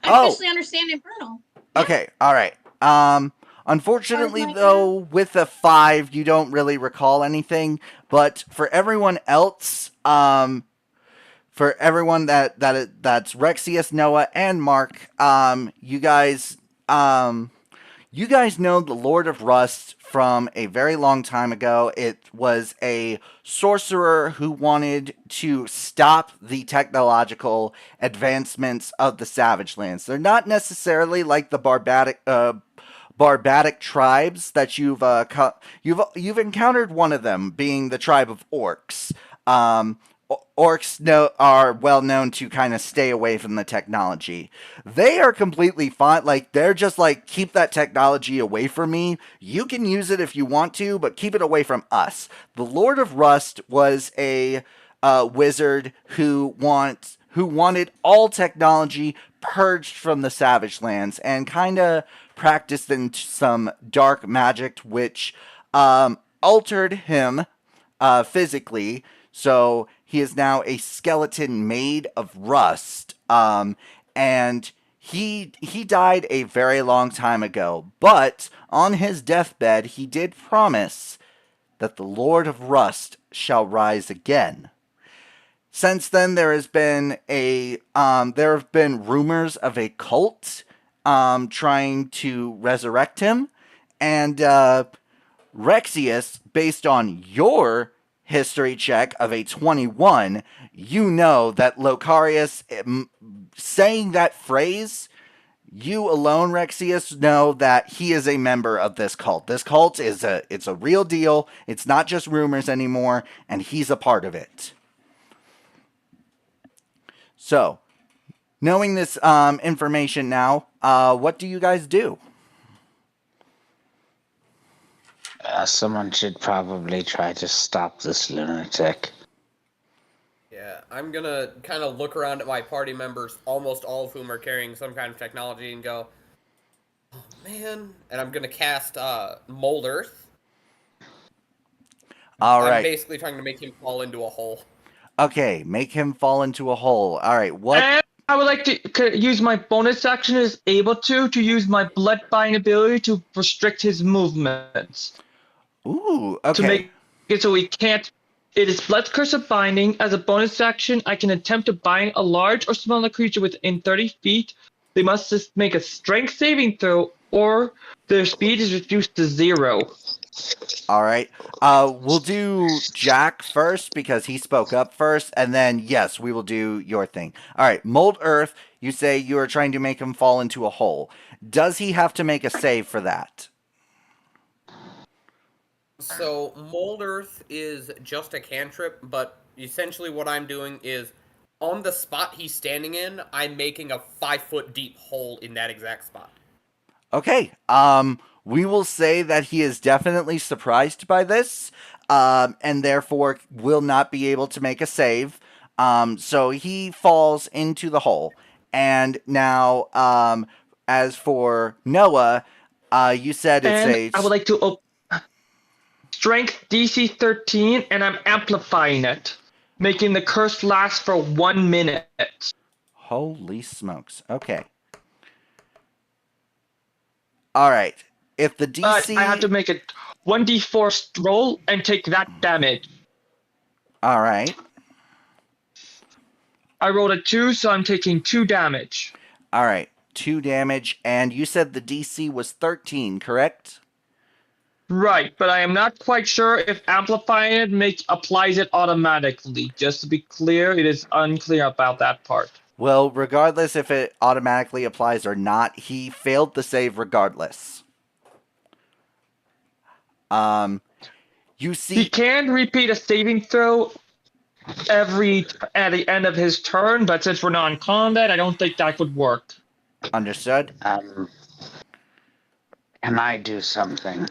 I officially understand Infernal. Okay, all right. Unfortunately, though, with a 5, you don't really recall anything. But for everyone else, for everyone that's Rexius, Noah, and Mark, you guys know the Lord of Rust from a very long time ago. It was a sorcerer who wanted to stop the technological advancements of the Savagelands. They're not necessarily like the barbaric tribes that you've encountered. One of them being the tribe of orcs. Orcs are well known to kind of stay away from the technology. They are completely fine. Like, they're just like, keep that technology away from me. You can use it if you want to, but keep it away from us. The Lord of Rust was a wizard who wanted all technology purged from the Savagelands and kind of practiced in some dark magic, which altered him physically. So he is now a skeleton made of rust, and he died a very long time ago. But on his deathbed, he did promise that the Lord of Rust shall rise again. Since then, there have been rumors of a cult trying to resurrect him, and Rexius, based on your history check of a 21, you know that Locarius saying that phrase, you alone, Rexius, know that he is a member of this cult. This cult it's a real deal. It's not just rumors anymore, and he's a part of it. So, knowing this information now, what do you guys do? Someone should probably try to stop this lunatic. Yeah, I'm gonna kind of look around at my party members, almost all of whom are carrying some kind of technology, and go, "Oh man!" And I'm gonna cast Mold Earth. All right. I'm basically trying to make him fall into a hole. Okay, make him fall into a hole. All right, what? And I would like to use my bonus action as able to use my Bloodbind ability to restrict his movements. Ooh, okay. To make it so he can't. It is Blood Curse of Binding. As a bonus action, I can attempt to bind a large or smaller creature within 30 feet. They must just make a strength saving throw, or their speed is reduced to 0. All right. We'll do Jack first because he spoke up first, and then, yes, we will do your thing. All right, Mold Earth, you say you are trying to make him fall into a hole. Does he have to make a save for that? So, Mold Earth is just a cantrip, but essentially what I'm doing is, on the spot he's standing in, I'm making a 5-foot deep hole in that exact spot. Okay, we will say that he is definitely surprised by this, and therefore will not be able to make a save. So he falls into the hole. And now, as for Noah, you said it's And a. I would like to strength DC 13, and I'm amplifying it, making the curse last for 1 minute. Holy smokes. Okay. All right. If the DC. But I have to make a 1d4 roll and take that damage. All right. I rolled a 2, so I'm taking 2 damage. All right. 2 damage. And you said the DC was 13, correct? Right, but I am not quite sure if amplifying it applies it automatically. Just to be clear, it is unclear about that part. Well, regardless if it automatically applies or not, he failed the save regardless. You see, he can repeat a saving throw at the end of his turn, but since we're not in combat, I don't think that would work. Understood. Can I do something?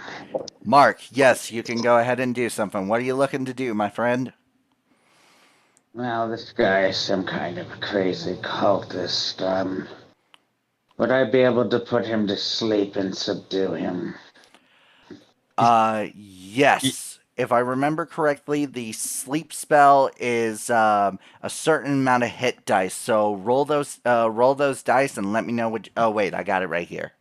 Mark, yes, you can go ahead and do something. What are you looking to do, my friend? Well, this guy is some kind of crazy cultist. Would I be able to put him to sleep and subdue him? Yes. If I remember correctly, the sleep spell is a certain amount of hit dice. So roll those dice and let me know what. Oh wait, I got it right here.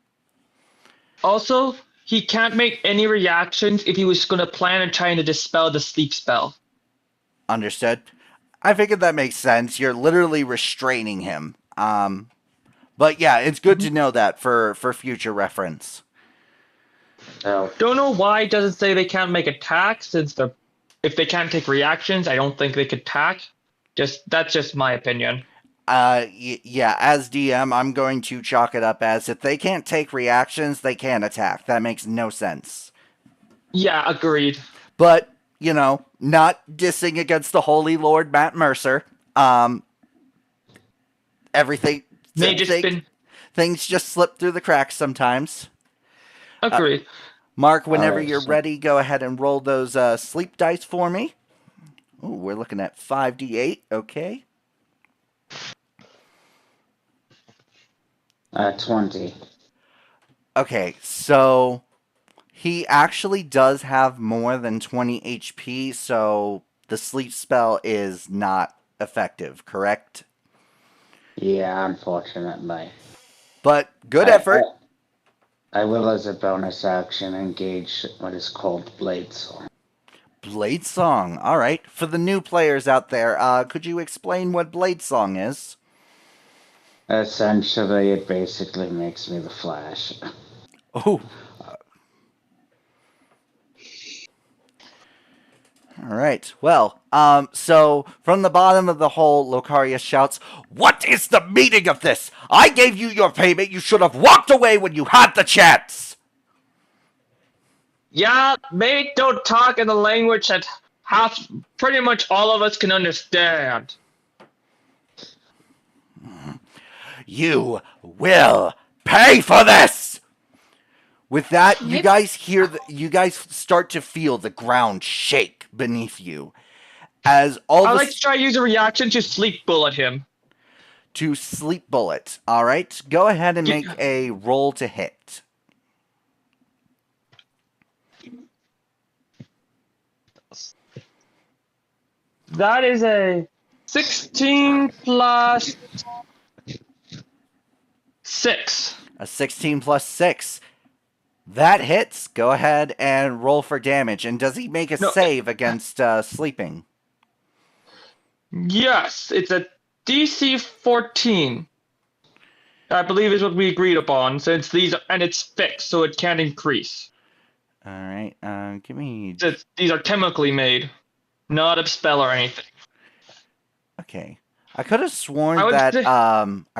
Also, he can't make any reactions if he was going to plan on trying to dispel the sleep spell. Understood. I figured that makes sense. You're literally restraining him. But yeah, it's good to know that for future reference. Oh. Don't know why it doesn't say they can't make attacks, since if they can't take reactions, I don't think they could attack. That's just my opinion. Yeah, as DM, I'm going to chalk it up as if they can't take reactions, they can't attack. That makes no sense. Yeah, agreed. But, not dissing against the Holy Lord Matt Mercer. Everything. Things just slip through the cracks sometimes. Agreed. Mark, whenever you're ready, go ahead and roll those sleep dice for me. Ooh, we're looking at 5d8. Okay. 20. Okay, so he actually does have more than 20 HP, so the sleep spell is not effective, correct? Yeah, unfortunately. But good effort. I will, as a bonus action, engage what is called Blade Song. Blade Song. All right. For the new players out there, could you explain what Blade Song is? Essentially, it basically makes me the Flash. Oh. All right. Well, so from the bottom of the hole, Locaria shouts, "What is the meaning of this? I gave you your payment. You should have walked away when you had the chance." Yeah, mate, don't talk in the language that pretty much all of us can understand. You will pay for this. With that, you guys you guys start to feel the ground shake beneath you. As all I'd like to try to use a reaction to sleep bullet him. To sleep bullet. All right. Go ahead and make a roll to hit. That is a 16 plus 6. A 16 plus 6. That hits. Go ahead and roll for damage. And does he make a save against sleeping? Yes, it's a DC 14. I believe is what we agreed upon, since it's fixed, so it can't increase. All right. Give me. These are chemically made, not a spell or anything. Okay. I could have sworn I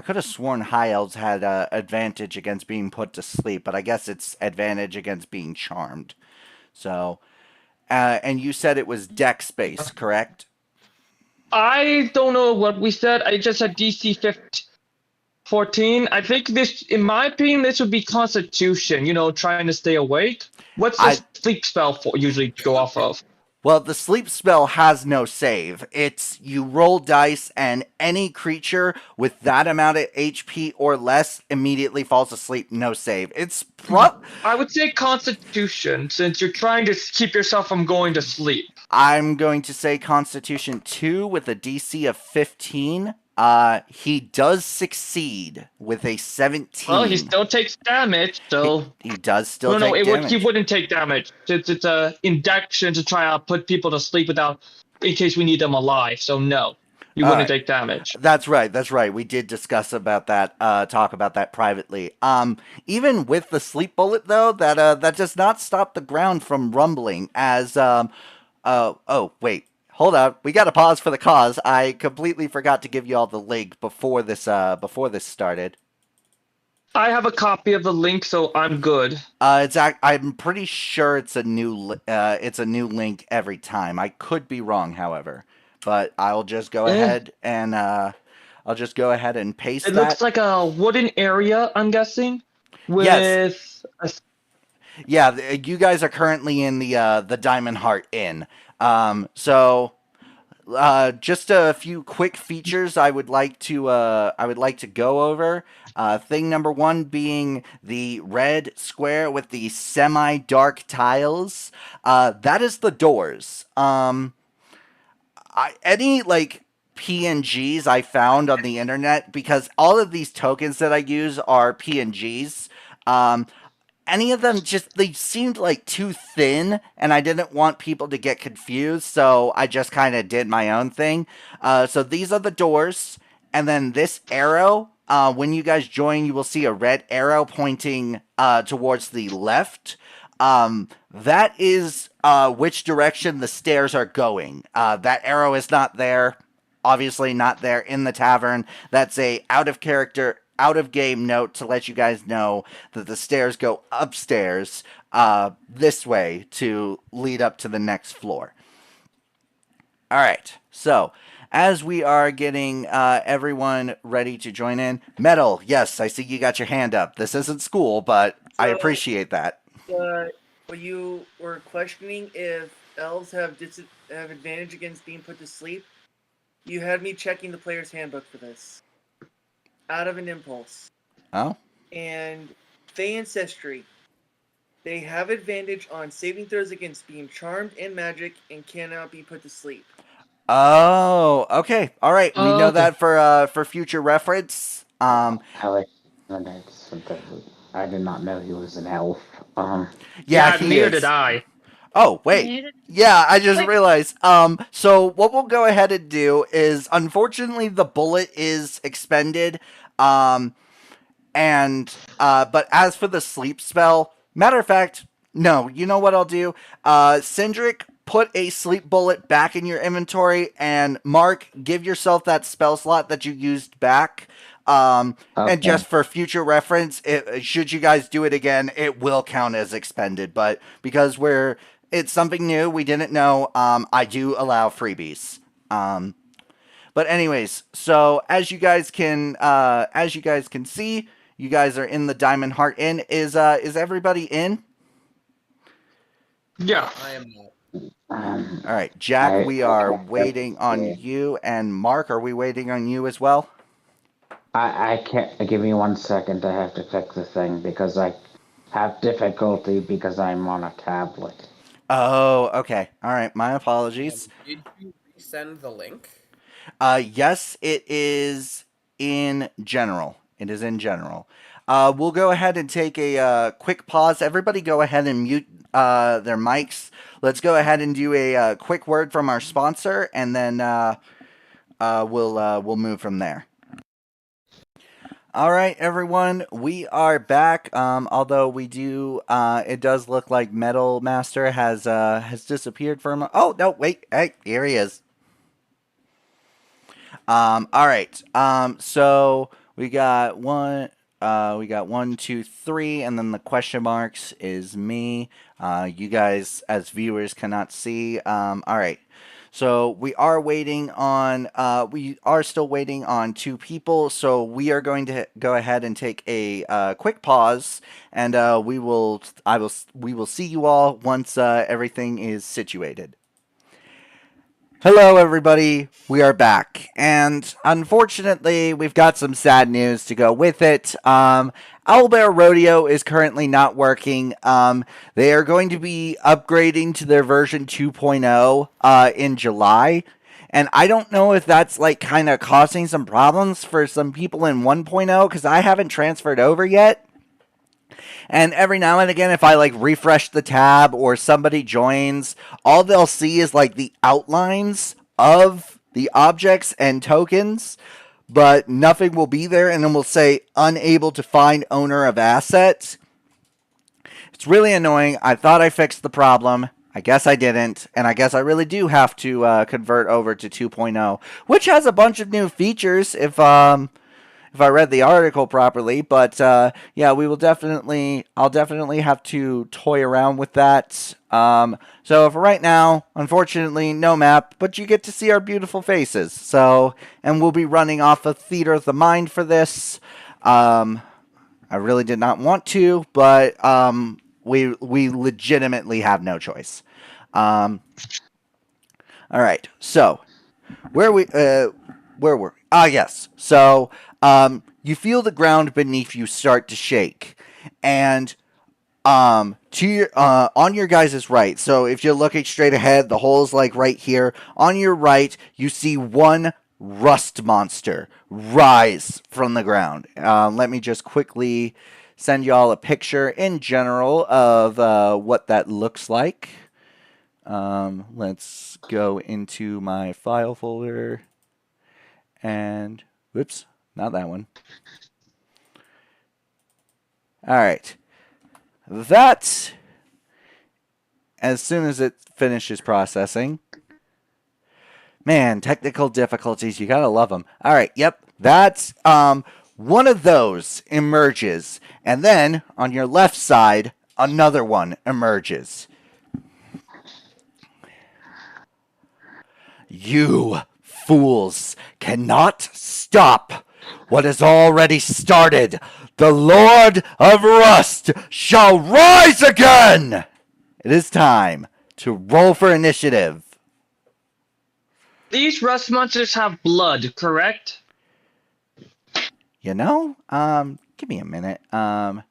could have sworn high elves had advantage against being put to sleep, but I guess it's advantage against being charmed. So, and you said it was dex based, correct? I don't know what we said. I just said DC 14. I think this, in my opinion, this would be Constitution. Trying to stay awake. What's the sleep spell usually go off of? Well, the sleep spell has no save. It's you roll dice, and any creature with that amount of HP or less immediately falls asleep. No save. It's I would say Constitution, since you're trying to keep yourself from going to sleep. I'm going to say Constitution 2 with a DC of 15. He does succeed with a 17. Well, he still takes damage, so he does still no, take damage. He wouldn't take damage. It's a induction to try to put people to sleep in case we need them alive. So no, he wouldn't take damage. That's right. We did discuss about that, talk about that privately. Even with the sleep bullet though, that does not stop the ground from rumbling as oh wait. Hold on, we got to pause for the cause. I completely forgot to give you all the link before this started. I have a copy of the link, so I'm good. I'm pretty sure it's a new link every time. I could be wrong, however, but I'll just go ahead and paste it that. It looks like a wooden area, I'm guessing. Yes. Yeah, you guys are currently in the Diamond Heart Inn. So just a few quick features I would like to go over. Thing number 1 being the red square with the semi-dark tiles. That is the doors. Any PNGs I found on the internet, because all of these tokens that I use are PNGs. Any of them they seemed like too thin, and I didn't want people to get confused, so I just kind of did my own thing. So these are the doors, and then this arrow, when you guys join, you will see a red arrow pointing towards the left. That is which direction the stairs are going. That arrow is not there, obviously not there in the tavern. That's a out of game note to let you guys know that the stairs go upstairs this way to lead up to the next floor. All right, so as we are getting everyone ready to join in, Metal, yes, I see you got your hand up. This isn't school, but I appreciate that. When you were questioning if elves have advantage against being put to sleep, you had me checking the player's handbook for this. Out of an impulse. Oh? And Fey Ancestry. They have advantage on saving throws against being charmed and magic and cannot be put to sleep. Oh, okay. All right. We know that for future reference. I did not know he was an elf. Yeah, neither did I. Oh, wait. Yeah, I just realized. So what we'll go ahead and do is, unfortunately, the bullet is expended. But as for the sleep spell, matter of fact, no, you know what I'll do? Cindric, put a sleep bullet back in your inventory, and Mark, give yourself that spell slot that you used back. And just for future reference, should you guys do it again, it will count as expended. But because it's something new, we didn't know, I do allow freebies. But anyways, so as you guys can see, you guys are in the Diamond Heart Inn. Is everybody in? Yeah. I am not. All right, Jack, we are waiting on you, and Mark, are we waiting on you as well? I can't. Give me 1 second. I have to fix the thing because I have difficulty because I'm on a tablet. Oh, okay. All right. My apologies. Did you resend the link? Yes, it is in general. It is in general. We'll go ahead and take a quick pause. Everybody go ahead and mute their mics. Let's go ahead and do a quick word from our sponsor, and then we'll move from there. All right, everyone, we are back. Although we do, it does look like Metal Master has disappeared from. Oh no, wait, hey, here he is. All right. So we got one, 2, 3, and then the question marks is me. You guys, as viewers, cannot see. All right. So we are still waiting on 2 people. So we are going to go ahead and take a quick pause, and we will see you all once everything is situated. Hello, everybody. We are back, and unfortunately, we've got some sad news to go with it. Owlbear Rodeo is currently not working. They are going to be upgrading to their version 2.0 in July, and I don't know if that's like kind of causing some problems for some people in 1.0 because I haven't transferred over yet. And every now and again, if I like refresh the tab or somebody joins, all they'll see is like the outlines of the objects and tokens, but nothing will be there, and then we'll say unable to find owner of assets. It's really annoying. I thought I fixed the problem. I guess I didn't, and I guess I really do have to convert over to 2.0, which has a bunch of new features if I read the article properly. But yeah, we will definitely, I'll definitely have to toy around with that. So for right now, unfortunately, no map, but you get to see our beautiful faces. So, and we'll be running off of Theater of the Mind for this. I really did not want to, but we legitimately have no choice. All right, so where were we? Ah, yes. So you feel the ground beneath you start to shake, and to your on your guys' right. So if you're looking straight ahead, the hole's like right here. On your right, you see one rust monster rise from the ground. Let me just quickly send y'all a picture in general of what that looks like. Let's go into my file folder and whoops, not that one. All right. That, as soon as it finishes processing, man, technical difficulties, you gotta love them. All right, yep, that's one of those emerges, and then on your left side, another one emerges. You fools cannot stop what has already started. The Lord of Rust shall rise again! It is time to roll for initiative. These rust monsters have blood, correct? You know, give me a minute. Well,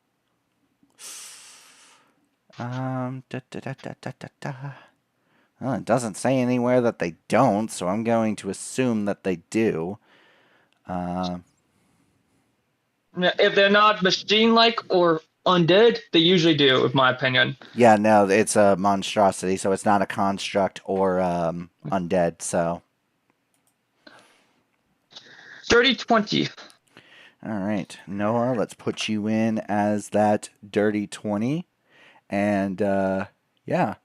it doesn't say anywhere that they don't, so I'm going to assume that they do. If they're not machine-like or undead, they usually do, in my opinion. Yeah, no, it's a monstrosity, so it's not a construct or undead, so. Dirty 20. All right, Noah, let's put you in as that dirty 20. And, yeah.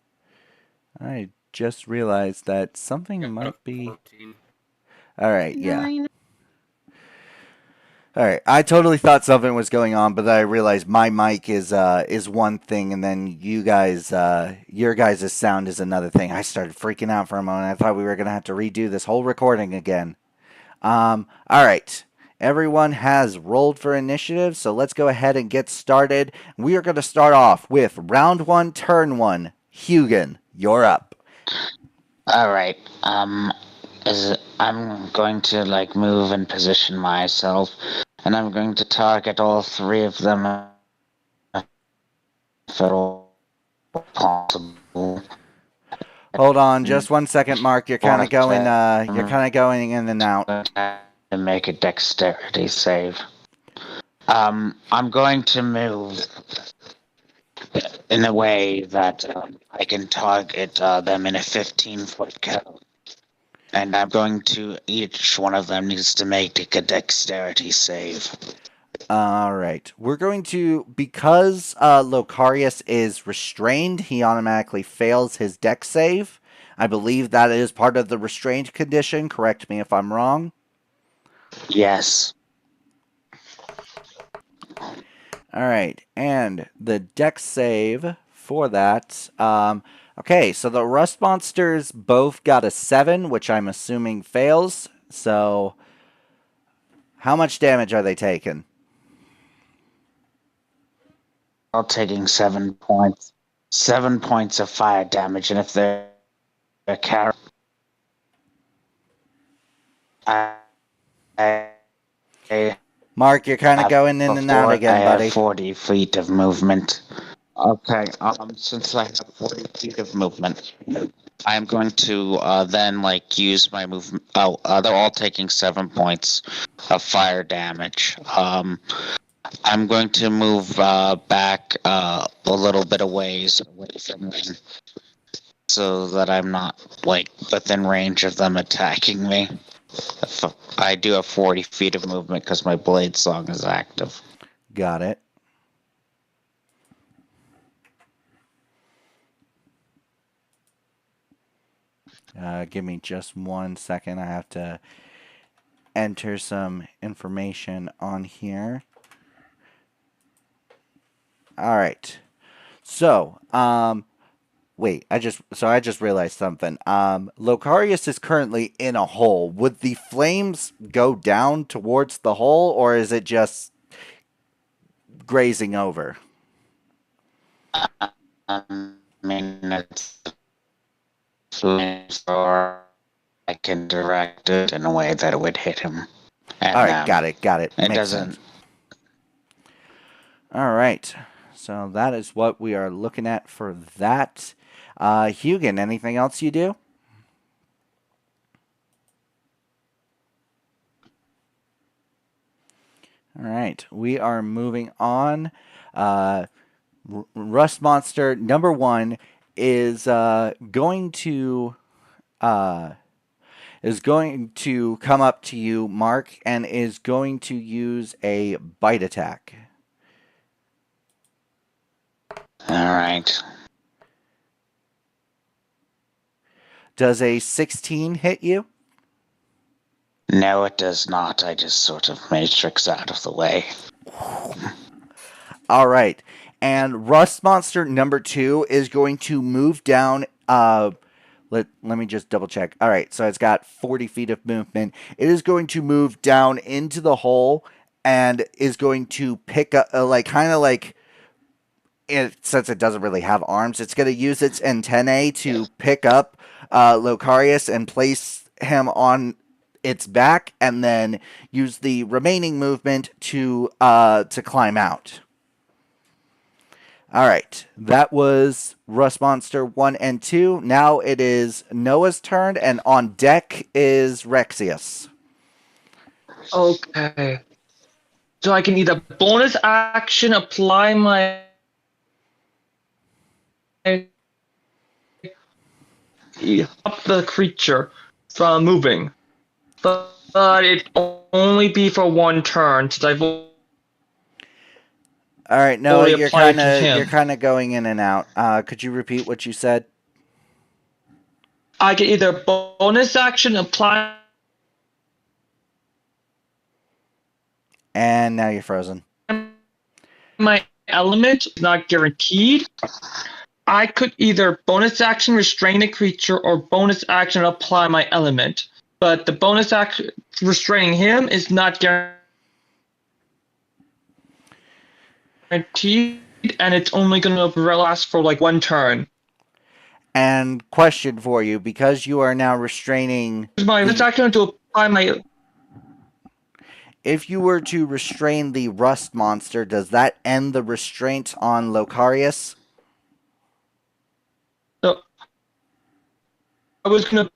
I just realized that something might be... 14. All right, yeah. All right, I totally thought something was going on, but then I realized my mic is one thing, and then you guys, your guys' sound is another thing. I started freaking out for a moment. I thought we were gonna have to redo this whole recording again. All right, everyone has rolled for initiative, so let's go ahead and get started. We are going to start off with round 1, turn 1. Hugin, you're up. All right. I'm going to like move and position myself, and I'm going to target all three of them if at all possible. Hold on, just 1 second, Mark. You're kind of going. You're kind of going in and out. To make a dexterity save. I'm going to move in a way that I can target them in a 15-foot cone. And I'm going to, each one of them needs to make a dexterity save. All right. We're going to, because Locarius is restrained, he automatically fails his dex save. I believe that is part of the restrained condition. Correct me if I'm wrong. Yes. All right. And the dex save for that. Okay, so the rust monsters both got a 7, which I'm assuming fails. So how much damage are they taking? All taking 7 points. 7 points of fire damage, and if they're a character. I Mark, you're kind of have going in and out again, buddy. 40 feet of movement. Okay, since I have 40 feet of movement, I am going to then use my movement. Oh, they're all taking 7 points of fire damage. I'm going to move back a little bit away from them, so that I'm not within range of them attacking me. I do have 40 feet of movement because my blade song is active. Got it. Give me just 1 second. I have to enter some information on here. All right. So, wait, I just realized something. Locarius is currently in a hole. Would the flames go down towards the hole, or is it just grazing over? I mean, it's flames, or I can direct it in a way that it would hit him. All right, got it. It Makes doesn't. sense. All right. So that is what we are looking at for that. Hugin, anything else you do? All right. We are moving on. Rust Monster number 1 is going to come up to you, Mark, and is going to use a bite attack. All right. Does a 16 hit you? No, it does not. I just sort of matrix out of the way. All right. And Rust Monster number 2 is going to move down. Let me just double check. All right. So it's got 40 feet of movement. It is going to move down into the hole and is going to pick up, since it doesn't really have arms, it's going to use its antennae to pick up Locarius and place him on its back, and then use the remaining movement to climb out. All right, that was Rust Monster 1 and 2. Now it is Noah's turn, and on deck is Rexius. Okay. So I can either bonus action apply my stop the creature from moving, but it only be for 1 turn. Since I've All right, Noah, only you're applied kind to him. of going in and out. Could you repeat what you said? I can either bonus action apply. And now you're frozen. My element is not guaranteed. I could either bonus action restrain a creature or bonus action apply my element. But the bonus action restraining him is not guaranteed, and it's only going to last for 1 turn. And question for you, because you are now restraining... It's actually going to apply my... If you were to restrain the Rust Monster, does that end the restraint on Locarius? No. I was going to...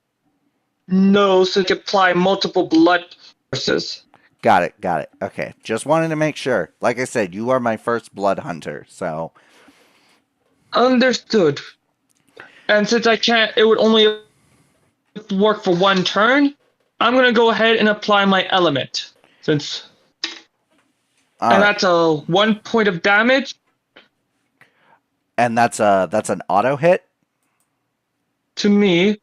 No, so to apply multiple blood forces. Got it. Okay, just wanted to make sure. Like I said, you are my first blood hunter, so... Understood. And since I can't... It would only work for 1 turn, I'm going to go ahead and apply my element. Since... That's a 1 point of damage. And that's an auto hit? To me.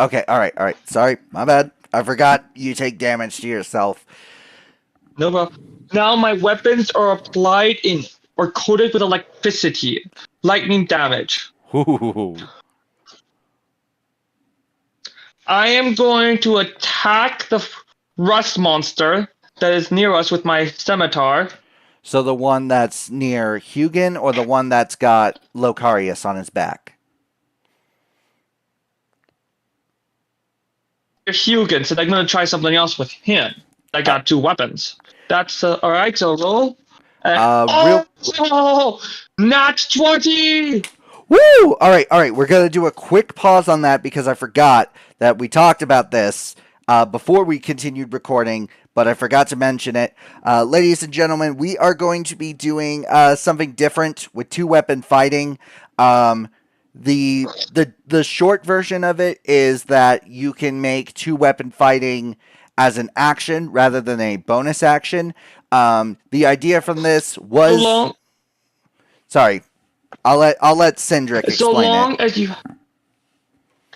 Okay, all right. Sorry, my bad. I forgot you take damage to yourself. No problem. Now my weapons are applied in or coated with electricity, lightning damage. Ooh. I am going to attack the Rust Monster that is near us with my scimitar. So the one that's near Hugin or the one that's got Locarius on his back? Hugin, so I'm going to try something else with him. I got 2 weapons. That's all right. So roll. Nat 20. Woo! All right. We're gonna do a quick pause on that because I forgot that we talked about this before we continued recording, but I forgot to mention it. Ladies and gentlemen, we are going to be doing something different with 2-weapon fighting. The short version of it is that you can make 2-weapon fighting as an action rather than a bonus action. The idea from this was sorry. I'll let Cindric explain So long it. as you.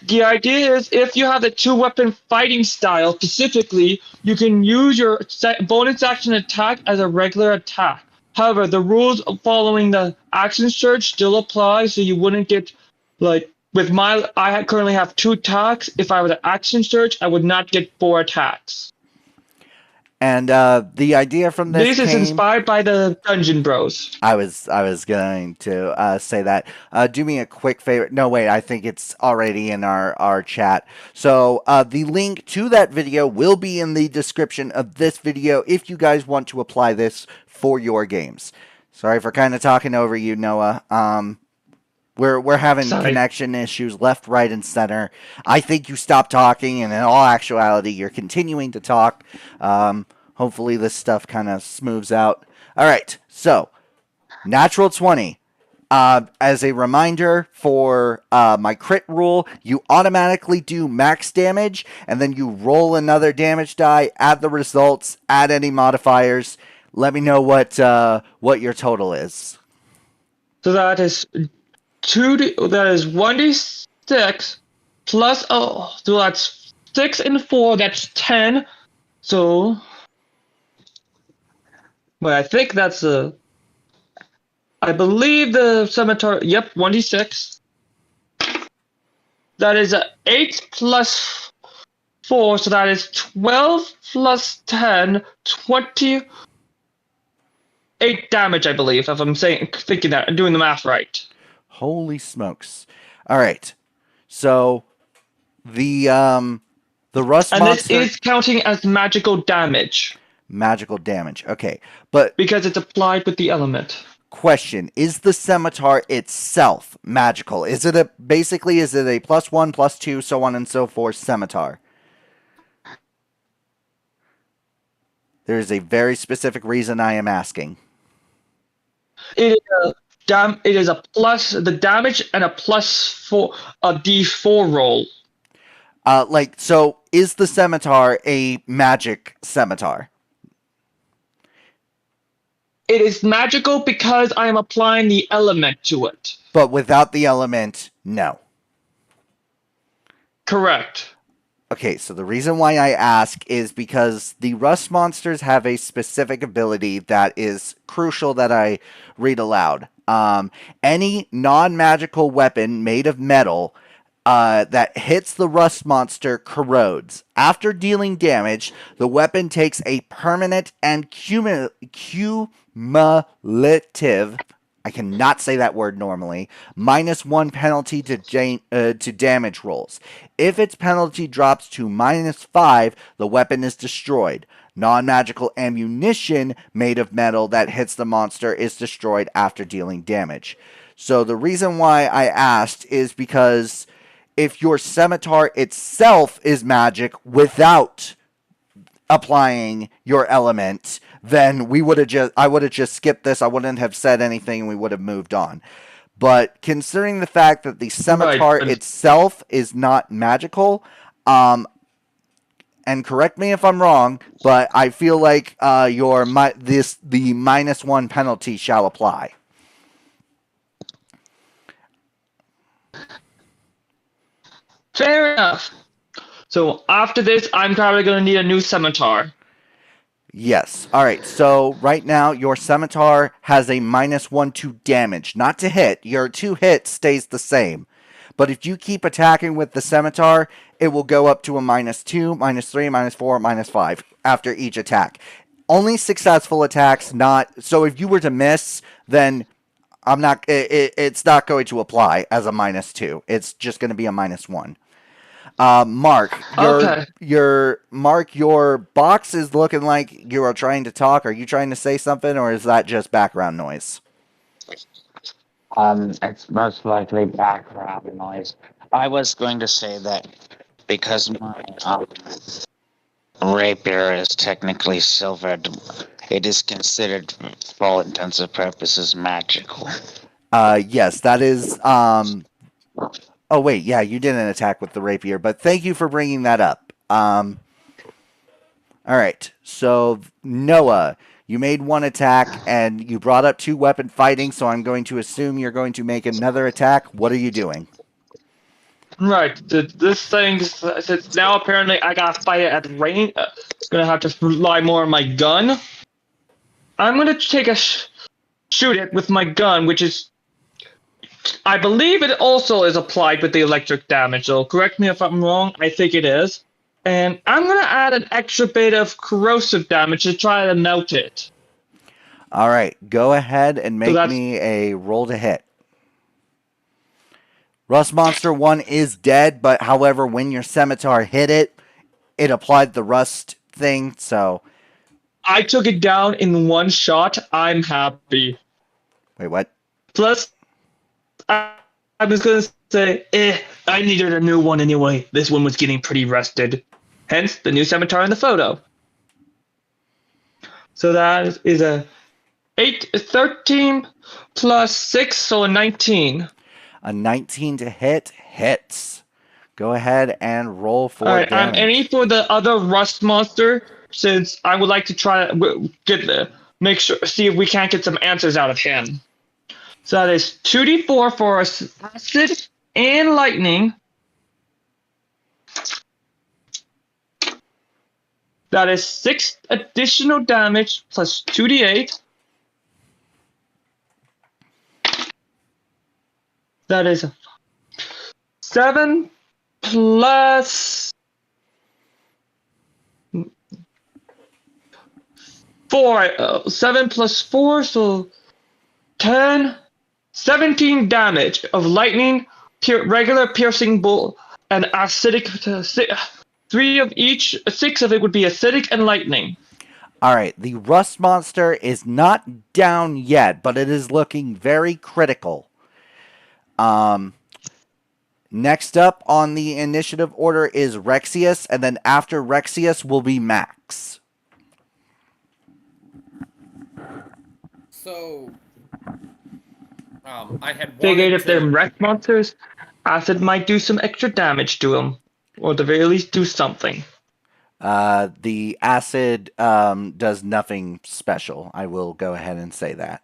The idea is if you have the 2-weapon fighting style specifically, you can use your bonus action attack as a regular attack. However, the rules following the action surge still apply, so you wouldn't get like with I currently have 2 attacks. If I was an action surge, I would not get 4 attacks. And the idea from this is inspired by the Dungeon Bros. I was going to say that. Do me a quick favor. No, wait. I think it's already in our chat. So the link to that video will be in the description of this video if you guys want to apply this for your games. Sorry for kind of talking over you, Noah. We're having connection issues left, right, and center. I think you stopped talking, and in all actuality, you're continuing to talk. Hopefully this stuff kind of smooths out. All right, so natural 20. As a reminder for my crit rule, you automatically do max damage, and then you roll another damage die, add the results, add any modifiers. Let me know what your total is. So that is 1d6 plus so that's 6 and 4. That's 10. So, well, I think that's I believe the scimitar. Yep, 1d6. That is 8 plus 4, so that is 12 plus 10, 28 damage, I believe, if I'm thinking that and doing the math right. Holy smokes! All right, so the rust and monster. And this is counting as magical damage. Magical damage. Okay, but because it's applied with the element. Question: is the scimitar itself magical? Is it a +1, +2, so on and so forth scimitar? There is a very specific reason I am asking. It is a plus the damage and a +4 a d4 roll. So is the scimitar a magic scimitar? It is magical because I am applying the element to it. But without the element, no. Correct. Okay, so the reason why I ask is because the rust monsters have a specific ability that is crucial that I read aloud. Any non-magical weapon made of metal that hits the rust monster corrodes. After dealing damage, the weapon takes a permanent and cumulative, I cannot say that word normally, -1 penalty to damage rolls. If its penalty drops to -5, the weapon is destroyed. Non-magical ammunition made of metal that hits the monster is destroyed after dealing damage. So the reason why I asked is because if your scimitar itself is magic without applying your element, then I would have just skipped this. I wouldn't have said anything. We would have moved on. But considering the fact that the scimitar itself is not magical, and correct me if I'm wrong, but I feel like the -1 penalty shall apply. Fair enough. So after this, I'm probably going to need a new scimitar. Yes. All right. So right now, your scimitar has a -1 to damage, not to hit. Your 2 hit stays the same. But if you keep attacking with the scimitar, it will go up to a -2, -3, -4, -5 after each attack. Only successful attacks, not... So if you were to miss, then it's not going to apply as a -2. It's just going to be a -1. Mark, Okay. your box is looking like you are trying to talk. Are you trying to say something, or is that just background noise? It's most likely background noise. I was going to say that because my rapier is technically silvered, it is considered, for all intensive purposes, magical. Yes, that is. Oh wait, yeah, you didn't attack with the rapier, but thank you for bringing that up. All right, so Noah, you made one attack and you brought up 2-weapon fighting, so I'm going to assume you're going to make another attack. What are you doing? Right. This thing, since now apparently I gotta fight it at range, gonna have to rely more on my gun. I'm gonna take a shoot it with my gun, which is, I believe it also is applied with the electric damage, so correct me if I'm wrong, I think it is. And I'm gonna add an extra bit of corrosive damage to try to melt it. All right, go ahead and make that's- me a roll to hit. Rust Monster 1 is dead, but however, when your scimitar hit it, it applied the rust thing, so... I took it down in one shot. I'm happy. Wait, what? Plus, I was gonna say, I needed a new one anyway. This one was getting pretty rusted. Hence, the new scimitar in the photo. So that is a 13 plus 6, so a 19. A 19 to hit hits. Go ahead and roll for Alright, I'm damage. aiming for the other rust monster, since I would like to try to see if we can't get some answers out of him. So that is 2d4 for acid and lightning. That is 6 additional damage plus 2d8. That is 7 plus 4. 7 plus 4, so 10. 17 damage of lightning, regular piercing bolt, and acidic. 3 of each. 6 of it would be acidic and lightning. All right, the rust monster is not down yet, but it is looking very critical. Next up on the initiative order is Rexius, and then after Rexius will be Max. So, I had Figured wanted if they're wreck monsters, acid might do some extra damage to them, or at the very least do something. The acid does nothing special. I will go ahead and say that.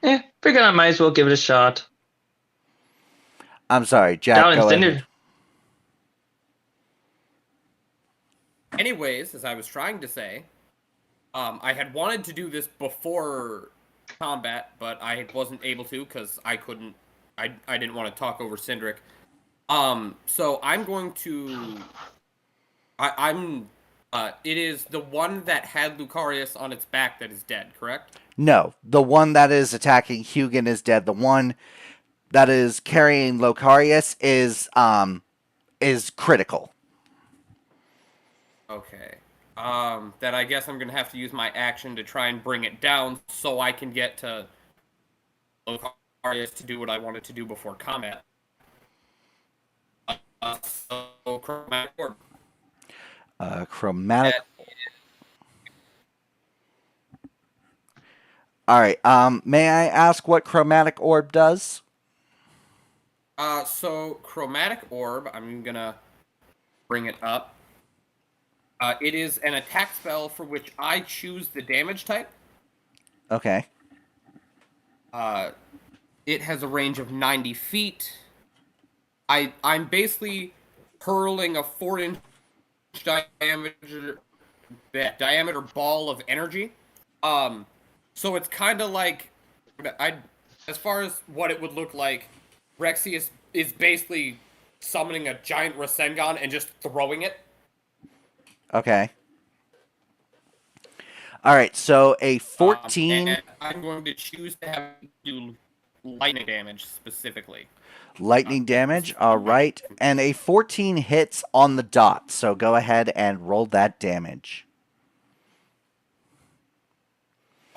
Figured I might as well give it a shot. I'm sorry, Jack, go ahead. Anyways, as I was trying to say, I had wanted to do this before combat, but I wasn't able to because I couldn't. I didn't want to talk over Cindric. So I'm going to. It is the one that had Lucarius on its back that is dead, correct? No, the one that is attacking Hugin is dead. The one that is carrying Lucarius is critical. Okay. Then I guess I'm gonna have to use my action to try and bring it down so I can get to Lucarius to do what I wanted to do before combat. So chromatic orb. Chromatic. All right. May I ask what chromatic orb does? So chromatic orb. I'm gonna bring it up. It is an attack spell for which I choose the damage type. Okay. It has a range of 90 feet. I'm basically hurling a 4-inch diameter ball of energy. So it's kind of like, as far as what it would look like, Rexius is basically summoning a giant Rasengan and just throwing it. Okay. All right, so a 14... I'm going to choose to have it do lightning damage specifically. Lightning damage, all right. And a 14 hits on the dot. So go ahead and roll that damage.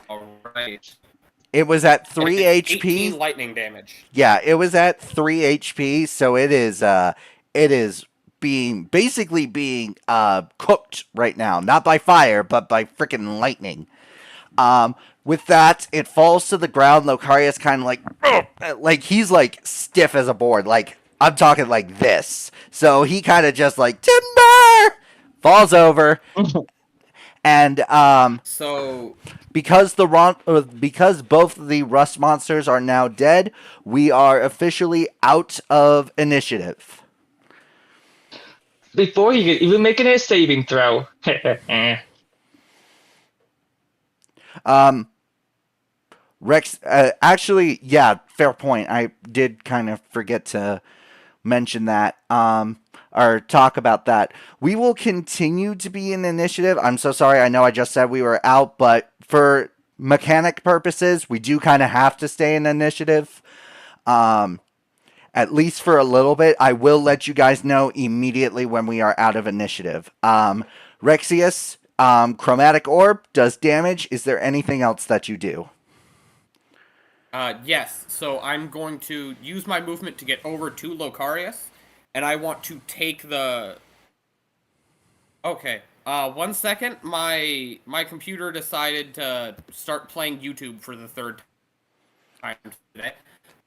All right. It was at 3 It's HP. 18 lightning damage. Yeah, it was at 3 HP, so it is basically being cooked right now. Not by fire, but by freaking lightning. With that, it falls to the ground. Locarius kind of like he's like stiff as a board. Like I'm talking like this. So he kind of just like timber falls over. And So because both of the rust monsters are now dead, we are officially out of initiative. Before he could even make a saving throw. Rex, actually, yeah, fair point. I did kind of forget to mention that, or talk about that. We will continue to be in initiative. I'm so sorry. I know I just said we were out, but for mechanic purposes, we do kind of have to stay in initiative. At least for a little bit. I will let you guys know immediately when we are out of initiative. Rexius, chromatic orb does damage. Is there anything else that you do? Yes, so I'm going to use my movement to get over to Locarius, and I want to take the... Okay, 1 second. My computer decided to start playing YouTube for the third time today.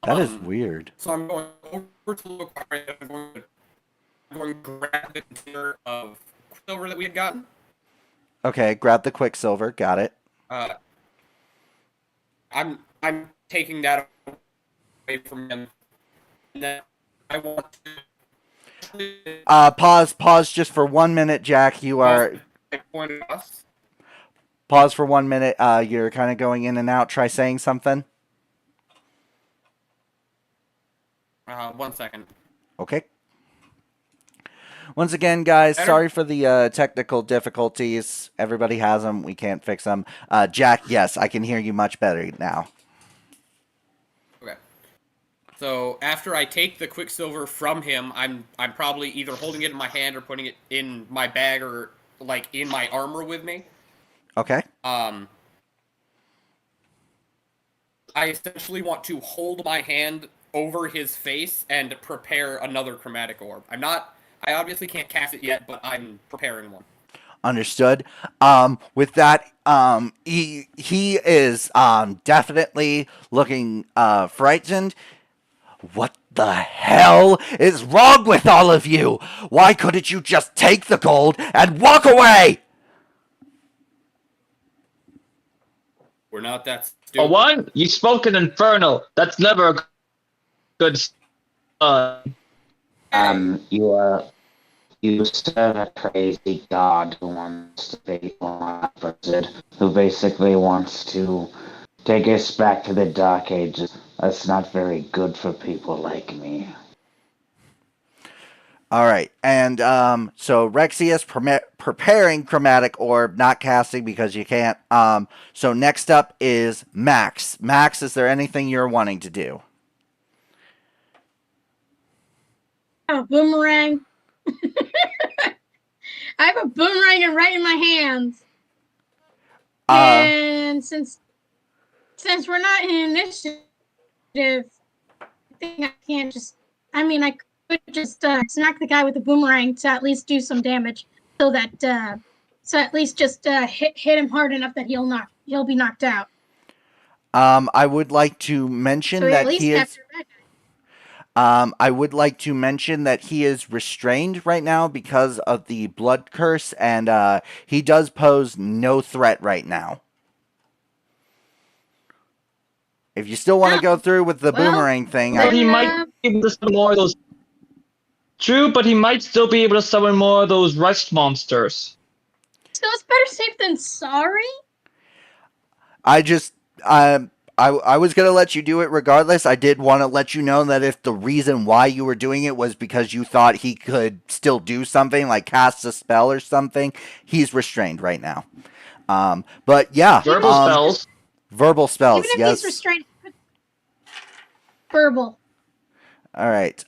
That is weird. So I'm going over to Locarius, I'm going to grab the container of Quicksilver that we had gotten. Okay, grab the Quicksilver. Got it. I'm taking that away from him. And then I want to... Pause just for 1 minute, Jack. You are... Pause for 1 minute. You're kind of going in and out. Try saying something. 1 second. Okay. Once again, guys, Better? sorry for the technical difficulties. Everybody has them. We can't fix them. Jack, yes, I can hear you much better now. Okay. So after I take the Quicksilver from him, I'm probably either holding it in my hand or putting it in my bag or like in my armor with me. Okay. I essentially want to hold my hand over his face and prepare another chromatic orb. I obviously can't cast it yet, but I'm preparing one. Understood. With that, he is definitely looking frightened. What the hell is wrong with all of you? Why couldn't you just take the gold and walk away? We're not that stupid. Oh, what? You spoke in Infernal. That's never a good You serve a crazy god who wants to be opposite, who basically wants to take us back to the Dark Ages. That's not very good for people like me. All right, and so Rexius preparing chromatic orb, not casting because you can't. So next up is Max. Max, is there anything you're wanting to do? Oh, boomerang. I have a boomerang right in my hands. And since we're not in initiative, I think I can't just... I mean, I could just smack the guy with the boomerang to at least do some damage, so that so at least just hit him hard enough that he'll be knocked out. I would like to mention So that at least he is. after that. I would like to mention that he is restrained right now because of the blood curse, and he does pose no threat right now. If you still want to go through with the boomerang thing, But he might be able to summon more of those. True, but he might still be able to summon more of those rust monsters. So it's better safe than sorry? I just, I was going to let you do it regardless. I did want to let you know that if the reason why you were doing it was because you thought he could still do something, like cast a spell or something, he's restrained right now. But yeah. Verbal spells. Verbal spells, Even if yes. he's restrained, Verbal. All right.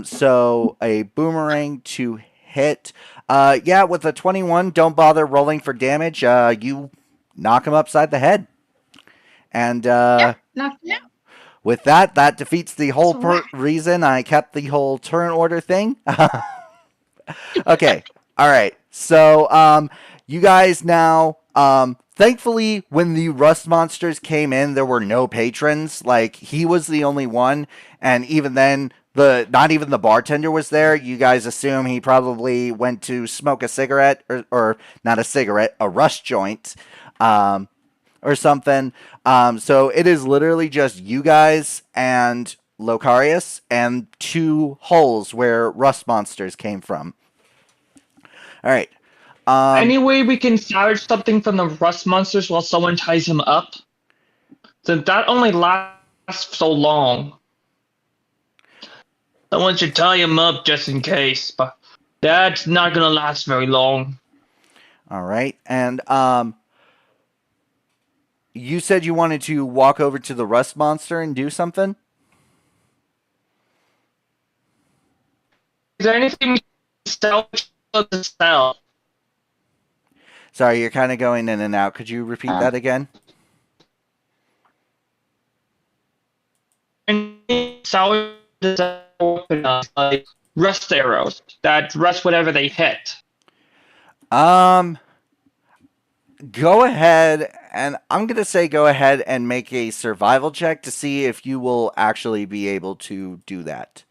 So a boomerang to hit. Yeah, with a 21, don't bother rolling for damage. You knock him upside the head. And Yep, knocked him out. with that, that defeats the whole That's right. reason I kept the whole turn order thing. Okay. All right. So, you guys now, thankfully, when the rust monsters came in, there were no patrons. Like, he was the only one. And even then, not even the bartender was there. You guys assume he probably went to smoke a cigarette, or not a cigarette, a rust joint, or something. So it is literally just you guys and Locarius and 2 holes where rust monsters came from. All right. Any way we can salvage something from the rust monsters while someone ties him up? Since that only lasts so long. Someone should tie him up just in case, but that's not gonna last very long. All right. And you said you wanted to walk over to the rust monster and do something? Is there anything we can salvage of the spell? Sorry, you're kind of going in and out. Could you repeat that again? Any salvage the spell, like rust arrows that rust whatever they hit. Go ahead, and I'm going to say go ahead and make a survival check to see if you will actually be able to do that.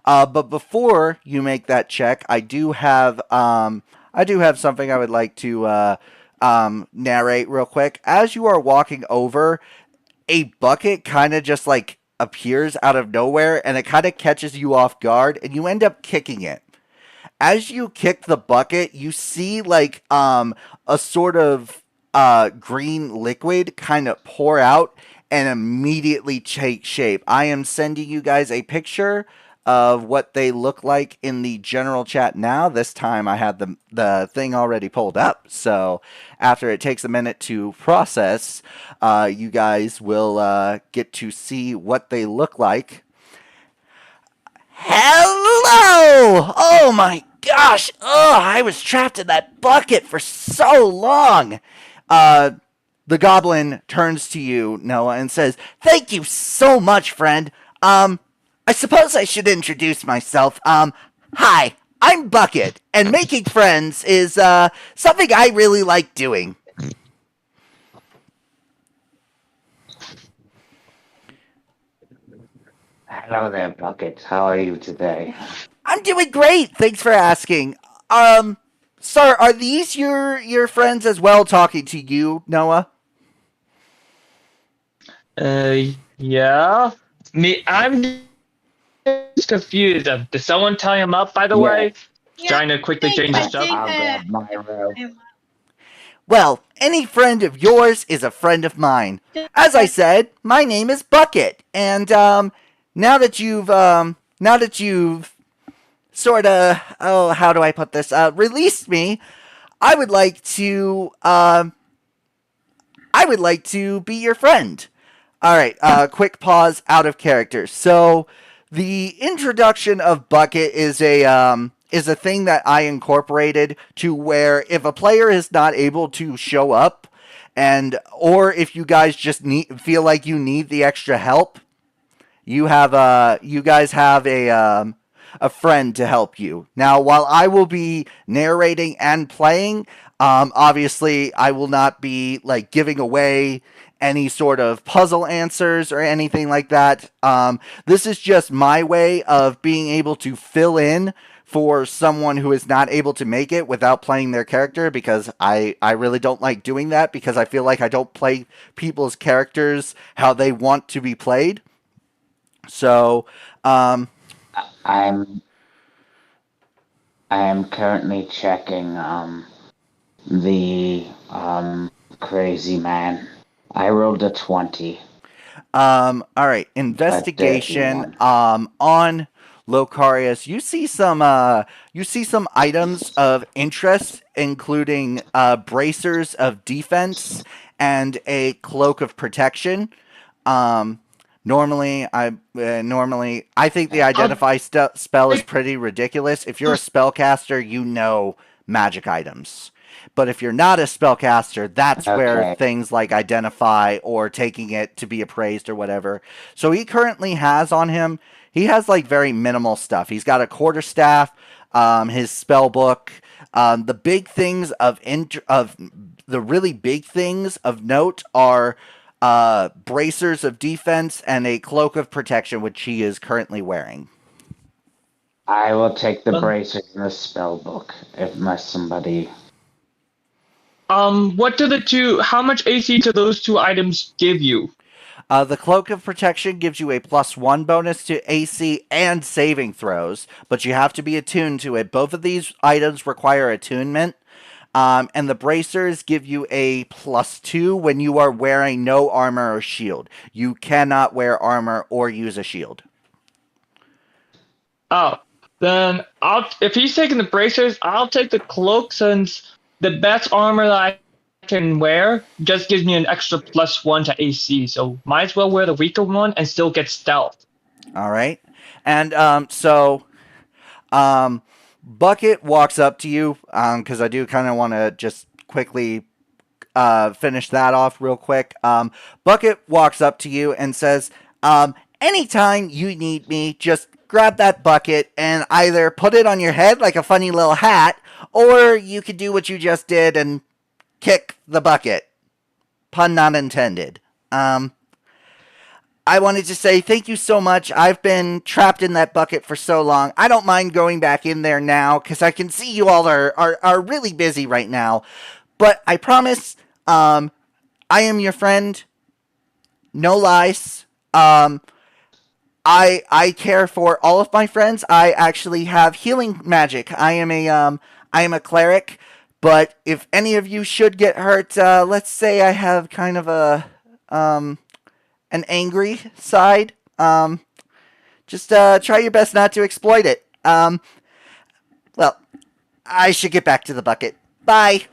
But before you make that check, I do have something I would like to narrate real quick. As you are walking over, a bucket kind of just like appears out of nowhere, and it kind of catches you off guard, and you end up kicking it. As you kick the bucket, you see like a sort of green liquid kind of pour out and immediately take shape. I am sending you guys a picture of what they look like in the general chat now. This time I had the thing already pulled up, so after it takes a minute to process, you guys will get to see what they look like. Hello! Oh my gosh! Oh, I was trapped in that bucket for so long! The goblin turns to you, Noah, and says, "Thank you so much, friend. I suppose I should introduce myself. Hi, I'm Bucket, and making friends is something I really like doing." Hello there, Bucket. How are you today? I'm doing great. Thanks for asking. Sir, are these your friends as well talking to you, Noah? Yeah. I'm just confused. Did someone tie him up, by the way? Yeah, Trying to quickly change his stuff. I'll grab my robe. Well, any friend of yours is a friend of mine. As I said, my name is Bucket, and now that you've sort of, oh, how do I put this? Released me, I would like to be your friend. All right, quick pause out of character. So the introduction of Bucket is a thing that I incorporated to where if a player is not able to show up, or if you guys just feel like you need the extra help, you guys have a friend to help you. Now, while I will be narrating and playing, obviously I will not be like giving away any sort of puzzle answers or anything like that. This is just my way of being able to fill in for someone who is not able to make it without playing their character, because I really don't like doing that, because I feel like I don't play people's characters how they want to be played. So, I am currently checking the crazy man. I rolled a 20. All right, investigation on Locarius. You see some items of interest, including bracers of defense and a cloak of protection. Normally, I think the identify spell is pretty ridiculous. If you're a spellcaster, you know magic items. But if you're not a spellcaster, that's where things like identify or taking it to be appraised or whatever. So he currently has on him, he has like very minimal stuff. He's got a quarterstaff, his spell book. The big things the really big things of note are bracers of defense and a cloak of protection, which he is currently wearing. I will take the bracers and the spell book unless somebody. What do the two? How much AC do those two items give you? The Cloak of Protection gives you a +1 bonus to AC and saving throws, but you have to be attuned to it. Both of these items require attunement. And the bracers give you a +2 when you are wearing no armor or shield. You cannot wear armor or use a shield. Oh, then if he's taking the bracers, I'll take the cloak, since the best armor that I can wear just gives me an extra +1 to AC. So might as well wear the weaker one and still get stealth. All right. And Bucket walks up to you, because I do kind of want to just quickly finish that off real quick. Bucket walks up to you and says, anytime you need me, just grab that bucket and either put it on your head like a funny little hat, or you could do what you just did and kick the bucket. Pun not intended. I wanted to say thank you so much. I've been trapped in that bucket for so long. I don't mind going back in there now, because I can see you all are really busy right now. But I promise, I am your friend. No lies. I care for all of my friends. I actually have healing magic. I am a cleric. But if any of you should get hurt, let's say I have kind of an angry side. Just try your best not to exploit it. Well, I should get back to the bucket. Bye.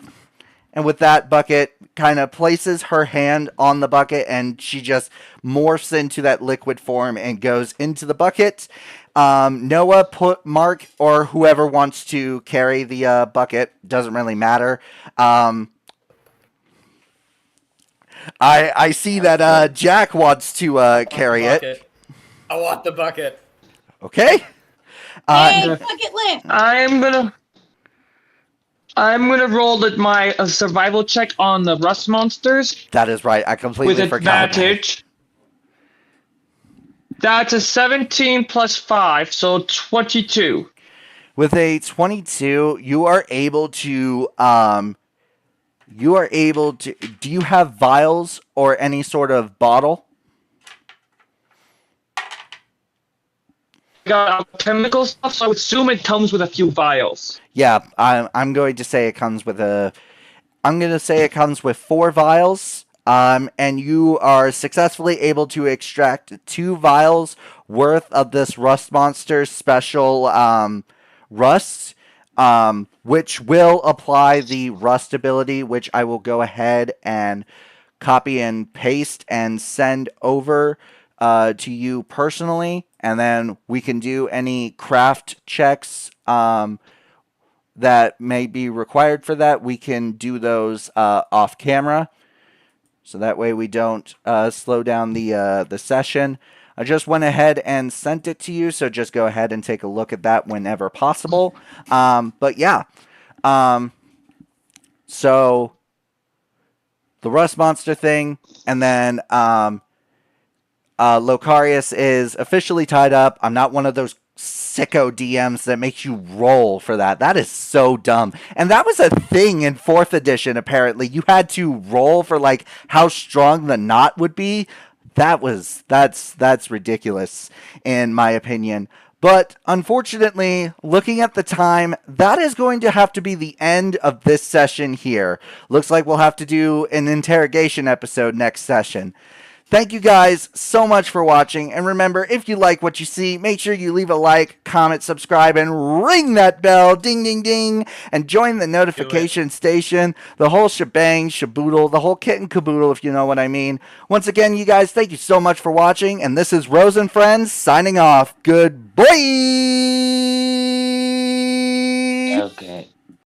And with that, Bucket kind of places her hand on the bucket, and she just morphs into that liquid form and goes into the bucket. Noah, Mark, or whoever wants to carry the bucket, doesn't really matter. I see that Jack wants to carry it. I want the bucket. Okay. Hey, bucket lift! I'm gonna roll my survival check on the rust monsters. That is right. I completely with forgot. Advantage. That's a 17 plus 5, so 22. With a 22, you are able to. Do you have vials or any sort of bottle? Got chemical stuff, so I would assume it comes with a few vials. Yeah, I'm going to say it comes with I'm going to say it comes with 4 vials. And you are successfully able to extract 2 vials worth of this rust monster special rust, which will apply the rust ability, which I will go ahead and copy and paste and send over to you personally, and then we can do any craft checks that may be required for that. We can do those off camera. So that way we don't slow down the session. I just went ahead and sent it to you, so just go ahead and take a look at that whenever possible. But yeah, so the rust monster thing, and then Locarius is officially tied up. I'm not one of those sicko DMs that makes you roll for that. That is so dumb. And that was a thing in 4th edition, apparently. You had to roll for, like, how strong the knot would be. That's ridiculous, in my opinion. But, unfortunately, looking at the time, that is going to have to be the end of this session here. Looks like we'll have to do an interrogation episode next session. Thank you guys so much for watching. And remember, if you like what you see, make sure you leave a like, comment, subscribe, and ring that bell. Ding, ding, ding. And join the notification station. The whole shebang, shaboodle, the whole kit and caboodle, if you know what I mean. Once again, you guys, thank you so much for watching. And this is Rose and Friends signing off. Goodbye. Okay.